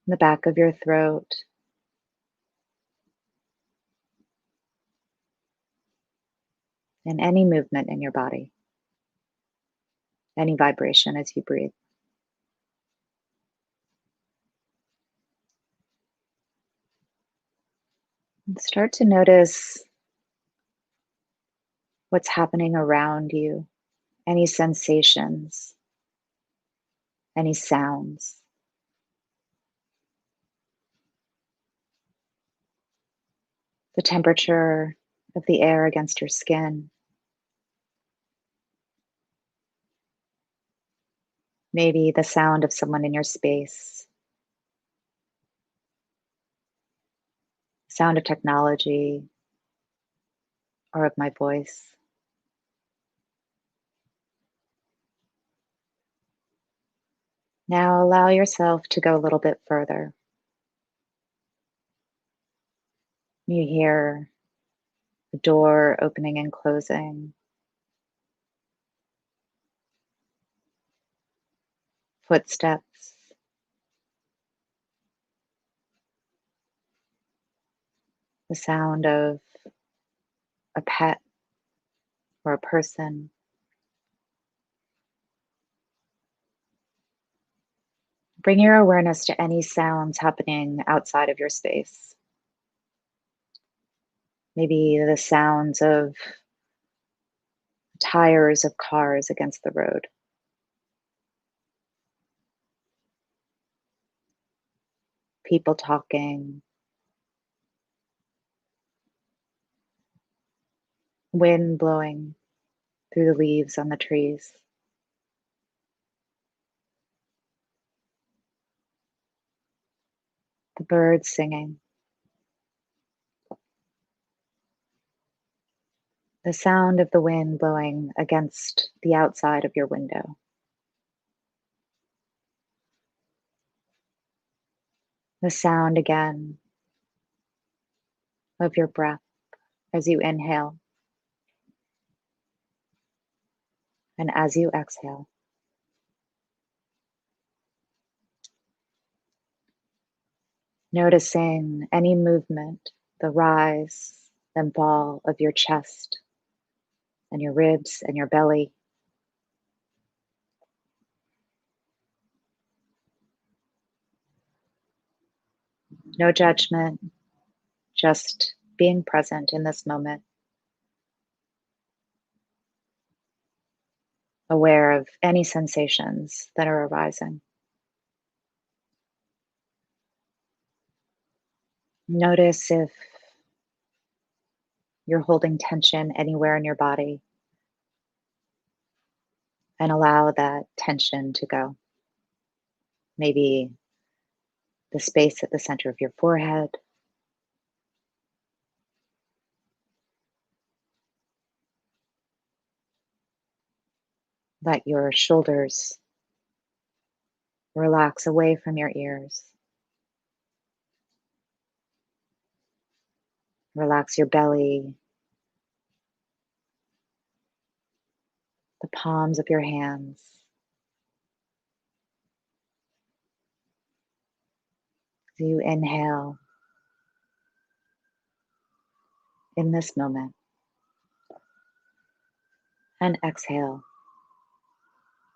the back of your throat, and any movement in your body, any vibration as you breathe. And start to notice what's happening around you, any sensations, any sounds. The temperature of the air against your skin. Maybe the sound of someone in your space. Sound of technology or of my voice. Now allow yourself to go a little bit further. You hear the door opening and closing. Footsteps. The sound of a pet or a person. Bring your awareness to any sounds happening outside of your space. Maybe the sounds of tires of cars against the road. people talking, wind blowing through the leaves on the trees. The birds singing. The sound of the wind blowing against the outside of your window. The sound again of your breath as you inhale and as you exhale. Noticing any movement, the rise and fall of your chest and your ribs and your belly. No judgment, just being present in this moment. Aware of any sensations that are arising. Notice if you're holding tension anywhere in your body, and allow that tension to go. Maybe the space at the center of your forehead, let your shoulders relax away from your ears. Relax your belly, the palms of your hands. As you inhale in this moment and exhale,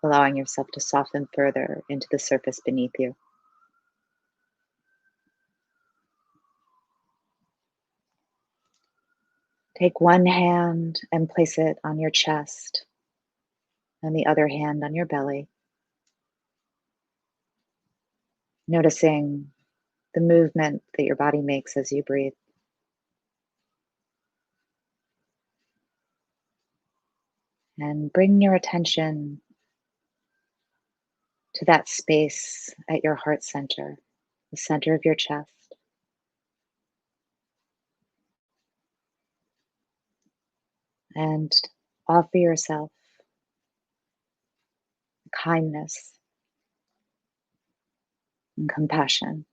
allowing yourself to soften further into the surface beneath you. Take one hand and place it on your chest and the other hand on your belly. Noticing the movement that your body makes as you breathe. And bring your attention to that space at your heart center, the center of your chest. And offer yourself kindness and compassion.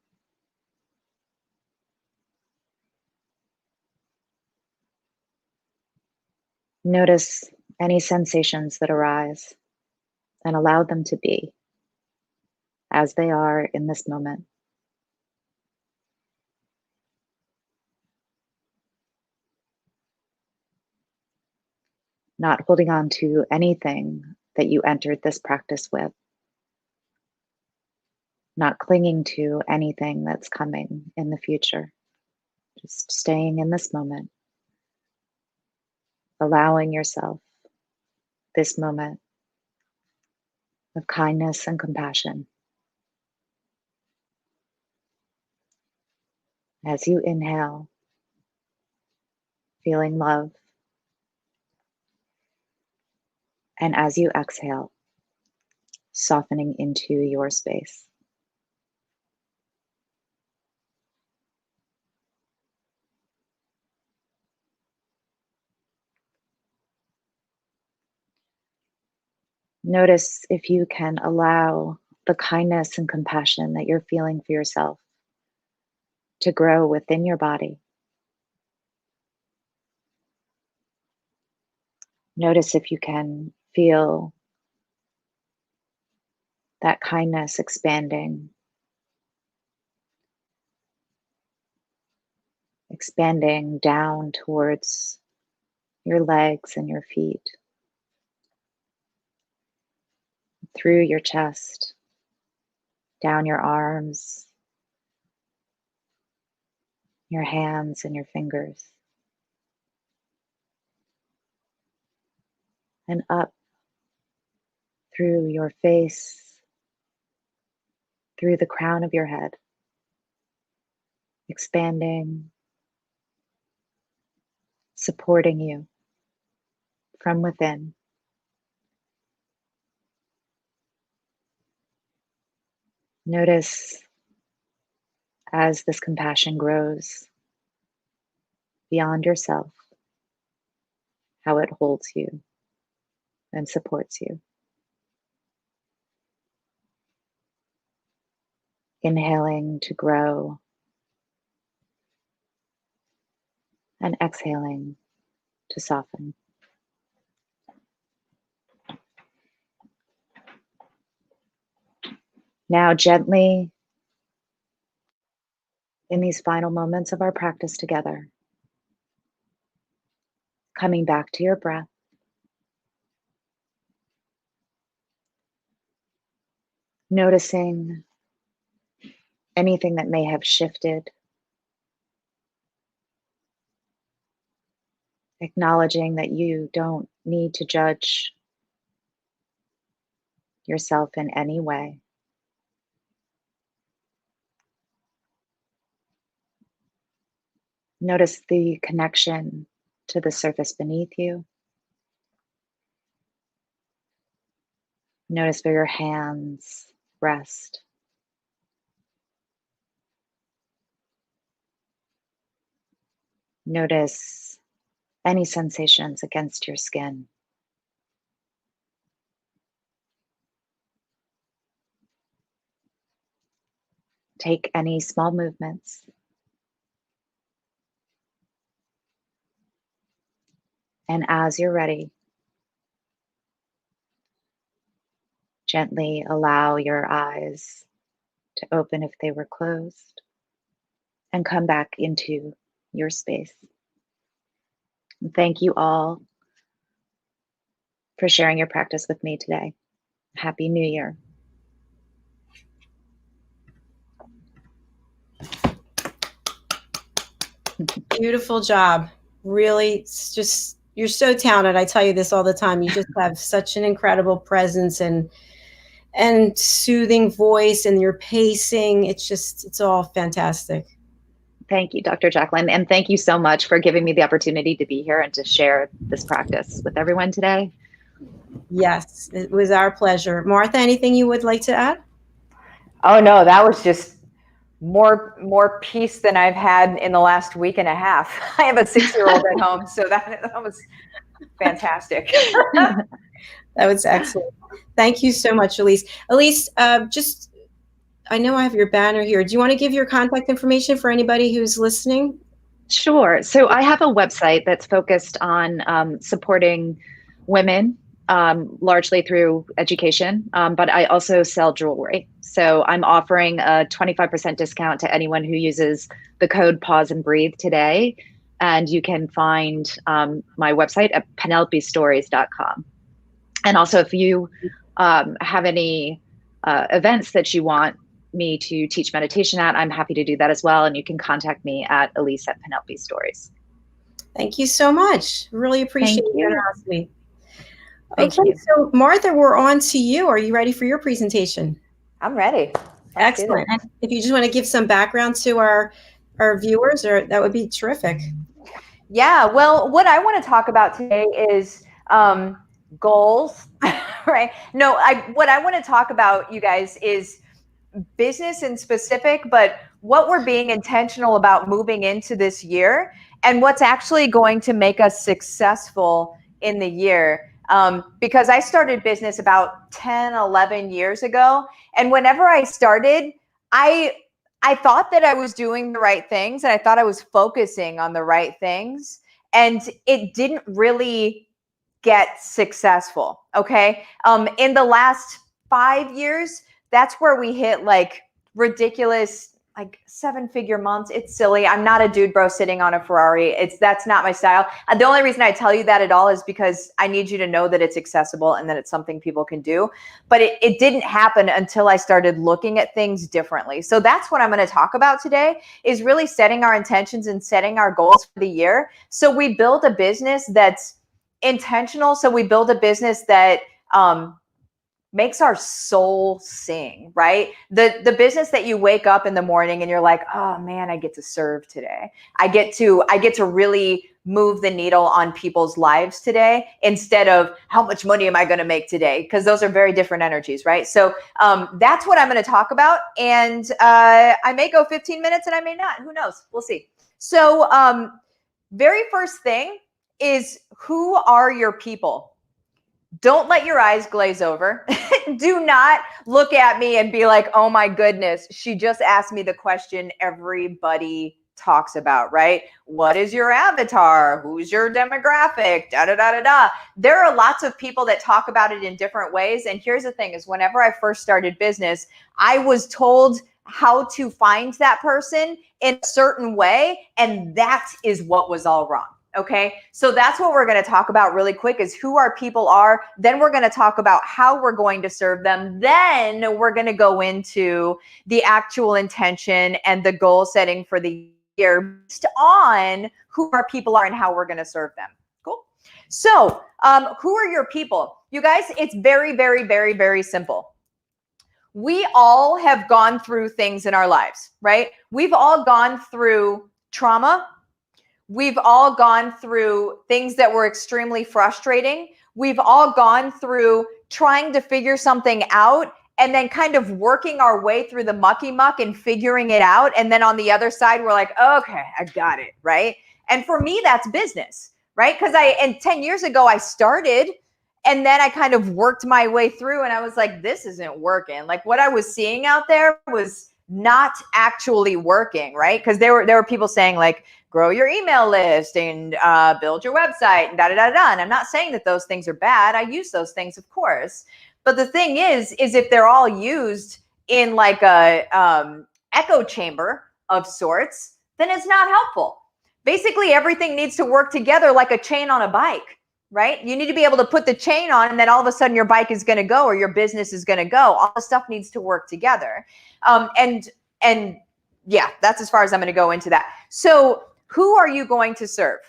Notice any sensations that arise and allow them to be as they are in this moment. Not holding on to anything that you entered this practice with. Not clinging to anything that's coming in the future. Just staying in this moment. Allowing yourself this moment of kindness and compassion. As you inhale, feeling love. And as you exhale, softening into your space. Notice if you can allow the kindness and compassion that you're feeling for yourself to grow within your body. Notice if you can feel that kindness expanding down towards your legs and your feet, through your chest, down your arms, your hands and your fingers, and up through your face, through the crown of your head, expanding, supporting you from within. Notice as this compassion grows beyond yourself, how it holds you and supports you. Inhaling to grow and exhaling to soften. Now, gently, in these final moments of our practice together, coming back to your breath, noticing anything that may have shifted, acknowledging that you don't need to judge yourself in any way. Notice the connection to the surface beneath you. Notice where your hands rest. Notice any sensations against your skin. Take any small movements. And as you're ready, gently allow your eyes to open if they were closed and come back into your space. And thank you all for sharing your practice with me today. Happy New Year. Beautiful job. Really, it's just, you're so talented. I tell you this all the time. You just have such an incredible presence and soothing voice, and your pacing. It's all fantastic. Thank you, Dr. Jacalyn. And thank you so much for giving me the opportunity to be here and to share this practice with everyone today. Yes, it was our pleasure. Martha, anything you would like to add? Oh no, that was just more peace than I've had in the last week and a half. I have a 6-year-old at home, so that was fantastic. That was excellent. Thank you so much, Elise. Elise, I know I have your banner here. Do you want to give your contact information for anybody who's listening? Sure. So I have a website that's focused on supporting women, largely through education, but I also sell jewelry. So I'm offering a 25% discount to anyone who uses the code Pause and Breathe today. And you can find my website at penelopesstories.com. And also, if you have any events that you want me to teach meditation at, I'm happy to do that as well. And you can contact me at Elise at Penelope Stories. Thank you so much. Really appreciate your generosity. Thank Okay, you. so Martha, we're on to you. Are you ready for your presentation? I'm ready. Excellent. And if you just want to give some background to our viewers, or that would be terrific. Yeah, well, what I want to talk about today is goals, right? No, what I want to talk about, you guys, is business in specific, but what we're being intentional about moving into this year and what's actually going to make us successful in the year. Because I started business about 10, 11 years ago. And whenever I started, I thought that I was doing the right things and I thought I was focusing on the right things. And it didn't really get successful. Okay. In the last 5 years, that's where we hit like ridiculous, like 7-figure months. It's silly. I'm not a dude bro sitting on a Ferrari. That's not my style. The only reason I tell you that at all is because I need you to know that it's accessible and that it's something people can do. But it didn't happen until I started looking at things differently. So that's what I'm going to talk about today, is really setting our intentions and setting our goals for the year. So we build a business that's intentional. So we build a business that makes our soul sing, right? The business that you wake up in the morning and you're like, oh man, I get to serve today. I get to really move the needle on people's lives today, instead of how much money am I going to make today? Because those are very different energies, right? So that's what I'm going to talk about. And I may go 15 minutes and I may not. Who knows? We'll see. So very first thing is, who are your people? Don't let your eyes glaze over. Do not look at me and be like, oh my goodness, she just asked me the question everybody talks about, right? What is your avatar? Who's your demographic? Da, da, da, da, da. There are lots of people that talk about it in different ways. And here's the thing is, whenever I first started business, I was told how to find that person in a certain way. And that is what was all wrong. Okay, so that's what we're going to talk about really quick, is who our people are. Then we're going to talk about how we're going to serve them. Then we're going to go into the actual intention and the goal setting for the year based on who our people are and how we're going to serve them. Cool. So who are your people? You guys, it's very, very, very, very simple. We all have gone through things in our lives, right? We've all gone through trauma. We've all gone through things that were extremely frustrating. We've all gone through trying to figure something out and then kind of working our way through the mucky muck and figuring it out. And then on the other side, we're like, okay, I got it, right? And for me, that's business, right? Because 10 years ago, I started, and then I kind of worked my way through, and I was like, this isn't working. Like, what I was seeing out there was not actually working, right? Because there were people saying like, grow your email list and build your website and da da da da. And I'm not saying that those things are bad. I use those things, of course. But the thing is if they're all used in like a echo chamber of sorts, then it's not helpful. Basically, everything needs to work together like a chain on a bike, right? You need to be able to put the chain on, and then all of a sudden your bike is going to go, or your business is going to go. All the stuff needs to work together. And yeah, that's as far as I'm going to go into that. So who are you going to serve?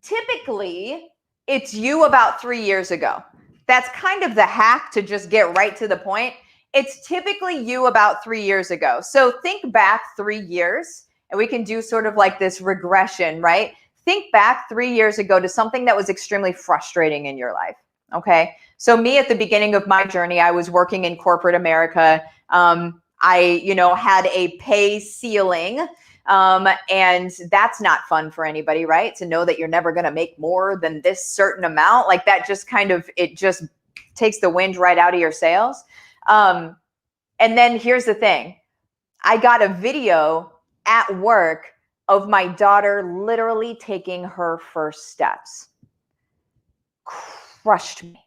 Typically, it's you about 3 years ago. That's kind of the hack to just get right to the point. It's typically you about 3 years ago. So think back 3 years, and we can do sort of like this regression, right? Think back 3 years ago to something that was extremely frustrating in your life, okay? So me, at the beginning of my journey, I was working in corporate America. I, had a pay ceiling. And that's not fun for anybody, right? To know that you're never going to make more than this certain amount, like that just kind of, it just takes the wind right out of your sails. And then here's the thing. I got a video at work of my daughter literally taking her first steps. Crushed me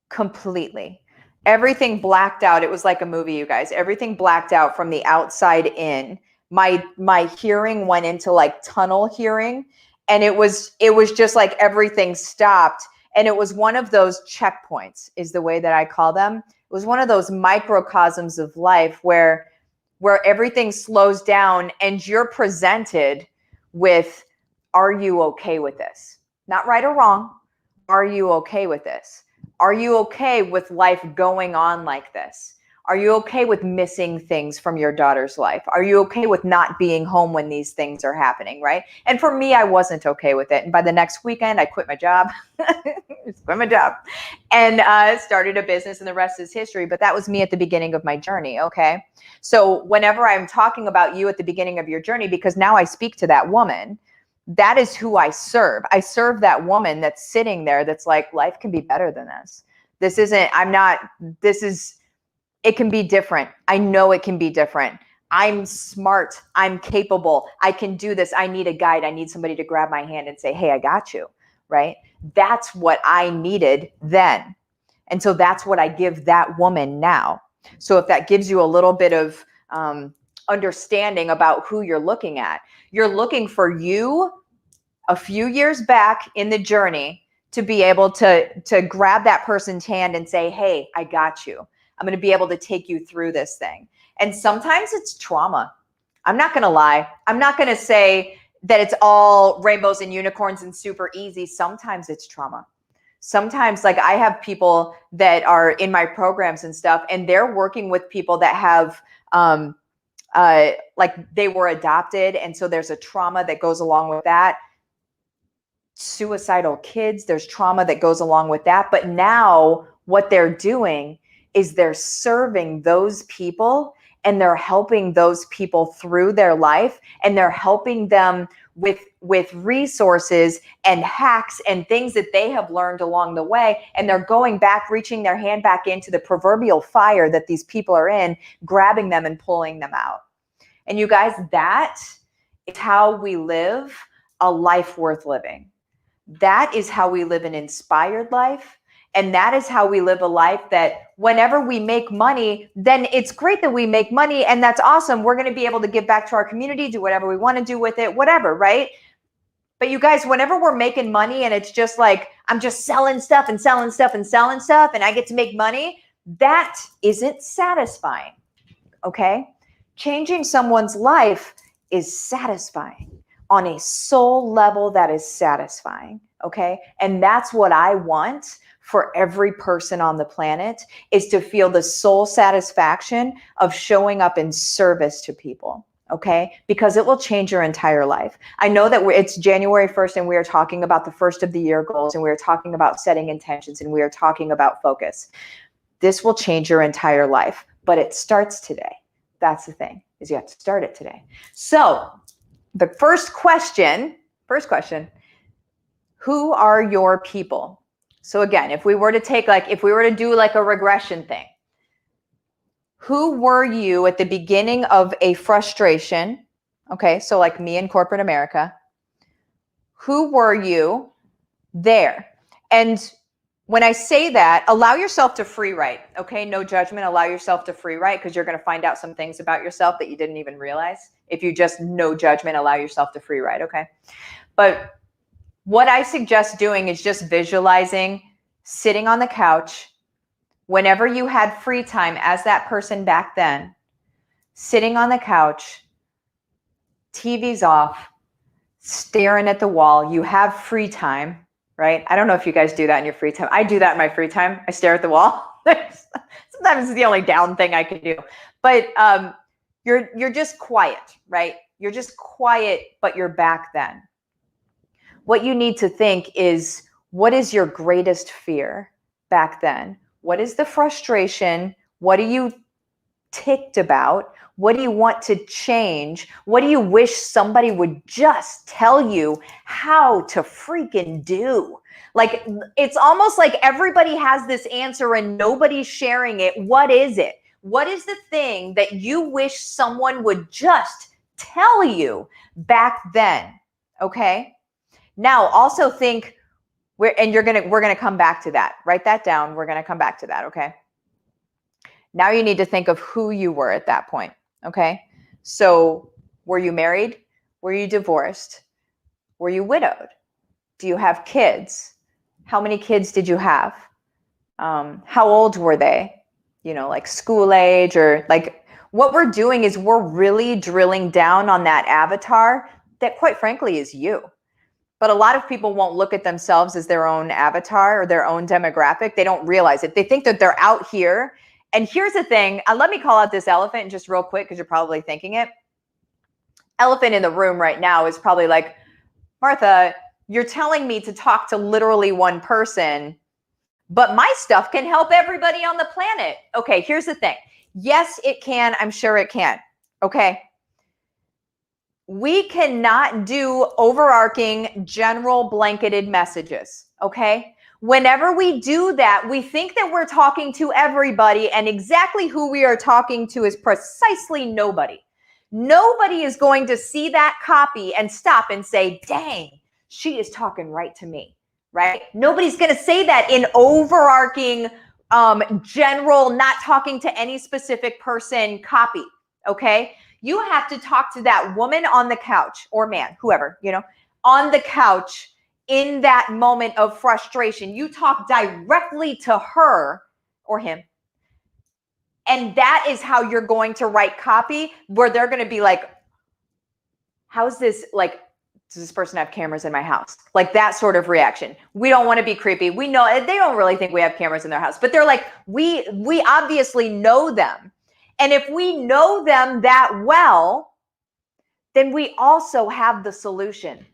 completely. Everything blacked out. It was like a movie, you guys. Everything blacked out from the outside in. My hearing went into like tunnel hearing, and it was just like everything stopped. And it was one of those checkpoints, is the way that I call them. It was one of those microcosms of life where everything slows down and you're presented with, are you okay with this? Not right or wrong. Are you okay with this? Are you okay with life going on like this? Are you okay with missing things from your daughter's life? Are you okay with not being home when these things are happening, right? And for me, I wasn't okay with it. And by the next weekend, I quit my job. And started a business, and the rest is history. But that was me at the beginning of my journey, okay? So whenever I'm talking about you at the beginning of your journey, because now I speak to that woman, that is who I serve. I serve that woman that's sitting there that's like, life can be better than this. It can be different. I know it can be different. I'm smart. I'm capable. I can do this. I need a guide. I need somebody to grab my hand and say, hey, I got you, right? That's what I needed then. And so that's what I give that woman now. So if that gives you a little bit of understanding about who you're looking at, you're looking for you a few years back in the journey to be able to grab that person's hand and say, hey, I got you. I'm going to be able to take you through this thing. And sometimes it's trauma. I'm not going to lie. I'm not going to say that it's all rainbows and unicorns and super easy. Sometimes it's trauma. Sometimes, like, I have people that are in my programs and stuff, and they're working with people that have, like, they were adopted, and so there's a trauma that goes along with that. Suicidal kids, there's trauma that goes along with that. But now what they're doing is they're serving those people, and they're helping those people through their life, and they're helping them with resources and hacks and things that they have learned along the way. And they're going back, reaching their hand back into the proverbial fire that these people are in, grabbing them and pulling them out. And you guys, that is how we live a life worth living. That is how we live an inspired life. And that is how we live a life that whenever we make money, then it's great that we make money, and that's awesome. We're going to be able to give back to our community, do whatever we want to do with it, whatever, right? But you guys, whenever we're making money and it's just like, I'm just selling stuff and selling stuff and selling stuff and I get to make money, that isn't satisfying, okay? Changing someone's life is satisfying on a soul level. That is satisfying, okay? And that's what I want for every person on the planet, is to feel the soul satisfaction of showing up in service to people, okay? Because it will change your entire life. I know that it's January 1st and we are talking about the first of the year goals, and we are talking about setting intentions, and we are talking about focus. This will change your entire life, but it starts today. That's the thing, is you have to start it today. So the first question, who are your people? So again, if we were to do like a regression thing, who were you at the beginning of a frustration? Okay, so like me in corporate America, who were you there? And when I say that, allow yourself to free write, okay? No judgment, allow yourself to free write, because you're going to find out some things about yourself that you didn't even realize. If you just no judgment, allow yourself to free write, okay? But what I suggest doing is just visualizing sitting on the couch whenever you had free time as that person back then, sitting on the couch, TV's off, staring at the wall. You have free time, right? I don't know if you guys do that in your free time. I do that in my free time. I stare at the wall. Sometimes it's the only down thing I can do. But you're just quiet, right? You're just quiet, but you're back then. What you need to think is, what is your greatest fear back then? What is the frustration? What are you ticked about? What do you want to change? What do you wish somebody would just tell you how to freaking do? Like, it's almost like everybody has this answer and nobody's sharing it. What is it? What is the thing that you wish someone would just tell you back then? Okay. Now also think, we're gonna come back to that. Write that down. We're gonna come back to that. Okay. Now you need to think of who you were at that point. Okay. So were you married? Were you divorced? Were you widowed? Do you have kids? How many kids did you have? How old were they? You know, like school age, or like, what we're doing is we're really drilling down on that avatar that, quite frankly, is you. But a lot of people won't look at themselves as their own avatar or their own demographic. They don't realize it. They think that they're out here. And here's the thing. Let me call out this elephant just real quick, because you're probably thinking it. Elephant in the room right now is probably like, Martha, you're telling me to talk to literally one person, but my stuff can help everybody on the planet. Okay, here's the thing. Yes, it can. I'm sure it can. Okay. We cannot do overarching, general, blanketed messages, okay? Whenever we do that, we think that we're talking to everybody, and exactly who we are talking to is precisely nobody. Nobody is going to see that copy and stop and say, dang, she is talking right to me, right? Nobody's going to say that in overarching, general, not talking to any specific person copy, okay? You have to talk to that woman on the couch, or man, whoever, you know, on the couch in that moment of frustration. You talk directly to her or him. And that is how you're going to write copy, where they're going to be like, how's this, like, does this person have cameras in my house? Like that sort of reaction. We don't want to be creepy. We know they don't really think we have cameras in their house, but they're like, we obviously know them. And if we know them that well, then we also have the solution.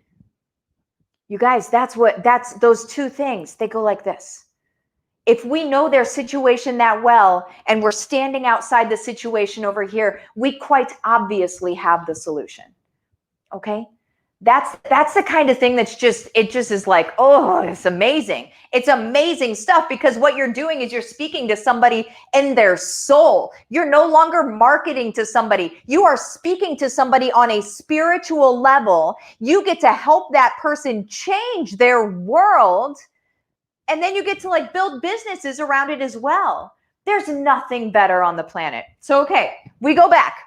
You guys, that's those two things. They go like this. If we know their situation that well and we're standing outside the situation over here, we quite obviously have the solution. Okay? That's the kind of thing it just is like, oh, it's amazing. It's amazing stuff, because what you're doing is you're speaking to somebody in their soul. You're no longer marketing to somebody. You are speaking to somebody on a spiritual level. You get to help that person change their world. And then you get to like build businesses around it as well. There's nothing better on the planet. So, okay, we go back.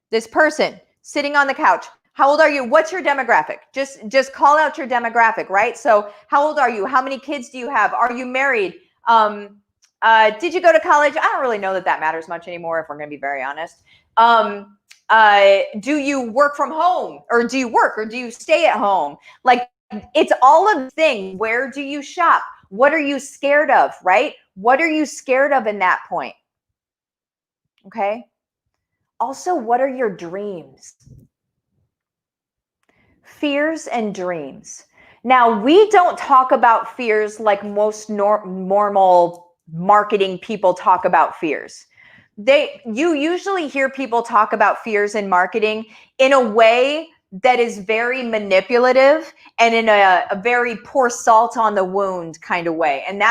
This person sitting on the couch. How old are you? What's your demographic? Just call out your demographic, right? So how old are you? How many kids do you have? Are you married? Did you go to college? I don't really know that matters much anymore, if we're going to be very honest. Do you work from home, or do you work, or do you stay at home? Like, it's all of the things. Where do you shop? What are you scared of, right? What are you scared of in that point? Okay. Also, what are your dreams? Fears and dreams. Now, we don't talk about fears like most normal marketing people talk about fears. You usually hear people talk about fears in marketing in a way that is very manipulative and in a very pour salt on the wound kind of way. And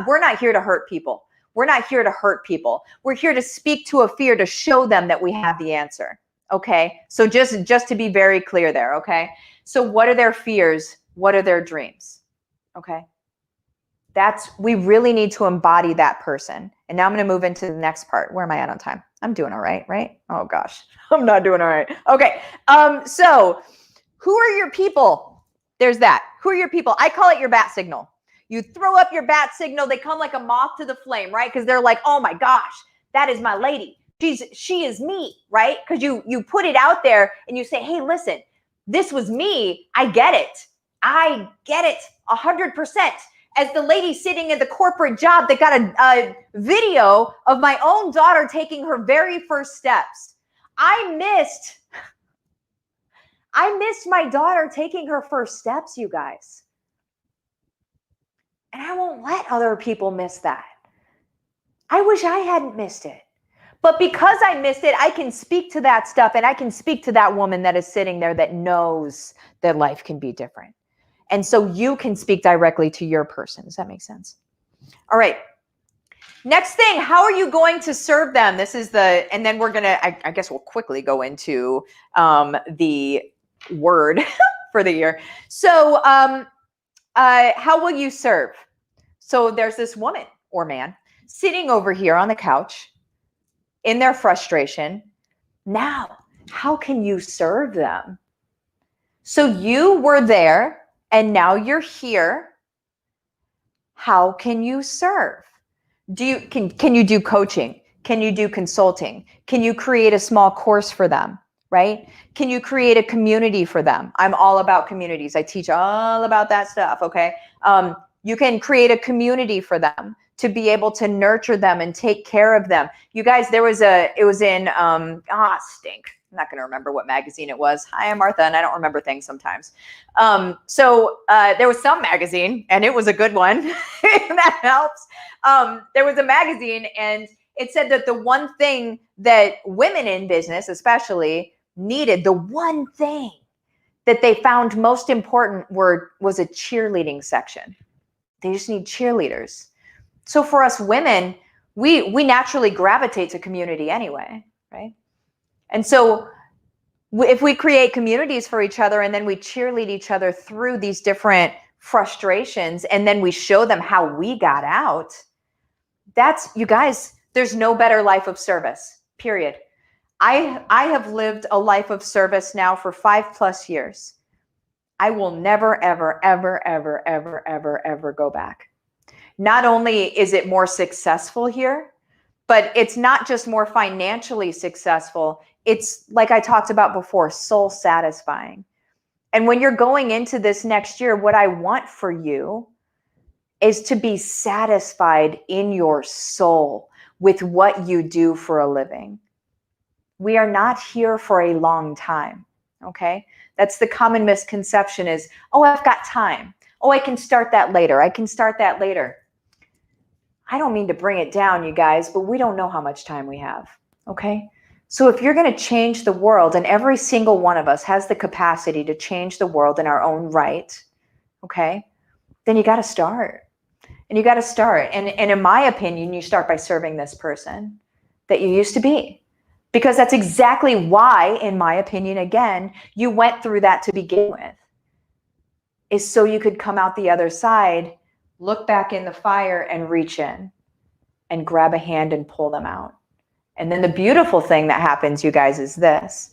we're not here to hurt people. We're not here to hurt people. We're here to speak to a fear to show them that we have the answer. Okay. So just to be very clear there. Okay. So what are their fears? What are their dreams? Okay. We really need to embody that person. And now I'm going to move into the next part. Where am I at on time? I'm doing all right, right? Oh gosh, I'm not doing all right. Okay. So who are your people? There's that. Who are your people? I call it your bat signal. You throw up your bat signal. They come like a moth to the flame, right? Because they're like, oh my gosh, that is my lady. She is me, right? Because you put it out there and you say, hey, listen, this was me. I get it. I get it 100%. As the lady sitting in the corporate job that got a video of my own daughter taking her very first steps. I missed my daughter taking her first steps, you guys. And I won't let other people miss that. I wish I hadn't missed it. But because I missed it, I can speak to that stuff, and I can speak to that woman that is sitting there that knows that life can be different. And so you can speak directly to your person. Does that make sense? All right. Next thing, how are you going to serve them? This is and then we're going to, I guess we'll quickly go into the word for the year. So how will you serve? So there's this woman or man sitting over here on the couch in their frustration. Now, how can you serve them? So you were there and now you're here. How can you serve? Can you do coaching? Can you do consulting? Can you create a small course for them, right? Can you create a community for them? I'm all about communities. I teach all about that stuff, okay? You can create a community for them to be able to nurture them and take care of them. You guys, it was in, stink. I'm not going to remember what magazine it was. Hi, I'm Martha, and I don't remember things sometimes. So there was some magazine, and it was a good one. That helps. There was a magazine, and it said that the one thing that women in business especially needed, the one thing that they found most important was a cheerleading section. They just need cheerleaders. So for us women, we naturally gravitate to community anyway, right? And so if we create communities for each other and then we cheerlead each other through these different frustrations and then we show them how we got out, you guys, there's no better life of service, period. I have lived a life of service now for 5+ years. I will never, ever, ever, ever, ever, ever, ever go back. Not only is it more successful here, but it's not just more financially successful. It's, like I talked about before, soul satisfying. And when you're going into this next year, what I want for you is to be satisfied in your soul with what you do for a living. We are not here for a long time, okay? That's the common misconception is, oh, I've got time. Oh, I can start that later. I can start that later. I don't mean to bring it down, you guys, but we don't know how much time we have, okay? So if you're going to change the world, and every single one of us has the capacity to change the world in our own right, okay, then you got to start. And you got to start. And in my opinion, you start by serving this person that you used to be. Because that's exactly why, in my opinion, again, you went through that to begin with. Is so you could come out the other side, look back in the fire and reach in and grab a hand and pull them out. And then the beautiful thing that happens, you guys, is this,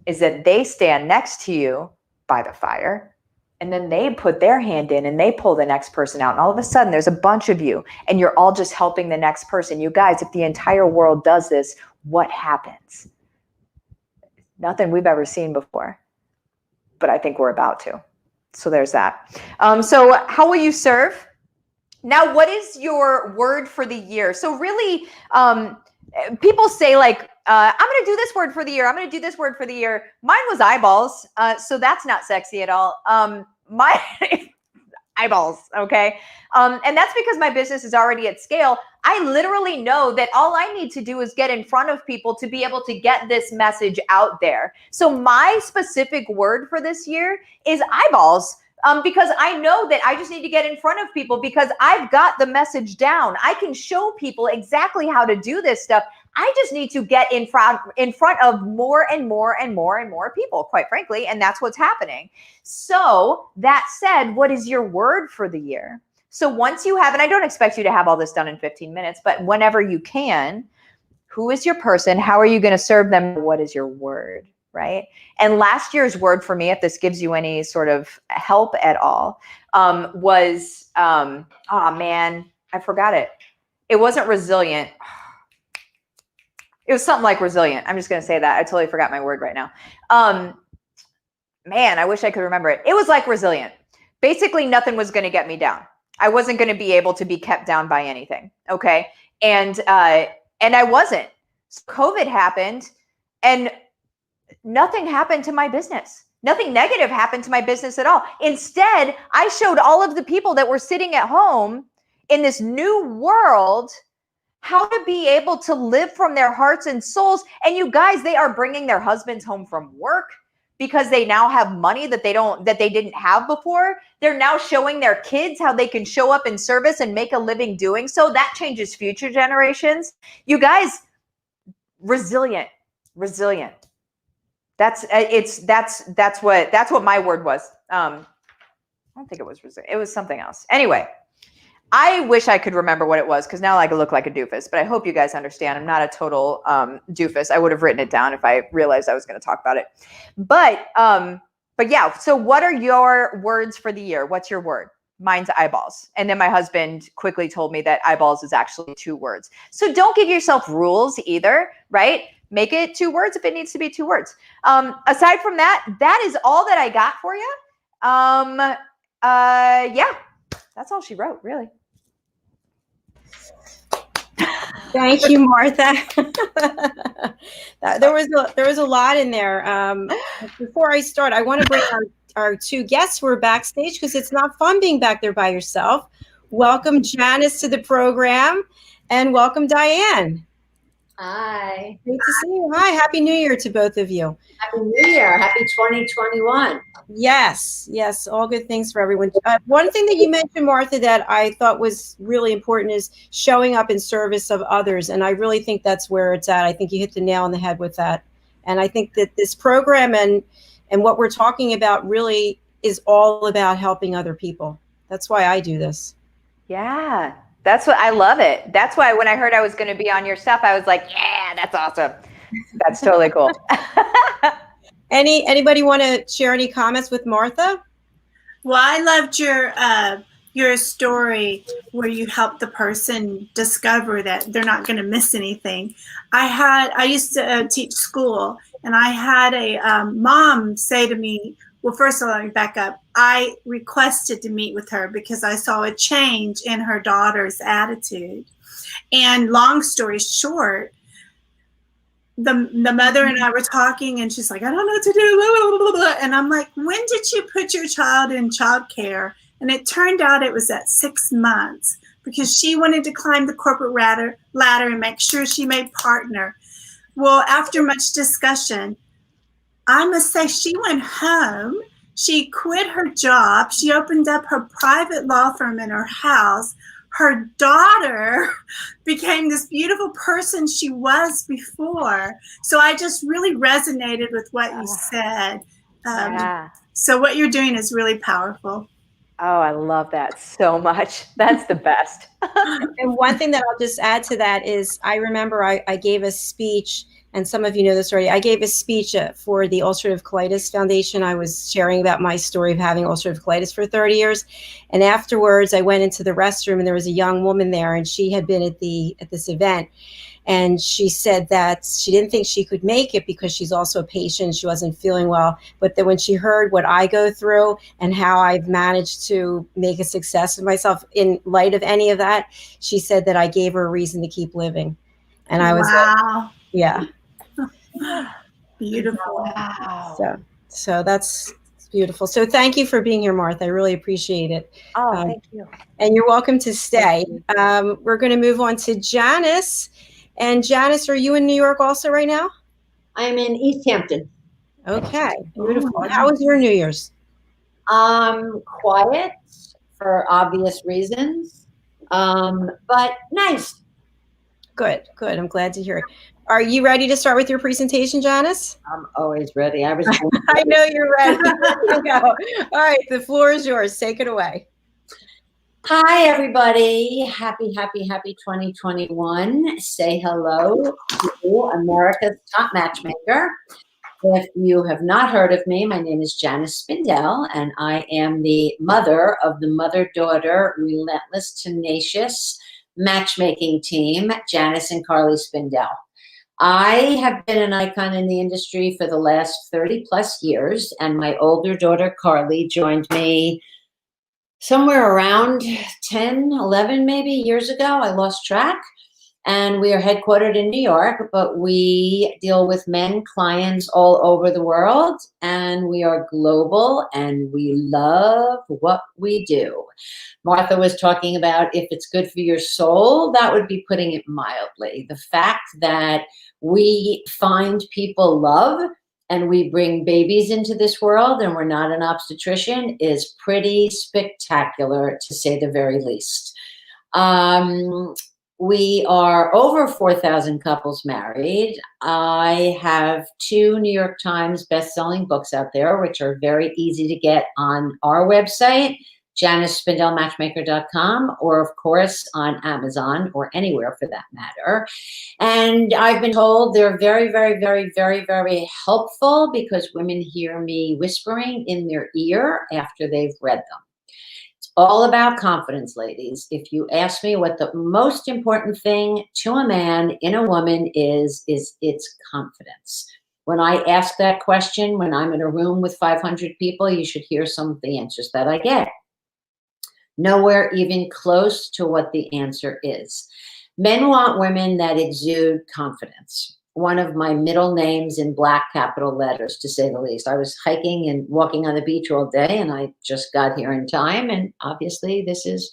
is that they stand next to you by the fire, and then they put their hand in and they pull the next person out. And all of a sudden there's a bunch of you and you're all just helping the next person. You guys, if the entire world does this, what happens? Nothing we've ever seen before, but I think we're about to. So there's that. So how will you serve? Now, what is your word for the year? So really, people say like, I'm going to do this word for the year. I'm going to do this word for the year. Mine was eyeballs. So that's not sexy at all. My eyeballs. Okay. And that's because my business is already at scale. I literally know that all I need to do is get in front of people to be able to get this message out there. So my specific word for this year is eyeballs. Because I know that I just need to get in front of people because I've got the message down. I can show people exactly how to do this stuff. I just need to get in front of more and more and more and more people, quite frankly, and that's what's happening. So that said, what is your word for the year? So once you have, and I don't expect you to have all this done in 15 minutes, but whenever you can, who is your person? How are you going to serve them? What is your word? Right? And last year's word for me, if this gives you any sort of help at all, was, oh man, I forgot it. It wasn't resilient. It was something like resilient. I'm just going to say that. I totally forgot my word right now. Man, I wish I could remember it. It was like resilient. Basically, nothing was going to get me down. I wasn't going to be able to be kept down by anything. Okay. And I wasn't. So COVID happened and nothing happened to my business. Nothing negative happened to my business at all. Instead, I showed all of the people that were sitting at home in this new world how to be able to live from their hearts and souls. And you guys, they are bringing their husbands home from work because they now have money that they didn't have before. They're now showing their kids how they can show up in service and make a living doing so. That changes future generations. You guys, resilient. That's what my word was. I don't think it was resilient. It was something else. Anyway, I wish I could remember what it was because now I look like a doofus, but I hope you guys understand. I'm not a total doofus. I would have written it down if I realized I was going to talk about it. But yeah, so what are your words for the year? What's your word? Mine's eyeballs. And then my husband quickly told me that eyeballs is actually 2 words. So don't give yourself rules either, right? Make it 2 words if it needs to be 2 words. Aside from that, that is all that I got for you. Yeah, that's all she wrote, really. Thank you, Martha. There was a lot in there. Before I start, I want to bring our 2 guests who are backstage because it's not fun being back there by yourself. Welcome Janice to the program, and welcome Diane. Hi. Great to see you. Hi. Happy New Year to both of you. Happy New Year. Happy 2021. Yes. All good things for everyone. One thing that you mentioned, Martha, that I thought was really important is showing up in service of others. And I really think that's where it's at. I think you hit the nail on the head with that. And I think that this program and what we're talking about really is all about helping other people. That's why I do this. Yeah. That's what I love it. That's why when I heard I was going to be on your stuff, I was like, yeah, that's awesome. That's totally cool. Anybody want to share any comments with Martha? Well, I loved your story where you helped the person discover that they're not going to miss anything. I used to teach school, and I had a mom say to me Well, first of all, let me back up. I requested to meet with her because I saw a change in her daughter's attitude. And long story short, the mother and I were talking, and she's like, I don't know what to do. Blah, blah, blah, blah. And I'm like, when did you put your child in childcare? And it turned out it was at 6 months because she wanted to climb the corporate ladder and make sure she made partner. Well, after much discussion, I must say she went home. She quit her job. She opened up her private law firm in her house. Her daughter became this beautiful person she was before. So I just really resonated with what you said. Yeah. So what you're doing is really powerful. Oh, I love that so much. That's the best. And one thing that I'll just add to that is I remember I gave a speech, and some of you know this already. I gave a speech for the Ulcerative Colitis Foundation. I was sharing about my story of having ulcerative colitis for 30 years. And afterwards, I went into the restroom, and there was a young woman there, and she had been at this event. And she said that she didn't think she could make it because she's also a patient. She wasn't feeling well. But that when she heard what I go through and how I've managed to make a success of myself in light of any of that, she said that I gave her a reason to keep living. And I was like, yeah. Beautiful. Wow. So that's beautiful. So thank you for being here, Martha. I really appreciate it. Oh, thank you. And you're welcome to stay. We're going to move on to Janice. And Janice, are you in New York also right now? I'm in East Hampton. Okay, beautiful. How was your New Year's? Quiet for obvious reasons, but nice. Good. I'm glad to hear it. Are you ready to start with your presentation, Janice? I'm always ready. I know you're ready. Here we go. All right, the floor is yours. Take it away. Hi, everybody. Happy 2021. Say hello to America's top matchmaker. If you have not heard of me, my name is Janice Spindell, and I am the mother of the mother-daughter, relentless, tenacious matchmaking team, Janice and Carly Spindell. I have been an icon in the industry for the last 30 plus years, and my older daughter, Carly, joined me somewhere around 10, 11 maybe years ago. I lost track. And we are headquartered in New York, but we deal with men clients all over the world, and we are global, and we love what we do. Martha was talking about if it's good for your soul, that would be putting it mildly. The fact that we find people love and we bring babies into this world and we're not an obstetrician is pretty spectacular, to say the very least. We are over 4,000 couples married. I have 2 New York Times best-selling books out there, which are very easy to get on our website, JaniceSpindellMatchmaker.com, or of course on Amazon or anywhere for that matter. And I've been told they're very, very, very, very, very helpful because women hear me whispering in their ear after they've read them. All about confidence, ladies. If you ask me what the most important thing to a man in a woman is its confidence. When I ask that question, when I'm in a room with 500 people, you should hear some of the answers that I get. Nowhere even close to what the answer is. Men want women that exude confidence. One of my middle names in black capital letters, to say the least. I was hiking and walking on the beach all day, and I just got here in time. And obviously, this is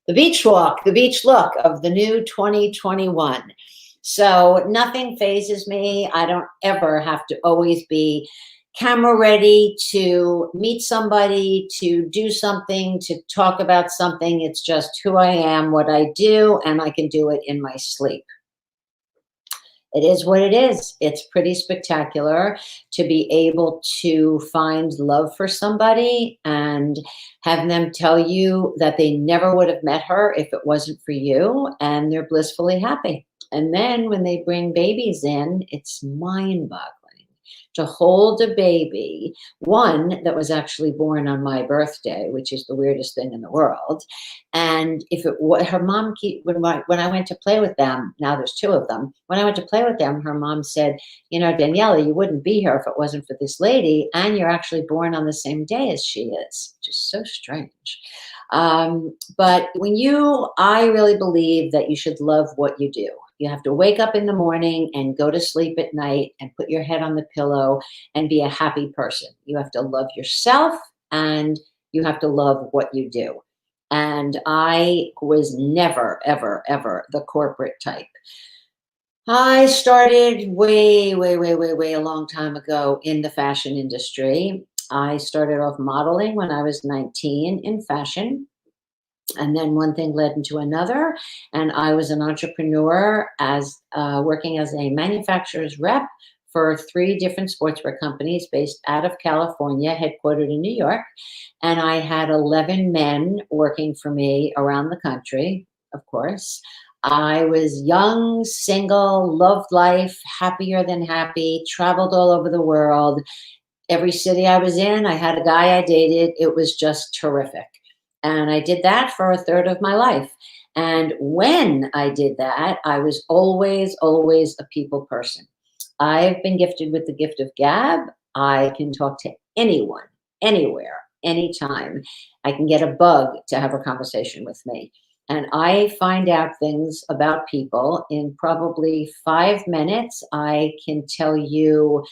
the beach walk, the beach look of the new 2021. So nothing phases me. I don't ever have to always be camera ready to meet somebody, to do something, to talk about something. It's just who I am, what I do, and I can do it in my sleep. It is what it is. It's pretty spectacular to be able to find love for somebody and have them tell you that they never would have met her if it wasn't for you, and they're blissfully happy. And then when they bring babies in, it's mind-boggling to hold a baby, one that was actually born on my birthday, which is the weirdest thing in the world. And if it was her mom, when I went to play with them, now there's two of them. When I went to play with them, her mom said, you know, Daniela, you wouldn't be here if it wasn't for this lady, and you're actually born on the same day as she is, which is so strange. But I really believe that you should love what you do. You have to wake up in the morning and go to sleep at night and put your head on the pillow and be a happy person. You have to love yourself and you have to love what you do. And I was never, ever, ever the corporate type. I started way a long time ago in the fashion industry. I started off modeling when I was 19 in fashion. And then one thing led into another, and I was an entrepreneur as working as a manufacturer's rep for 3 different sportswear companies based out of California, headquartered in New York. And I had 11 men working for me around the country, of course. I was young, single, loved life, happier than happy, traveled all over the world. Every city I was in, I had a guy I dated. It was just terrific. And I did that for a third of my life. And when I did that, I was always a people person. I've been gifted with the gift of gab. I can talk to anyone, anywhere, anytime. I can get a bug to have a conversation with me. And I find out things about people in probably 5 minutes. I can tell you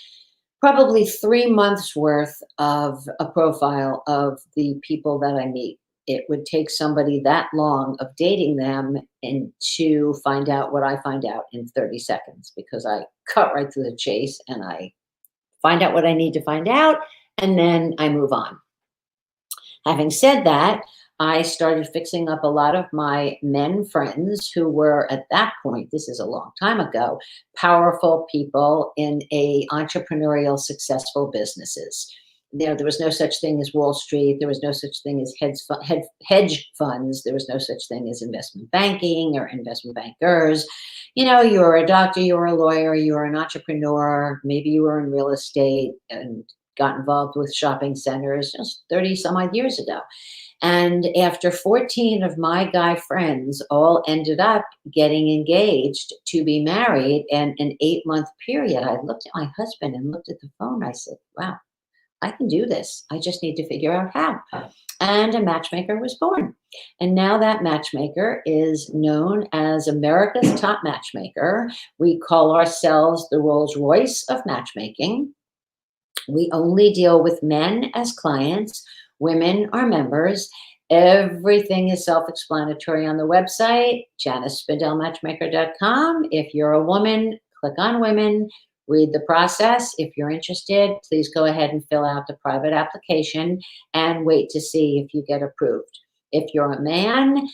probably 3 months worth of a profile of the people that I meet. It would take somebody that long of dating them and to find out what I find out in 30 seconds, because I cut right to the chase and I find out what I need to find out and then I move on. Having said that, I started fixing up a lot of my men friends who were at that point, this is a long time ago, powerful people in entrepreneurial successful businesses. There was no such thing as Wall Street. There was no such thing as hedge funds. There was no such thing as investment banking or investment bankers. You know, you were a doctor, you were a lawyer, you were an entrepreneur. Maybe you were in real estate and got involved with shopping centers just 30 some odd years ago. And after 14 of my guy friends all ended up getting engaged to be married in an 8-month period, I looked at my husband and looked at the phone. I said, wow, I can do this. I just need to figure out how. And a matchmaker was born. And now that matchmaker is known as America's top matchmaker. We call ourselves the Rolls Royce of matchmaking. We only deal with men as clients. Women are members. Everything is self-explanatory on the website, JaniceSpindellMatchmaker.com. If you're a woman, click on women. Read the process. If you're interested, please go ahead and fill out the private application and wait to see if you get approved. If you're a man,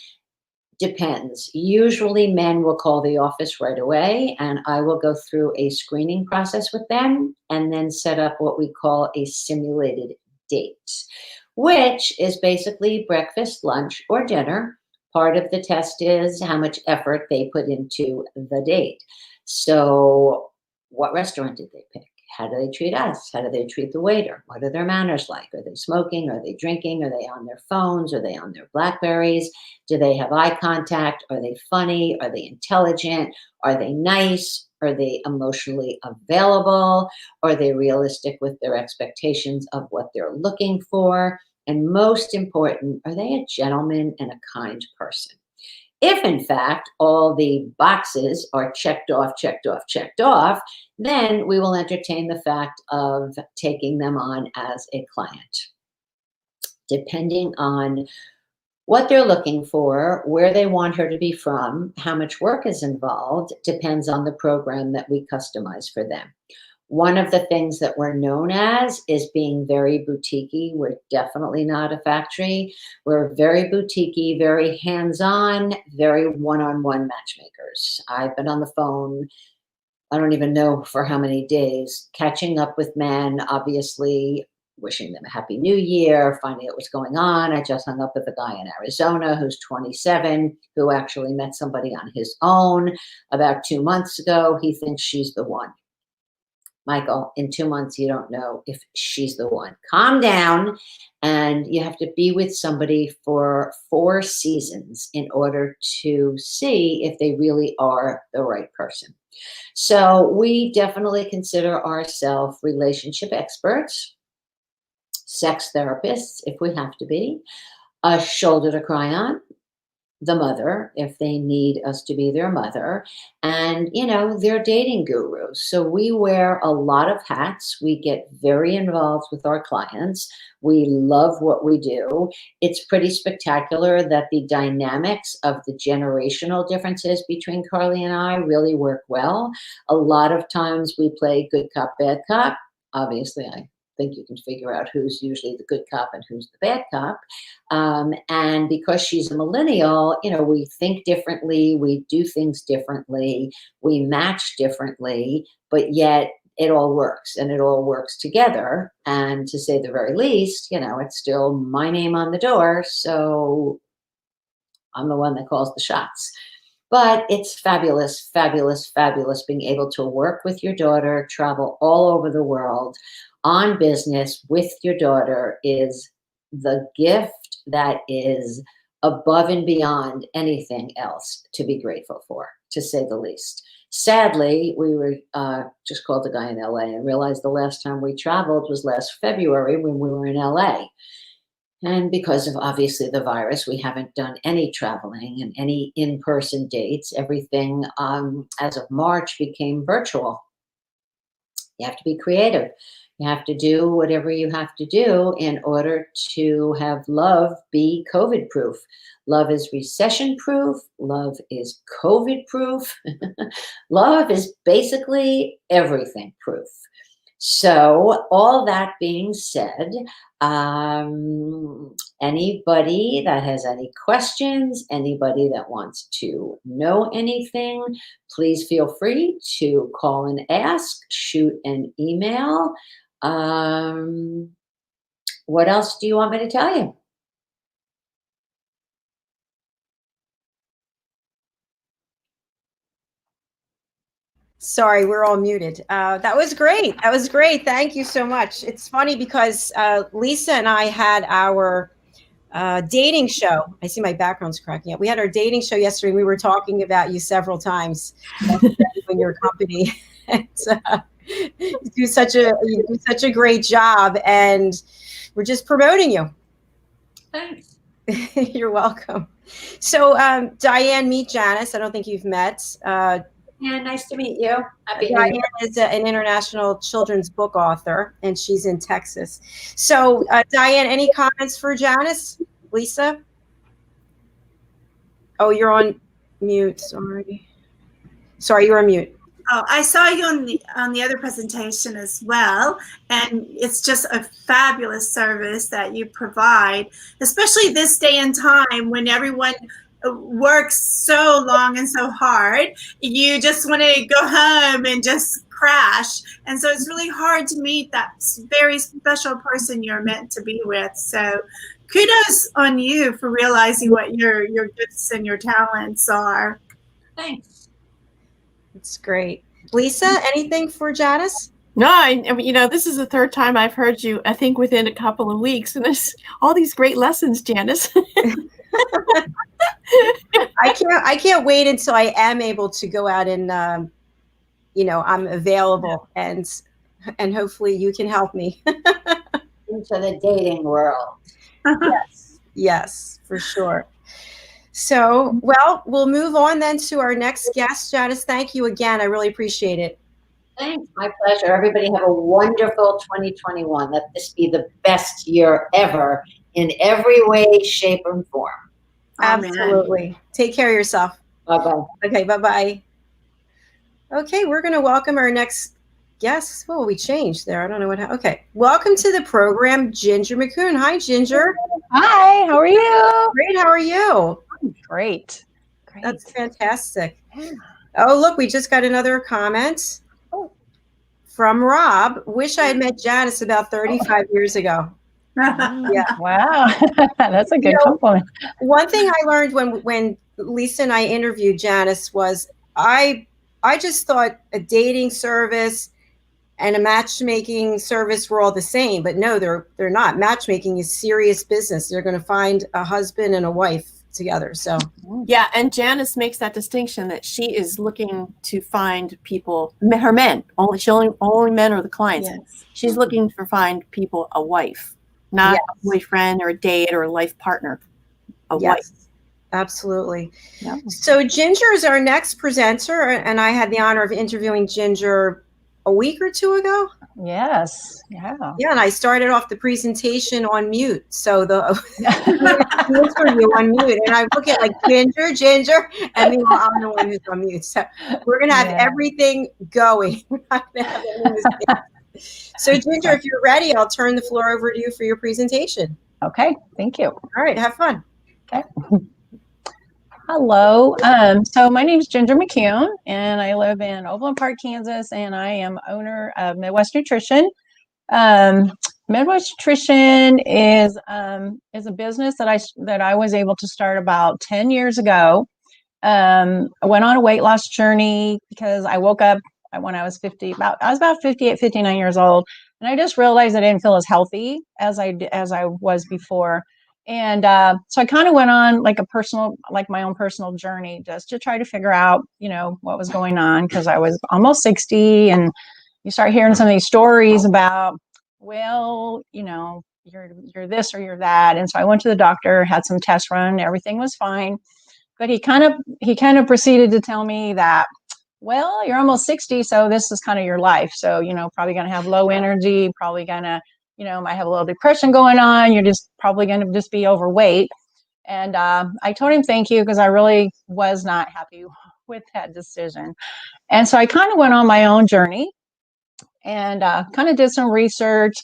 depends. Usually men will call the office right away and I will go through a screening process with them and then set up what we call a simulated date, which is basically breakfast, lunch, or dinner. Part of the test is how much effort they put into the date. So what restaurant did they pick? How do they treat us? How do they treat the waiter? What are their manners like? Are they smoking? Are they drinking? Are they on their phones? Are they on their Blackberries? Do they have eye contact? Are they funny? Are they intelligent? Are they nice? Are they emotionally available? Are they realistic with their expectations of what they're looking for? And most important, are they a gentleman and a kind person? If, in fact, all the boxes are checked off, then we will entertain the fact of taking them on as a client. Depending on what they're looking for, where they want her to be from, how much work is involved, depends on the program that we customize for them. One of the things that we're known as is being very boutiquey. We're definitely not a factory. We're very boutiquey, very hands-on, very one-on-one matchmakers. I've been on the phone, I don't even know for how many days, catching up with men, obviously wishing them a happy new year, finding out what's going on. I just hung up with a guy in Arizona who's 27, who actually met somebody on his own about 2 months ago. He thinks she's the one. Michael, in 2 months, you don't know if she's the one. Calm down. And you have to be with somebody for 4 seasons in order to see if they really are the right person. So we definitely consider ourselves relationship experts, sex therapists, if we have to be, a shoulder to cry on, the mother, if they need us to be their mother, and, they're dating gurus. So we wear a lot of hats. We get very involved with our clients. We love what we do. It's pretty spectacular that the dynamics of the generational differences between Carly and I really work well. A lot of times we play good cop, bad cop. Obviously, I think you can figure out who's usually the good cop and who's the bad cop. And because she's a millennial, we think differently, we do things differently, we match differently, but yet it all works and it all works together. And to say the very least, it's still my name on the door. So I'm the one that calls the shots. But it's fabulous, fabulous, fabulous being able to work with your daughter, travel all over the world on business with your daughter is the gift that is above and beyond anything else to be grateful for, to say the least. Sadly, we were just called a guy in LA and realized the last time we traveled was last February when we were in LA. And because of obviously the virus, we haven't done any traveling and any in-person dates. Everything as of March became virtual. You have to be creative. You have to do whatever you have to do in order to have love be COVID proof. Love is recession proof. Love is COVID proof. Love is basically everything proof. So all that being said, anybody that has any questions, anybody that wants to know anything, please feel free to call and ask, shoot an email. What else do you want me to tell you? Sorry, we're all muted. That was great. That was great. Thank you so much. It's funny because Lisa and I had our dating show. I see my background's cracking up. We had our dating show yesterday. We were talking about you several times in your company. And, you do such a great job, and we're just promoting you. Thanks. You're welcome. So, Diane, meet Janice. I don't think you've met. Yeah, nice to meet you. Diane is an international children's book author, and she's in Texas. So, Diane, any comments for Janice? Lisa? Oh, you're on mute. Sorry, you're on mute. Oh, I saw you on the other presentation as well, and it's just a fabulous service that you provide, especially this day and time when everyone works so long and so hard. You just want to go home and just crash, and so it's really hard to meet that very special person you're meant to be with. So kudos on you for realizing what your gifts and your talents are. Thanks. It's great. Lisa, anything for Janice? No, I mean, this is the third time I've heard you, I think within a couple of weeks, and there's all these great lessons, Janice. I can't wait until I am able to go out and, I'm available, and hopefully you can help me. Into the dating world. Yes, for sure. So, well, we'll move on then to our next guest. Janice, thank you again. I really appreciate it. Thanks. My pleasure. Everybody have a wonderful 2021. Let this be the best year ever in every way, shape, and form. Absolutely. Take care of yourself. Bye-bye. Okay, bye-bye. Okay, we're going to welcome our next guest. Well, we changed there. I don't know what happened. Okay. Welcome to the program, Ginger McCoon. Hi, Ginger. Hi, how are you? Great. How are you? Great. That's fantastic. Oh, look, we just got another comment from Rob. Wish I had met Janice about 35 years ago. Yeah. Wow. That's a good compliment. One thing I learned when Lisa and I interviewed Janice was I just thought a dating service and a matchmaking service, we're all the same. But no, they're not. Matchmaking is serious business. They're going to find a husband and a wife together. So yeah, and Janice makes that distinction that she is looking to find people, her men, only men are the clients. Yes. She's looking to find people a wife, not Yes. a boyfriend or a date or a life partner, a wife. Absolutely. Yeah. So Ginger is our next presenter, and I had the honor of interviewing Ginger a week or two ago. Yes. Yeah. Yeah, and I started off the presentation on mute. So the interview on mute, and I look at like Ginger, and meanwhile I'm the one who's on mute. So we're gonna have everything going. We're not gonna have any mistakes. So Ginger, if you're ready, I'll turn the floor over to you for your presentation. Okay. Thank you. All right. Have fun. Okay. Hello. So my name is Ginger McCune, and I live in Overland Park, Kansas, and I am owner of Midwest Nutrition. Midwest Nutrition is a business that I was able to start about 10 years ago. I went on a weight loss journey because I woke up when I was about 58, 59 years old, and I just realized I didn't feel as healthy as I was before. And so I kind of went on like my own personal journey just to try to figure out, what was going on, because I was almost 60, and you start hearing some of these stories about, well, you're this or you're that. And so I went to the doctor, had some tests run, everything was fine. But he kind of proceeded to tell me that, well, you're almost 60, so this is kind of your life. So, probably going to have low energy, probably going to, might have a little depression going on. You're just probably going to just be overweight. And I told him thank you, because I really was not happy with that decision. And so I kind of went on my own journey and kind of did some research.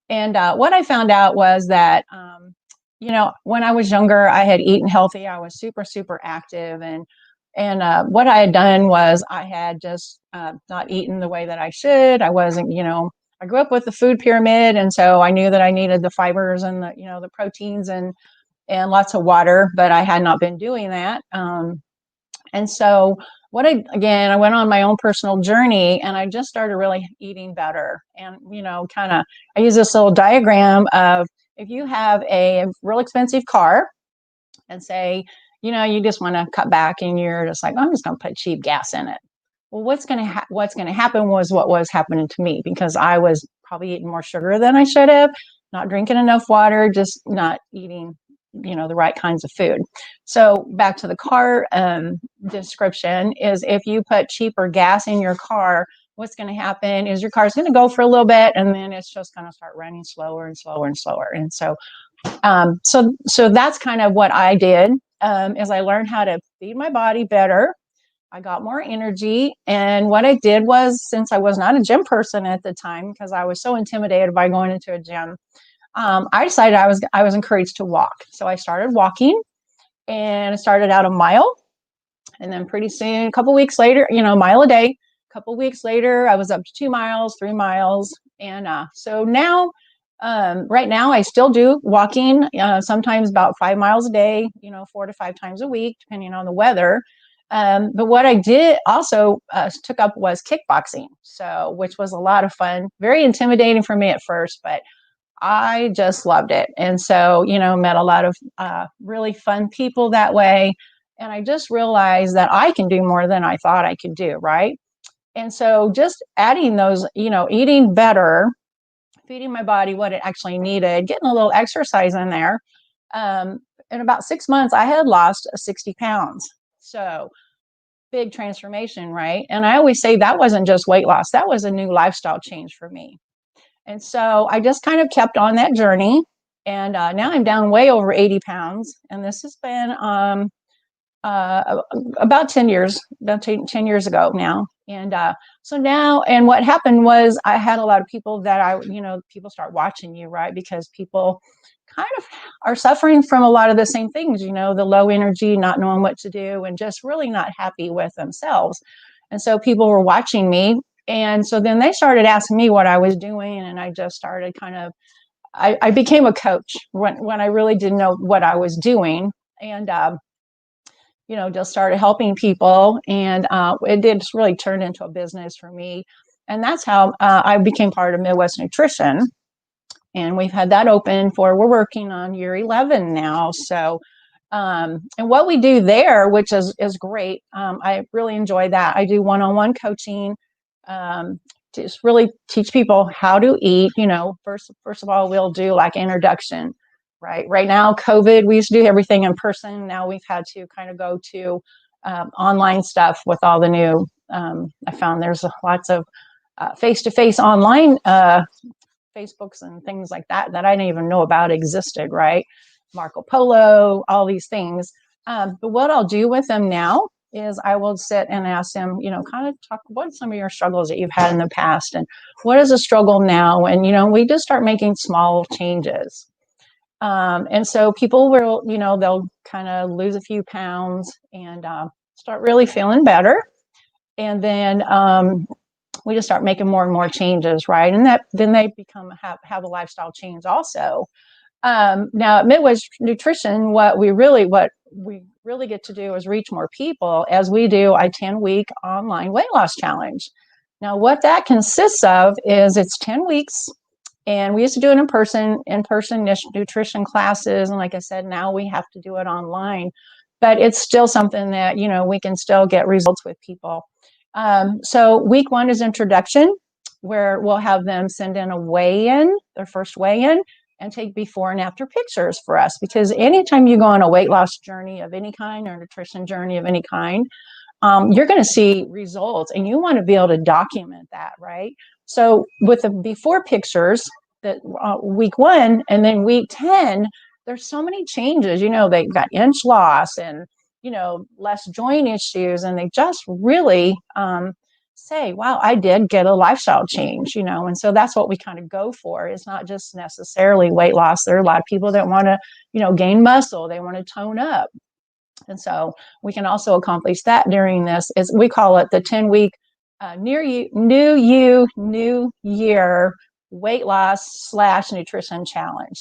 And what I found out was that, when I was younger, I had eaten healthy. I was super, super active. And what I had done was I had just not eaten the way that I should. I wasn't, I grew up with the food pyramid. And so I knew that I needed the fibers and the proteins and lots of water, but I had not been doing that. And so I went on my own personal journey, and I just started really eating better. And, I use this little diagram of, if you have a real expensive car and say, you just want to cut back and you're just like, I'm just going to put cheap gas in it. Well, what's going to happen was what was happening to me, because I was probably eating more sugar than I should have, not drinking enough water, just not eating the right kinds of food. So back to the car description is, if you put cheaper gas in your car, what's going to happen is your car's going to go for a little bit, and then it's just going to start running slower and slower and slower. And so so that's kind of what I did, is I learned how to feed my body better. I got more energy. And what I did was, since I was not a gym person at the time, because I was so intimidated by going into a gym, I decided I was encouraged to walk. So I started walking, and I started out a mile. And then pretty soon, a couple weeks later, a mile a day. A couple weeks later, I was up to 2 miles, 3 miles. And so now, right now, I still do walking, sometimes about 5 miles a day, 4 to 5 times a week, depending on the weather. But what I did also took up was kickboxing, which was a lot of fun, very intimidating for me at first, but I just loved it. And so, met a lot of really fun people that way. And I just realized that I can do more than I thought I could do, right? And so just adding those, eating better, feeding my body what it actually needed, getting a little exercise in there. In about 6 months, I had lost 60 pounds. So big transformation, right? And I always say that wasn't just weight loss. That was a new lifestyle change for me. And so I just kind of kept on that journey. And now I'm down way over 80 pounds. And this has been about 10 years ago now. And so now, and what happened was, I had a lot of people that people start watching you, right? Because people kind of are suffering from a lot of the same things, the low energy, not knowing what to do, and just really not happy with themselves. And so people were watching me. And so then they started asking me what I was doing. And I just started I became a coach when I really didn't know what I was doing. And, just started helping people. And it did just really turn into a business for me. And that's how I became part of Midwest Nutrition. And we've had that open we're working on year 11 now. So, and what we do there, which is great, I really enjoy that. I do one-on-one coaching, just really teach people how to eat. First of all, we'll do like introduction, right? Right now, COVID, we used to do everything in person. Now we've had to kind of go to online stuff with all the new, I found there's lots of face-to-face online Facebooks and things like that I didn't even know about existed, right? Marco Polo, all these things. But what I'll do with them now is I will sit and ask them, kind of talk, what are some of your struggles that you've had in the past, and what is a struggle now? And, we just start making small changes. And so people will, they'll kind of lose a few pounds and start really feeling better. And then we just start making more and more changes, right? And then they have a lifestyle change also. Now at Midwest Nutrition, what we really get to do is reach more people as we do a 10-week online weight loss challenge. Now what that consists of is it's 10 weeks, and we used to do it in person nutrition classes. And like I said, now we have to do it online, but it's still something that, we can still get results with people. So week 1 is introduction, where we'll have them send in their first weigh-in, and take before and after pictures for us. Because anytime you go on a weight loss journey of any kind or nutrition journey of any kind, you're going to see results, and you want to be able to document that, right? So with the before pictures, that week 1 and then week 10, there's so many changes. They got inch loss and less joint issues, and they just really say, wow, I did get a lifestyle change, and so that's what we kind of go for. It's not just necessarily weight loss. There are a lot of people that want to, gain muscle, they want to tone up. And so we can also accomplish that during this, as we call it, the 10-week new year weight loss / nutrition challenge.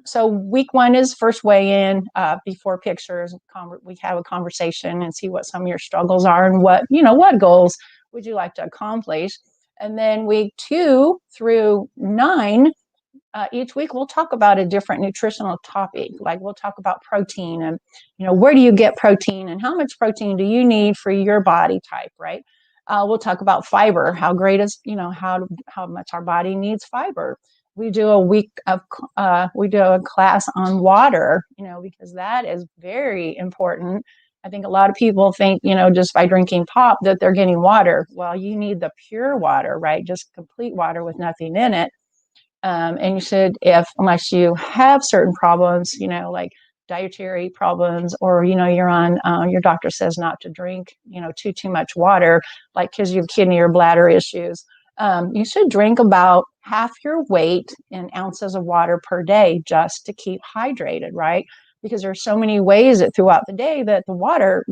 So week 1 is first weigh-in, before pictures. We have a conversation and see what some of your struggles are and what goals would you like to accomplish. And then week 2 through 9, each week we'll talk about a different nutritional topic. Like we'll talk about protein and, where do you get protein and how much protein do you need for your body type, right? We'll talk about fiber. How great is, how much our body needs fiber. We do a class on water, because that is very important. I think a lot of people think, just by drinking pop that they're getting water. Well, you need the pure water, right? Just complete water with nothing in it. And you should, unless you have certain problems, like dietary problems, or, you're on, your doctor says not to drink, too much water, like because you have kidney or bladder issues. You should drink about half your weight in ounces of water per day just to keep hydrated, right? Because there's so many ways that throughout the day that the water,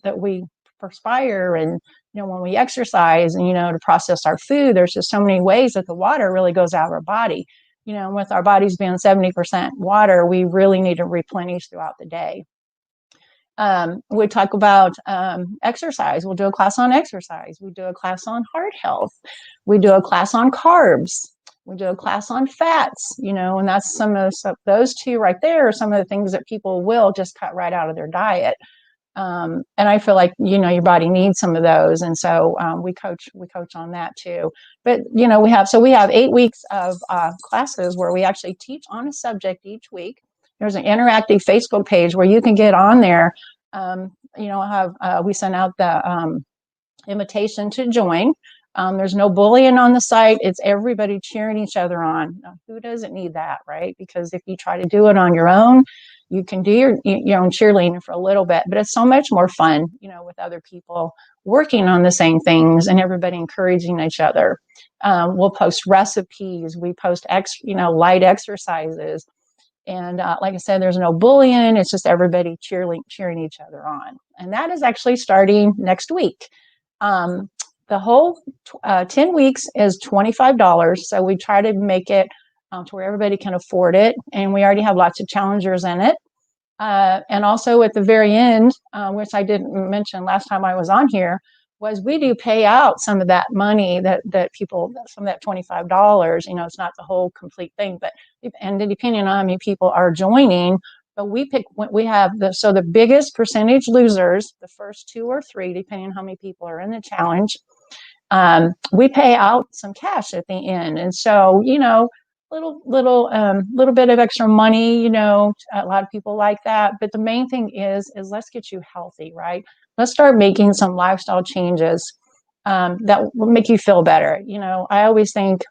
that we perspire and, when we exercise and, to process our food, there's just so many ways that the water really goes out of our body. With our bodies being 70% water, we really need to replenish throughout the day. We talk about exercise. We'll do a class on exercise. We do a class on heart health. We do a class on carbs. We do a class on fats, and that's some of those two right there are some of the things that people will just cut right out of their diet. And I feel like, your body needs some of those. And so we coach on that too. But, we have 8 weeks of classes where we actually teach on a subject each week. There's an interactive Facebook page where you can get on there. We send out the invitation to join. There's no bullying on the site. It's everybody cheering each other on. Now, who doesn't need that, right? Because if you try to do it on your own, you can do your own cheerleading for a little bit, but it's so much more fun, with other people working on the same things and everybody encouraging each other. We'll post recipes. We post light exercises. And like I said, there's no bullying. It's just everybody cheering each other on. And that is actually starting next week. The whole 10 weeks is $25. So we try to make it to where everybody can afford it. And we already have lots of challengers in it. And also at the very end, which I didn't mention last time I was on here, was we do pay out some of that money that people, some of that $25, it's not the whole complete thing, but, and depending on how many people are joining, but we have the biggest percentage losers, the first 2 or 3, depending on how many people are in the challenge, we pay out some cash at the end. And so, little bit of extra money, a lot of people like that. But the main thing is let's get you healthy, right? Let's start making some lifestyle changes that will make you feel better. I always think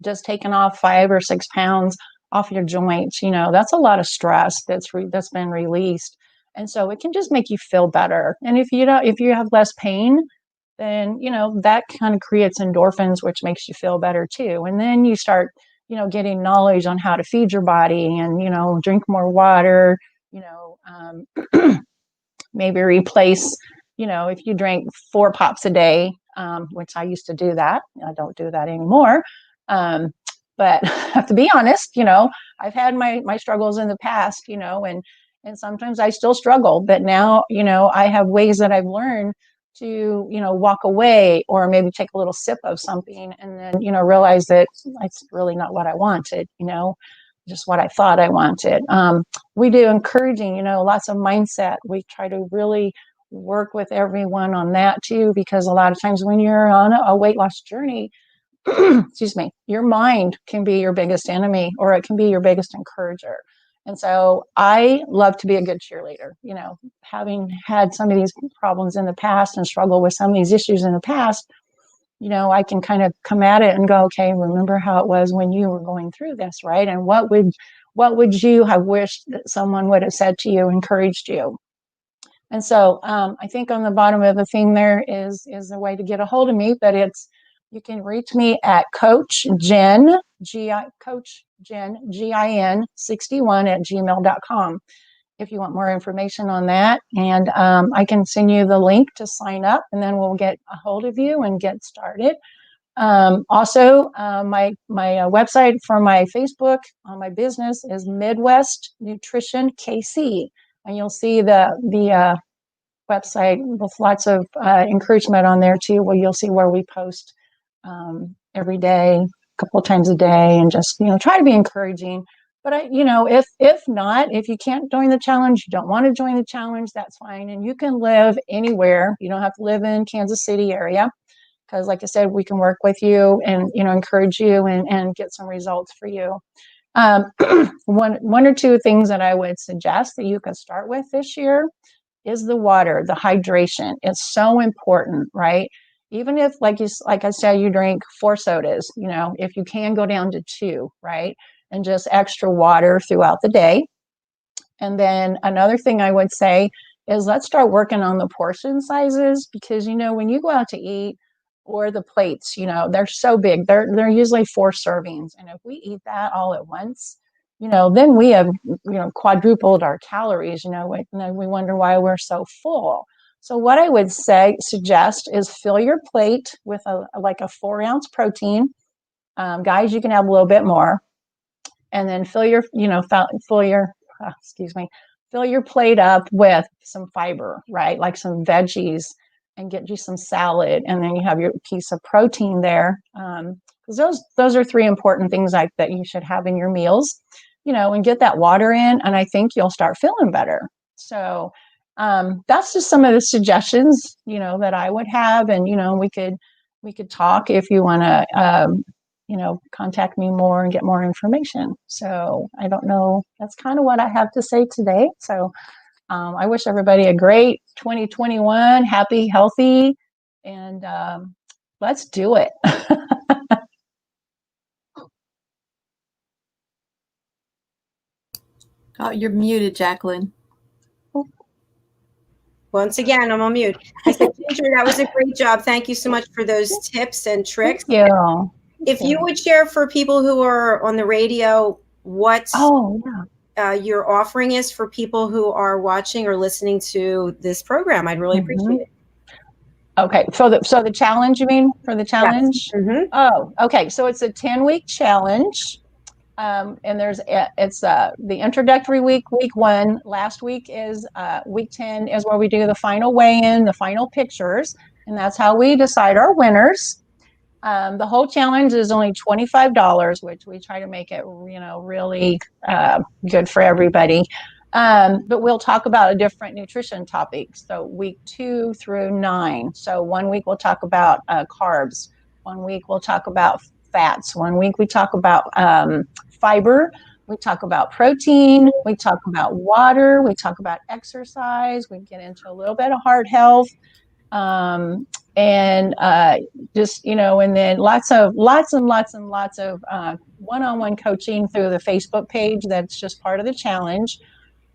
just taking off 5 or 6 pounds off your joints, that's a lot of stress that's been released. And so it can just make you feel better. And if you have less pain, then, that kind of creates endorphins, which makes you feel better too. And then you start, getting knowledge on how to feed your body and, drink more water, maybe replace, if you drank 4 pops a day, which I used to do that. I don't do that anymore. But I have to be honest, I've had my struggles in the past, and sometimes I still struggle, but now, I have ways that I've learned to, walk away or maybe take a little sip of something and then, realize that it's really not what I wanted, just what I thought I wanted. We do encouraging, lots of mindset. We try to really work with everyone on that too, because a lot of times when you're on a weight loss journey, excuse me, your mind can be your biggest enemy or it can be your biggest encourager. And so I love to be a good cheerleader, having had some of these problems in the past and struggle with some of these issues in the past, I can kind of come at it and go, okay, remember how it was when you were going through this, right? And what would you have wished that someone would have said to you, encouraged you? And so I think on the bottom of the thing there is a way to get a hold of me, but you can reach me at Coach Jen, GIN61@gmail.com if you want more information on that. And I can send you the link to sign up, and then we'll get a hold of you and get started. Also, my website for my Facebook on my business is Midwest Nutrition KC, and you'll see the website with lots of encouragement on there too, where you'll see where we post every day, a couple of times a day, and just try to be encouraging. But if you can't join the challenge, you don't want to join the challenge, that's fine, and you can live anywhere. You don't have to live in Kansas City area, because like I said, we can work with you and encourage you and get some results for you. One or two things that I would suggest that you could start with this year is the water, the hydration. It's so important, right? Even if, like I said, you drink 4 sodas, if you can go down to 2, right? And just extra water throughout the day. And then another thing I would say is let's start working on the portion sizes, because, when you go out to eat, or the plates, they're so big. They're usually 4 servings. And if we eat that all at once, then we have, quadrupled our calories, and then we wonder why we're so full. So what I would suggest is fill your plate with a 4-ounce protein. Guys, you can have a little bit more, and then fill your plate up with some fiber, right? Like some veggies, and get you some salad, and then you have your piece of protein there. Because those are 3 important things that you should have in your meals, and get that water in, and I think you'll start feeling better. So that's just some of the suggestions, that I would have, and we could talk if you want to, contact me more and get more information. So I don't know. That's kind of what I have to say today. So I wish everybody a great 2021, happy, healthy, and let's do it. Oh, you're muted, Jacalyn. Once again, I'm on mute. I said, Ginger, that was a great job. Thank you so much for those tips and tricks. Thank you. If you would share for people who are on the radio what your offering is for people who are watching or listening to this program, I'd really appreciate it. Okay, so the challenge, you mean, for the challenge? Yes. Mm-hmm. Oh, okay. So it's a 10-week challenge, and it's the introductory week 1. Last week is week 10 is where we do the final weigh-in, the final pictures. And that's how we decide our winners. The whole challenge is only $25, which we try to make it, really good for everybody. But we'll talk about a different nutrition topic. So week 2 through 9. So 1 week we'll talk about carbs. 1 week we'll talk about fats. 1 week we talk about fiber. We talk about protein. We talk about water. We talk about exercise. We get into a little bit of heart health. And just, and then lots and lots of one-on-one coaching through the Facebook page. That's just part of the challenge.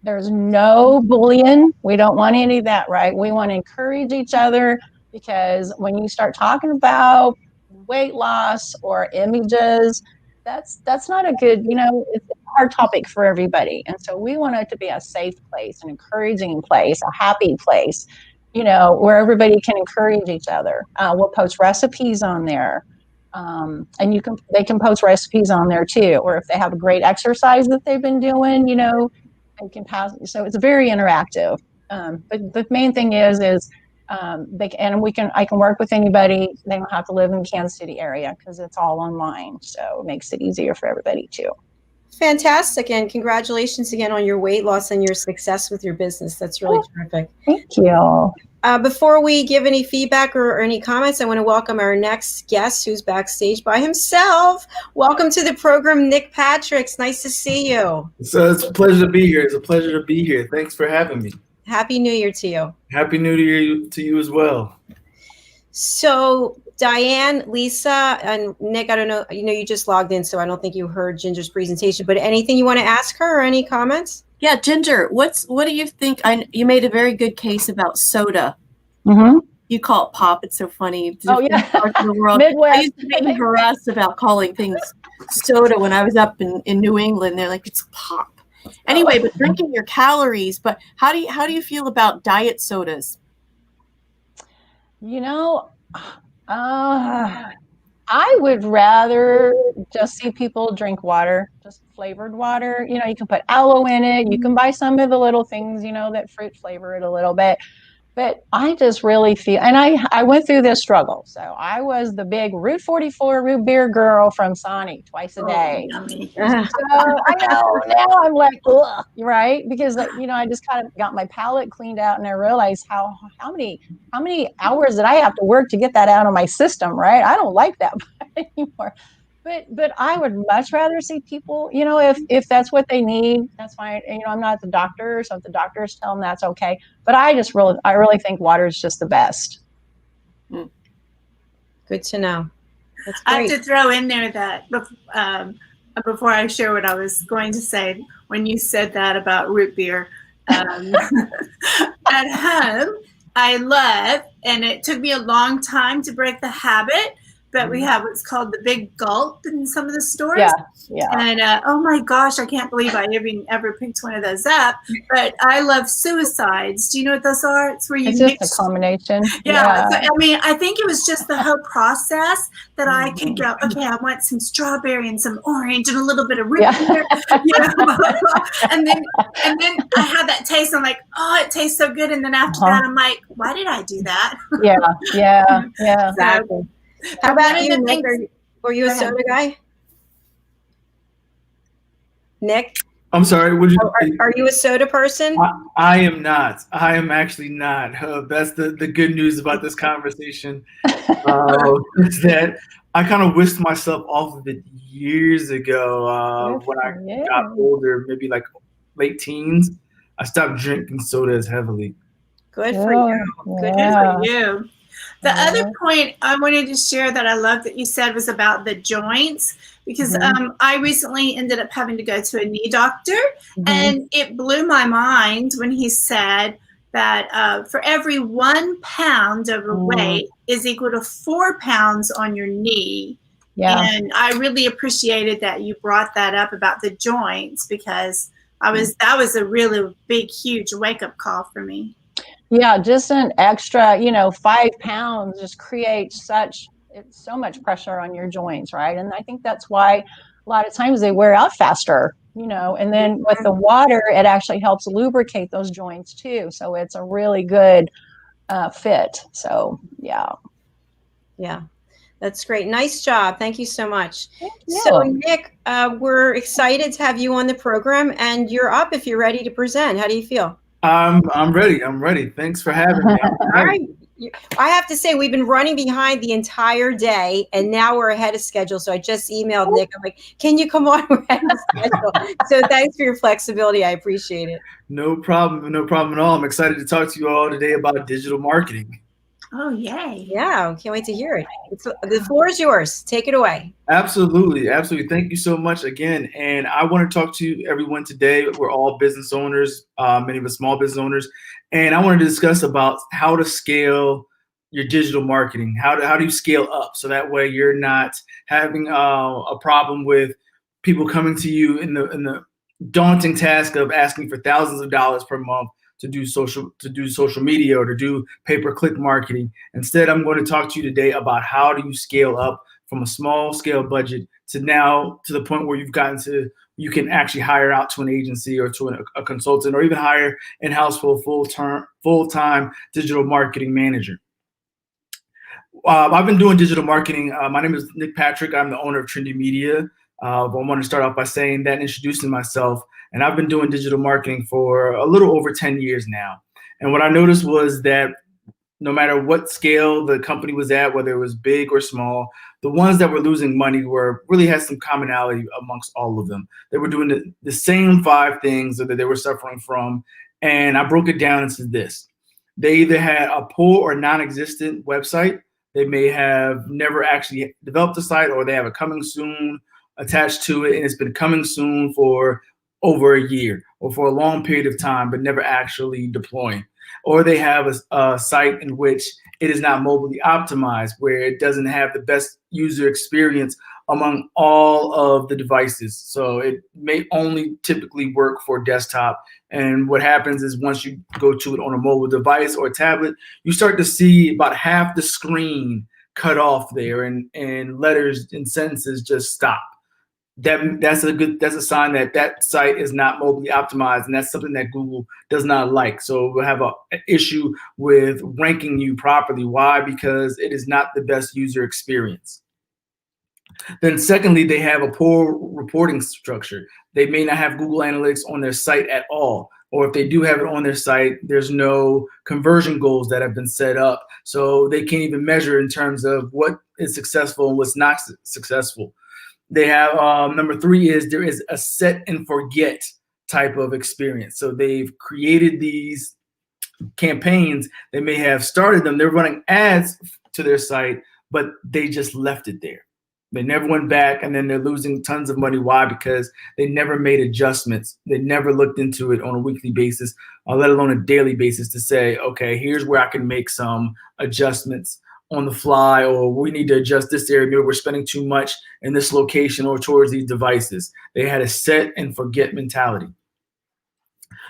There's no bullying. We don't want any of that, right? We want to encourage each other, because when you start talking about weight loss or images, that's not a good, it's a hard topic for everybody. And so we want it to be a safe place, an encouraging place, a happy place, where everybody can encourage each other. We'll post recipes on there. And they can post recipes on there too. Or if they have a great exercise that they've been doing, they can pass. So it's very interactive. But the main thing is I can work with anybody. They don't have to live in the Kansas City area, because it's all online. So it makes it easier for everybody too. Fantastic. And congratulations again on your weight loss and your success with your business. That's really terrific. Thank you. Before we give any feedback or any comments, I want to welcome our next guest, who's backstage by himself. Welcome to the program, Nick Patrick. It's nice to see you. So it's a pleasure to be here. It's a pleasure to be here. Thanks for having me. Happy New Year to you. Happy New Year to you as well. So Diane, Lisa, and Nick, I don't know, you just logged in, so I don't think you heard Ginger's presentation, but anything you want to ask her or any comments? Yeah, Ginger, what do you think? You made a very good case about soda. Mm-hmm. You call it pop. It's so funny. Oh, yeah. Parts of the world. Midwest. I used to be harassed about calling things soda when I was up in New England. They're like, it's pop. Anyway, but drinking your calories. But how do you feel about diet sodas? I would rather just see people drink water, just flavored water. You can put aloe in it. You can buy some of the little things, that fruit flavor it a little bit. But I just really feel, and I went through this struggle. So I was the big Route 44 root beer girl from Sonic twice a day. So I know now I'm like, ugh, right? Because I just kind of got my palate cleaned out, and I realized how many hours did I have to work to get that out of my system, right? I don't like that anymore. But I would much rather see people, if that's what they need, that's fine. I'm not the doctor, so if the doctors tell them, that's okay. But I really think water is just the best. Good to know. That's great. I have to throw in there that before I share what I was going to say, when you said that about root beer, at home, I love, and it took me a long time to break the habit, but we have what's called the big gulp in some of the stores. Yeah. And oh my gosh, I can't believe I ever picked one of those up. But I love suicides. Do you know what those are? It's where you It's mix. just a combination. Yeah. So, I think it was just the whole process that I could go, okay, I want some strawberry and some orange and a little bit of root beer. And then I had that taste. I'm like, oh, it tastes so good. And then after that, I'm like, why did I do that? Yeah. Exactly. How about you, Nick? Were you a soda guy? Nick? I'm sorry. Are you a soda person? I am not. I am actually not. That's the good news about this conversation. Is that I kind of whisked myself off of it years ago when I got older, maybe like late teens. I stopped drinking soda as heavily. Good for you. Good for you. The other point I wanted to share that I love that you said was about the joints, because I recently ended up having to go to a knee doctor, and it blew my mind when he said that for every 1 pound overweight is equal to 4 pounds on your knee. Yeah. And I really appreciated that you brought that up about the joints, because that was a really big, huge wake-up call for me. Yeah, just an extra, 5 pounds just creates so much pressure on your joints, right? And I think that's why a lot of times they wear out faster, and then with the water, it actually helps lubricate those joints too. So it's a really good fit. So yeah. Yeah. That's great. Nice job. Thank you so much. you. So, Nick, we're excited to have you on the program, and you're up if you're ready to present. How do you feel? I'm ready. I'm ready. Thanks for having me. All right. I have to say, we've been running behind the entire day, and now we're ahead of schedule. So I just emailed Nick. I'm like, can you come on? We're ahead of schedule. So thanks for your flexibility. I appreciate it. No problem. No problem at all. I'm excited to talk to you all today about digital marketing. Oh, yay. Yeah, can't wait to hear it. The floor is yours. Take it away. Absolutely. Absolutely. Thank you so much again. And I want to talk to everyone today. We're all business owners, many of us small business owners. And I want to discuss about how to scale your digital marketing. How do you scale up so that way you're not having a problem with people coming to you in the daunting task of asking for thousands of dollars per month to do social media or to do pay-per-click marketing. Instead, I'm going to talk to you today about how do you scale up from a small scale budget to now to the point where you've gotten to you can actually hire out to an agency or to a consultant or even hire in-house for a full-time digital marketing manager. I've been doing digital marketing. My name is Nick Patrick. I'm the owner of Trendy Media. I want to start off by saying that, introducing myself. And I've been doing digital marketing for a little over 10 years now. And what I noticed was that no matter what scale the company was at, whether it was big or small, the ones that were losing money really had some commonality amongst all of them. They were doing the same 5 things that they were suffering from. And I broke it down into this. They either had a poor or non-existent website. They may have never actually developed a site, or they have a coming soon attached to it, and it's been coming soon for over a year or for a long period of time, but never actually deploying. Or they have a site in which it is not mobilely optimized, where it doesn't have the best user experience among all of the devices. So it may only typically work for desktop. And what happens is once you go to it on a mobile device or a tablet, you start to see about half the screen cut off there, and letters and sentences just stop. That's a sign that site is not mobilely optimized, and that's something that Google does not like. So we'll have an issue with ranking you properly. Why? Because it is not the best user experience. Then secondly, they have a poor reporting structure. They may not have Google Analytics on their site at all. Or if they do have it on their site, there's no conversion goals that have been set up. So they can't even measure in terms of what is successful and what's not successful. They have number 3 is there is a set and forget type of experience. So they've created these campaigns. They may have started them. They're running ads to their site, but they just left it there. They never went back, and then they're losing tons of money. Why? Because they never made adjustments. They never looked into it on a weekly basis, let alone a daily basis, to say, okay, here's where I can make some adjustments on the fly, or we need to adjust this area. Maybe we're spending too much in this location or towards these devices. They had a set and forget mentality.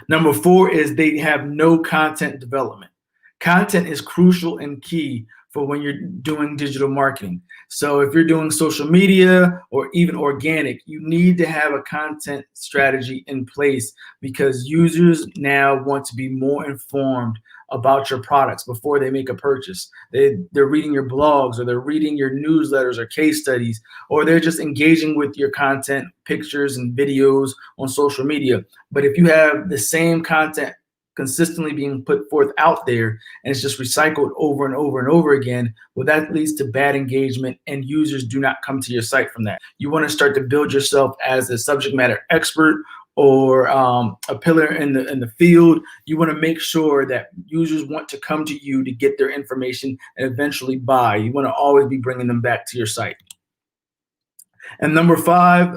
Number 4 is they have no content development. Content is crucial and key for when you're doing digital marketing. So if you're doing social media or even organic, you need to have a content strategy in place, because users now want to be more informed about your products before they make a purchase. They're reading your blogs, or they're reading your newsletters or case studies, or they're just engaging with your content, pictures and videos on social media. But if you have the same content consistently being put forth out there, and it's just recycled over and over and over again, well, that leads to bad engagement, and users do not come to your site from that. You want to start to build yourself as a subject matter expert or a pillar in the field. You want to make sure that users want to come to you to get their information and eventually buy. You want to always be bringing them back to your site. And number 5,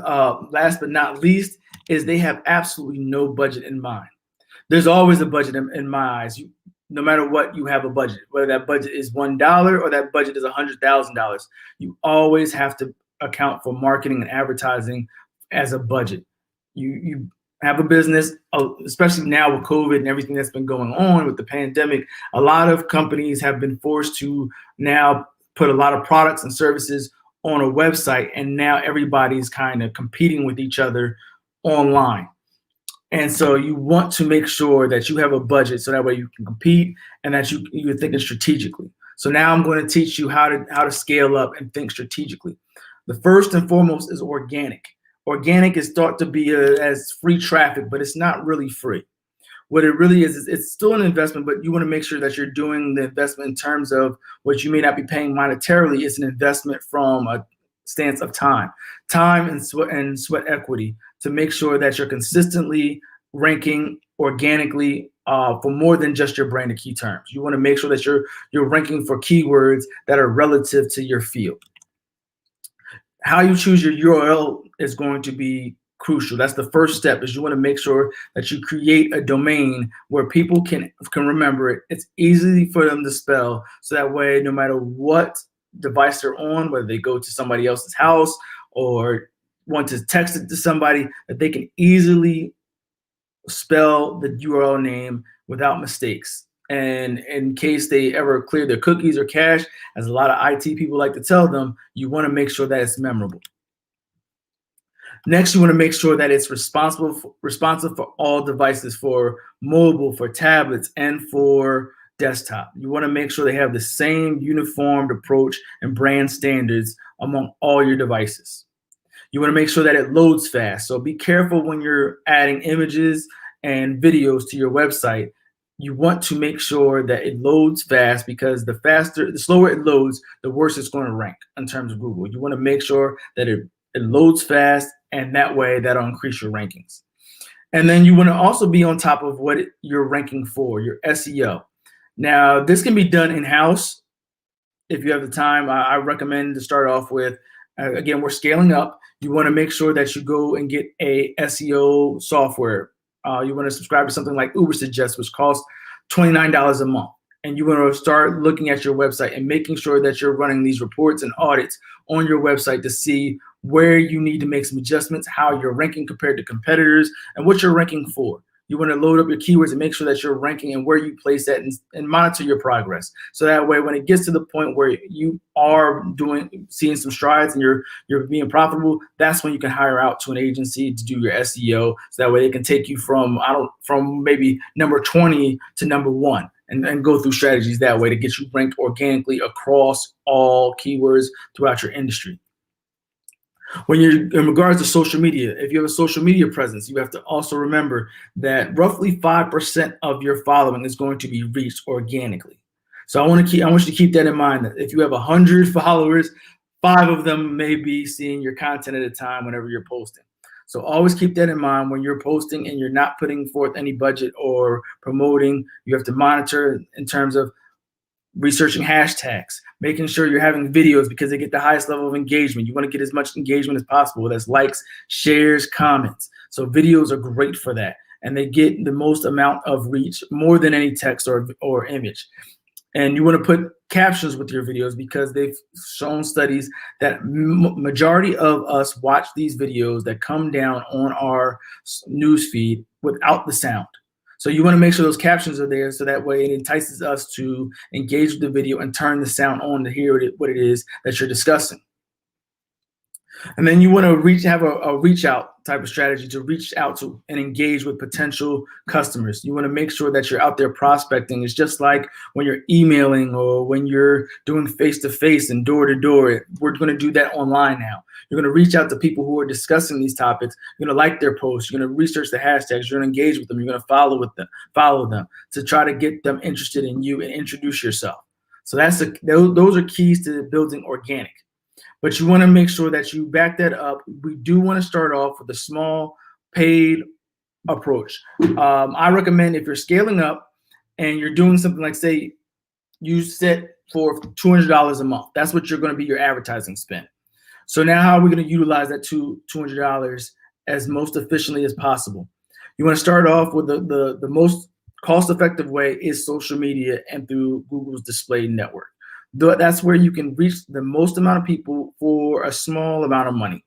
last but not least, is they have absolutely no budget in mind. There's always a budget in my eyes. No matter what, you have a budget, whether that budget is $1 or that budget is $100,000. You always have to account for marketing and advertising as a budget. You have a business, especially now with COVID and everything that's been going on with the pandemic. A lot of companies have been forced to now put a lot of products and services on a website, and now everybody's kind of competing with each other online. And so you want to make sure that you have a budget so that way you can compete and that you're thinking strategically. So now I'm going to teach you how to scale up and think strategically. The first and foremost is organic. Organic is thought to be as free traffic, but it's not really free. What it really is it's still an investment, but you want to make sure that you're doing the investment in terms of what you may not be paying monetarily. It's an investment from a stance of time and sweat equity to make sure that you're consistently ranking organically for more than just your brand of key terms. You want to make sure that you're ranking for keywords that are relative to your field. How you choose your URL is going to be crucial. That's the first step, is you want to make sure that you create a domain where people can remember it. It's easy for them to spell, so that way no matter what device they're on, whether they go to somebody else's house or want to text it to somebody, that they can easily spell the URL name without mistakes. And in case they ever clear their cookies or cache, as a lot of IT people like to tell them, you want to make sure that it's memorable. Next, you want to make sure that it's responsive for all devices, for mobile, for tablets, and for desktop. You want to make sure they have the same uniformed approach and brand standards among all your devices. You want to make sure that it loads fast. So be careful when you're adding images and videos to your website. You want to make sure that it loads fast, because the slower it loads, the worse it's going to rank in terms of Google. You want to make sure that it loads fast, and that way that'll increase your rankings. And then you want to also be on top of what you're ranking for, your SEO. Now, this can be done in-house if you have the time. I recommend to start off with, again, we're scaling up. You want to make sure that you go and get a SEO software. You want to subscribe to something like Ubersuggest, which costs $29 a month. And you want to start looking at your website and making sure that you're running these reports and audits on your website to see where you need to make some adjustments, how you're ranking compared to competitors, and what you're ranking for. You want to load up your keywords and make sure that you're ranking and where you place that, and monitor your progress. So that way, when it gets to the point where you are seeing some strides and you're being profitable, that's when you can hire out to an agency to do your SEO. So that way they can take you from maybe number 20 to number 1. And go through strategies that way to get you ranked organically across all keywords throughout your industry. When you're in regards to social media, if you have a social media presence, you have to also remember that roughly 5% of your following is going to be reached organically. So I want you to keep that in mind, that if you have 100 followers, 5 of them may be seeing your content at a time whenever you're posting. So always keep that in mind when you're posting and you're not putting forth any budget or promoting. You have to monitor in terms of researching hashtags, making sure you're having videos because they get the highest level of engagement. You want to get as much engagement as possible. That's likes, shares, comments. So videos are great for that. And they get the most amount of reach, more than any text or image. And you want to put captions with your videos because they've shown studies that majority of us watch these videos that come down on our news feed without the sound. So you want to make sure those captions are there, so that way it entices us to engage with the video and turn the sound on to hear what it is that you're discussing. And then you want to have a reach out type of strategy to reach out to and engage with potential customers. You want to make sure that you're out there prospecting. It's just like when you're emailing or when you're doing face-to-face and door-to-door. We're going to do that online now. You're going to reach out to people who are discussing these topics. You're going to like their posts. You're going to research the hashtags. You're going to engage with them. You're going to follow them to try to get them interested in you and introduce yourself. So those are keys to building organic. But you want to make sure that you back that up. We do want to start off with a small paid approach. I recommend, if you're scaling up and you're doing something like, say, you set for $200 a month. That's what you're going to be your advertising spend. So now how are we going to utilize that $200 as most efficiently as possible? You want to start off with the most cost-effective way is social media and through Google's display network. That's where you can reach the most amount of people for a small amount of money.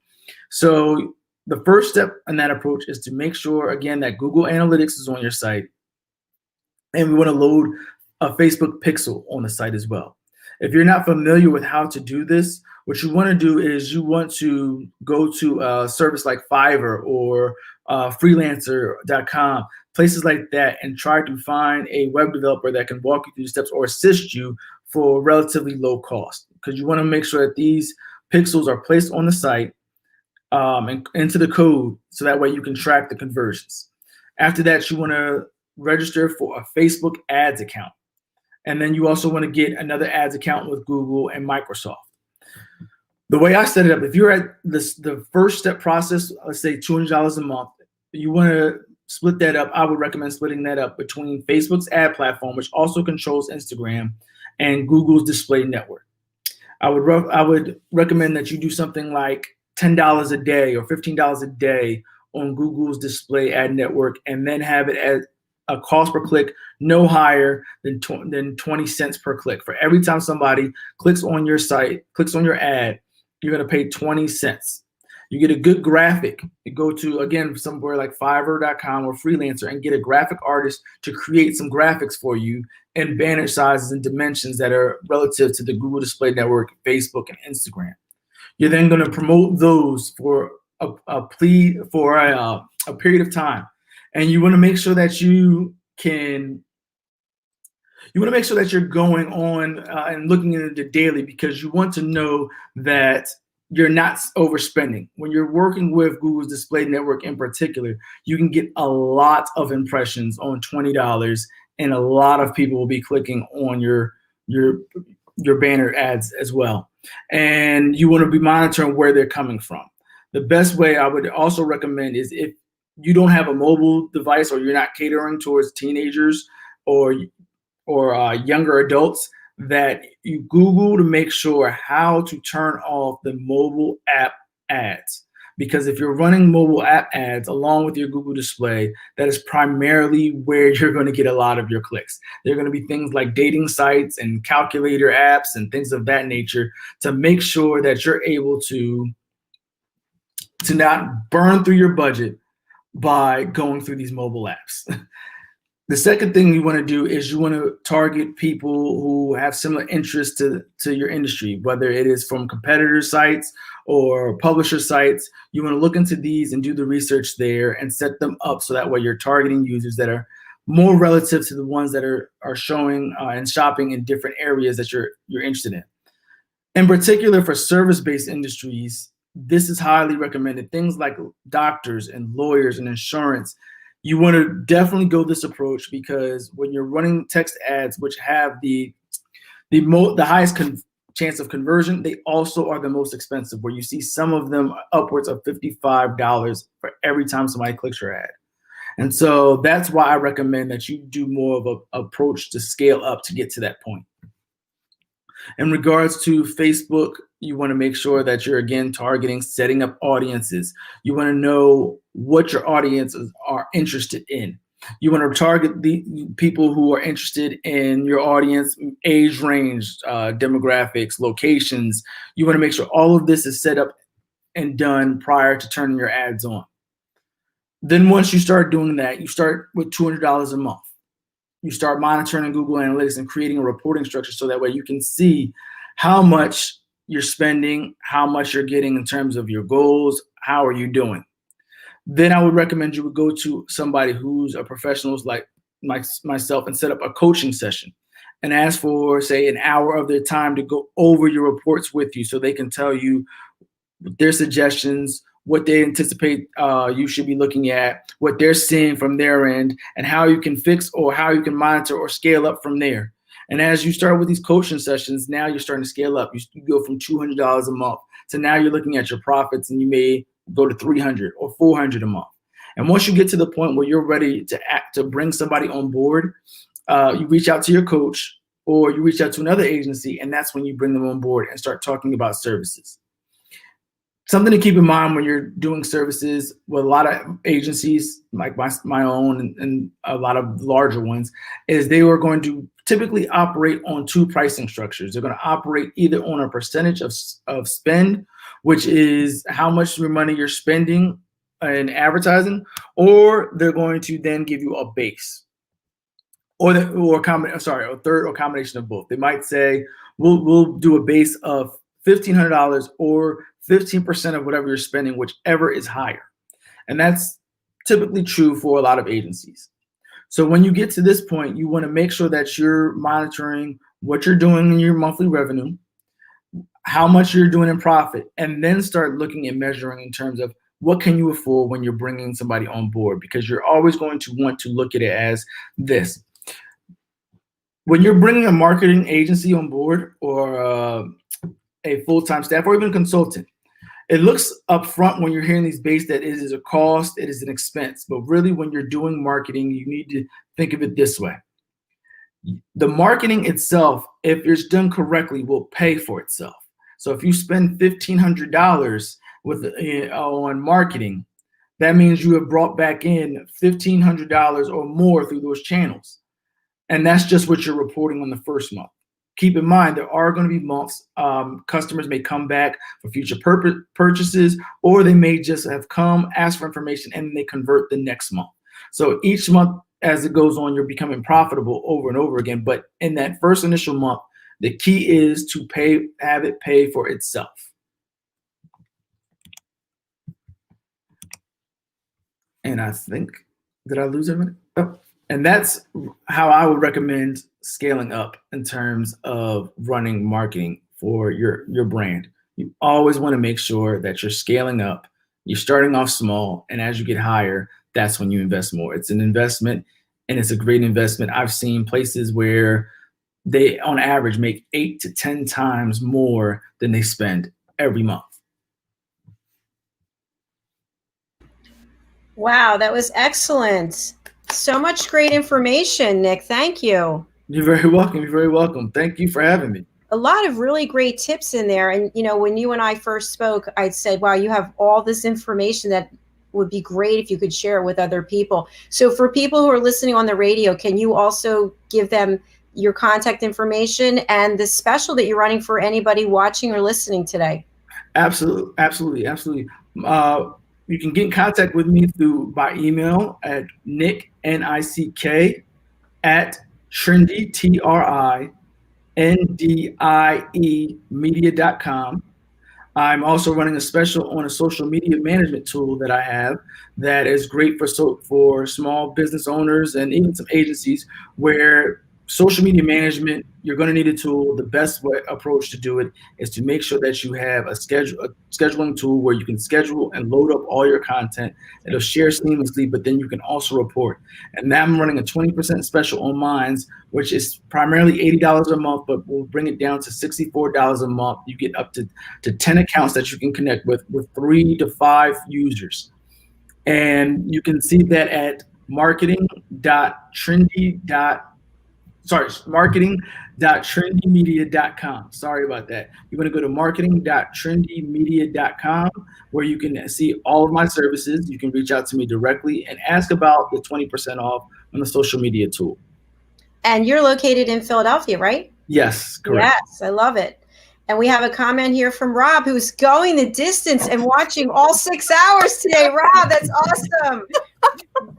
So the first step in that approach is to make sure, again, that Google Analytics is on your site. And we want to load a Facebook pixel on the site as well. If you're not familiar with how to do this, what you want to do is you want to go to a service like Fiverr or freelancer.com, places like that, and try to find a web developer that can walk you through the steps or assist you for relatively low cost, because you want to make sure that these pixels are placed on the site and into the code, so that way you can track the conversions. After that, you want to register for a Facebook ads account. And then you also want to get another ads account with Google and Microsoft. The way I set it up, if you're at the first step process, let's say $200 a month, you want to split that up. I would recommend splitting that up between Facebook's ad platform, which also controls Instagram, and Google's display network. I would recommend that you do something like $10 a day or $15 a day on Google's display ad network, and then have it at a cost per click no higher than 20 cents per click. For every time somebody clicks on your site, clicks on your ad, you're going to pay 20 cents. You get a good graphic. You go to, again, somewhere like Fiverr.com or Freelancer and get a graphic artist to create some graphics for you in banner sizes and dimensions that are relative to the Google Display Network, Facebook, and Instagram. You're then going to promote those for a period of time. And you want to make sure that you're going on and looking into the daily, because you want to know that you're not overspending. When you're working with Google's display network in particular, you can get a lot of impressions on $20, and a lot of people will be clicking on your banner ads as well. And you want to be monitoring where they're coming from. The best way I would also recommend is, if you don't have a mobile device or you're not catering towards teenagers or younger adults, that you Google to make sure how to turn off the mobile app ads. Because if you're running mobile app ads along with your Google display, that is primarily where you're going to get a lot of your clicks. They're going to be things like dating sites and calculator apps and things of that nature, to make sure that you're able to not burn through your budget by going through these mobile apps. The second thing you want to do is you want to target people who have similar interests to your industry, whether it is from competitor sites or publisher sites. You want to look into these and do the research there and set them up so that way you're targeting users that are more relative to the ones that are showing and shopping in different areas that you're interested in. In particular, for service-based industries, this is highly recommended. Things like doctors and lawyers and insurance, you want to definitely go this approach, because when you're running text ads, which have the highest chance of conversion, they also are the most expensive, where you see some of them upwards of $55 for every time somebody clicks your ad. And so that's why I recommend that you do more of an approach to scale up to get to that point. In regards to Facebook, you want to make sure that you're, again, targeting, setting up audiences. You want to know what your audiences are interested in. You want to target the people who are interested in your audience, age range, demographics, locations. You want to make sure all of this is set up and done prior to turning your ads on. Then once you start doing that, you start with $200 a month. You start monitoring Google Analytics and creating a reporting structure, so that way you can see how much you're spending, how much you're getting in terms of your goals, how are you doing. Then I would recommend you would go to somebody who's a professional like myself and set up a coaching session and ask for, say, an hour of their time to go over your reports with you, so they can tell you their suggestions, what they anticipate you should be looking at, what they're seeing from their end, and how you can fix or how you can monitor or scale up from there. And as you start with these coaching sessions, now you're starting to scale up. You go from $200 a month to now you're looking at your profits, and you may go to $300 or $400 a month. And once you get to the point where you're ready to bring somebody on board, you reach out to your coach or you reach out to another agency, and that's when you bring them on board and start talking about services. Something to keep in mind when you're doing services with a lot of agencies, like my own and a lot of larger ones, is they are going to typically operate on two pricing structures. They're going to operate either on a percentage of spend, which is how much money you're spending in advertising, or they're going to then give you a base, or a third or combination of both. They might say, we'll do a base of $1,500 or 15% of whatever you're spending, whichever is higher. And that's typically true for a lot of agencies. So when you get to this point, you want to make sure that you're monitoring what you're doing in your monthly revenue, how much you're doing in profit, and then start looking and measuring in terms of what can you afford when you're bringing somebody on board, because you're always going to want to look at it as this. When you're bringing a marketing agency on board, or a full-time staff, or even a consultant, it looks up front when you're hearing these base that it is a cost, it is an expense. But really, when you're doing marketing, you need to think of it this way. The marketing itself, if it's done correctly, will pay for itself. So if you spend $1,500 on marketing, that means you have brought back in $1,500 or more through those channels. And that's just what you're reporting on the first month. Keep in mind, there are going to be months, customers may come back for future purchases, or they may just have come, ask for information, and they convert the next month. So each month as it goes on, you're becoming profitable over and over again. But in that first initial month, the key is to have it pay for itself. And I think, did I lose a minute? Oh. And that's how I would recommend scaling up in terms of running marketing for your brand. You always want to make sure that you're scaling up. You're starting off small, and as you get higher, that's when you invest more. It's an investment, and it's a great investment. I've seen places where they, on average, make 8 to 10 times more than they spend every month. Wow, that was excellent. So much great information, Nick. Thank you. You're very welcome. You're very welcome. Thank you for having me. A lot of really great tips in there. And, you know, when you and I first spoke, I said, wow, you have all this information that would be great if you could share it with other people. So for people who are listening on the radio, can you also give them your contact information and the special that you're running for anybody watching or listening today? Absolutely. Absolutely. Absolutely. You can get in contact with me by email at Nick, N-I-C-K, at Trendy, TRINDIE media.com. I'm also running a special on a social media management tool that I have that is great for small business owners and even some agencies, where social media management, you're going to need a tool. The best approach to do it is to make sure that you have a scheduling tool where you can schedule and load up all your content. It'll share seamlessly, but then you can also report. And now I'm running a 20% special on mine, which is primarily $80 a month, but we'll bring it down to $64 a month. You get up to 10 accounts that you can connect with 3 to 5 users. And you can see that at marketing.trendymedia.com. Sorry about that. You're going to go to marketing.trendymedia.com, where you can see all of my services. You can reach out to me directly and ask about the 20% off on the social media tool. And you're located in Philadelphia, right? Yes, correct. Yes, I love it. And we have a comment here from Rob, who's going the distance and watching all 6 hours today. Rob, that's awesome.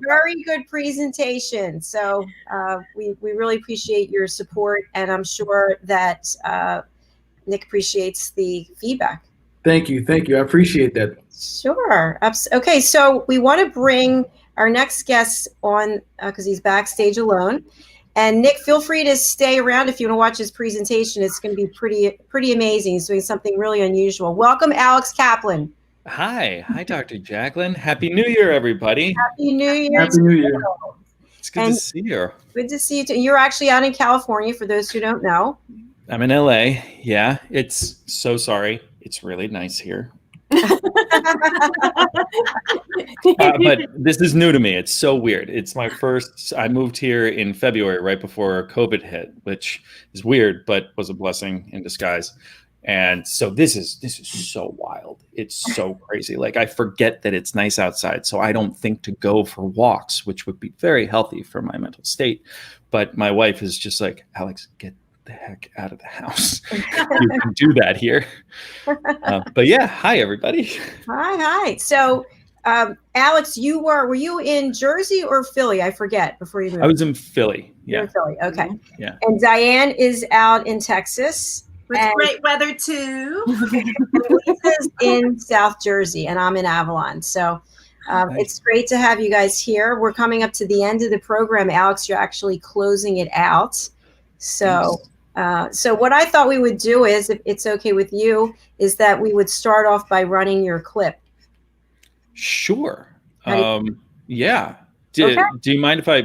Very good presentation. So we really appreciate your support, and I'm sure that Nick appreciates the feedback. Thank you. Thank you. I appreciate that. Sure. Okay, so we want to bring our next guest on because he's backstage alone. And Nick, feel free to stay around if you want to watch his presentation. It's going to be pretty amazing. He's doing something really unusual. Welcome, Alex Kaplan. Hi, Dr. Jacalyn. Happy New Year, everybody. Happy New Year. Happy New Year. It's good to see you. Good to see you too. You're actually out in California, for those who don't know. I'm in LA. Yeah, it's so sorry. It's really nice here. But this is new to me. It's so weird. It's my first. I moved here in February, right before COVID hit, which is weird, but was a blessing in disguise. And so this is so wild. It's so crazy. Like, I forget that it's nice outside, so I don't think to go for walks, which would be very healthy for my mental state. But my wife is just like, Alex, get the heck out of the house. You can do that here. But yeah, hi everybody. Hi. So, Alex, were you in Jersey or Philly? I forget before you moved. I was in Philly. Yeah. You were in Philly. Okay. Yeah. And Diane is out in Texas. With great weather too. Lisa's in South Jersey, and I'm in Avalon. So It's great to have you guys here. We're coming up to the end of the program. Alex, you're actually closing it out. So, so what I thought we would do is, if it's okay with you, is that we would start off by running your clip. Sure. How Yeah. Okay. Do you mind if I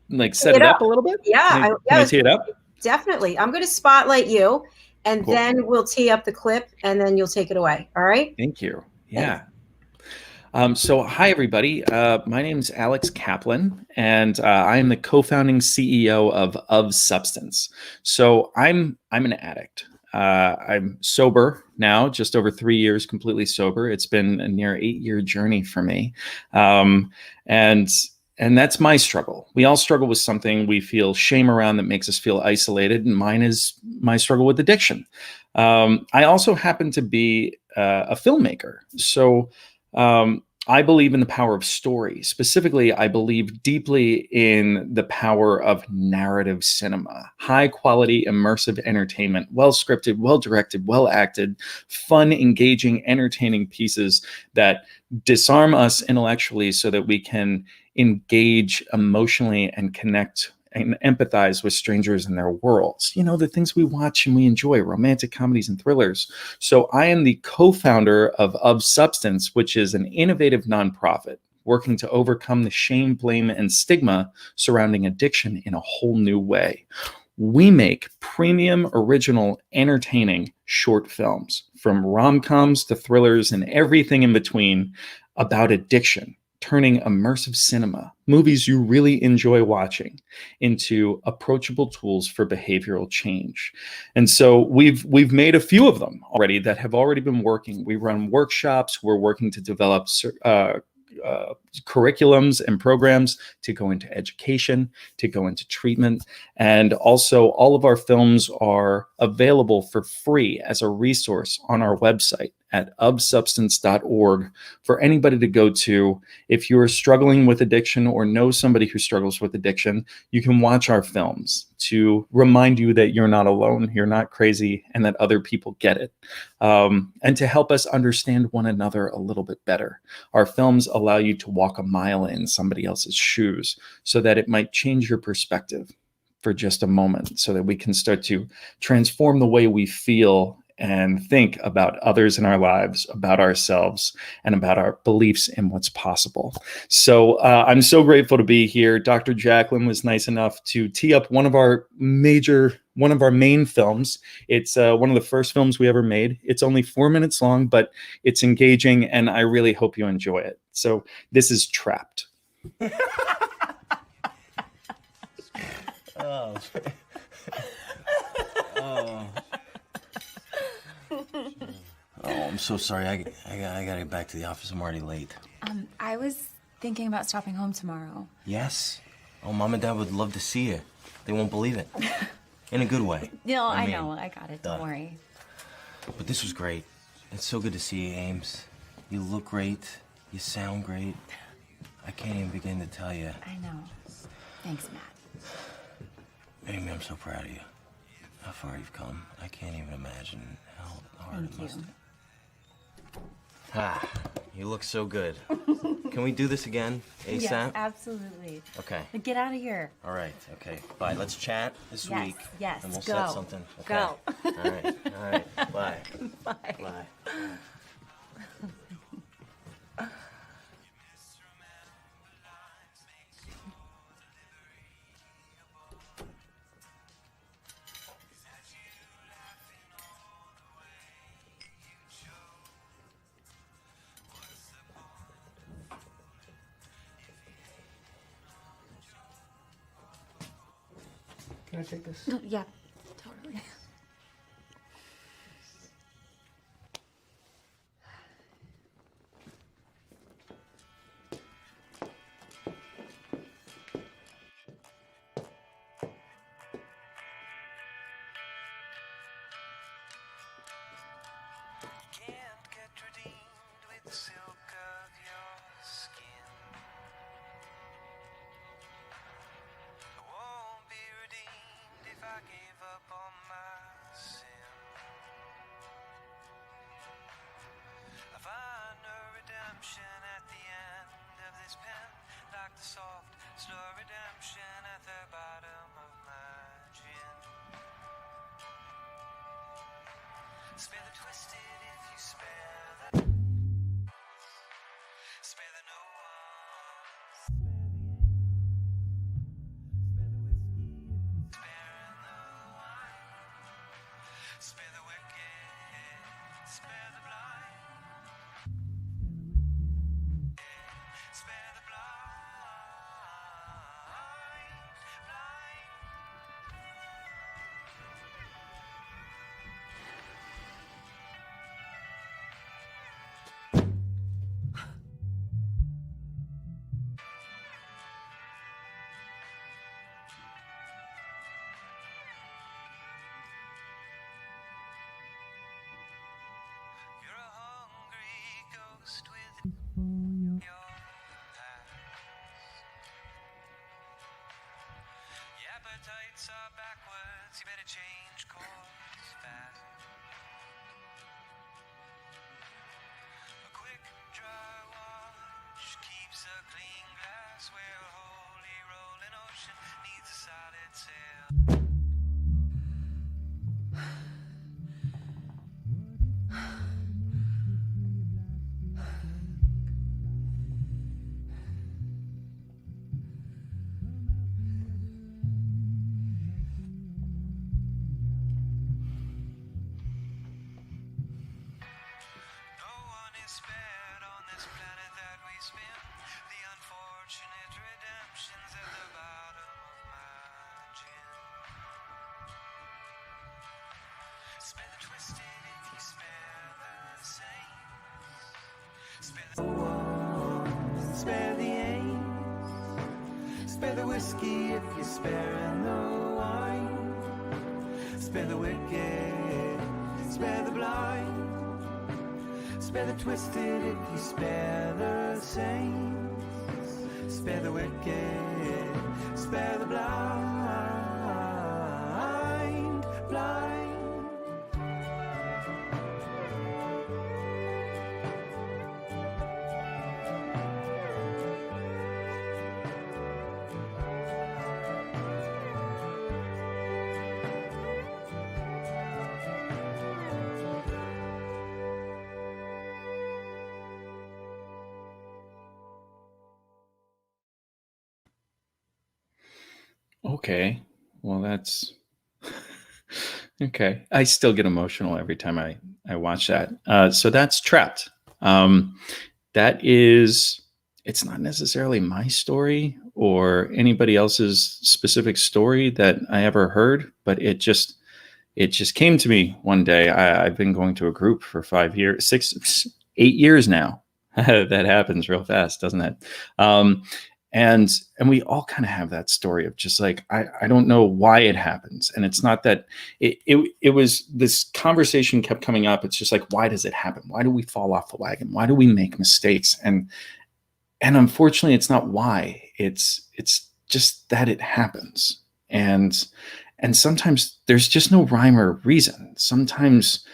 like set Tee it up a little bit? Yeah, Can I tee it up? definitely. I'm going to spotlight you, and Cool. then we'll tee up the clip, and then you'll take it away. All right? Thank you. Yeah. So hi, everybody. My name is Alex Jacalyn, and I am the co-founding CEO of Substance. So I'm an addict. I'm sober now, just over 3 years, completely sober. It's been a near 8-year journey for me, and that's my struggle. We all struggle with something we feel shame around that makes us feel isolated, and mine is my struggle with addiction. I also happen to be a filmmaker, so I believe in the power of story. Specifically, I believe deeply in the power of narrative cinema, high quality, immersive entertainment, well scripted, well directed, well acted, fun, engaging, entertaining pieces that disarm us intellectually so that we can engage emotionally and connect and empathize with strangers in their worlds. You know, the things we watch and we enjoy, romantic comedies and thrillers. So I am the co-founder of Substance, which is an innovative nonprofit working to overcome the shame, blame, and stigma surrounding addiction in a whole new way. We make premium, original, entertaining short films, from rom-coms to thrillers and everything in between, about addiction, turning immersive cinema, movies you really enjoy watching, into approachable tools for behavioral change. And so we've made a few of them already that have already been working. We run workshops. We're working to develop curriculums and programs to go into education, to go into treatment. And also all of our films are available for free as a resource on our website at ofsubstance.org for anybody to go to. If you're struggling with addiction or know somebody who struggles with addiction, you can watch our films to remind you that you're not alone, you're not crazy, and that other people get it. And to help us understand one another a little bit better. Our films allow you to walk a mile in somebody else's shoes so that it might change your perspective for just a moment, so that we can start to transform the way we feel and think about others in our lives, about ourselves, and about our beliefs in what's possible. So I'm so grateful to be here. Dr. Jacalyn was nice enough to tee up one of our main films. It's one of the first films we ever made. It's only 4 minutes long, but it's engaging, and I really hope you enjoy it. So this is Trapped. Oh. Oh. Oh, I'm so sorry. I gotta get back to the office. I'm already late. I was thinking about stopping home tomorrow. Yes? Oh, Mom and Dad would love to see you. They won't believe it. In a good way. No, I mean, know. I got it. Don't worry. But this was great. It's so good to see you, Ames. You look great. You sound great. I can't even begin to tell you. I know. Thanks, Matt. Amy, I'm so proud of you. How far you've come. I can't even imagine how hard it must have. Ah, you look so good. Can we do this again, ASAP? Yes, absolutely. Okay. But get out of here. All right, okay. Bye. Let's chat this Yes, week. yes, And we'll go. set something. Okay. Go. All right. Bye. Bye. Bye. Can I take this? Yeah, totally. If I gave soft, slow redemption at the bottom of my gin. Spare the twisted if you spare the no one. Sparing the wine. Spare the wicked. Spare the blind. Spare the You're a hungry ghost with your past. Your appetites are backwards, you better change course fast. A quick dry wash keeps a clean glass where a holy rolling ocean needs a solid sail. No one is spared on this planet that we spin. The unfortunate redemptions at the bottom of my gin. Spare the twisted if you spare the sane. Spare the one, spare the aim. Spare the whiskey if you're sparing the wine. Spare the wicked, spare the blind. Spare the twisted if you spare the sane. Spare the wicked, spare the blind, blind. Okay. Well, that's okay. I still get emotional every time I watch that. So that's Trapped. That is, it's not necessarily my story or anybody else's specific story that I ever heard, but it just came to me one day. I've been going to a group for 5 years, 8 years now. That happens real fast, doesn't it? And we all kind of have that story of just like, I don't know why it happens. And it's not that it was, this conversation kept coming up. It's just like, why does it happen? Why do we fall off the wagon? Why do we make mistakes? And unfortunately, it's not why. It's just that it happens. And sometimes there's just no rhyme or reason. Sometimes,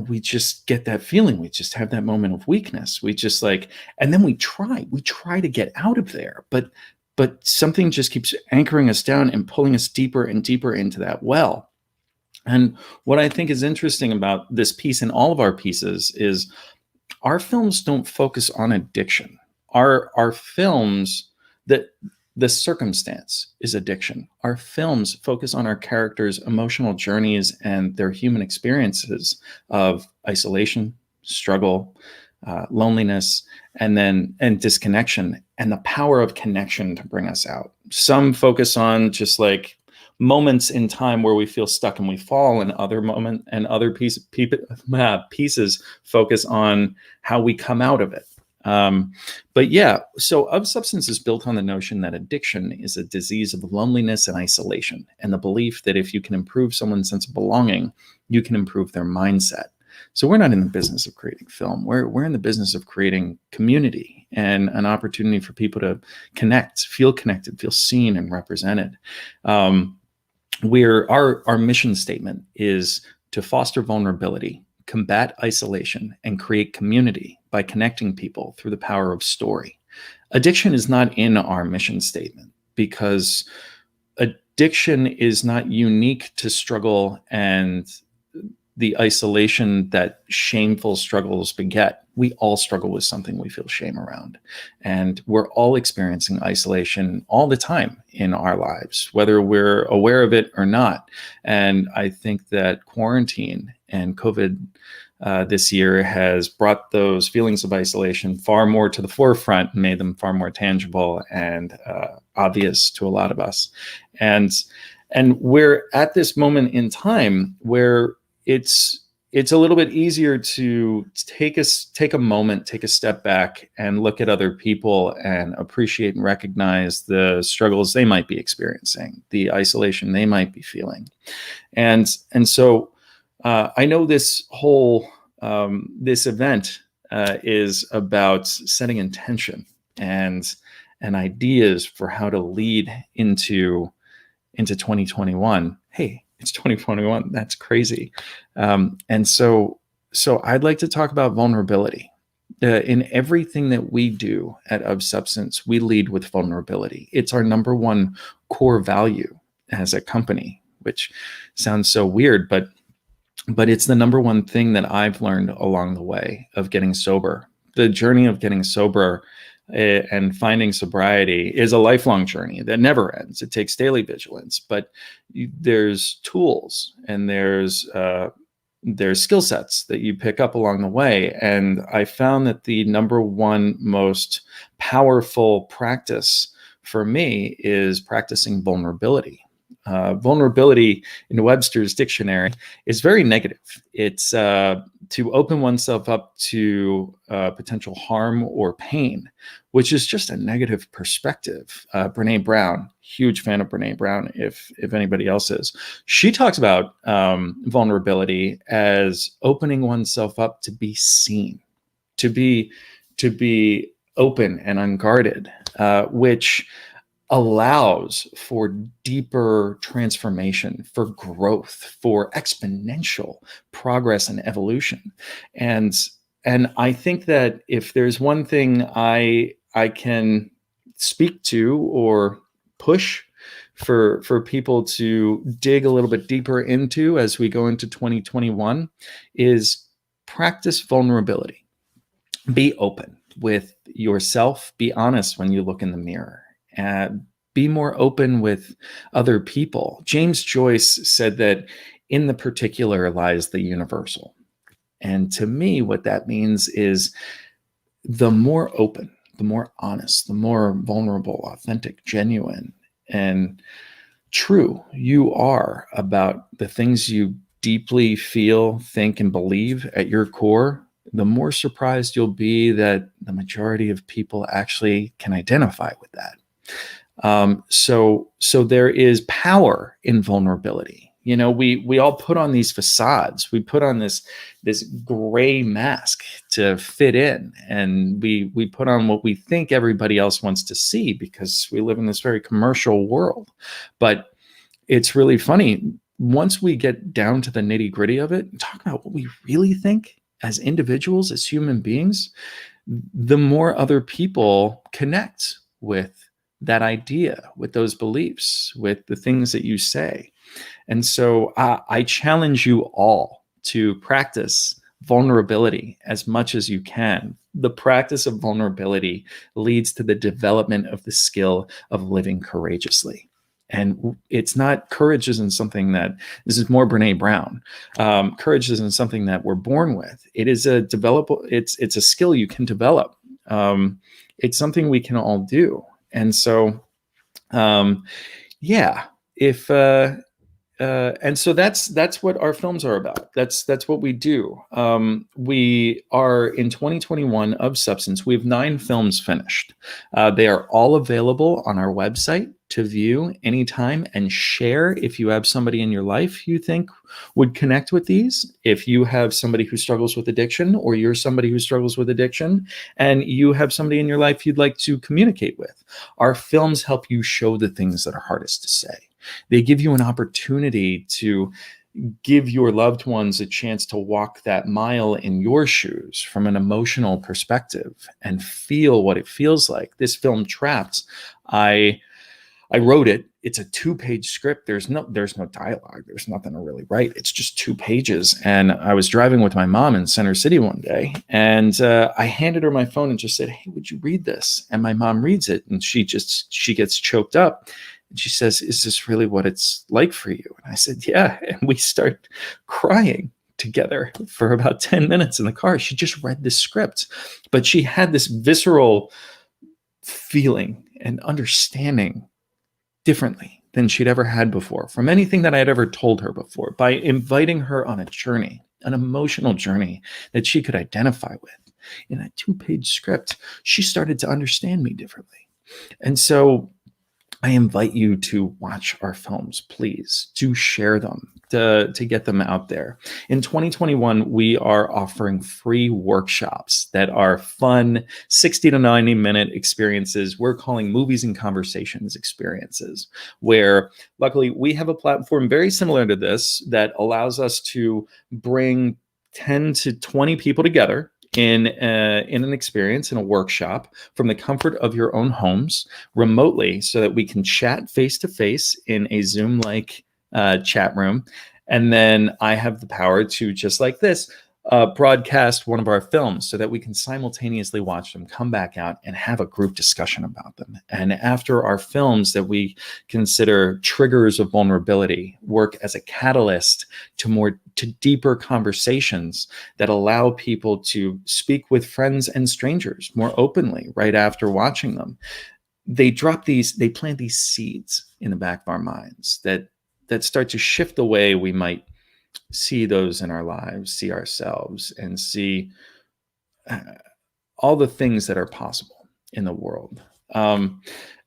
we just get that feeling. We just have that moment of weakness. We just like, and then we try to get out of there, but something just keeps anchoring us down and pulling us deeper and deeper into that well. And what I think is interesting about this piece and all of our pieces is our films don't focus on addiction. Our films, that the circumstance is addiction. Our films focus on our characters' emotional journeys and their human experiences of isolation, struggle, loneliness, and disconnection, and the power of connection to bring us out. Some focus on just like moments in time where we feel stuck and we fall, and other pieces focus on how we come out of it. But yeah, so Of Substance is built on the notion that addiction is a disease of loneliness and isolation, and the belief that if you can improve someone's sense of belonging, you can improve their mindset. So we're not in the business of creating film. We're in the business of creating community and an opportunity for people to connect, feel connected, feel seen and represented. Our mission statement is to foster vulnerability, combat isolation, and create community by connecting people through the power of story. Addiction is not in our mission statement because addiction is not unique to struggle and the isolation that shameful struggles beget. We all struggle with something we feel shame around. And we're all experiencing isolation all the time in our lives, whether we're aware of it or not. And I think that quarantine and COVID this year has brought those feelings of isolation far more to the forefront and made them far more tangible and obvious to a lot of us. And we're at this moment in time where it's a little bit easier to take a moment, take a step back and look at other people and appreciate and recognize the struggles they might be experiencing, the isolation they might be feeling. And so I know this whole this event is about setting intention and ideas for how to lead into 2021. Hey, it's 2021. That's crazy. And so I'd like to talk about vulnerability. In everything that we do at Of Substance, we lead with vulnerability. It's our number one core value as a company, which sounds so weird, but it's the number one thing that I've learned along the way of getting sober. The journey of getting sober and finding sobriety is a lifelong journey that never ends. It takes daily vigilance, but there's tools and there's skill sets that you pick up along the way. And I found that the number one most powerful practice for me is practicing vulnerability. Vulnerability in Webster's dictionary is very negative. It's to open oneself up to potential harm or pain, which is just a negative perspective. Brene Brown, huge fan of Brene Brown, if anybody else is. She talks about vulnerability as opening oneself up to be seen, to be open and unguarded, which allows for deeper transformation, for growth, for exponential progress and evolution. And I think that if there's one thing I can speak to or push for people to dig a little bit deeper into as we go into 2021 is practice vulnerability. Be open with yourself. Be honest when you look in the mirror. Be more open with other people. James Joyce said that in the particular lies the universal. And to me, what that means is the more open, the more honest, the more vulnerable, authentic, genuine, and true you are about the things you deeply feel, think, and believe at your core, the more surprised you'll be that the majority of people actually can identify with that. So there is power in vulnerability. You know, we all put on these facades. We put on this gray mask to fit in, and we put on what we think everybody else wants to see because we live in this very commercial world. But it's really funny once we get down to the nitty gritty of it and talk about what we really think as individuals, as human beings, the more other people connect with that idea, with those beliefs, with the things that you say. And so I challenge you all to practice vulnerability as much as you can. The practice of vulnerability leads to the development of the skill of living courageously. And it's not, courage isn't something that, this is more Brene Brown. Courage isn't something that we're born with. It is it's a skill you can develop. It's something we can all do. And so, and so that's what our films are about. That's what we do. We are in 2021 Of Substance. We have 9 films finished. They are all available on our website to view anytime and share if you have somebody in your life you think would connect with these. If you have somebody who struggles with addiction, or you're somebody who struggles with addiction and you have somebody in your life you'd like to communicate with, our films help you show the things that are hardest to say. They give you an opportunity to give your loved ones a chance to walk that mile in your shoes from an emotional perspective and feel what it feels like. This film, Trapped, I wrote it. It's a 2-page script. There's no dialogue. There's nothing to really write. It's just 2 pages. And I was driving with my mom in Center City one day, and I handed her my phone and just said, "Hey, would you read this?" And my mom reads it, and she gets choked up. And she says, "Is this really what it's like for you?" And I said, "Yeah." And we start crying together for about 10 minutes in the car. She just read the script, but she had this visceral feeling and understanding differently than she'd ever had before from anything that I had ever told her before, by inviting her on a journey, an emotional journey that she could identify with. In that 2-page script, she started to understand me differently. And so I invite you to watch our films, please. Do share them to get them out there. In 2021, we are offering free workshops that are fun, 60 to 90 minute experiences. We're calling movies and conversations experiences, where luckily we have a platform very similar to this that allows us to bring 10 to 20 people together in an experience, in a workshop, from the comfort of your own homes, remotely, so that we can chat face to face in a Zoom-like chat room. And then I have the power to, just like this, broadcast one of our films so that we can simultaneously watch them, come back out, and have a group discussion about them. And after our films that we consider triggers of vulnerability work as a catalyst to deeper conversations that allow people to speak with friends and strangers more openly right after watching them. They plant these seeds in the back of our minds that start to shift the way we might see those in our lives, see ourselves, and see all the things that are possible in the world.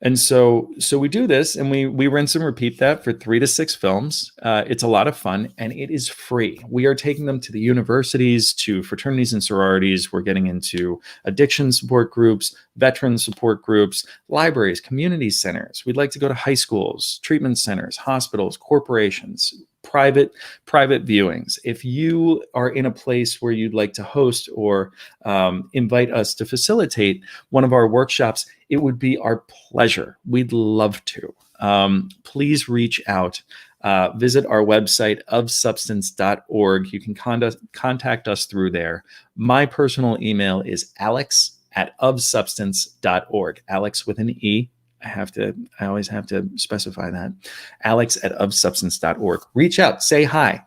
And so we do this, and we rinse and repeat that for 3 to 6 films. It's a lot of fun, and it is free. We are taking them to the universities, to fraternities and sororities. We're getting into addiction support groups, veteran support groups, libraries, community centers. We'd like to go to high schools, treatment centers, hospitals, corporations, private viewings. If you are in a place where you'd like to host or invite us to facilitate one of our workshops, it would be our pleasure. We'd love to. Please reach out. Visit our website, ofsubstance.org. You can contact us through there. My personal email is alex@ofsubstance.org. Alex with an E. I always have to specify that. alex@ofsubstance.org. Reach out, say hi.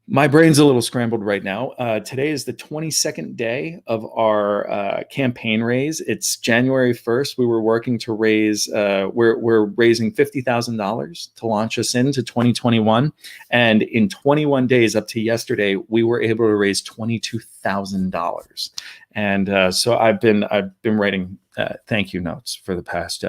My brain's a little scrambled right now. Today is the 22nd day of our campaign raise. It's January 1st. We were working to raise, we're raising $50,000 to launch us into 2021. And in 21 days up to yesterday, we were able to raise $22,000. And so I've been writing thank you notes for the past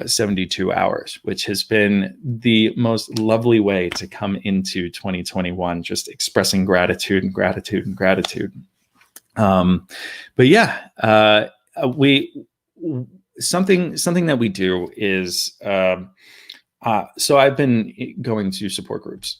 72 hours, which has been the most lovely way to come into 2021, just expressing gratitude and gratitude and gratitude. But yeah, something that we do is, so I've been going to support groups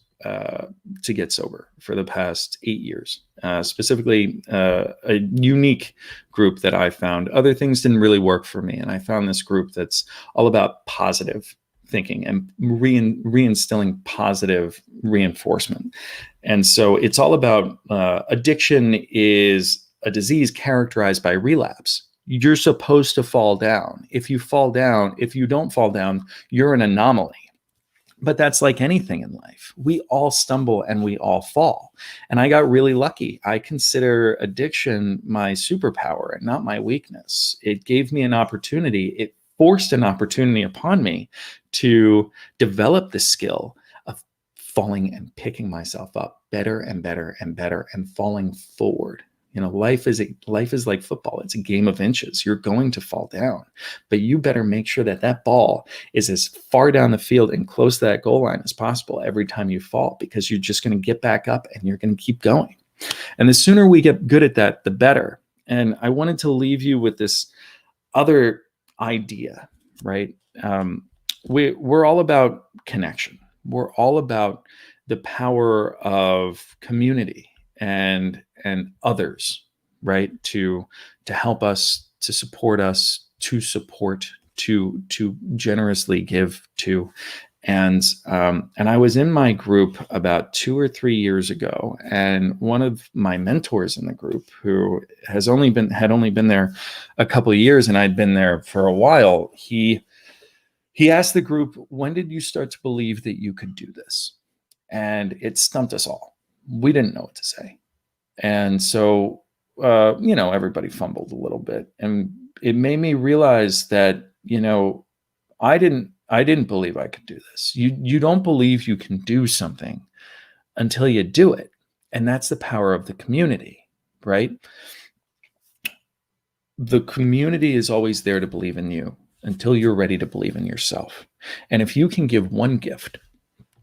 to get sober for the past 8 years, specifically a unique group that I found. Other things didn't really work for me, and I found this group that's all about positive thinking and reinstilling positive reinforcement. And so it's all about addiction is a disease characterized by relapse. You're supposed to fall down. If you don't fall down, you're an anomaly. But that's like anything in life. We all stumble and we all fall. And I got really lucky. I consider addiction my superpower and not my weakness. It gave me an opportunity. It forced an opportunity upon me to develop the skill of falling and picking myself up better and better and better and falling forward. You know, life is like football. It's a game of inches. You're going to fall down, but you better make sure that ball is as far down the field and close to that goal line as possible every time you fall, because you're just going to get back up and you're going to keep going. And the sooner we get good at that, the better. And I wanted to leave you with this other idea, right? We're all about connection. We're all about the power of community and others, right? To help us, to support us, to support, to generously give to. And I was in my group about 2 or 3 years ago, and one of my mentors in the group, who had only been there a couple of years, and I'd been there for a while, he asked the group, "When did you start to believe that you could do this?" And it stumped us all. We didn't know what to say, and so everybody fumbled a little bit, and it made me realize that I didn't believe I could do this. You don't believe you can do something until you do it. And that's the power of the community, right? The community is always there to believe in you until you're ready to believe in yourself. And if you can give one gift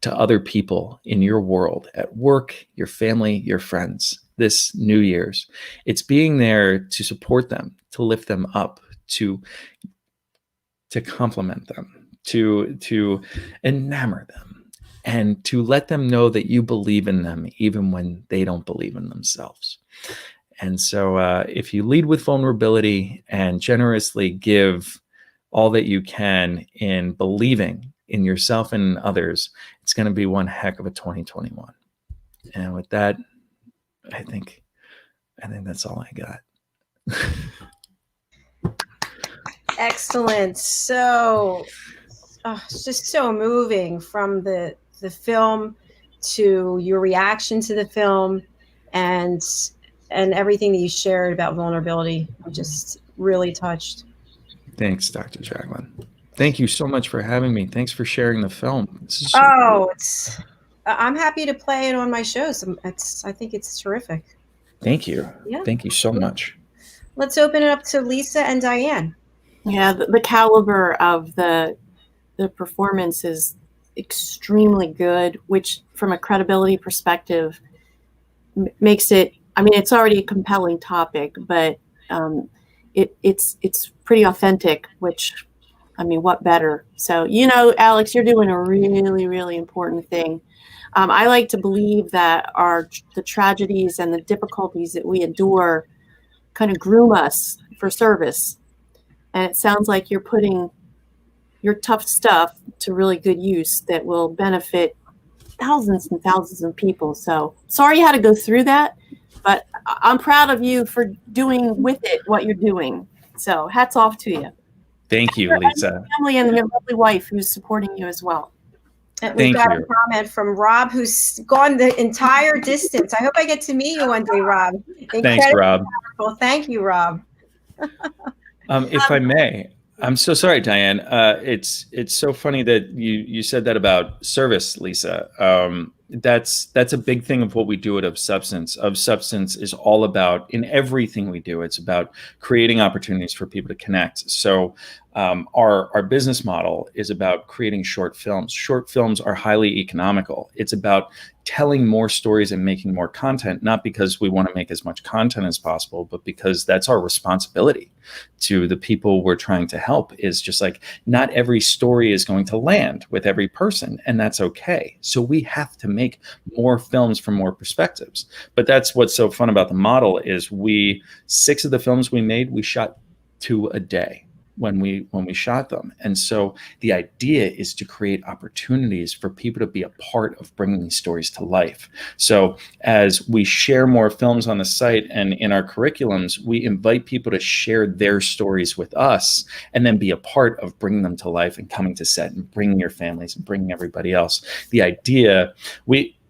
to other people in your world, at work, your family, your friends, this New Year's, it's being there to support them, to lift them up, to compliment them, to enamor them, and to let them know that you believe in them even when they don't believe in themselves. And so if you lead with vulnerability and generously give all that you can in believing in yourself and in others, it's going to be one heck of a 2021. And with that, I think that's all I got. Excellent. So, it's just so moving, from the film to your reaction to the film, and everything that you shared about vulnerability. I'm just really touched. Thanks, Dr. Jacalyn. Thank you so much for having me. Thanks for sharing the film. This is I'm happy to play it on my shows. I think it's terrific. Thank you. Yeah. Thank you so much. Let's open it up to Lisa and Diane. Yeah, the caliber of the performance is extremely good, which from a credibility perspective makes it, I mean, it's already a compelling topic, but it's pretty authentic, which, I mean, what better? So, Alex, you're doing a really, really important thing. I like to believe that the tragedies and the difficulties that we endure kind of groom us for service. And it sounds like you're putting your tough stuff to really good use that will benefit thousands and thousands of people. So sorry you had to go through that, but I'm proud of you for doing with it what you're doing. So hats off to you. Thank you, Lisa. And your family and your lovely wife who's supporting you as well. And we've got a comment from Rob, who's gone the entire distance. I hope I get to meet you one day, Rob. Thanks, Rob. Well, thank you, Rob. If I may, I'm so sorry, Diane. It's so funny that you said that about service, Lisa. That's a big thing of what we do at Of Substance. Of Substance is all about, in everything we do, it's about creating opportunities for people to connect. So our business model is about creating short films. Short films are highly economical. It's about telling more stories and making more content, not because we want to make as much content as possible, but because that's our responsibility to the people we're trying to help. Is just like, not every story is going to land with every person, and that's okay. So we have to make more films from more perspectives. But that's what's so fun about the model is 6 of the films we made, we shot 2 a day when we shot them. And so the idea is to create opportunities for people to be a part of bringing these stories to life. So as we share more films on the site and in our curriculums, we invite people to share their stories with us and then be a part of bringing them to life and coming to set and bringing your families and bringing everybody else. The idea,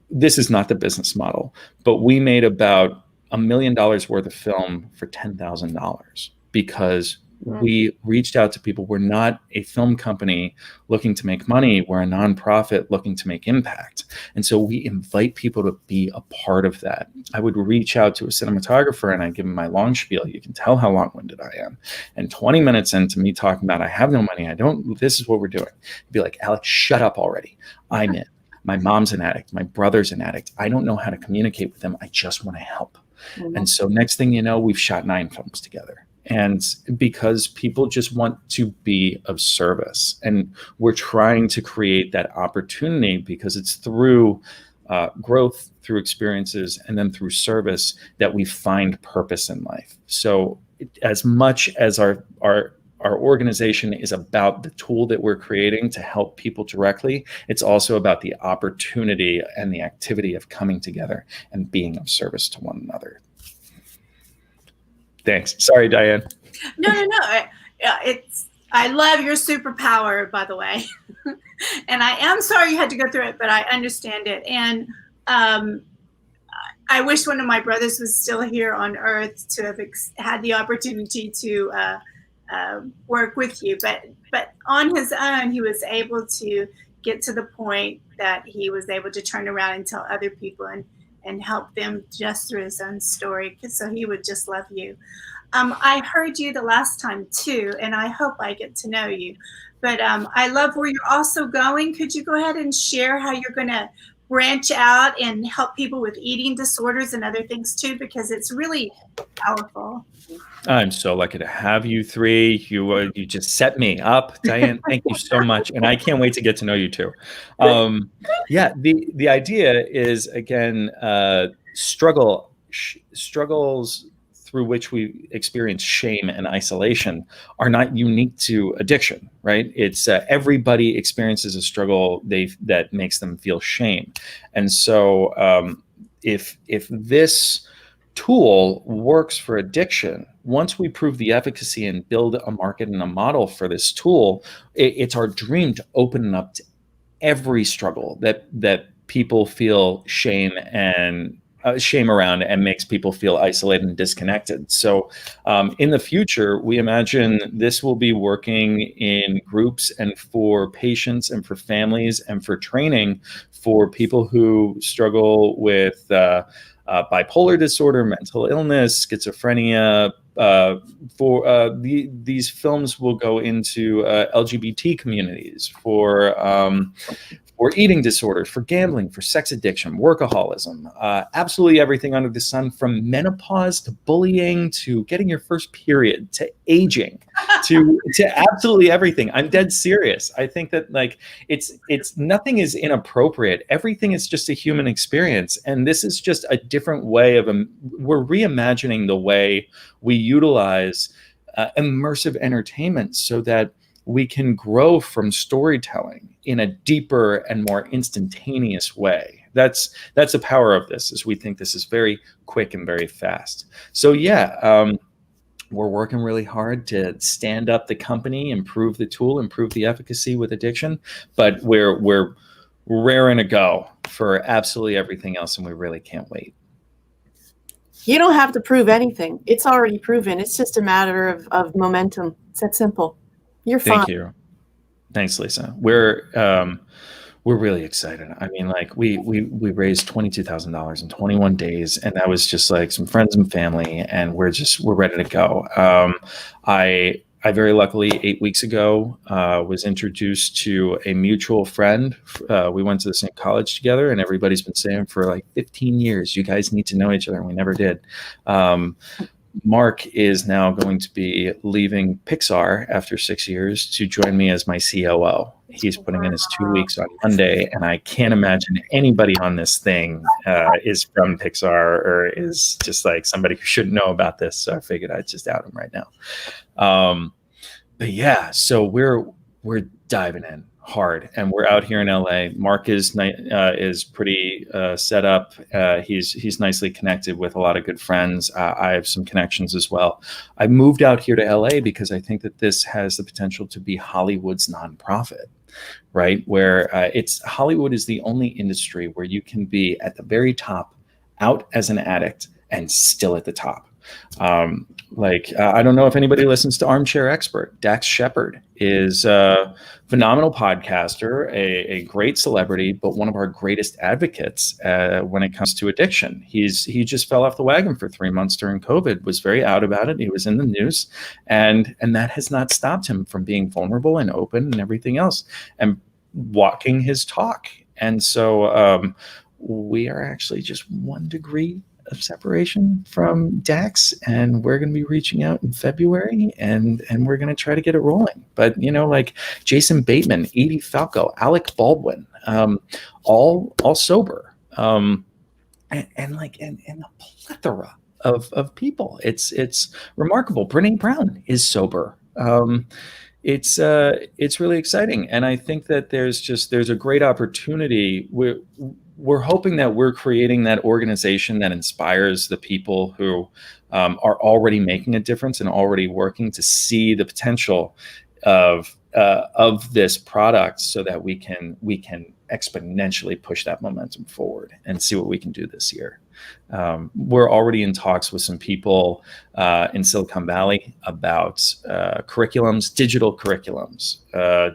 this is not the business model, but we made about $1 million worth of film for $10,000 because we reached out to people. We're not a film company looking to make money. We're a nonprofit looking to make impact. And so we invite people to be a part of that. I would reach out to a cinematographer and I'd give him my long spiel. You can tell how long-winded I am. And 20 minutes into me talking about, I have no money, this is what we're doing. He'd be like, Alex, shut up already. I'm in. My mom's an addict. My brother's an addict. I don't know how to communicate with them. I just want to help. And so next thing you know, we've shot 9 films together. And because people just want to be of service, and we're trying to create that opportunity because it's through growth, through experiences, and then through service that we find purpose in life. So as much as our organization is about the tool that we're creating to help people directly, it's also about the opportunity and the activity of coming together and being of service to one another. Thanks. Sorry, Diane. No. I love your superpower, by the way. And I am sorry you had to go through it, but I understand it. And I wish one of my brothers was still here on Earth to have had the opportunity to work with you. But on his own, he was able to get to the point that he was able to turn around and tell other people and help them just through his own story. So he would just love you. I heard you the last time too, and I hope I get to know you. But I love where you're also going. Could you go ahead and share how you're going to branch out and help people with eating disorders and other things too? Because it's really powerful. I'm so lucky to have you three. You just set me up, Diane. Thank you so much, and I can't wait to get to know you too. Yeah, the idea is again, struggles through which we experience shame and isolation are not unique to addiction, right? It's everybody experiences a struggle that makes them feel shame, and so if this tool works for addiction, once we prove the efficacy and build a market and a model for this tool, it's our dream to open it up to every struggle that people feel shame around and makes people feel isolated and disconnected. So in the future, we imagine this will be working in groups and for patients and for families and for training for people who struggle with bipolar disorder, mental illness, schizophrenia. These films will go into LGBT communities for eating disorders, for gambling, for sex addiction, workaholism, absolutely everything under the sun, from menopause to bullying to getting your first period to aging to absolutely everything. I'm dead serious. I think that like it's nothing is inappropriate. Everything is just a human experience, and this is just a different way of we're reimagining the way we utilize immersive entertainment so that we can grow from storytelling in a deeper and more instantaneous way. That's the power of this, is we think this is very quick and very fast. So yeah, we're working really hard to stand up the company, improve the tool, improve the efficacy with addiction, but we're raring to go for absolutely everything else, and we really can't wait. You don't have to prove anything. It's already proven. It's just a matter of momentum. It's that simple. You're fine. Thank you. Thanks, Lisa. We're really excited. I mean, like we raised $22,000 in 21 days, and that was just like some friends and family, and we're ready to go. I very luckily 8 weeks ago was introduced to a mutual friend. We went to the same college together, and everybody's been saying for like 15 years, you guys need to know each other, and we never did. Mark is now going to be leaving Pixar after 6 years to join me as my COO. He's putting in his 2 weeks on Monday, and I can't imagine anybody on this thing is from Pixar or is just like somebody who shouldn't know about this. So I figured I'd just out him right now. But yeah, so we're diving in hard, and we're out here in LA. Mark is pretty set up. He's nicely connected with a lot of good friends. I have some connections as well. I moved out here to LA because I think that this has the potential to be Hollywood's nonprofit, right? Where Hollywood is the only industry where you can be at the very top, out as an addict, and still at the top. I don't know if anybody listens to Armchair Expert. Dax Shepard is a phenomenal podcaster, a great celebrity, but one of our greatest advocates when it comes to addiction. He just fell off the wagon for 3 months during COVID, was very out about it. He was in the news, and that has not stopped him from being vulnerable and open and everything else and walking his talk. And so we are actually just 1 degree of separation from Dax, and we're going to be reaching out in February, and we're going to try to get it rolling. But like Jason Bateman, Edie Falco, Alec Baldwin, all sober, and a plethora of people. It's remarkable. Brene Brown is sober. It's really exciting, and I think that there's a great opportunity. We're hoping that we're creating that organization that inspires the people who are already making a difference and already working to see the potential of this product, so that we can exponentially push that momentum forward and see what we can do this year. We're already in talks with some people in Silicon Valley about curriculums, digital curriculums,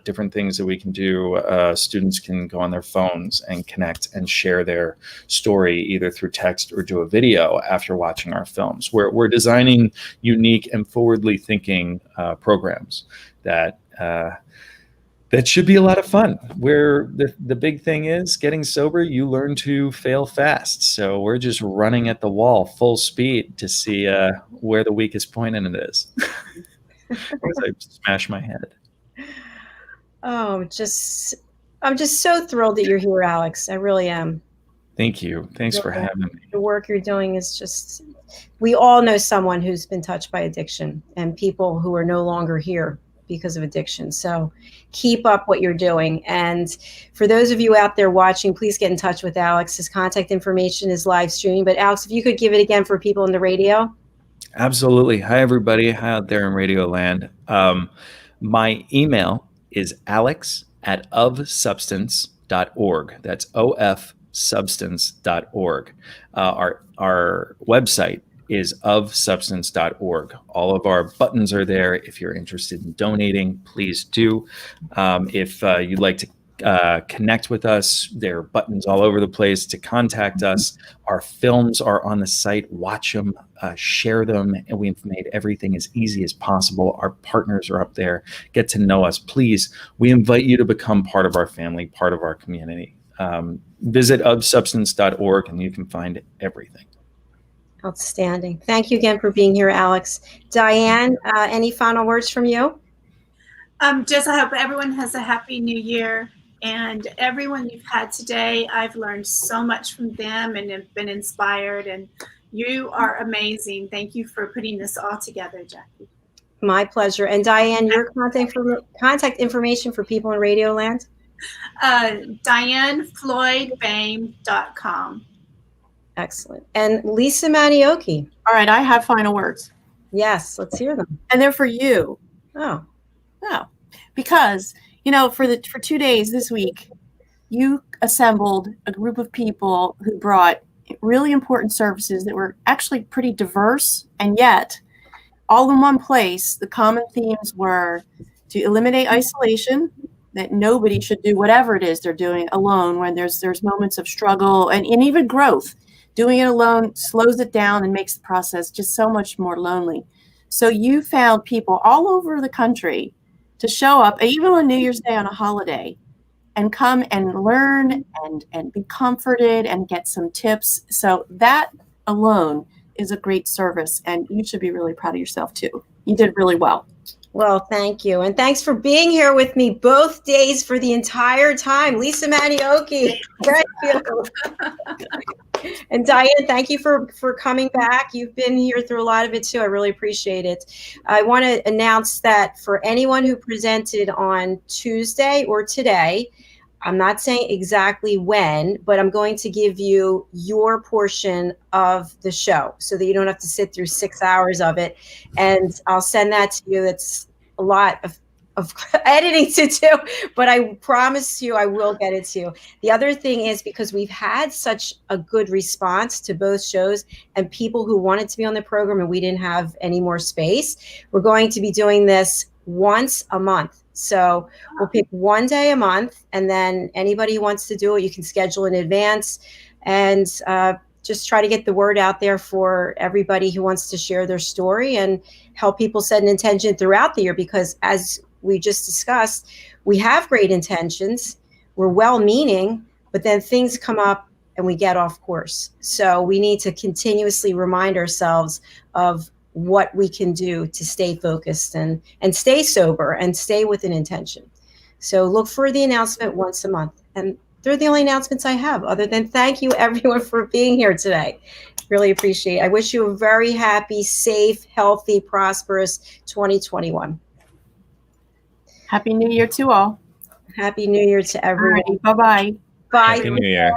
different things that we can do. Students can go on their phones and connect and share their story either through text or do a video after watching our films. We're designing unique and forwardly thinking programs that should be a lot of fun. Where the big thing is getting sober, you learn to fail fast. So we're just running at the wall full speed to see where the weakest point in it is. As I smash my head. Oh, I'm just so thrilled that you're here, Alex. I really am. Thank you. Thanks for having me. The work you're doing is just, we all know someone who's been touched by addiction and people who are no longer here because of addiction. So keep up what you're doing. And for those of you out there watching, please get in touch with Alex. His contact information is live streaming. But Alex, if you could give it again for people in the radio. Absolutely. Hi, everybody. Hi out there in Radio Land. My email is alex@ofsubstance.org. That's ofsubstance.org. Our website is ofsubstance.org. All of our buttons are there. If you're interested in donating, please do. If you'd like to connect with us, there are buttons all over the place to contact us. Our films are on the site. Watch them, share them, and we've made everything as easy as possible. Our partners are up there. Get to know us. Please, we invite you to become part of our family, part of our community. Visit ofsubstance.org and you can find everything. Outstanding. Thank you again for being here, Alex. Diane, any final words from you? Just I hope everyone has a happy new year, and everyone you've had today, I've learned so much from them and have been inspired, and you are amazing. Thank you for putting this all together, Jackie. My pleasure. And Diane, your contact information for people in Radio Land? DianeFloydBame.com. Excellent. And Lisa Manioki. All right, I have final words. Yes, let's hear them. And they're for you. Oh. Because, for 2 days this week, you assembled a group of people who brought really important services that were actually pretty diverse, and yet all in one place. The common themes were to eliminate isolation, that nobody should do whatever it is they're doing alone when there's moments of struggle and even growth. Doing it alone slows it down and makes the process just so much more lonely. So you found people all over the country to show up, even on New Year's Day on a holiday, and come and learn and be comforted and get some tips. So that alone is a great service, and you should be really proud of yourself too. You did really well. Well, thank you. And thanks for being here with me both days for the entire time. Lisa Manioki. Thank you. And Diane, thank you for coming back. You've been here through a lot of it too. I really appreciate it. I want to announce that for anyone who presented on Tuesday or today, I'm not saying exactly when, but I'm going to give you your portion of the show so that you don't have to sit through 6 hours of it. And I'll send that to you. It's a lot of editing to do, but I promise you I will get it to you. The other thing is, because we've had such a good response to both shows and people who wanted to be on the program and we didn't have any more space, we're going to be doing this once a month. So we'll pick one day a month, and then anybody who wants to do it, you can schedule in advance, and just try to get the word out there for everybody who wants to share their story and help people set an intention throughout the year. Because as we just discussed, we have great intentions, we're well-meaning, but then things come up and we get off course. So we need to continuously remind ourselves of what we can do to stay focused and stay sober and stay with an intention. So look for the announcement once a month. And they're the only announcements I have, other than thank you everyone for being here today. Really appreciate it. I wish you a very happy, safe, healthy, prosperous 2021. Happy New Year to all. Happy New Year to everyone. Bye-bye. Bye. Happy New Year.